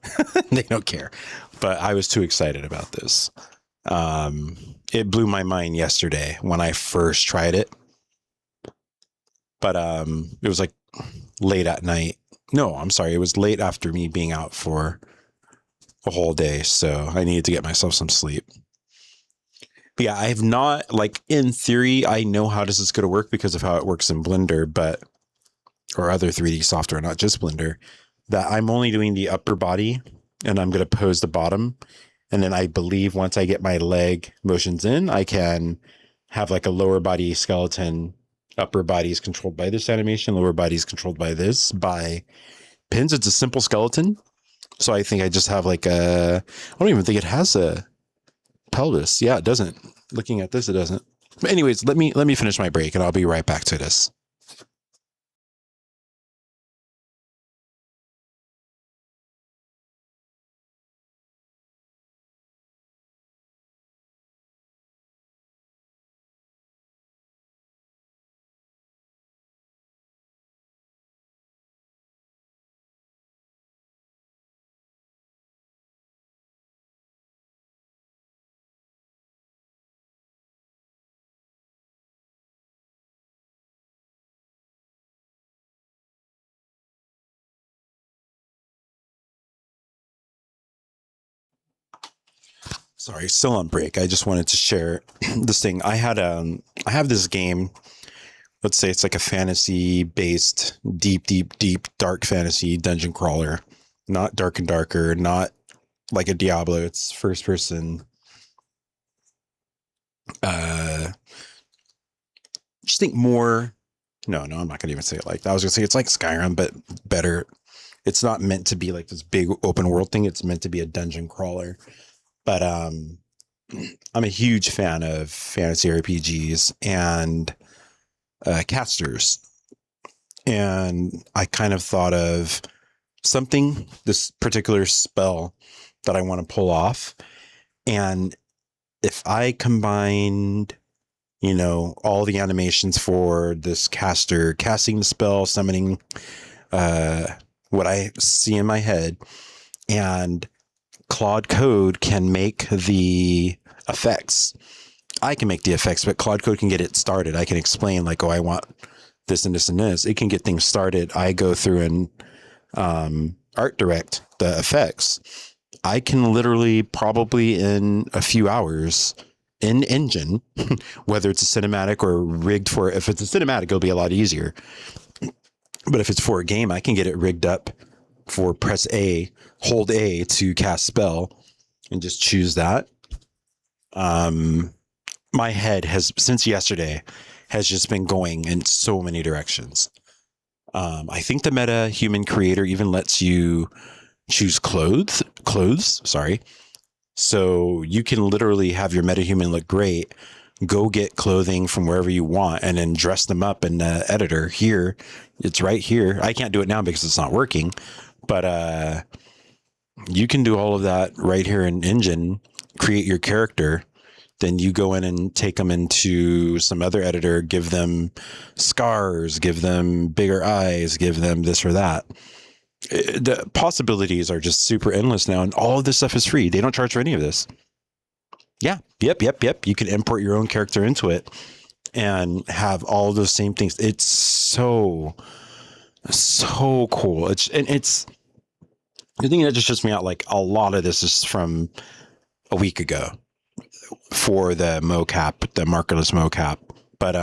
They don't care. But I was too excited about this. It blew my mind yesterday when I first tried it. But it was late at night. No, I'm sorry. It was late after me being out for a whole day, so I needed to get myself some sleep. But yeah, I have not, like, in theory, I know how this is going to work because of how it works in Blender, but, or other 3D software, not just Blender, that I'm only doing the upper body and I'm going to pose the bottom. And then I believe once I get my leg motions in, I can have like a lower body skeleton. Upper body is controlled by this animation. Lower body is controlled by this, by pins. It's a simple skeleton. So I think I just have like I don't even think it has a pelvis. Yeah, it doesn't. Looking at this, it doesn't. But anyways, let me finish my break and I'll be right back to this. Sorry, still on break. I just wanted to share this thing. I have this game. Let's say it's like a fantasy based, deep, dark fantasy dungeon crawler. Not Dark and Darker, not like a Diablo. It's first person. Just think more. No, I'm not gonna even say it like that. I was gonna say it's like Skyrim, but better. It's not meant to be like this big open world thing. It's meant to be a dungeon crawler. But I'm a huge fan of fantasy RPGs and casters. And I kind of thought of something, this particular spell that I want to pull off. And if I combined, all the animations for this caster, casting the spell, summoning what I see in my head, and Claude Code can make the effects. I can make the effects, but Claude Code can get it started. I can explain like, oh, I want this and this and this. It can get things started. I go through and art direct the effects. I can literally probably in a few hours in Engine, whether it's a cinematic or rigged for, if it's a cinematic, it'll be a lot easier. But if it's for a game, I can get it rigged up for press A, hold A to cast spell and just choose that. My head has, since yesterday, has just been going in so many directions. I think the MetaHuman creator even lets you choose clothes, sorry. So you can literally have your MetaHuman look great, go get clothing from wherever you want, and then dress them up in the editor. Here, it's right here. I can't do it now because it's not working, but you can do all of that right here in Engine, create your character. Then you go in and take them into some other editor, give them scars, give them bigger eyes, give them this or that. The possibilities are just super endless now, and all of this stuff is free. They don't charge for any of this. Yeah. Yep. You can import your own character into it and have all those same things. It's so cool. It's the thing that just trips me out. Like a lot of this is from a week ago for the mocap, the markerless mocap. But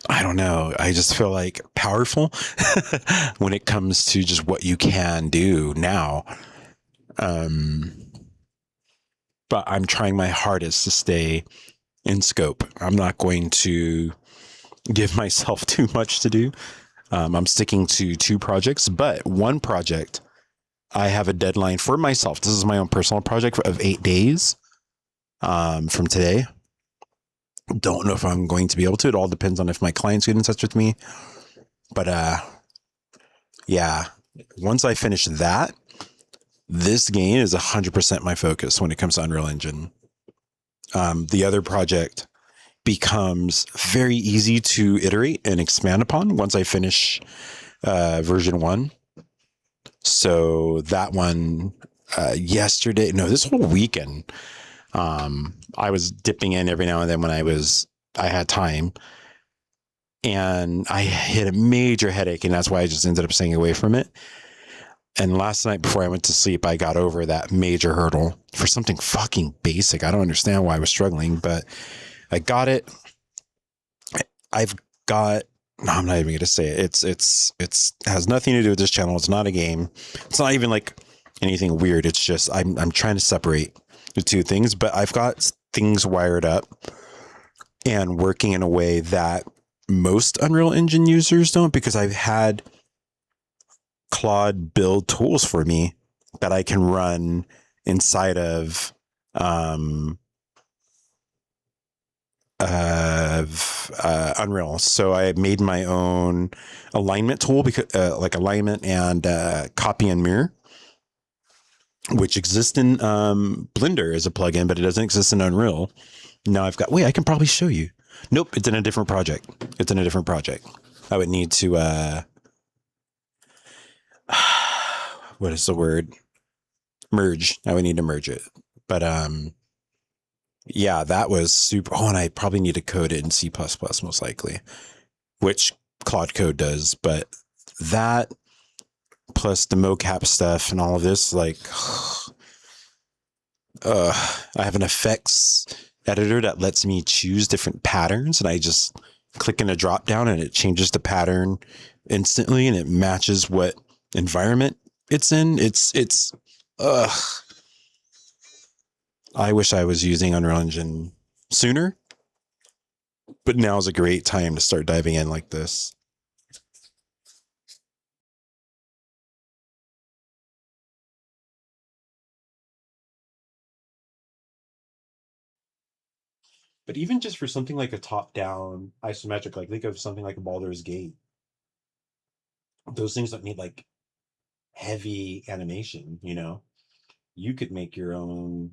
I don't know. I just feel like powerful when it comes to just what you can do now. But I'm trying my hardest to stay in scope. I'm not going to give myself too much to do. I'm sticking to 2 projects, but one project I have a deadline for myself. This is my own personal project of 8 days from today. Don't know if I'm going to be able to. It all depends on if my clients get in touch with me. But yeah, once I finish that, this game is 100% my focus when it comes to Unreal Engine. The other project becomes very easy to iterate and expand upon once I finish version 1. So that one this whole weekend, I was dipping in every now and then when I had time, and I hit a major headache, and that's why I just ended up staying away from it. And last night before I went to sleep, I got over that major hurdle for something fucking basic. I don't understand why I was struggling, but I got it. I've got, no, I'm not even going to say it. It's has nothing to do with this channel. It's not a game. It's not even like anything weird. It's just, I'm trying to separate the two things, but I've got things wired up and working in a way that most Unreal Engine users don't, because I've had Claude build tools for me that I can run inside of Unreal. So I made my own alignment tool, because like alignment and copy and mirror, which exists in Blender as a plugin, but it doesn't exist in Unreal. Now I've got, wait, I can probably show you. Nope, it's in a different project. It's in a different project. I would need to what is the word? Merge. I would need to merge it. But yeah, that was super. Oh, and I probably need to code it in C++ most likely, which Claude Code does. But that plus the mocap stuff and all of this, like, I have an effects editor that lets me choose different patterns, and I just click in a drop down and it changes the pattern instantly, and it matches what environment it's in. It's I wish I was using Unreal Engine sooner, but now is a great time to start diving in like this. But even just for something like a top-down isometric, like think of something like a Baldur's Gate, those things that need like heavy animation, you know, you could make your own,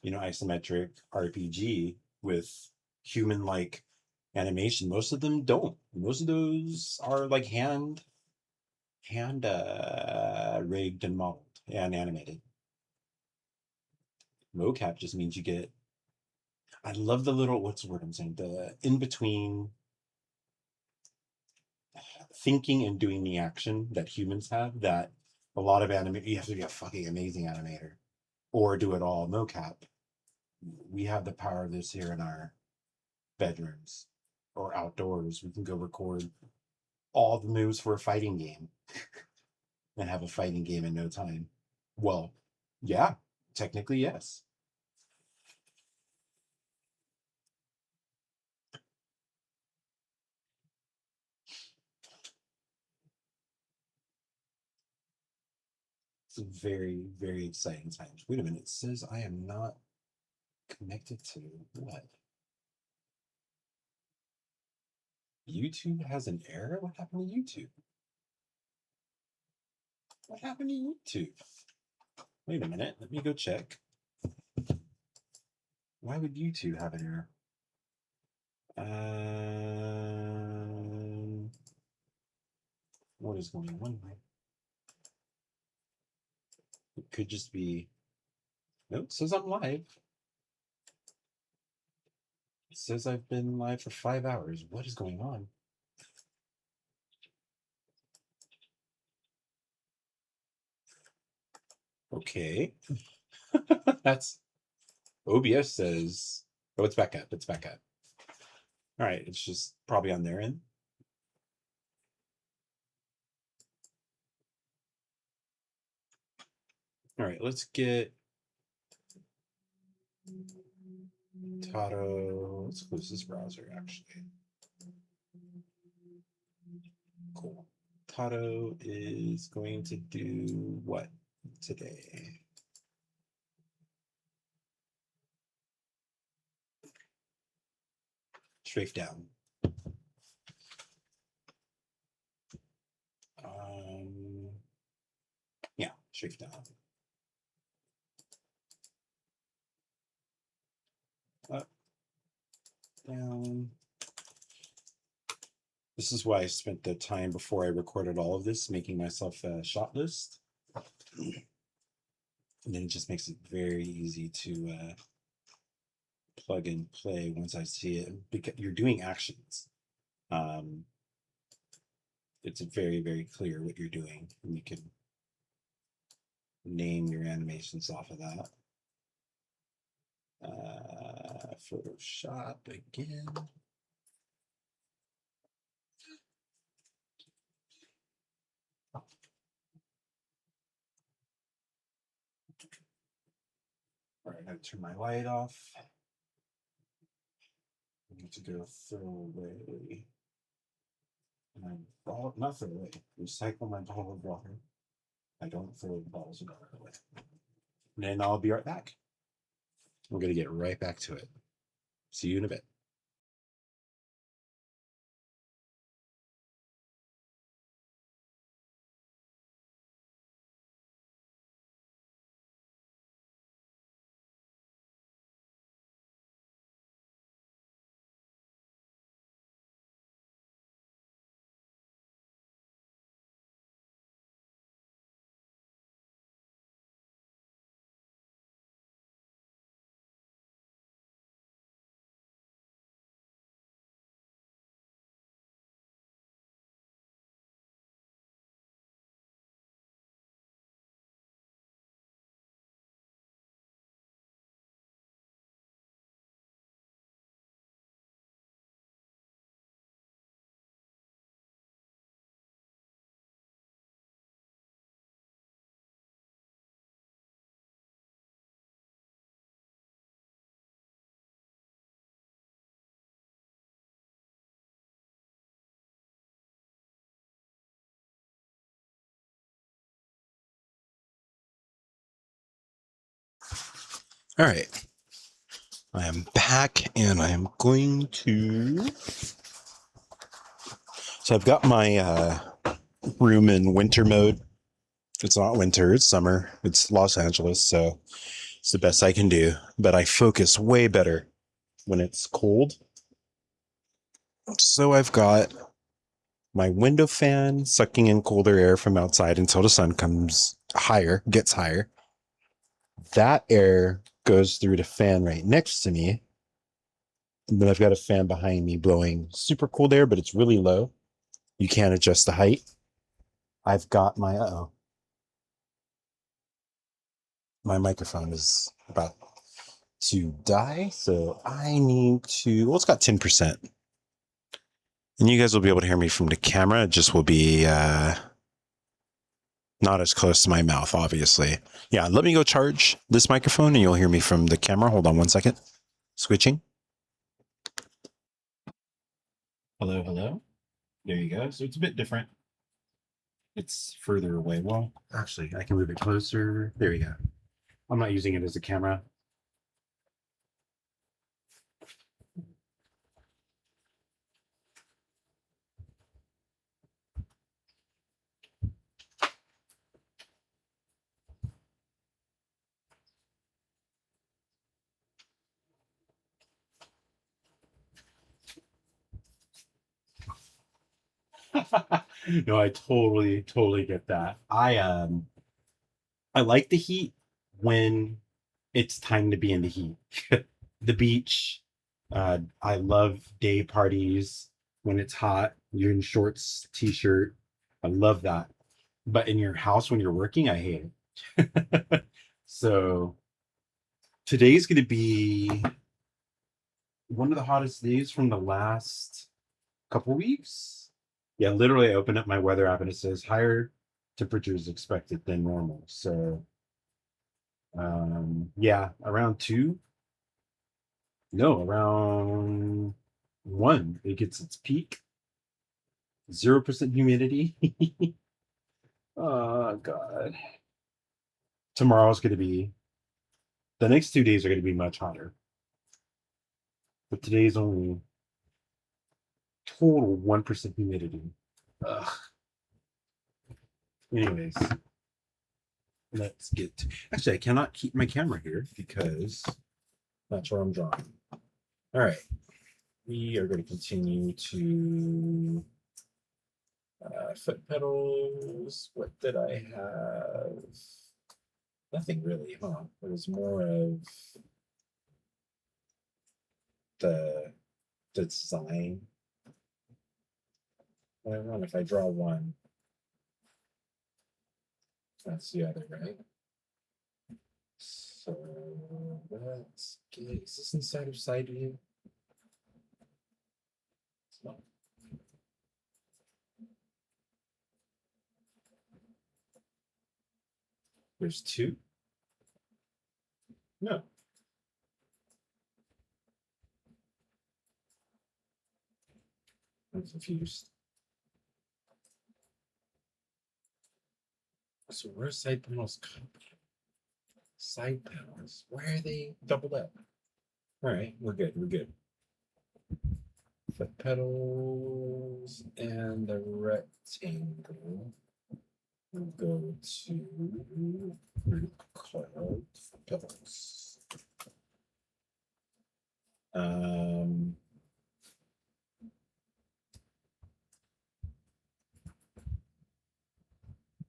you know, isometric RPG with human-like animation. Most of them don't. Most of those are like hand rigged and modeled and animated. Mocap just means you get, I love the little, what's the word I'm saying, the in between thinking and doing the action that humans have, that a lot of anime, you have to be a fucking amazing animator or do it all mocap. We have the power of this here in our bedrooms or outdoors. We can go record all the moves for a fighting game and have a fighting game in no time. Well, yeah, technically, yes. It's a very, very exciting times. Wait a minute, it says I am not connected to what? YouTube has an error? What happened to YouTube? What happened to YouTube? Wait a minute, let me go check. Why would YouTube have an error? What is going on here? It could just be, nope, it says I'm live. It says I've been live for 5 hours. What is going on? Okay. That's, OBS says, oh, it's back up. It's back up. All right, it's just probably on their end. All right, let's get Tato. Let's close this browser actually. Cool. Tato is going to do what today? Strafe down. Yeah, strafe down. Up, down. This is why I spent the time before I recorded all of this making myself a shot list. And then it just makes it very easy to plug and play once I see it. Because you're doing actions. It's very, very clear what you're doing. And you can name your animations off of that. Photoshop again. All right, I gotta turn my light off. I need to do a throwaway. And not throw away, recycle my bottle of water. I don't throw bottles of water away. And then I'll be right back. We're gonna get right back to it. See you in a bit. All right. I am back and I am going to. So I've got my room in winter mode. It's not winter, it's summer. It's Los Angeles, so it's the best I can do. But I focus way better when it's cold. So I've got my window fan sucking in colder air from outside until the sun gets higher. That air goes through the fan right next to me. And then I've got a fan behind me blowing super cold air, but it's really low. You can't adjust the height. I've got my, my microphone is about to die. So I need to, well, it's got 10%. And you guys will be able to hear me from the camera. It just will be not as close to my mouth, obviously. Yeah, let me go charge this microphone and you'll hear me from the camera. Hold on one second. Switching. Hello, hello. There you go. So it's a bit different. It's further away. Well, actually, I can move it closer. There we go. I'm not using it as a camera. No, I totally get that. I like the heat when it's time to be in the heat. The beach. I love day parties when it's hot. You're in shorts, t-shirt. I love that. But in your house when you're working, I hate it. So today's going to be one of the hottest days from the last couple weeks. Yeah, literally I open up my weather app and it says higher temperatures expected than normal. So yeah, around 2. No, around 1, it gets its peak. 0% humidity. Oh God. Tomorrow's gonna be, the next 2 days are gonna be much hotter. But today's only total 1% humidity. Ugh. Anyways, let's get to, actually I cannot keep my camera here because that's where I'm drawing. All right, we are going to continue to foot pedals. What did I have? Nothing really, huh? It was more of the design. I don't know if I draw one. That's the other, right? So let's get, is this inside of side view? It's not. There's two? No. I'm confused. So where's side panels? Side panels. Why are they doubled up? All right, we're good. We're good. The pedals and the rectangle will go to called pedals.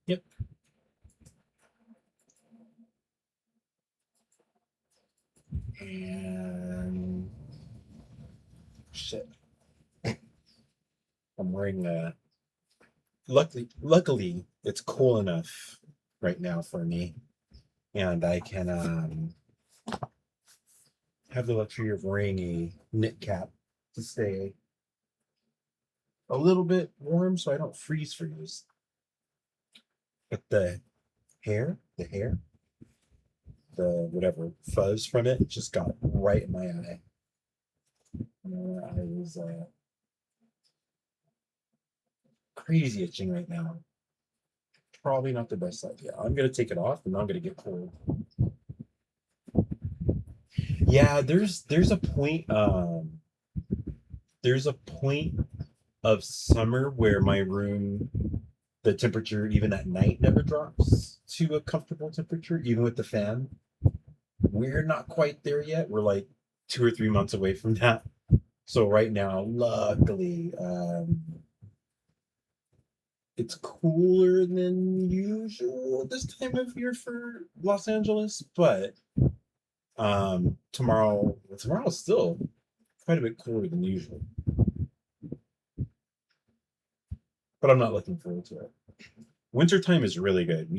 Yep. And shit. I'm wearing luckily it's cool enough right now for me, and I can have the luxury of wearing a knit cap to stay a little bit warm so I don't freeze. But the hair, the whatever fuzz from it just got right in my eye. I was crazy itching right now. Probably not the best idea. I'm gonna take it off and I'm gonna get cold. Yeah, there's a point of summer where my room, the temperature even at night never drops to a comfortable temperature, even with the fan. We're not quite there yet. We're like 2 or 3 months away from that. So right now, luckily, it's cooler than usual this time of year for Los Angeles, but tomorrow's still quite a bit cooler than usual. But I'm not looking forward to it. Wintertime is really good.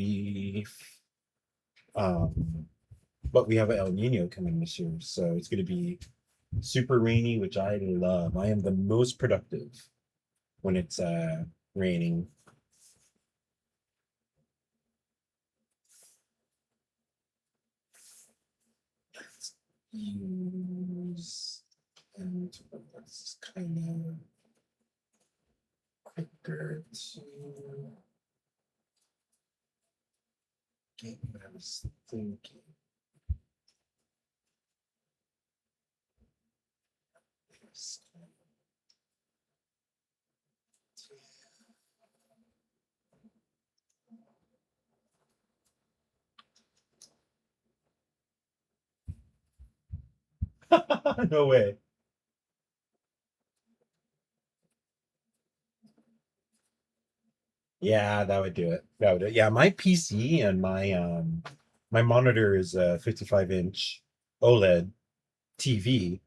But we have an El Nino coming this year, so it's going to be super rainy, which I love. I am the most productive when it's raining. Let's use, and that's kind of quicker to get what I was thinking. No way. Yeah, that would do it. That would do it. Yeah, my PC and my monitor is a 55-inch OLED TV,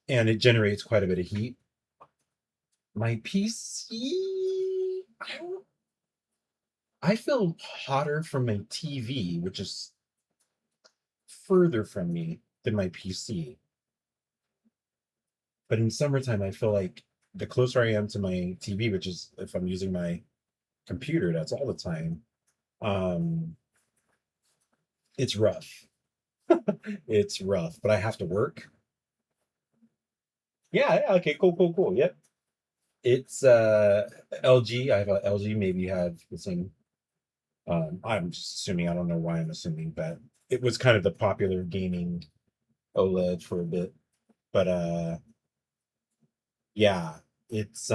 and it generates quite a bit of heat. My PC, I feel hotter from my TV, which is further from me than my PC. But in summertime, I feel like the closer I am to my TV, which is if I'm using my computer, that's all the time. It's rough. It's rough, but I have to work. Yeah, okay, cool. Yep. It's LG. I have a LG. Maybe you have the same. I'm just assuming. I don't know why I'm assuming, but it was kind of the popular gaming OLED for a bit. But yeah, it's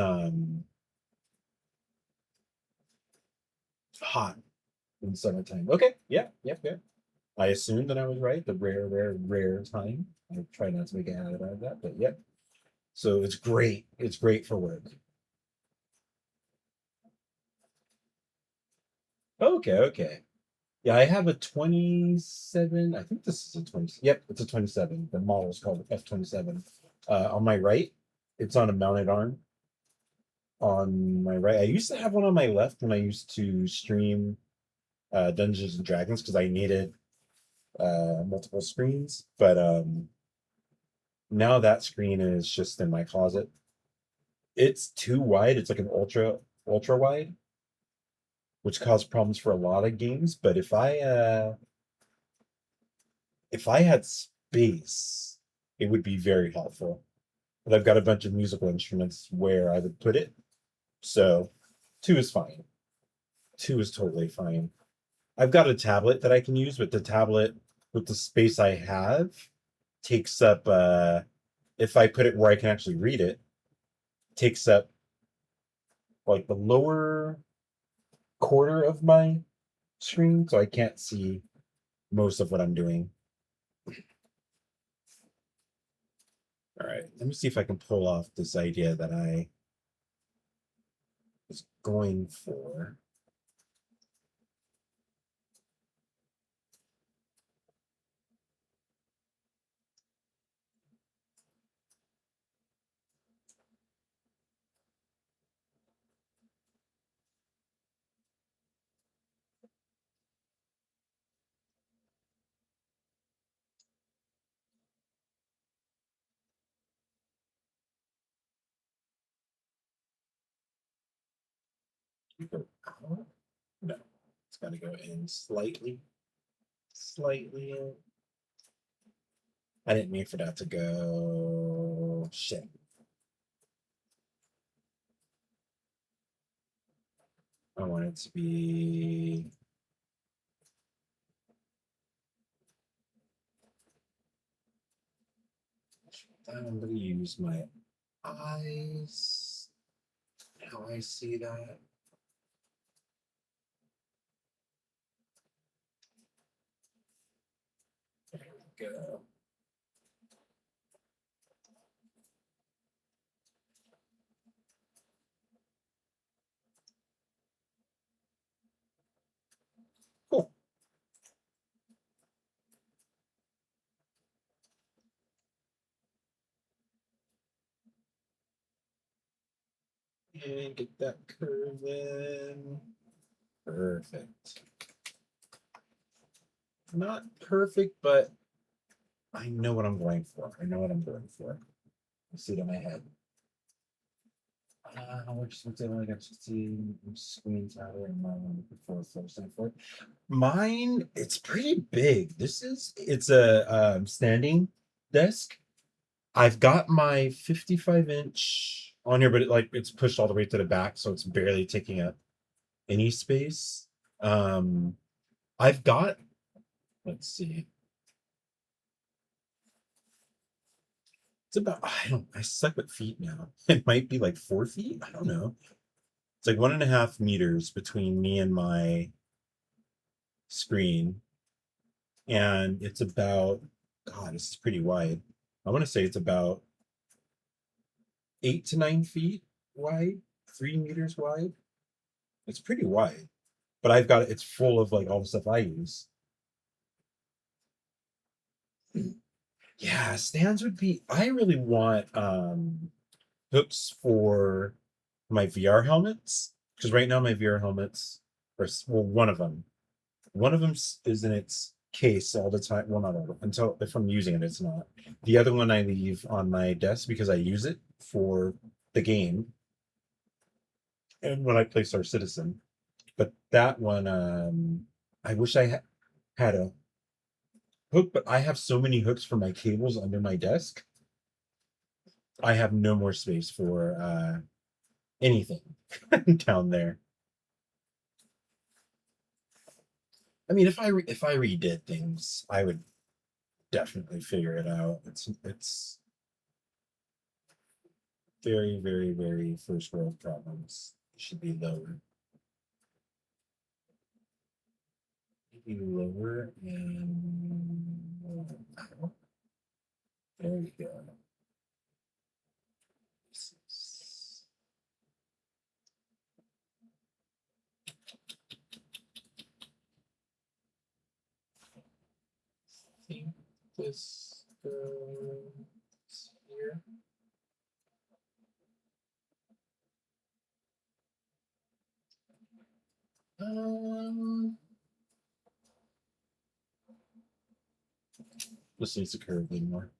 hot in summertime. Okay, yeah. I assumed that I was right. The rare time. I try not to make a habit out of that, but yep. So it's great. It's great for work. Okay. Yeah, I have a 27. I think this is a 20. Yep, it's a 27. The model is called F27. On my right, it's on a mounted arm. On my right, I used to have one on my left when I used to stream Dungeons and Dragons because I needed multiple screens, but now that screen is just in my closet. It's too wide. It's like an ultra wide, which caused problems for a lot of games. But if I had space, it would be very helpful. But I've got a bunch of musical instruments where I would put it. So 2 is fine. 2 is totally fine. I've got a tablet that I can use, but the tablet with the space I have takes up if I put it where I can actually read it, takes up like the lower quarter of my screen, so I can't see most of what I'm doing. All right, let me see if I can pull off this idea that I was going for. Go out? No, it's got to go in slightly in. I didn't mean for that to go. Shit. I want it to be. I'm going to use my eyes. How I see that. There we go. Cool. And get that curve in. Perfect. Not perfect, but I know what I'm going for. I know what I'm going for. I see it in my head. Which ones I got to see screens out in mine before for it. Mine, it's pretty big. It's a standing desk. I've got my 55-inch on here, but it's pushed all the way to the back, so it's barely taking up any space. I've got, let's see. It's about, I suck with feet now. It might be like 4 feet. I don't know. It's like 1.5 meters between me and my screen. And it's about, God, this is pretty wide. I want to say it's about 8 to 9 feet wide, 3 meters wide. It's pretty wide. But I've got it's full of like all the stuff I use. Yeah, stands would be, I really want hooks for my VR helmets, because right now my VR helmets are, well, one of them is in its case all the time. Well, not all, until if I'm using it, it's not. The other one I leave on my desk because I use it for the game and when I play Star Citizen. But that one, I wish I had a hook, but I have so many hooks for my cables under my desk. I have no more space for anything down there. I mean, if I redid things, I would definitely figure it out. It's very, very, very first world problems. It should be lower. Maybe lower and there we go. I think this goes here. This needs to curve a little more.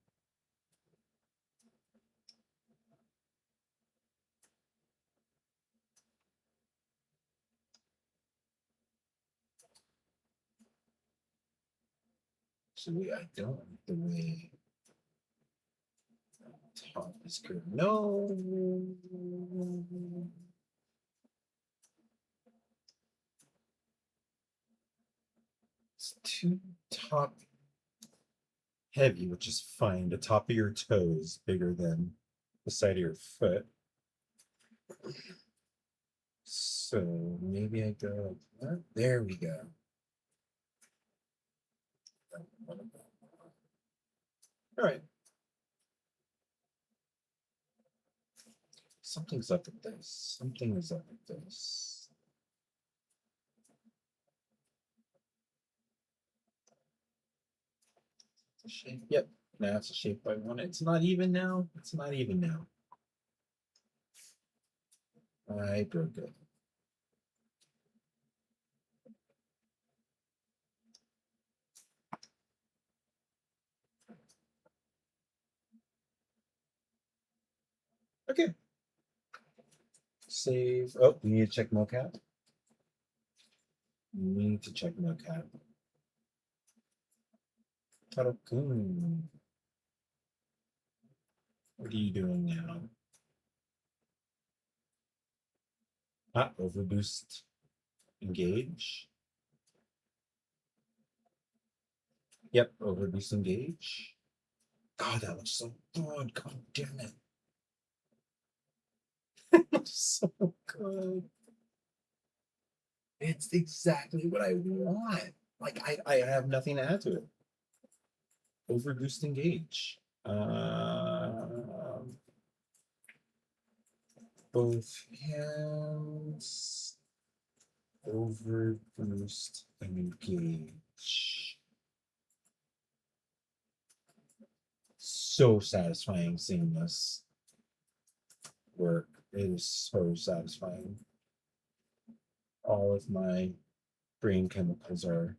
So I don't like the way top is curved. No. It's too top heavy, which is fine. The top of your toe is bigger than the side of your foot. So maybe I go like that. There we go. All right. Something's up with this. Something is up with this. It's a shape. Yep. Now it's a shape I want. It's not even now. It's not even now. I broke it. Okay. Save. Oh, we need to check mocap. We need to check mocap. Tarokun. What are you doing now? Ah, overboost. Engage. Yep, overboost engage. God, that looks so good. God damn it. It looks so good. It's exactly what I want. Like I have nothing to add to it. Overboost engage. Both hands. Overboost engage. So satisfying seeing this work. It is so satisfying. All of my brain chemicals are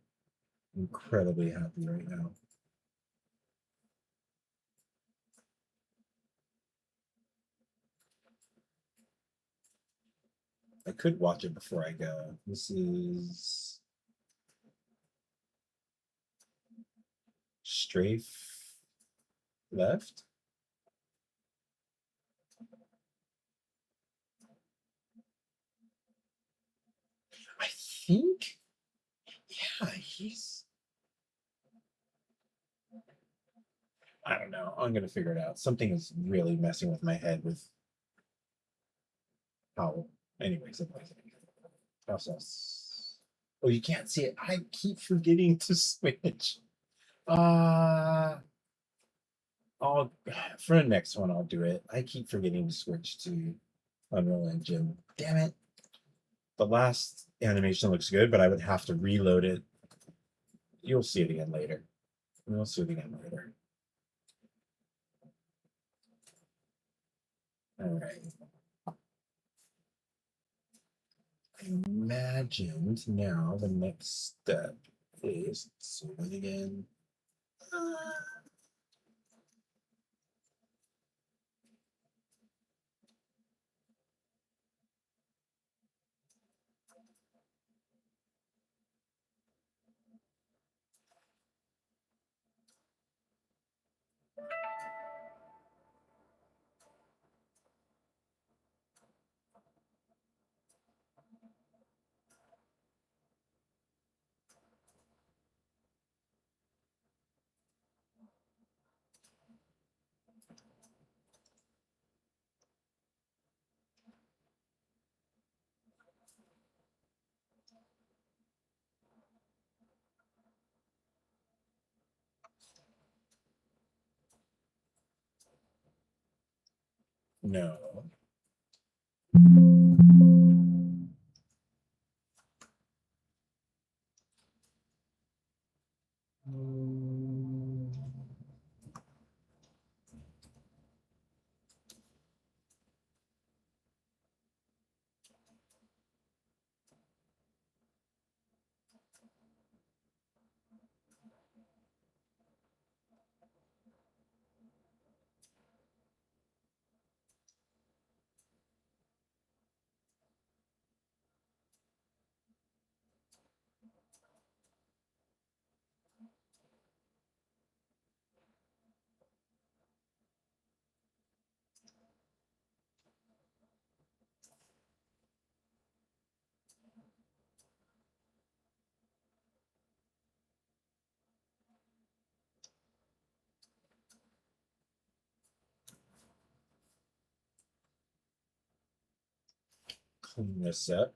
incredibly happy right now. I could watch it before I go. This is strafe left. I think, yeah, he's. I don't know. I'm gonna figure it out. Something is really messing with my head with how. Anyways, process. Oh, you can't see it. I keep forgetting to switch. I'll for the next one. I'll do it. I keep forgetting to switch to Unreal Engine. Damn it. The last animation looks good, but I would have to reload it. You'll see it again later. We'll see it again later. All right. I imagined now the next step is zoom it again. No. clean this up.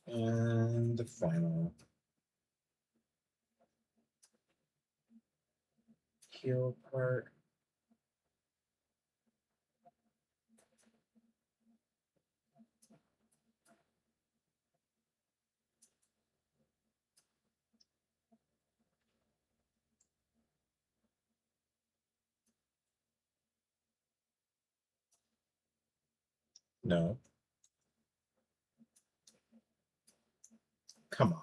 And the final heel part. No. Come on.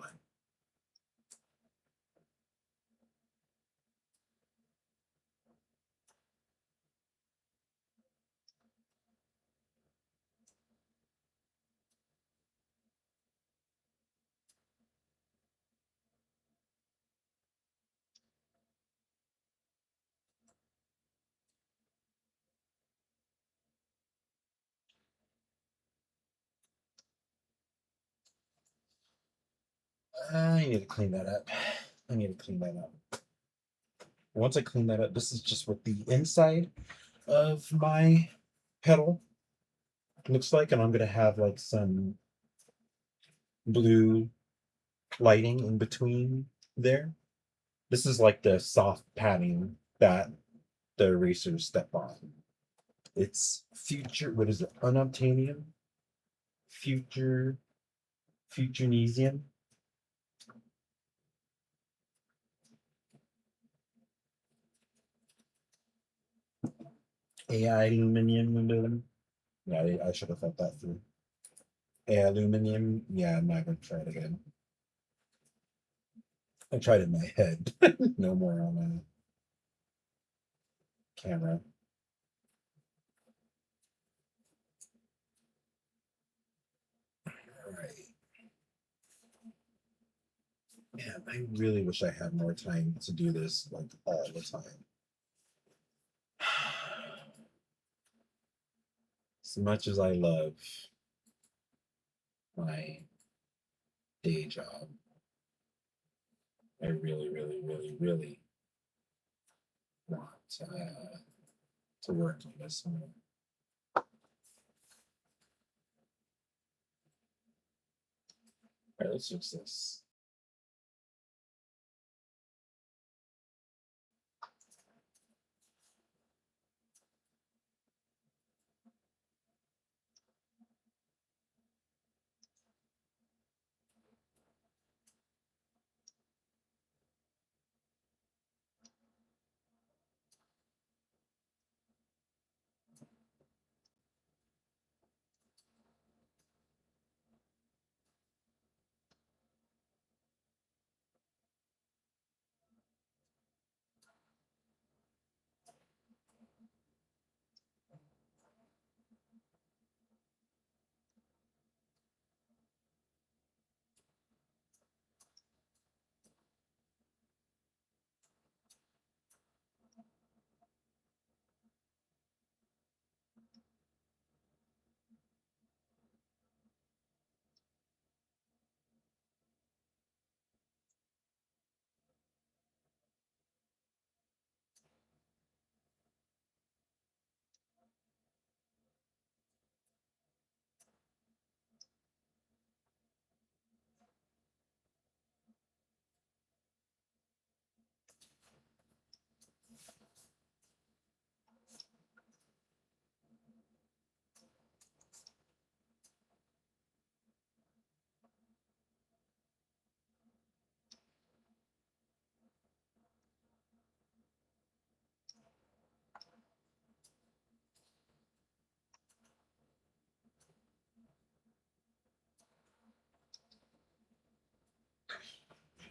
I need to clean that up. I need to clean that up. Once I clean that up, this is just what the inside of my pedal looks like, and I'm gonna have like some blue lighting in between there. This is like the soft padding that the erasers step on. It's future, what is it? Unobtainium? Futurenesium? AI aluminum. Yeah, I should have thought that through. AI aluminum. Yeah, I'm not gonna try it again. I tried it in my head. No more on a camera. All right. Man, I really wish I had more time to do this like all the time. As much as I love my day job, I really, really, really, really want to work on this more. All right, let's fix this.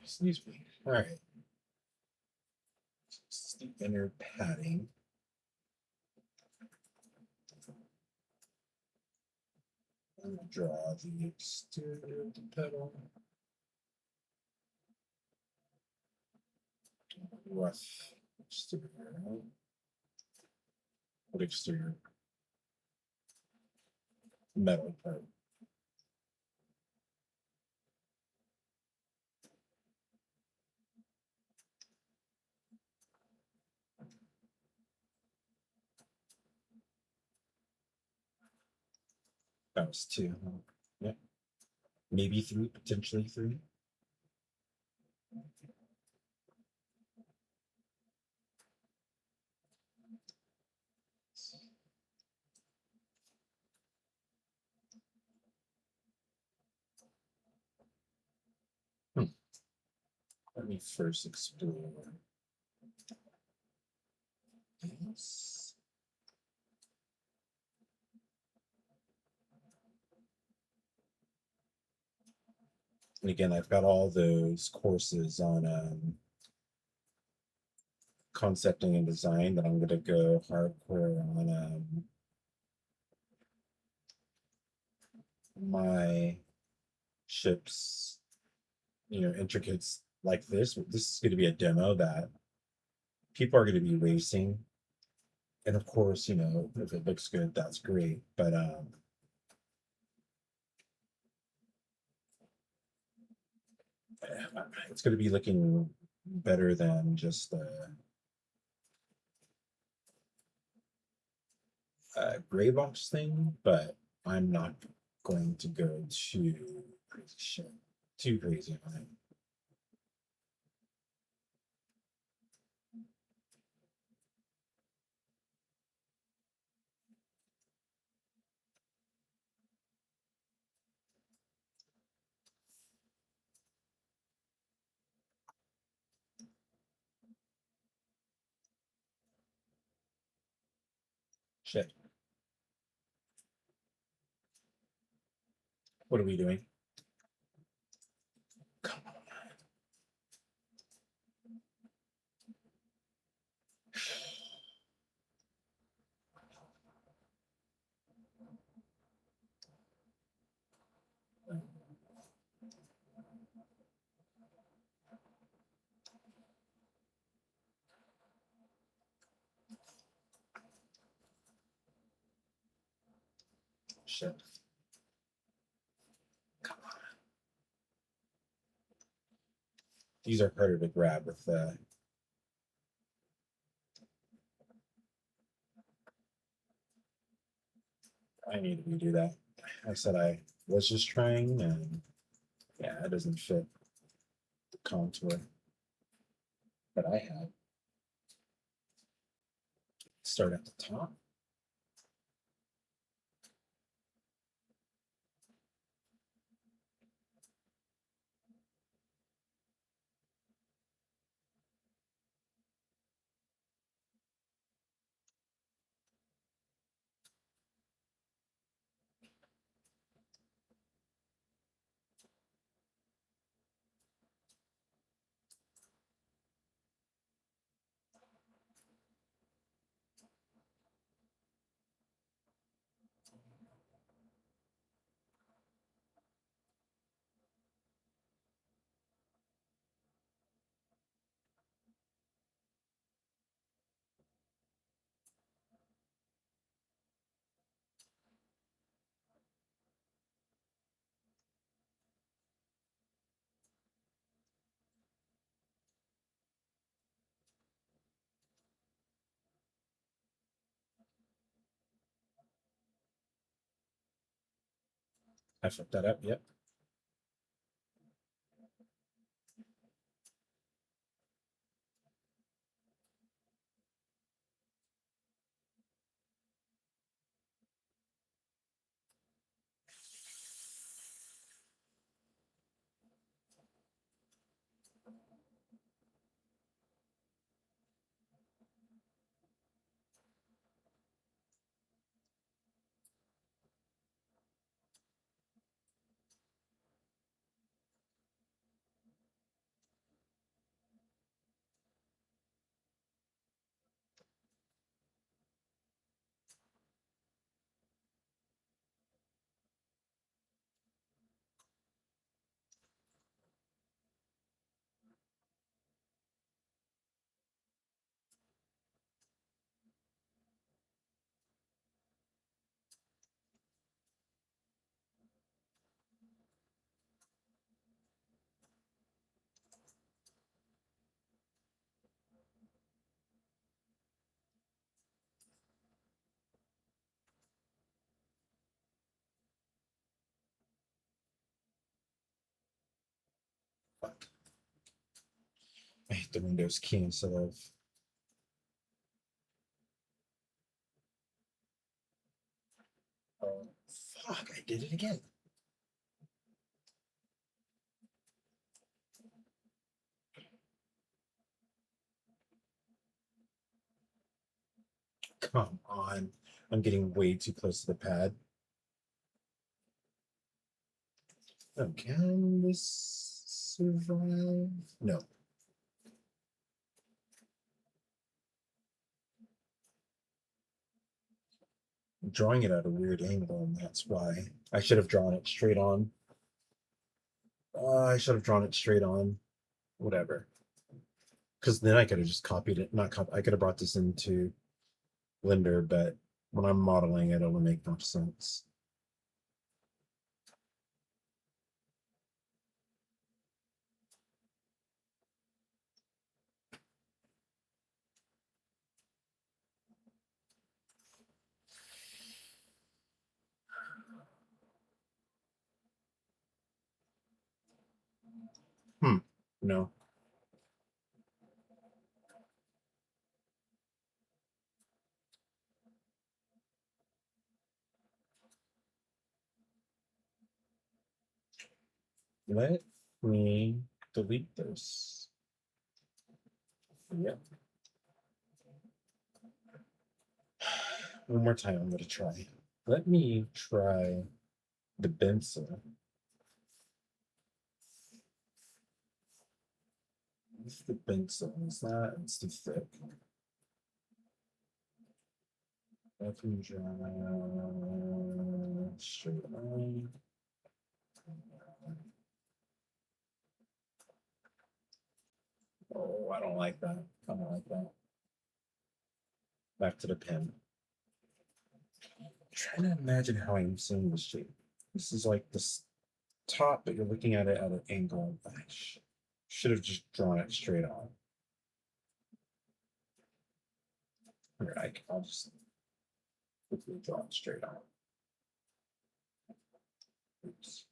Excuse me. All right. This is the inner padding. I'm gonna draw the exterior of the pedal. Rough exterior. What exterior? metal part. That was 2. Yeah. Maybe 3, potentially 3. Let me first explore this. And again, I've got all those courses on concepting and design that I'm going to go hardcore on my ships, intricates like this. This is going to be a demo that people are going to be racing. And of course, if it looks good, that's great. But it's going to be looking better than just a gray box thing, but I'm not going to go too crazy on it. Shit. What are we doing? Come on. Shit. Come on. These are harder to grab with I need to redo that. I said I was just trying, and yeah, it doesn't fit the contour that I had. Start at the top. I fucked that up. Yep. Fuck. I hit the Windows key instead of. Oh, fuck, I did it again. Come on. I'm getting way too close to the pad. Oh, can this survive? No. I'm drawing it at a weird angle, and that's why. I should have drawn it straight on. I should have drawn it straight on. Whatever. Because then I could have just copied it. Not copy. I could have brought this into Blender, but when I'm modeling it, it'll make more sense. No. Let me delete this. Yep. One more time, I'm going to try. Let me try the pencil. What's the pencil? It's not, it's too thick. I can draw straight line. Oh, I don't like that. I don't like that. Back to the pen. I'm trying to imagine how I'm seeing this shape. This is like this top, but you're looking at it at an angle. I should have just drawn it straight on. Here, I'll just quickly draw it straight on. Oops.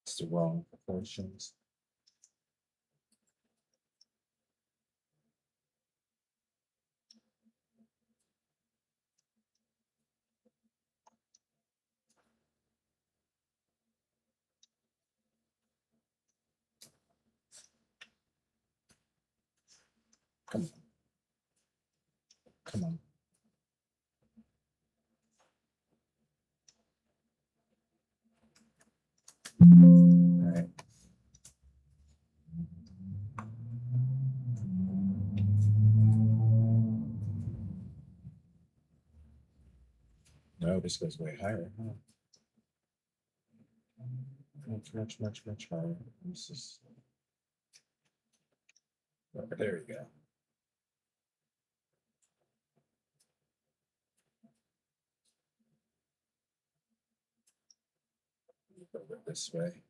It's the wrong proportions. Come on. Come on. All right. No, this goes way higher. Huh? Much higher. This is. Oh, there we go. Go this way.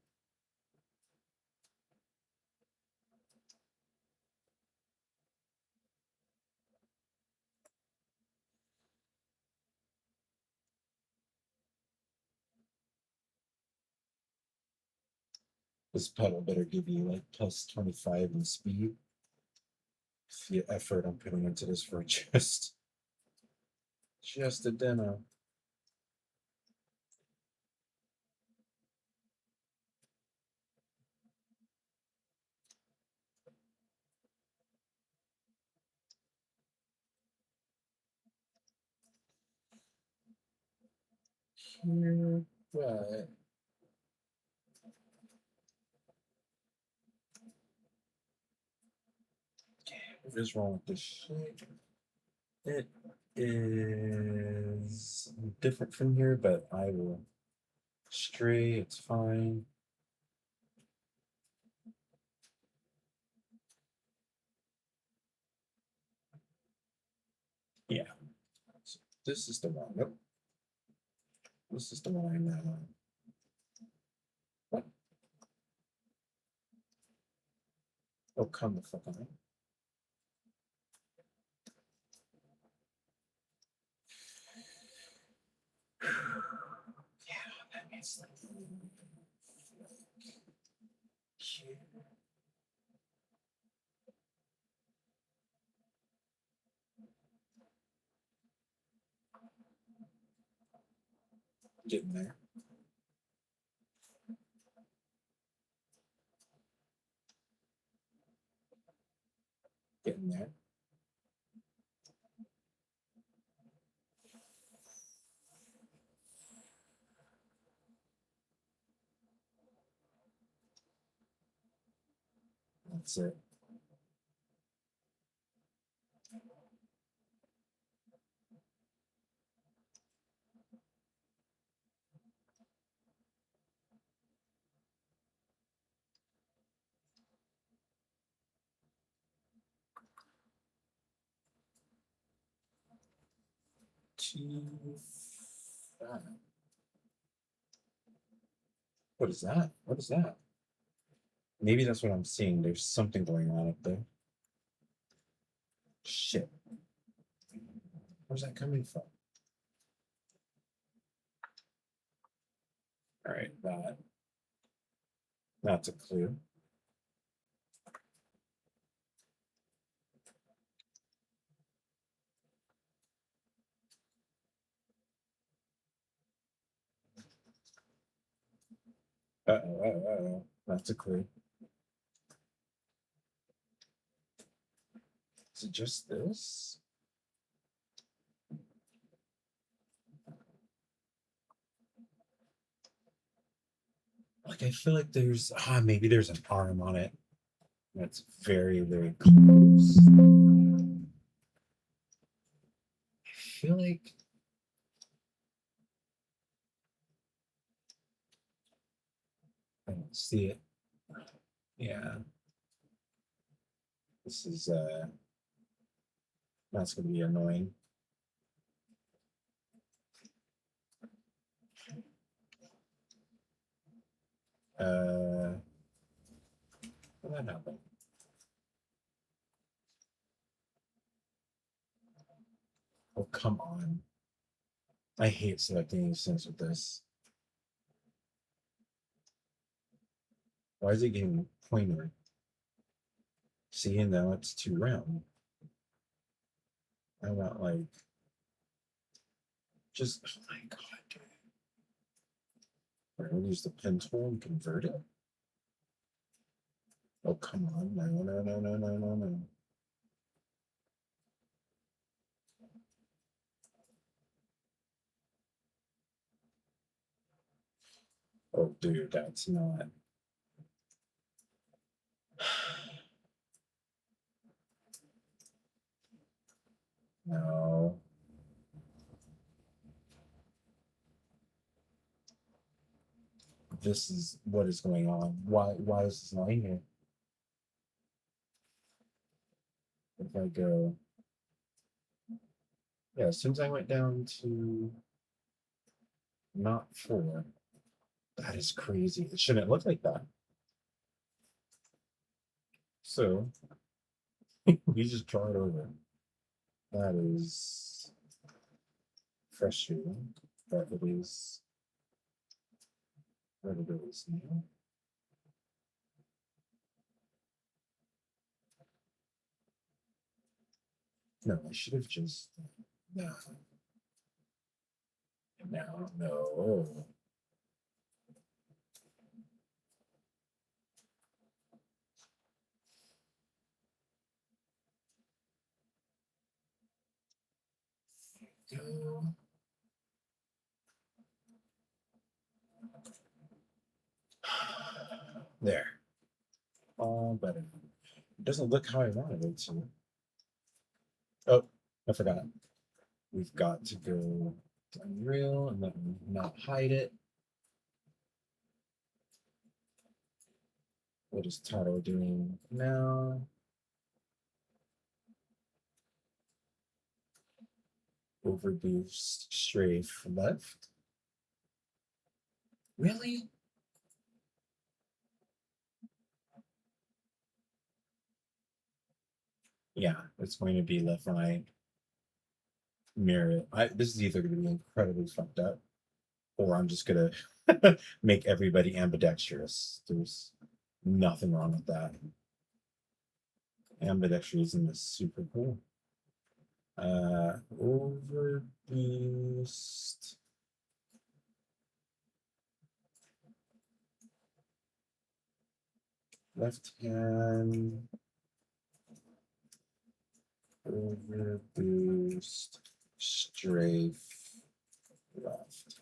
This pedal better give you like plus 25 in speed. The effort I'm putting into this for just a demo. Here, but What is wrong with this shit? It is different from here, but I will stray. It's fine. Yeah. So this is the one. Nope. This is the one I'm what? Oh, come the fuck on. Yeah, that means like here. Getting there. Getting there. That's it. What is that? What is that? Maybe that's what I'm seeing. There's something going on up there. Shit. Where's that coming from? All right, that's a clue. That's a clue. Is it just this? Like, I feel like there's, maybe there's an arm on it. That's very, very close. I feel like I don't see it. Yeah. This is, that's gonna be annoying. What that happened? Oh, come on. I hate selecting these things with this. Why is it getting pointer? See, and now it's too round. I want like just, oh my god, dude. We're gonna use the pen tool and convert it. Oh, come on. No. Oh, dude, that's not. No. This is what is going on. Why is this not here? If I go, yeah, as soon as I went down to not 4, that is crazy. It shouldn't look like that. So we just draw it over. That is frustrating, but it is what it is now. No, I should have just no. No. Go. There. All better. It doesn't look how I wanted it to. Oh, I forgot. We've got to go to Unreal and then not hide it. What is Tato doing now? Overboost strafe left. Really? Yeah, it's going to be left right. Mirror it. This is either going to be incredibly fucked up, or I'm just gonna make everybody ambidextrous. There's nothing wrong with that. Ambidextrousism is super cool. Overboost. Left hand. Overboost. Strafe. Left.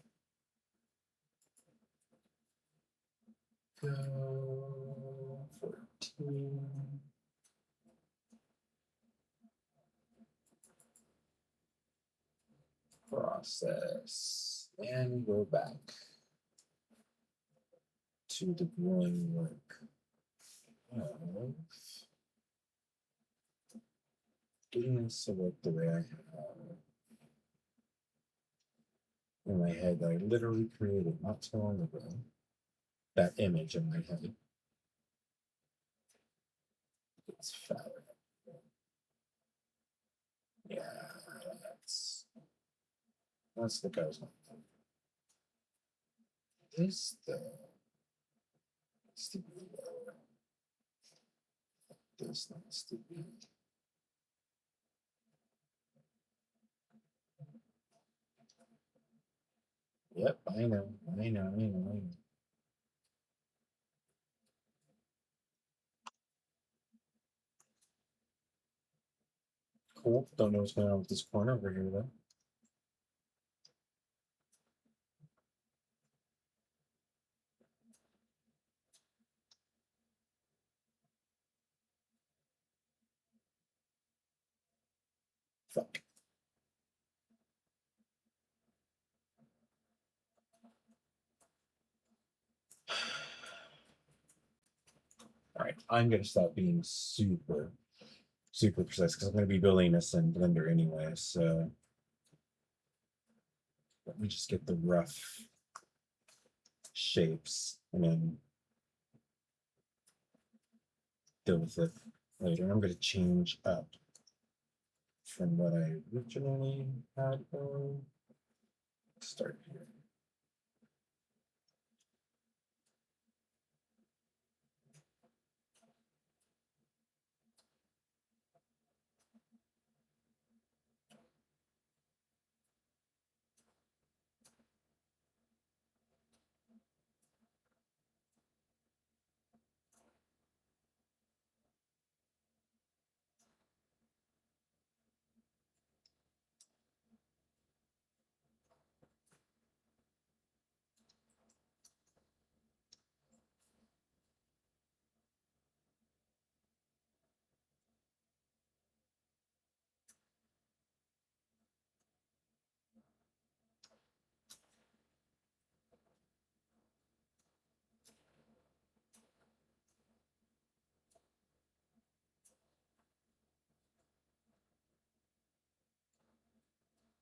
Go 14. Process and go back to the growing work of getting this to work the way I have in my head that I literally created not so long ago. That image in my head. It's fatter. Yeah, that's the guy's one. This needs to be lower. This needs to be. Yep, I know. Cool. Don't know what's going on with this corner over here though. Fuck. All right, I'm gonna stop being super precise because I'm gonna be building this in Blender anyway. So let me just get the rough shapes and then deal with it later. I'm gonna change up from what I originally had. Start here.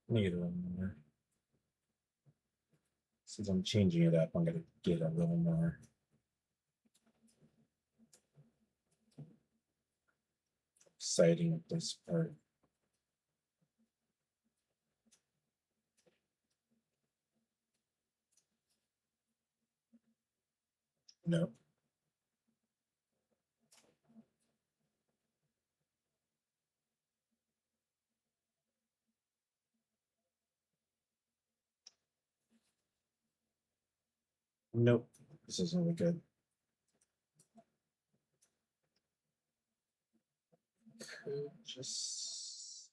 Need a little more. Since I'm changing it up, I'm gonna get a little more. Exciting with this part. No. Nope. This isn't really good. Could just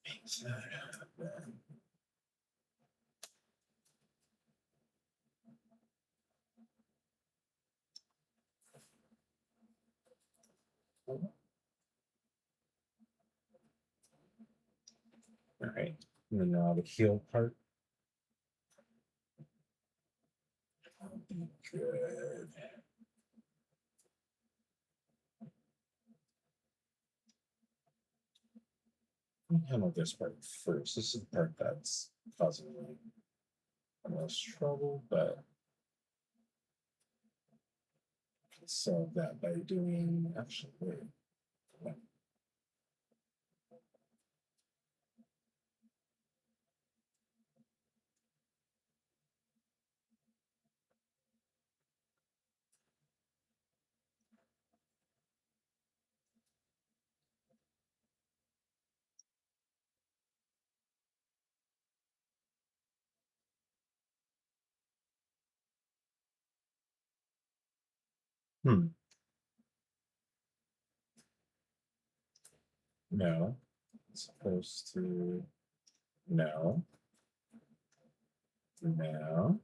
make that happen. right. And then now the heel part. That'll be good. Let me handle this part first. This is the part that's causing me the most trouble, but I can solve that by doing actually. Wait. No. It's supposed to. No. No.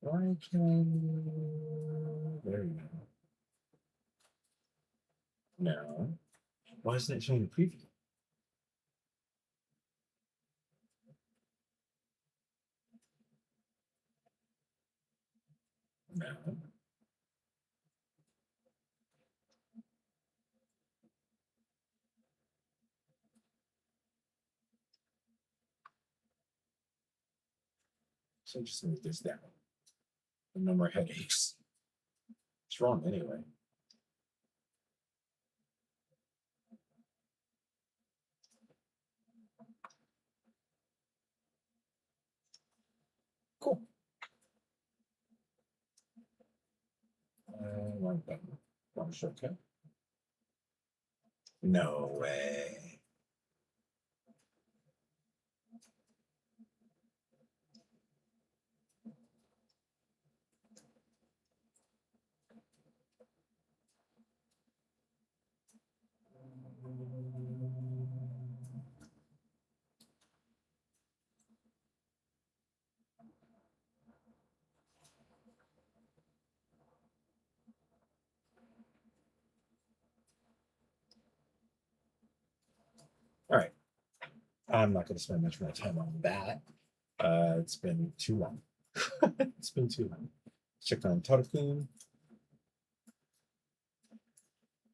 Why can there you go. No. Why isn't it showing the preview? No. So just move this down. No more headaches. It's wrong anyway. Cool. One button. One shortcut. No way. All right. I'm not going to spend much more time on that. It's been too long. It's been too long. Check on Tarkun.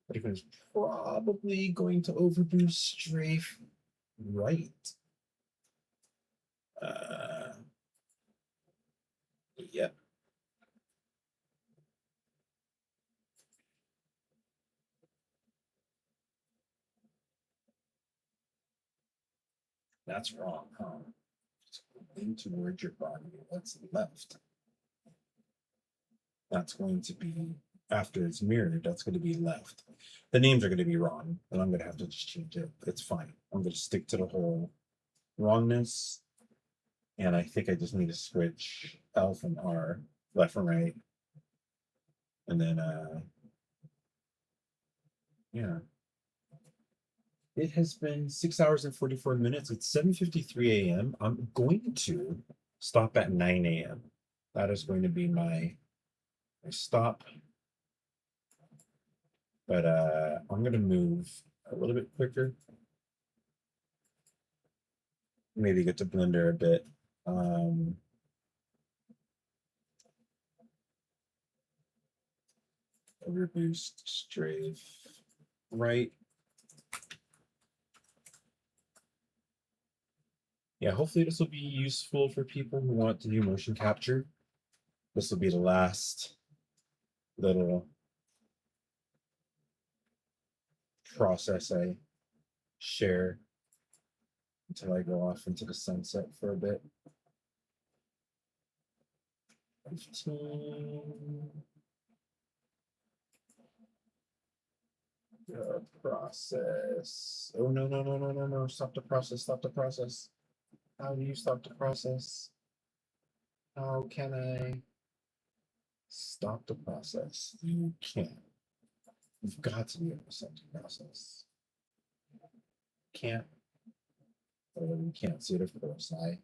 Tarkun is probably going to overdo strafe right. Yep. That's wrong, huh? Lean towards your body. What's left? That's going to be, after it's mirrored, that's going to be left. The names are going to be wrong, and I'm going to have to just change it. It's fine. I'm going to stick to the whole wrongness. And I think I just need to switch L from R, left and right. And then, yeah. It has been 6 hours and 44 minutes. It's 7:53 a.m. I'm going to stop at 9 a.m. That is going to be my stop. But I'm going to move a little bit quicker. Maybe get to Blender a bit. Overboost, strafe, right. Yeah, hopefully this will be useful for people who want to do motion capture. This will be the last little process I share until I go off into the sunset for a bit. 15. Process. Oh, no, no, no, no, no, no. Stop the process. Stop the process. How do you stop the process? How can I stop the process? You can't. You've got to be able to stop the process. Can't. Oh, you can't see it, of course. I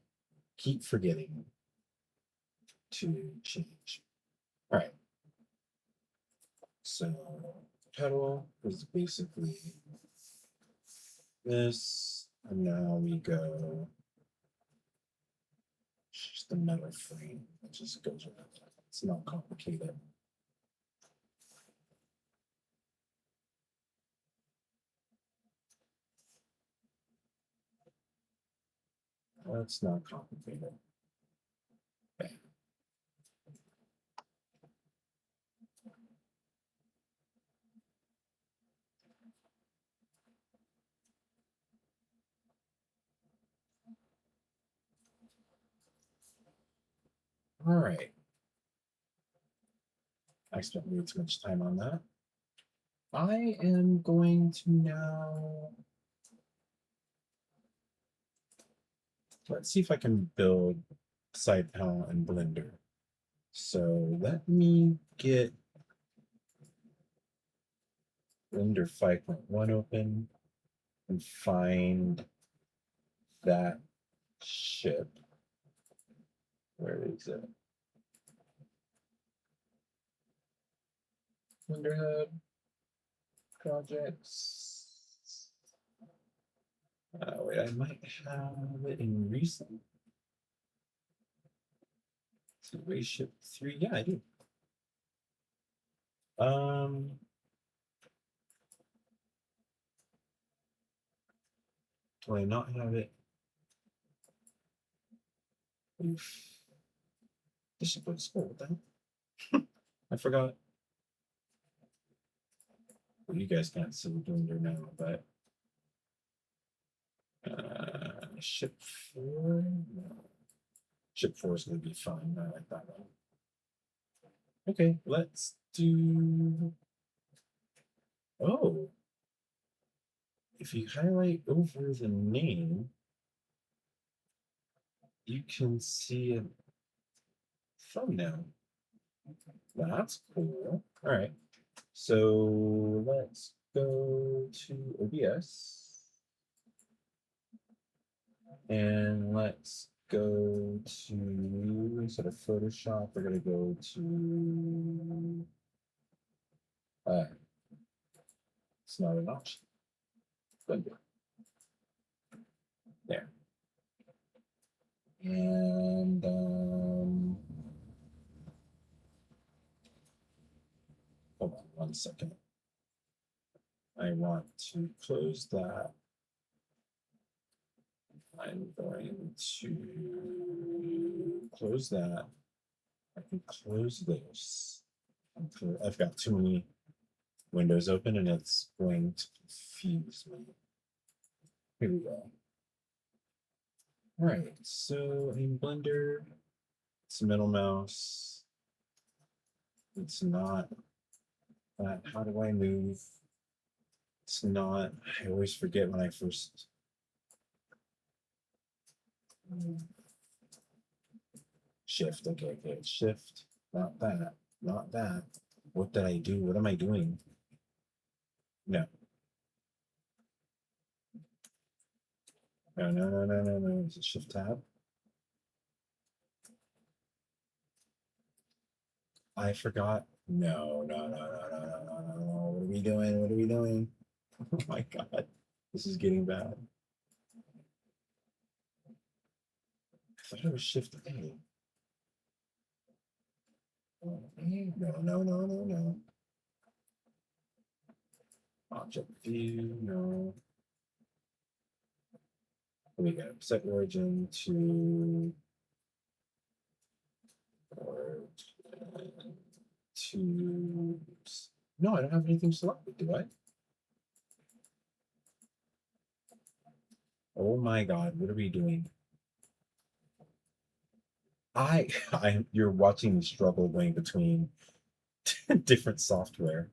keep forgetting to change. All right. So pedal is basically this, and now we go just the metal frame that just goes around. It's not complicated. It's not complicated. Bam. All right. I spent way too much time on that. I am going to now. Let's see if I can build side panel in Blender. So let me get Blender 5.1 open and find that ship. Where is it? Blender Hub projects. Wait, I might have it in recent. So Spaceship 3, yeah, I do. Do I not have it? Oof. This should go to school, what the hell? I forgot. Well, you guys can't see Blender now, but ship 4? No. Ship 4 is going to be fine. I like that one. Okay, let's do. Oh, if you highlight over the name, you can see a thumbnail. That's cool. All right, so let's go to OBS and let's go to, instead of Photoshop, we're going to go to it's not an option. Blender. There. And hold on 1 second. I want to close that. I'm going to close that. I can close this. I've got too many windows open and it's going to confuse me. Here we go. All right, so in Blender, it's a middle mouse. It's not that. How do I move? It's not. I always forget when I first. Shift. Okay, okay. Shift. Not that. Not that. What did I do? What am I doing? No. No, no, no, no, no, no. Is it Shift Tab? I forgot. No, no, no, no, no, no, no, no, no. What are we doing? What are we doing? Oh my God. This is getting bad. I thought it was Shift A. No, no, no, no, no. Object view, no. Here we go. Set origin to no, I don't have anything selected, do I? Oh my God, what are we doing? You're watching me struggle going between different software.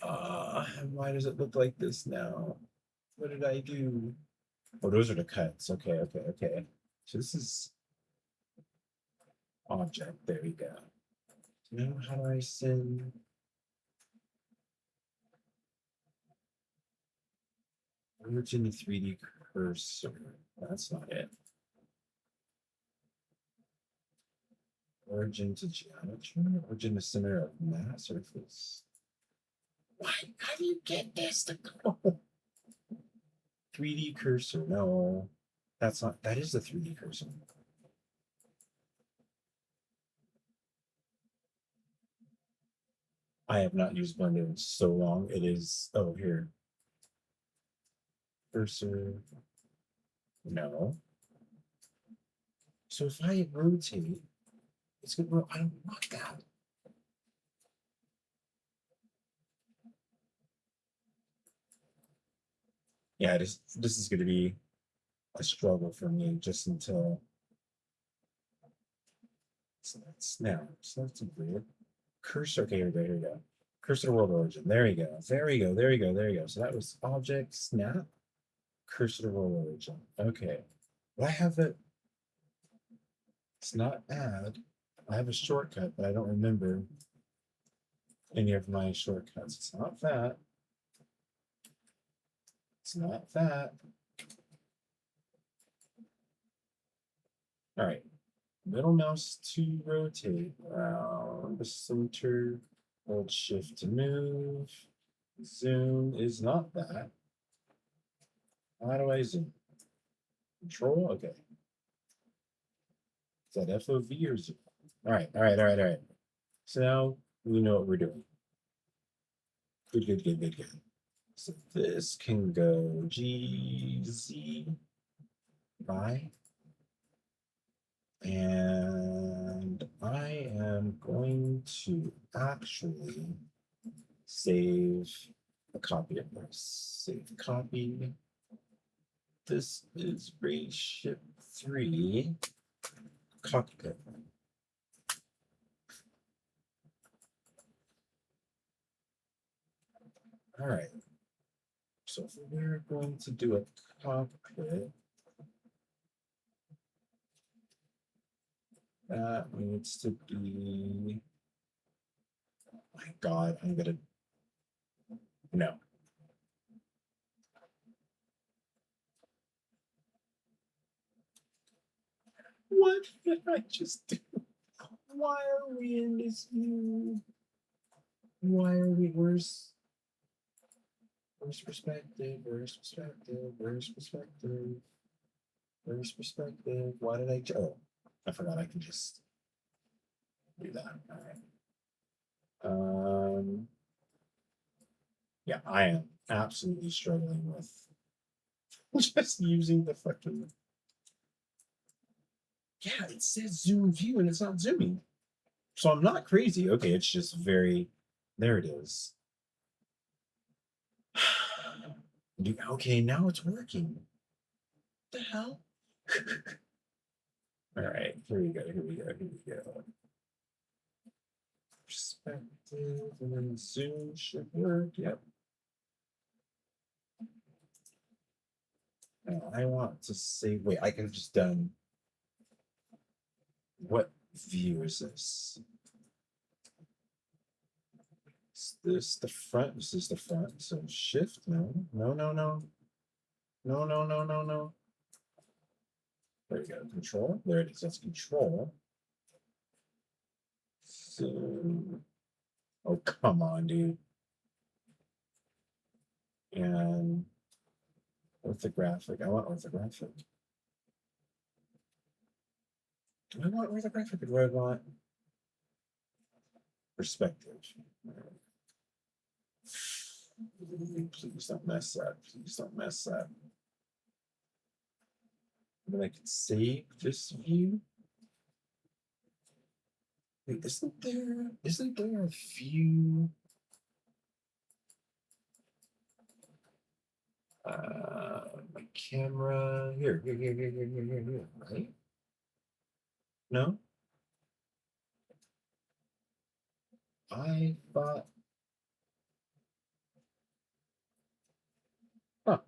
Why does it look like this now? What did I do? Oh, those are the cuts. Okay, okay, okay. So this is object. There we go. Now how do I send? Origin to 3D cursor. That's not it. Origin to geometry. Origin to center of mass surface. Why? How do you get this to go? 3D cursor. No, that's not. That is the 3D cursor. I have not used Blender in so long. It is. Oh, here. Cursor. No. So if I rotate, it's good. Well, I don't want that. Yeah, this is going to be a struggle for me just until. So that's now. So that's weird. Cursor. Okay, here we go. Cursor to world origin. There you go. There you go. There you go. There you go. So that was object snap. Cursor to world origin. Okay. Well, I have it. It's not add. I have a shortcut, but I don't remember any of my shortcuts. It's not that. It's not that. All right. Middle mouse to rotate around the center. Hold shift to move. Zoom is not that. How do I zoom? Control? Okay. Is that FOV or zoom? All right, all right, all right, all right. So now we know what we're doing. Good, good, good, good, good. So this can go GZ by. And I am going to actually save a copy of this. Save copy. This is Spaceship 3 cockpit. All right. So if we're going to do a cockpit, that needs to be, oh my God, I'm gonna, no. What did I just do? Why are we in this view? Why are we worse? Where's perspective? Where's perspective? Where's perspective? Where's perspective? Why did I? Oh, I forgot I can just do that. All right. Yeah, I am absolutely struggling with just using the fucking. Yeah, it says zoom view and it's not zooming. So I'm not crazy. Okay, it's just very. There it is. Okay, now it's working. What the hell? All right, here we go. Here we go. Here we go. Perspective and then zoom should work. Yep. Now I want to say, wait, I could have just done. What view is this? Is this the front? This is the front. So shift. No, no, no, no. No, no, no, no, no. There we go. Control. There it is. That's control. So, oh, come on, dude. And orthographic. I want orthographic. Do I want orthographic or do I want perspective? Please don't mess up. Please don't mess up. But I can save this view. Wait, isn't there a view? My camera here, right? No? I thought. Huh.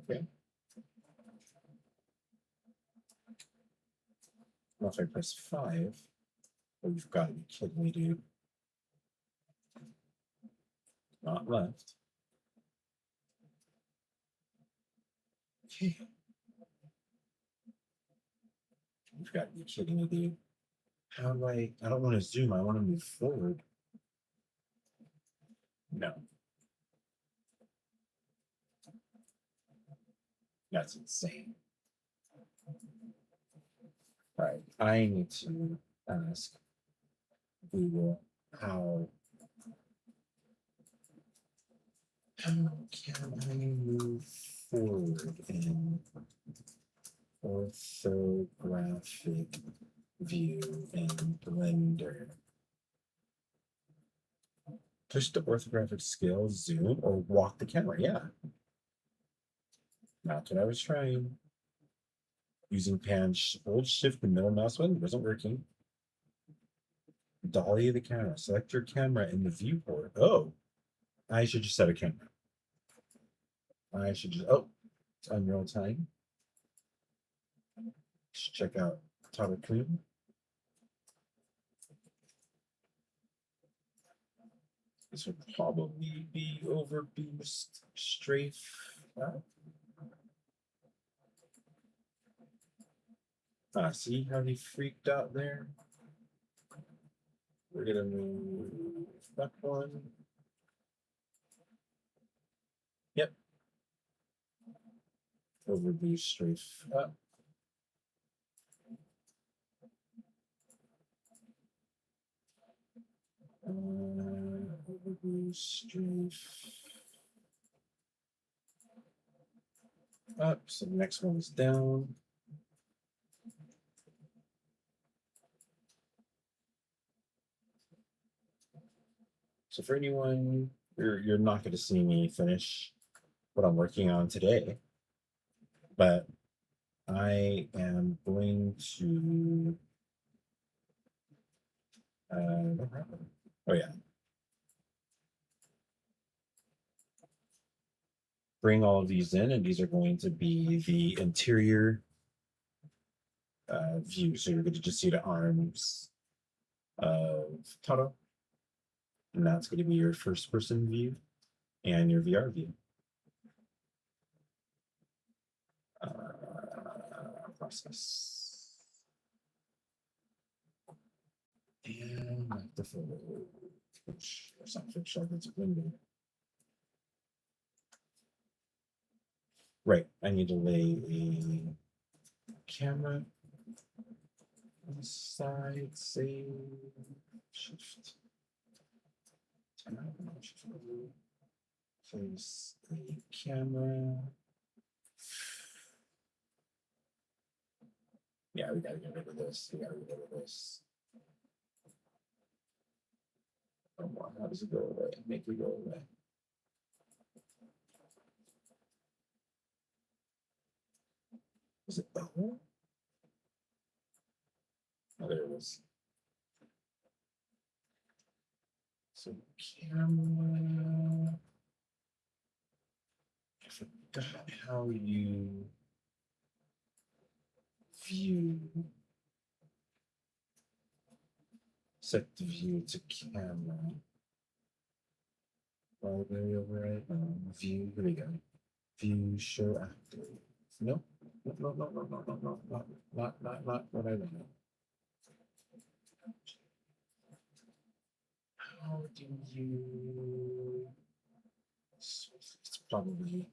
Okay. Well, if I press 5, oh, you've got to be kidding me, dude. Not left. Okay. You've got to be kidding me, dude. How do I don't want to zoom, I want to move forward. No. That's insane. All right, I need to ask Google how can I move forward in orthographic view in Blender? Push the orthographic scale, zoom, or walk the camera. Yeah. That's what I was trying. Using hold shift and middle mouse button wasn't working. Dolly the camera. Select your camera in the viewport. Oh, I should just set a camera. I should just, oh, it's Unreal Time. Let's check out Tawakun. This would probably be over boost strafe. See how he freaked out there? We're gonna move that one. Yep. Over boost strafe up. Overview strafe up. So the next one is down. So for anyone, you're not going to see me finish what I'm working on today, but I am going to. Oh yeah. Bring all of these in, and these are going to be the interior view. So you're going to just see the arms of Taro, and that's going to be your first person view and your VR view. Process. And like the photo, which or something it's window. Right, I need to lay a camera on the side, save, shift, place a camera. Yeah, we gotta get rid of this. Come on, how does it go away? Make it go away. Is it the hole? Oh, there it is. So camera. I forgot how you view. Set the view to camera. Library override. View. Here we go. View show active. No. No. Not what I want. How do you? It's probably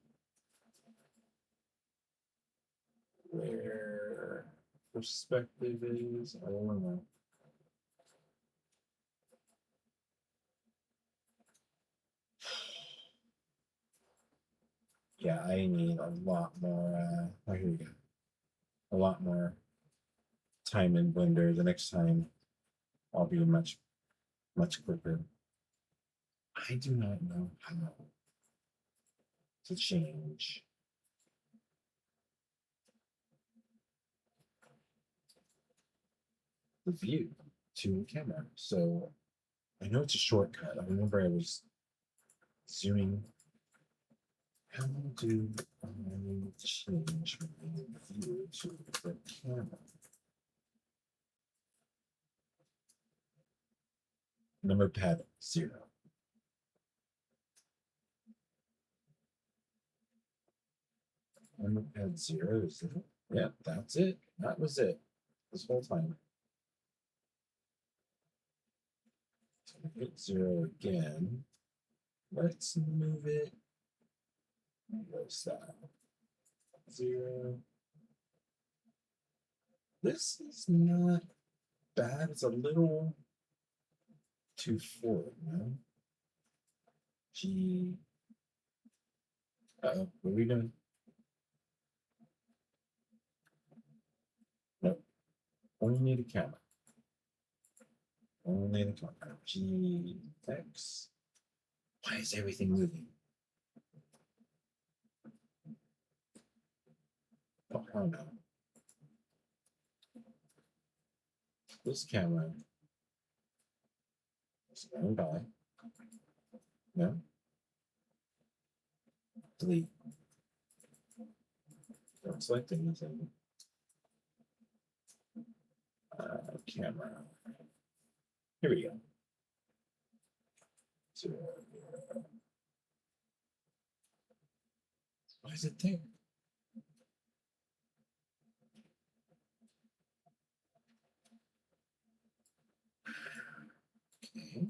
where perspective is. I don't know. Yeah, I need a lot more. Oh, here we go. A lot more time in Blender. The next time, I'll be much quicker. I do not know how to change the view to camera. So I know it's a shortcut. I remember I was zooming. How do I change my view to the camera? Number pad 0. Number pad 0 is it? Yeah, that's it. That was it. This whole time. Hit 0 again. Let's move it. What's that? 0. This is not bad. It's a little too forward, no? G. What are we doing? Nope. Only need a camera. Only the camera. G X. Why is everything moving? Oh, hell no. This camera is going by. No. Delete. Don't select anything. Camera. Here we go. So, why is it there? Okay.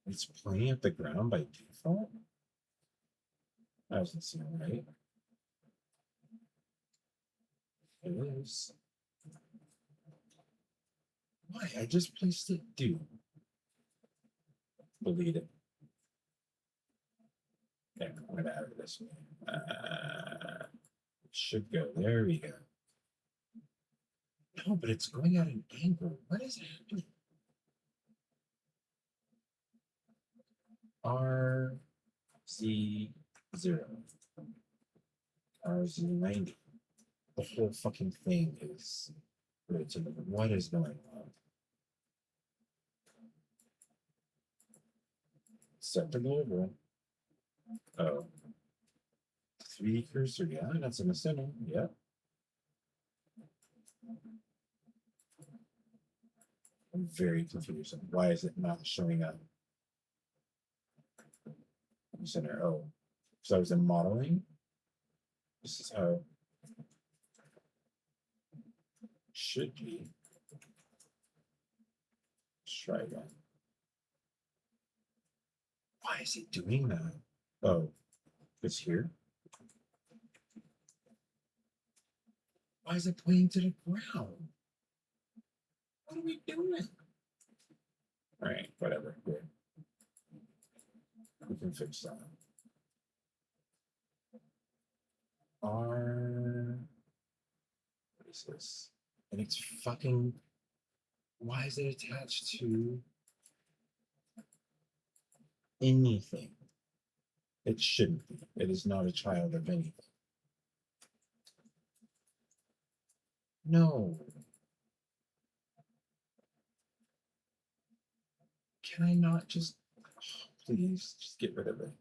It's playing at the ground by default? That doesn't seem right. It is. Why? I just placed it, dude. Delete it. There, I'm gonna add it this way. It should go. There we go. No, but it's going at an angle. What is happening? RZ0. RZ90. The whole fucking thing is rotating. What is going on? Set the global. Oh. 3D cursor, yeah, that's in the center. Yeah. I'm very confused. Why is it not showing up? Center. Oh. So I was in modeling. This is how it should be. Let's try again. Why is it doing that? Oh, it's here. Why is it pointing to the ground? What are we doing? All right, whatever. Good. We can fix that. What is this? And it's fucking. Why is it attached to anything? It shouldn't be. It is not a child of anything. No. Can I not just, please, just get rid of it?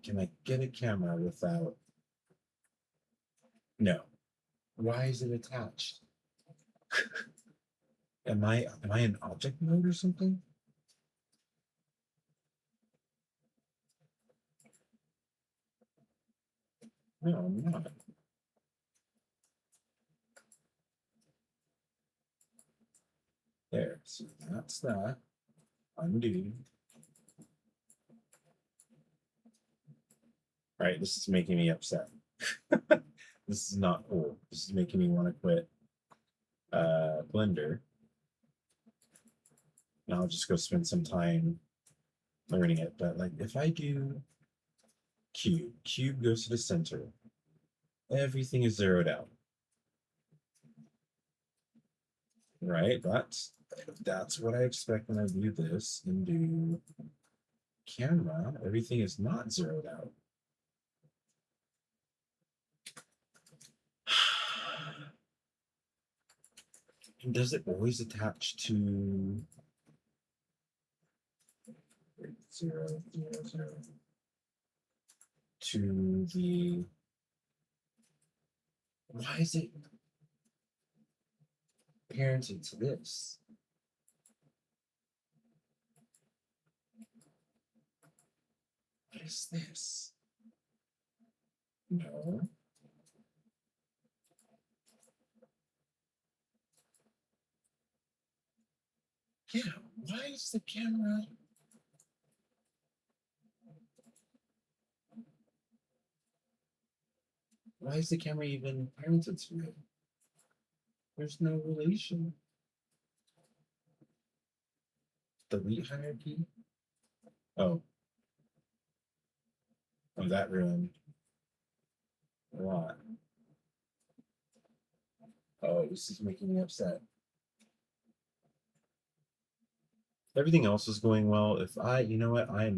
Can I get a camera without? No. Why is it attached? Am I in object mode or something? No, I'm not. There, so that's that. Undo. All right, this is making me upset. This is not cool. This is making me want to quit Blender. And I'll just go spend some time learning it. But like if I do cube goes to the center, everything is zeroed out. Right? That's what I expect when I do this and do camera. Everything is not zeroed out. And does it always attach to 0, 0, 0 to the? Why is it parented to this? What is this? No. Yeah, why is the camera? Why is the camera even parented to it? There's no relation. Delete hierarchy? Oh. Oh, that ruined a lot. Oh, this is making me upset. Everything else is going well. If I, you know what, I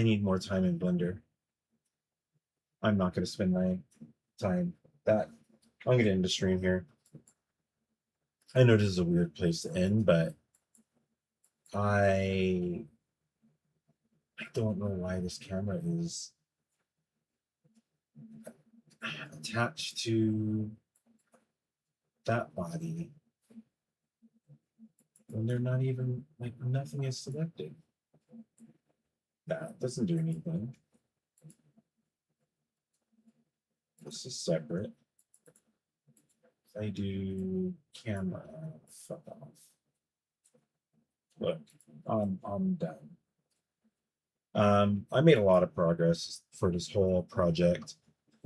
need more time in Blender. I'm not going to spend my time that I'm going to end the stream here. I know this is a weird place to end, but I don't know why this camera is attached to that body when they're not even, like, nothing is selected. That doesn't do anything. This is separate. If I do camera, fuck off. Look, I'm done. I made a lot of progress for this whole project.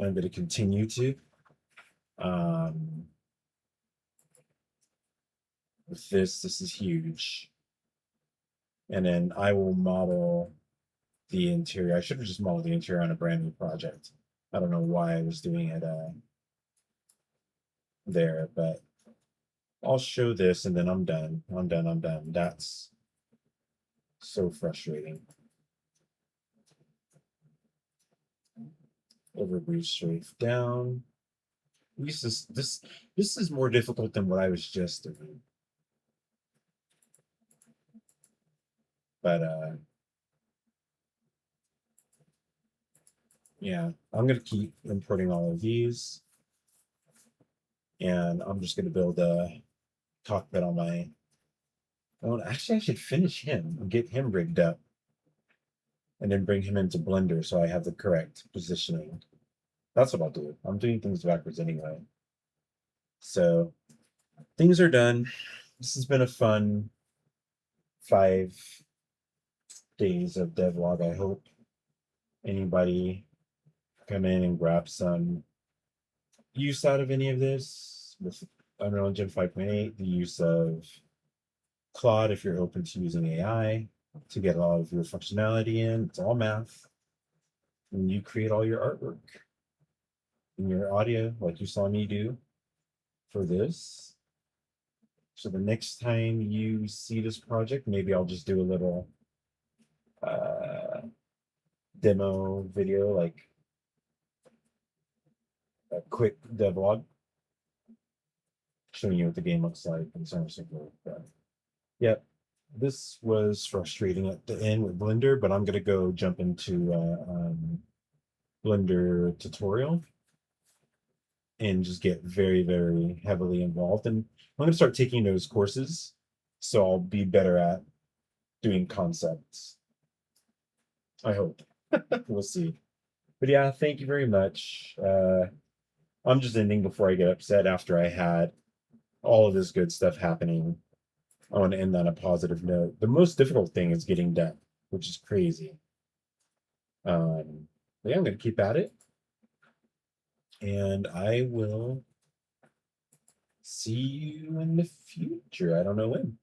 I'm going to continue to. With this is huge. And then I will model the interior. I should have just modeled the interior on a brand new project. I don't know why I was doing it there, but I'll show this and then I'm done. I'm done. That's so frustrating. Overbreathe strafe down. This is more difficult than what I was just doing. But yeah, I'm gonna keep importing all of these. And I'm just gonna build a cockpit on my own. Actually, I should finish him and get him rigged up. And then bring him into Blender so I have the correct positioning. That's what I'll do. I'm doing things backwards anyway. So things are done. This has been a fun 5 days of devlog. I hope anybody come in and grab some use out of any of this with Unreal Engine 5.8, the use of Claude if you're open to using AI to get all of your functionality in. It's all math. And you create all your artwork and your audio like you saw me do for this. So the next time you see this project, maybe I'll just do a little demo video, like a quick devlog showing you what the game looks like and so on and so forth. But yep, this was frustrating at the end with Blender, but I'm gonna go jump into Blender tutorial and just get very, very heavily involved. And I'm gonna start taking those courses, so I'll be better at doing concepts. I hope. We'll see. But yeah, thank you very much. I'm just ending before I get upset after I had all of this good stuff happening. I want to end on a positive note. The most difficult thing is getting done, which is crazy. But yeah, I'm going to keep at it. And I will see you in the future. I don't know when.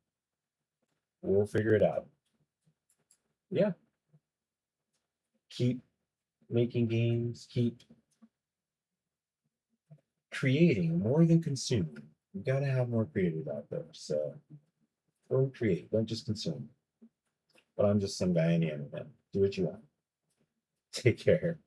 We'll figure it out. Yeah. Keep making games. Keep creating more than consuming. You got to have more creative out there. So go create. Don't just consume. But I'm just some guy in the internet. Do what you want. Take care.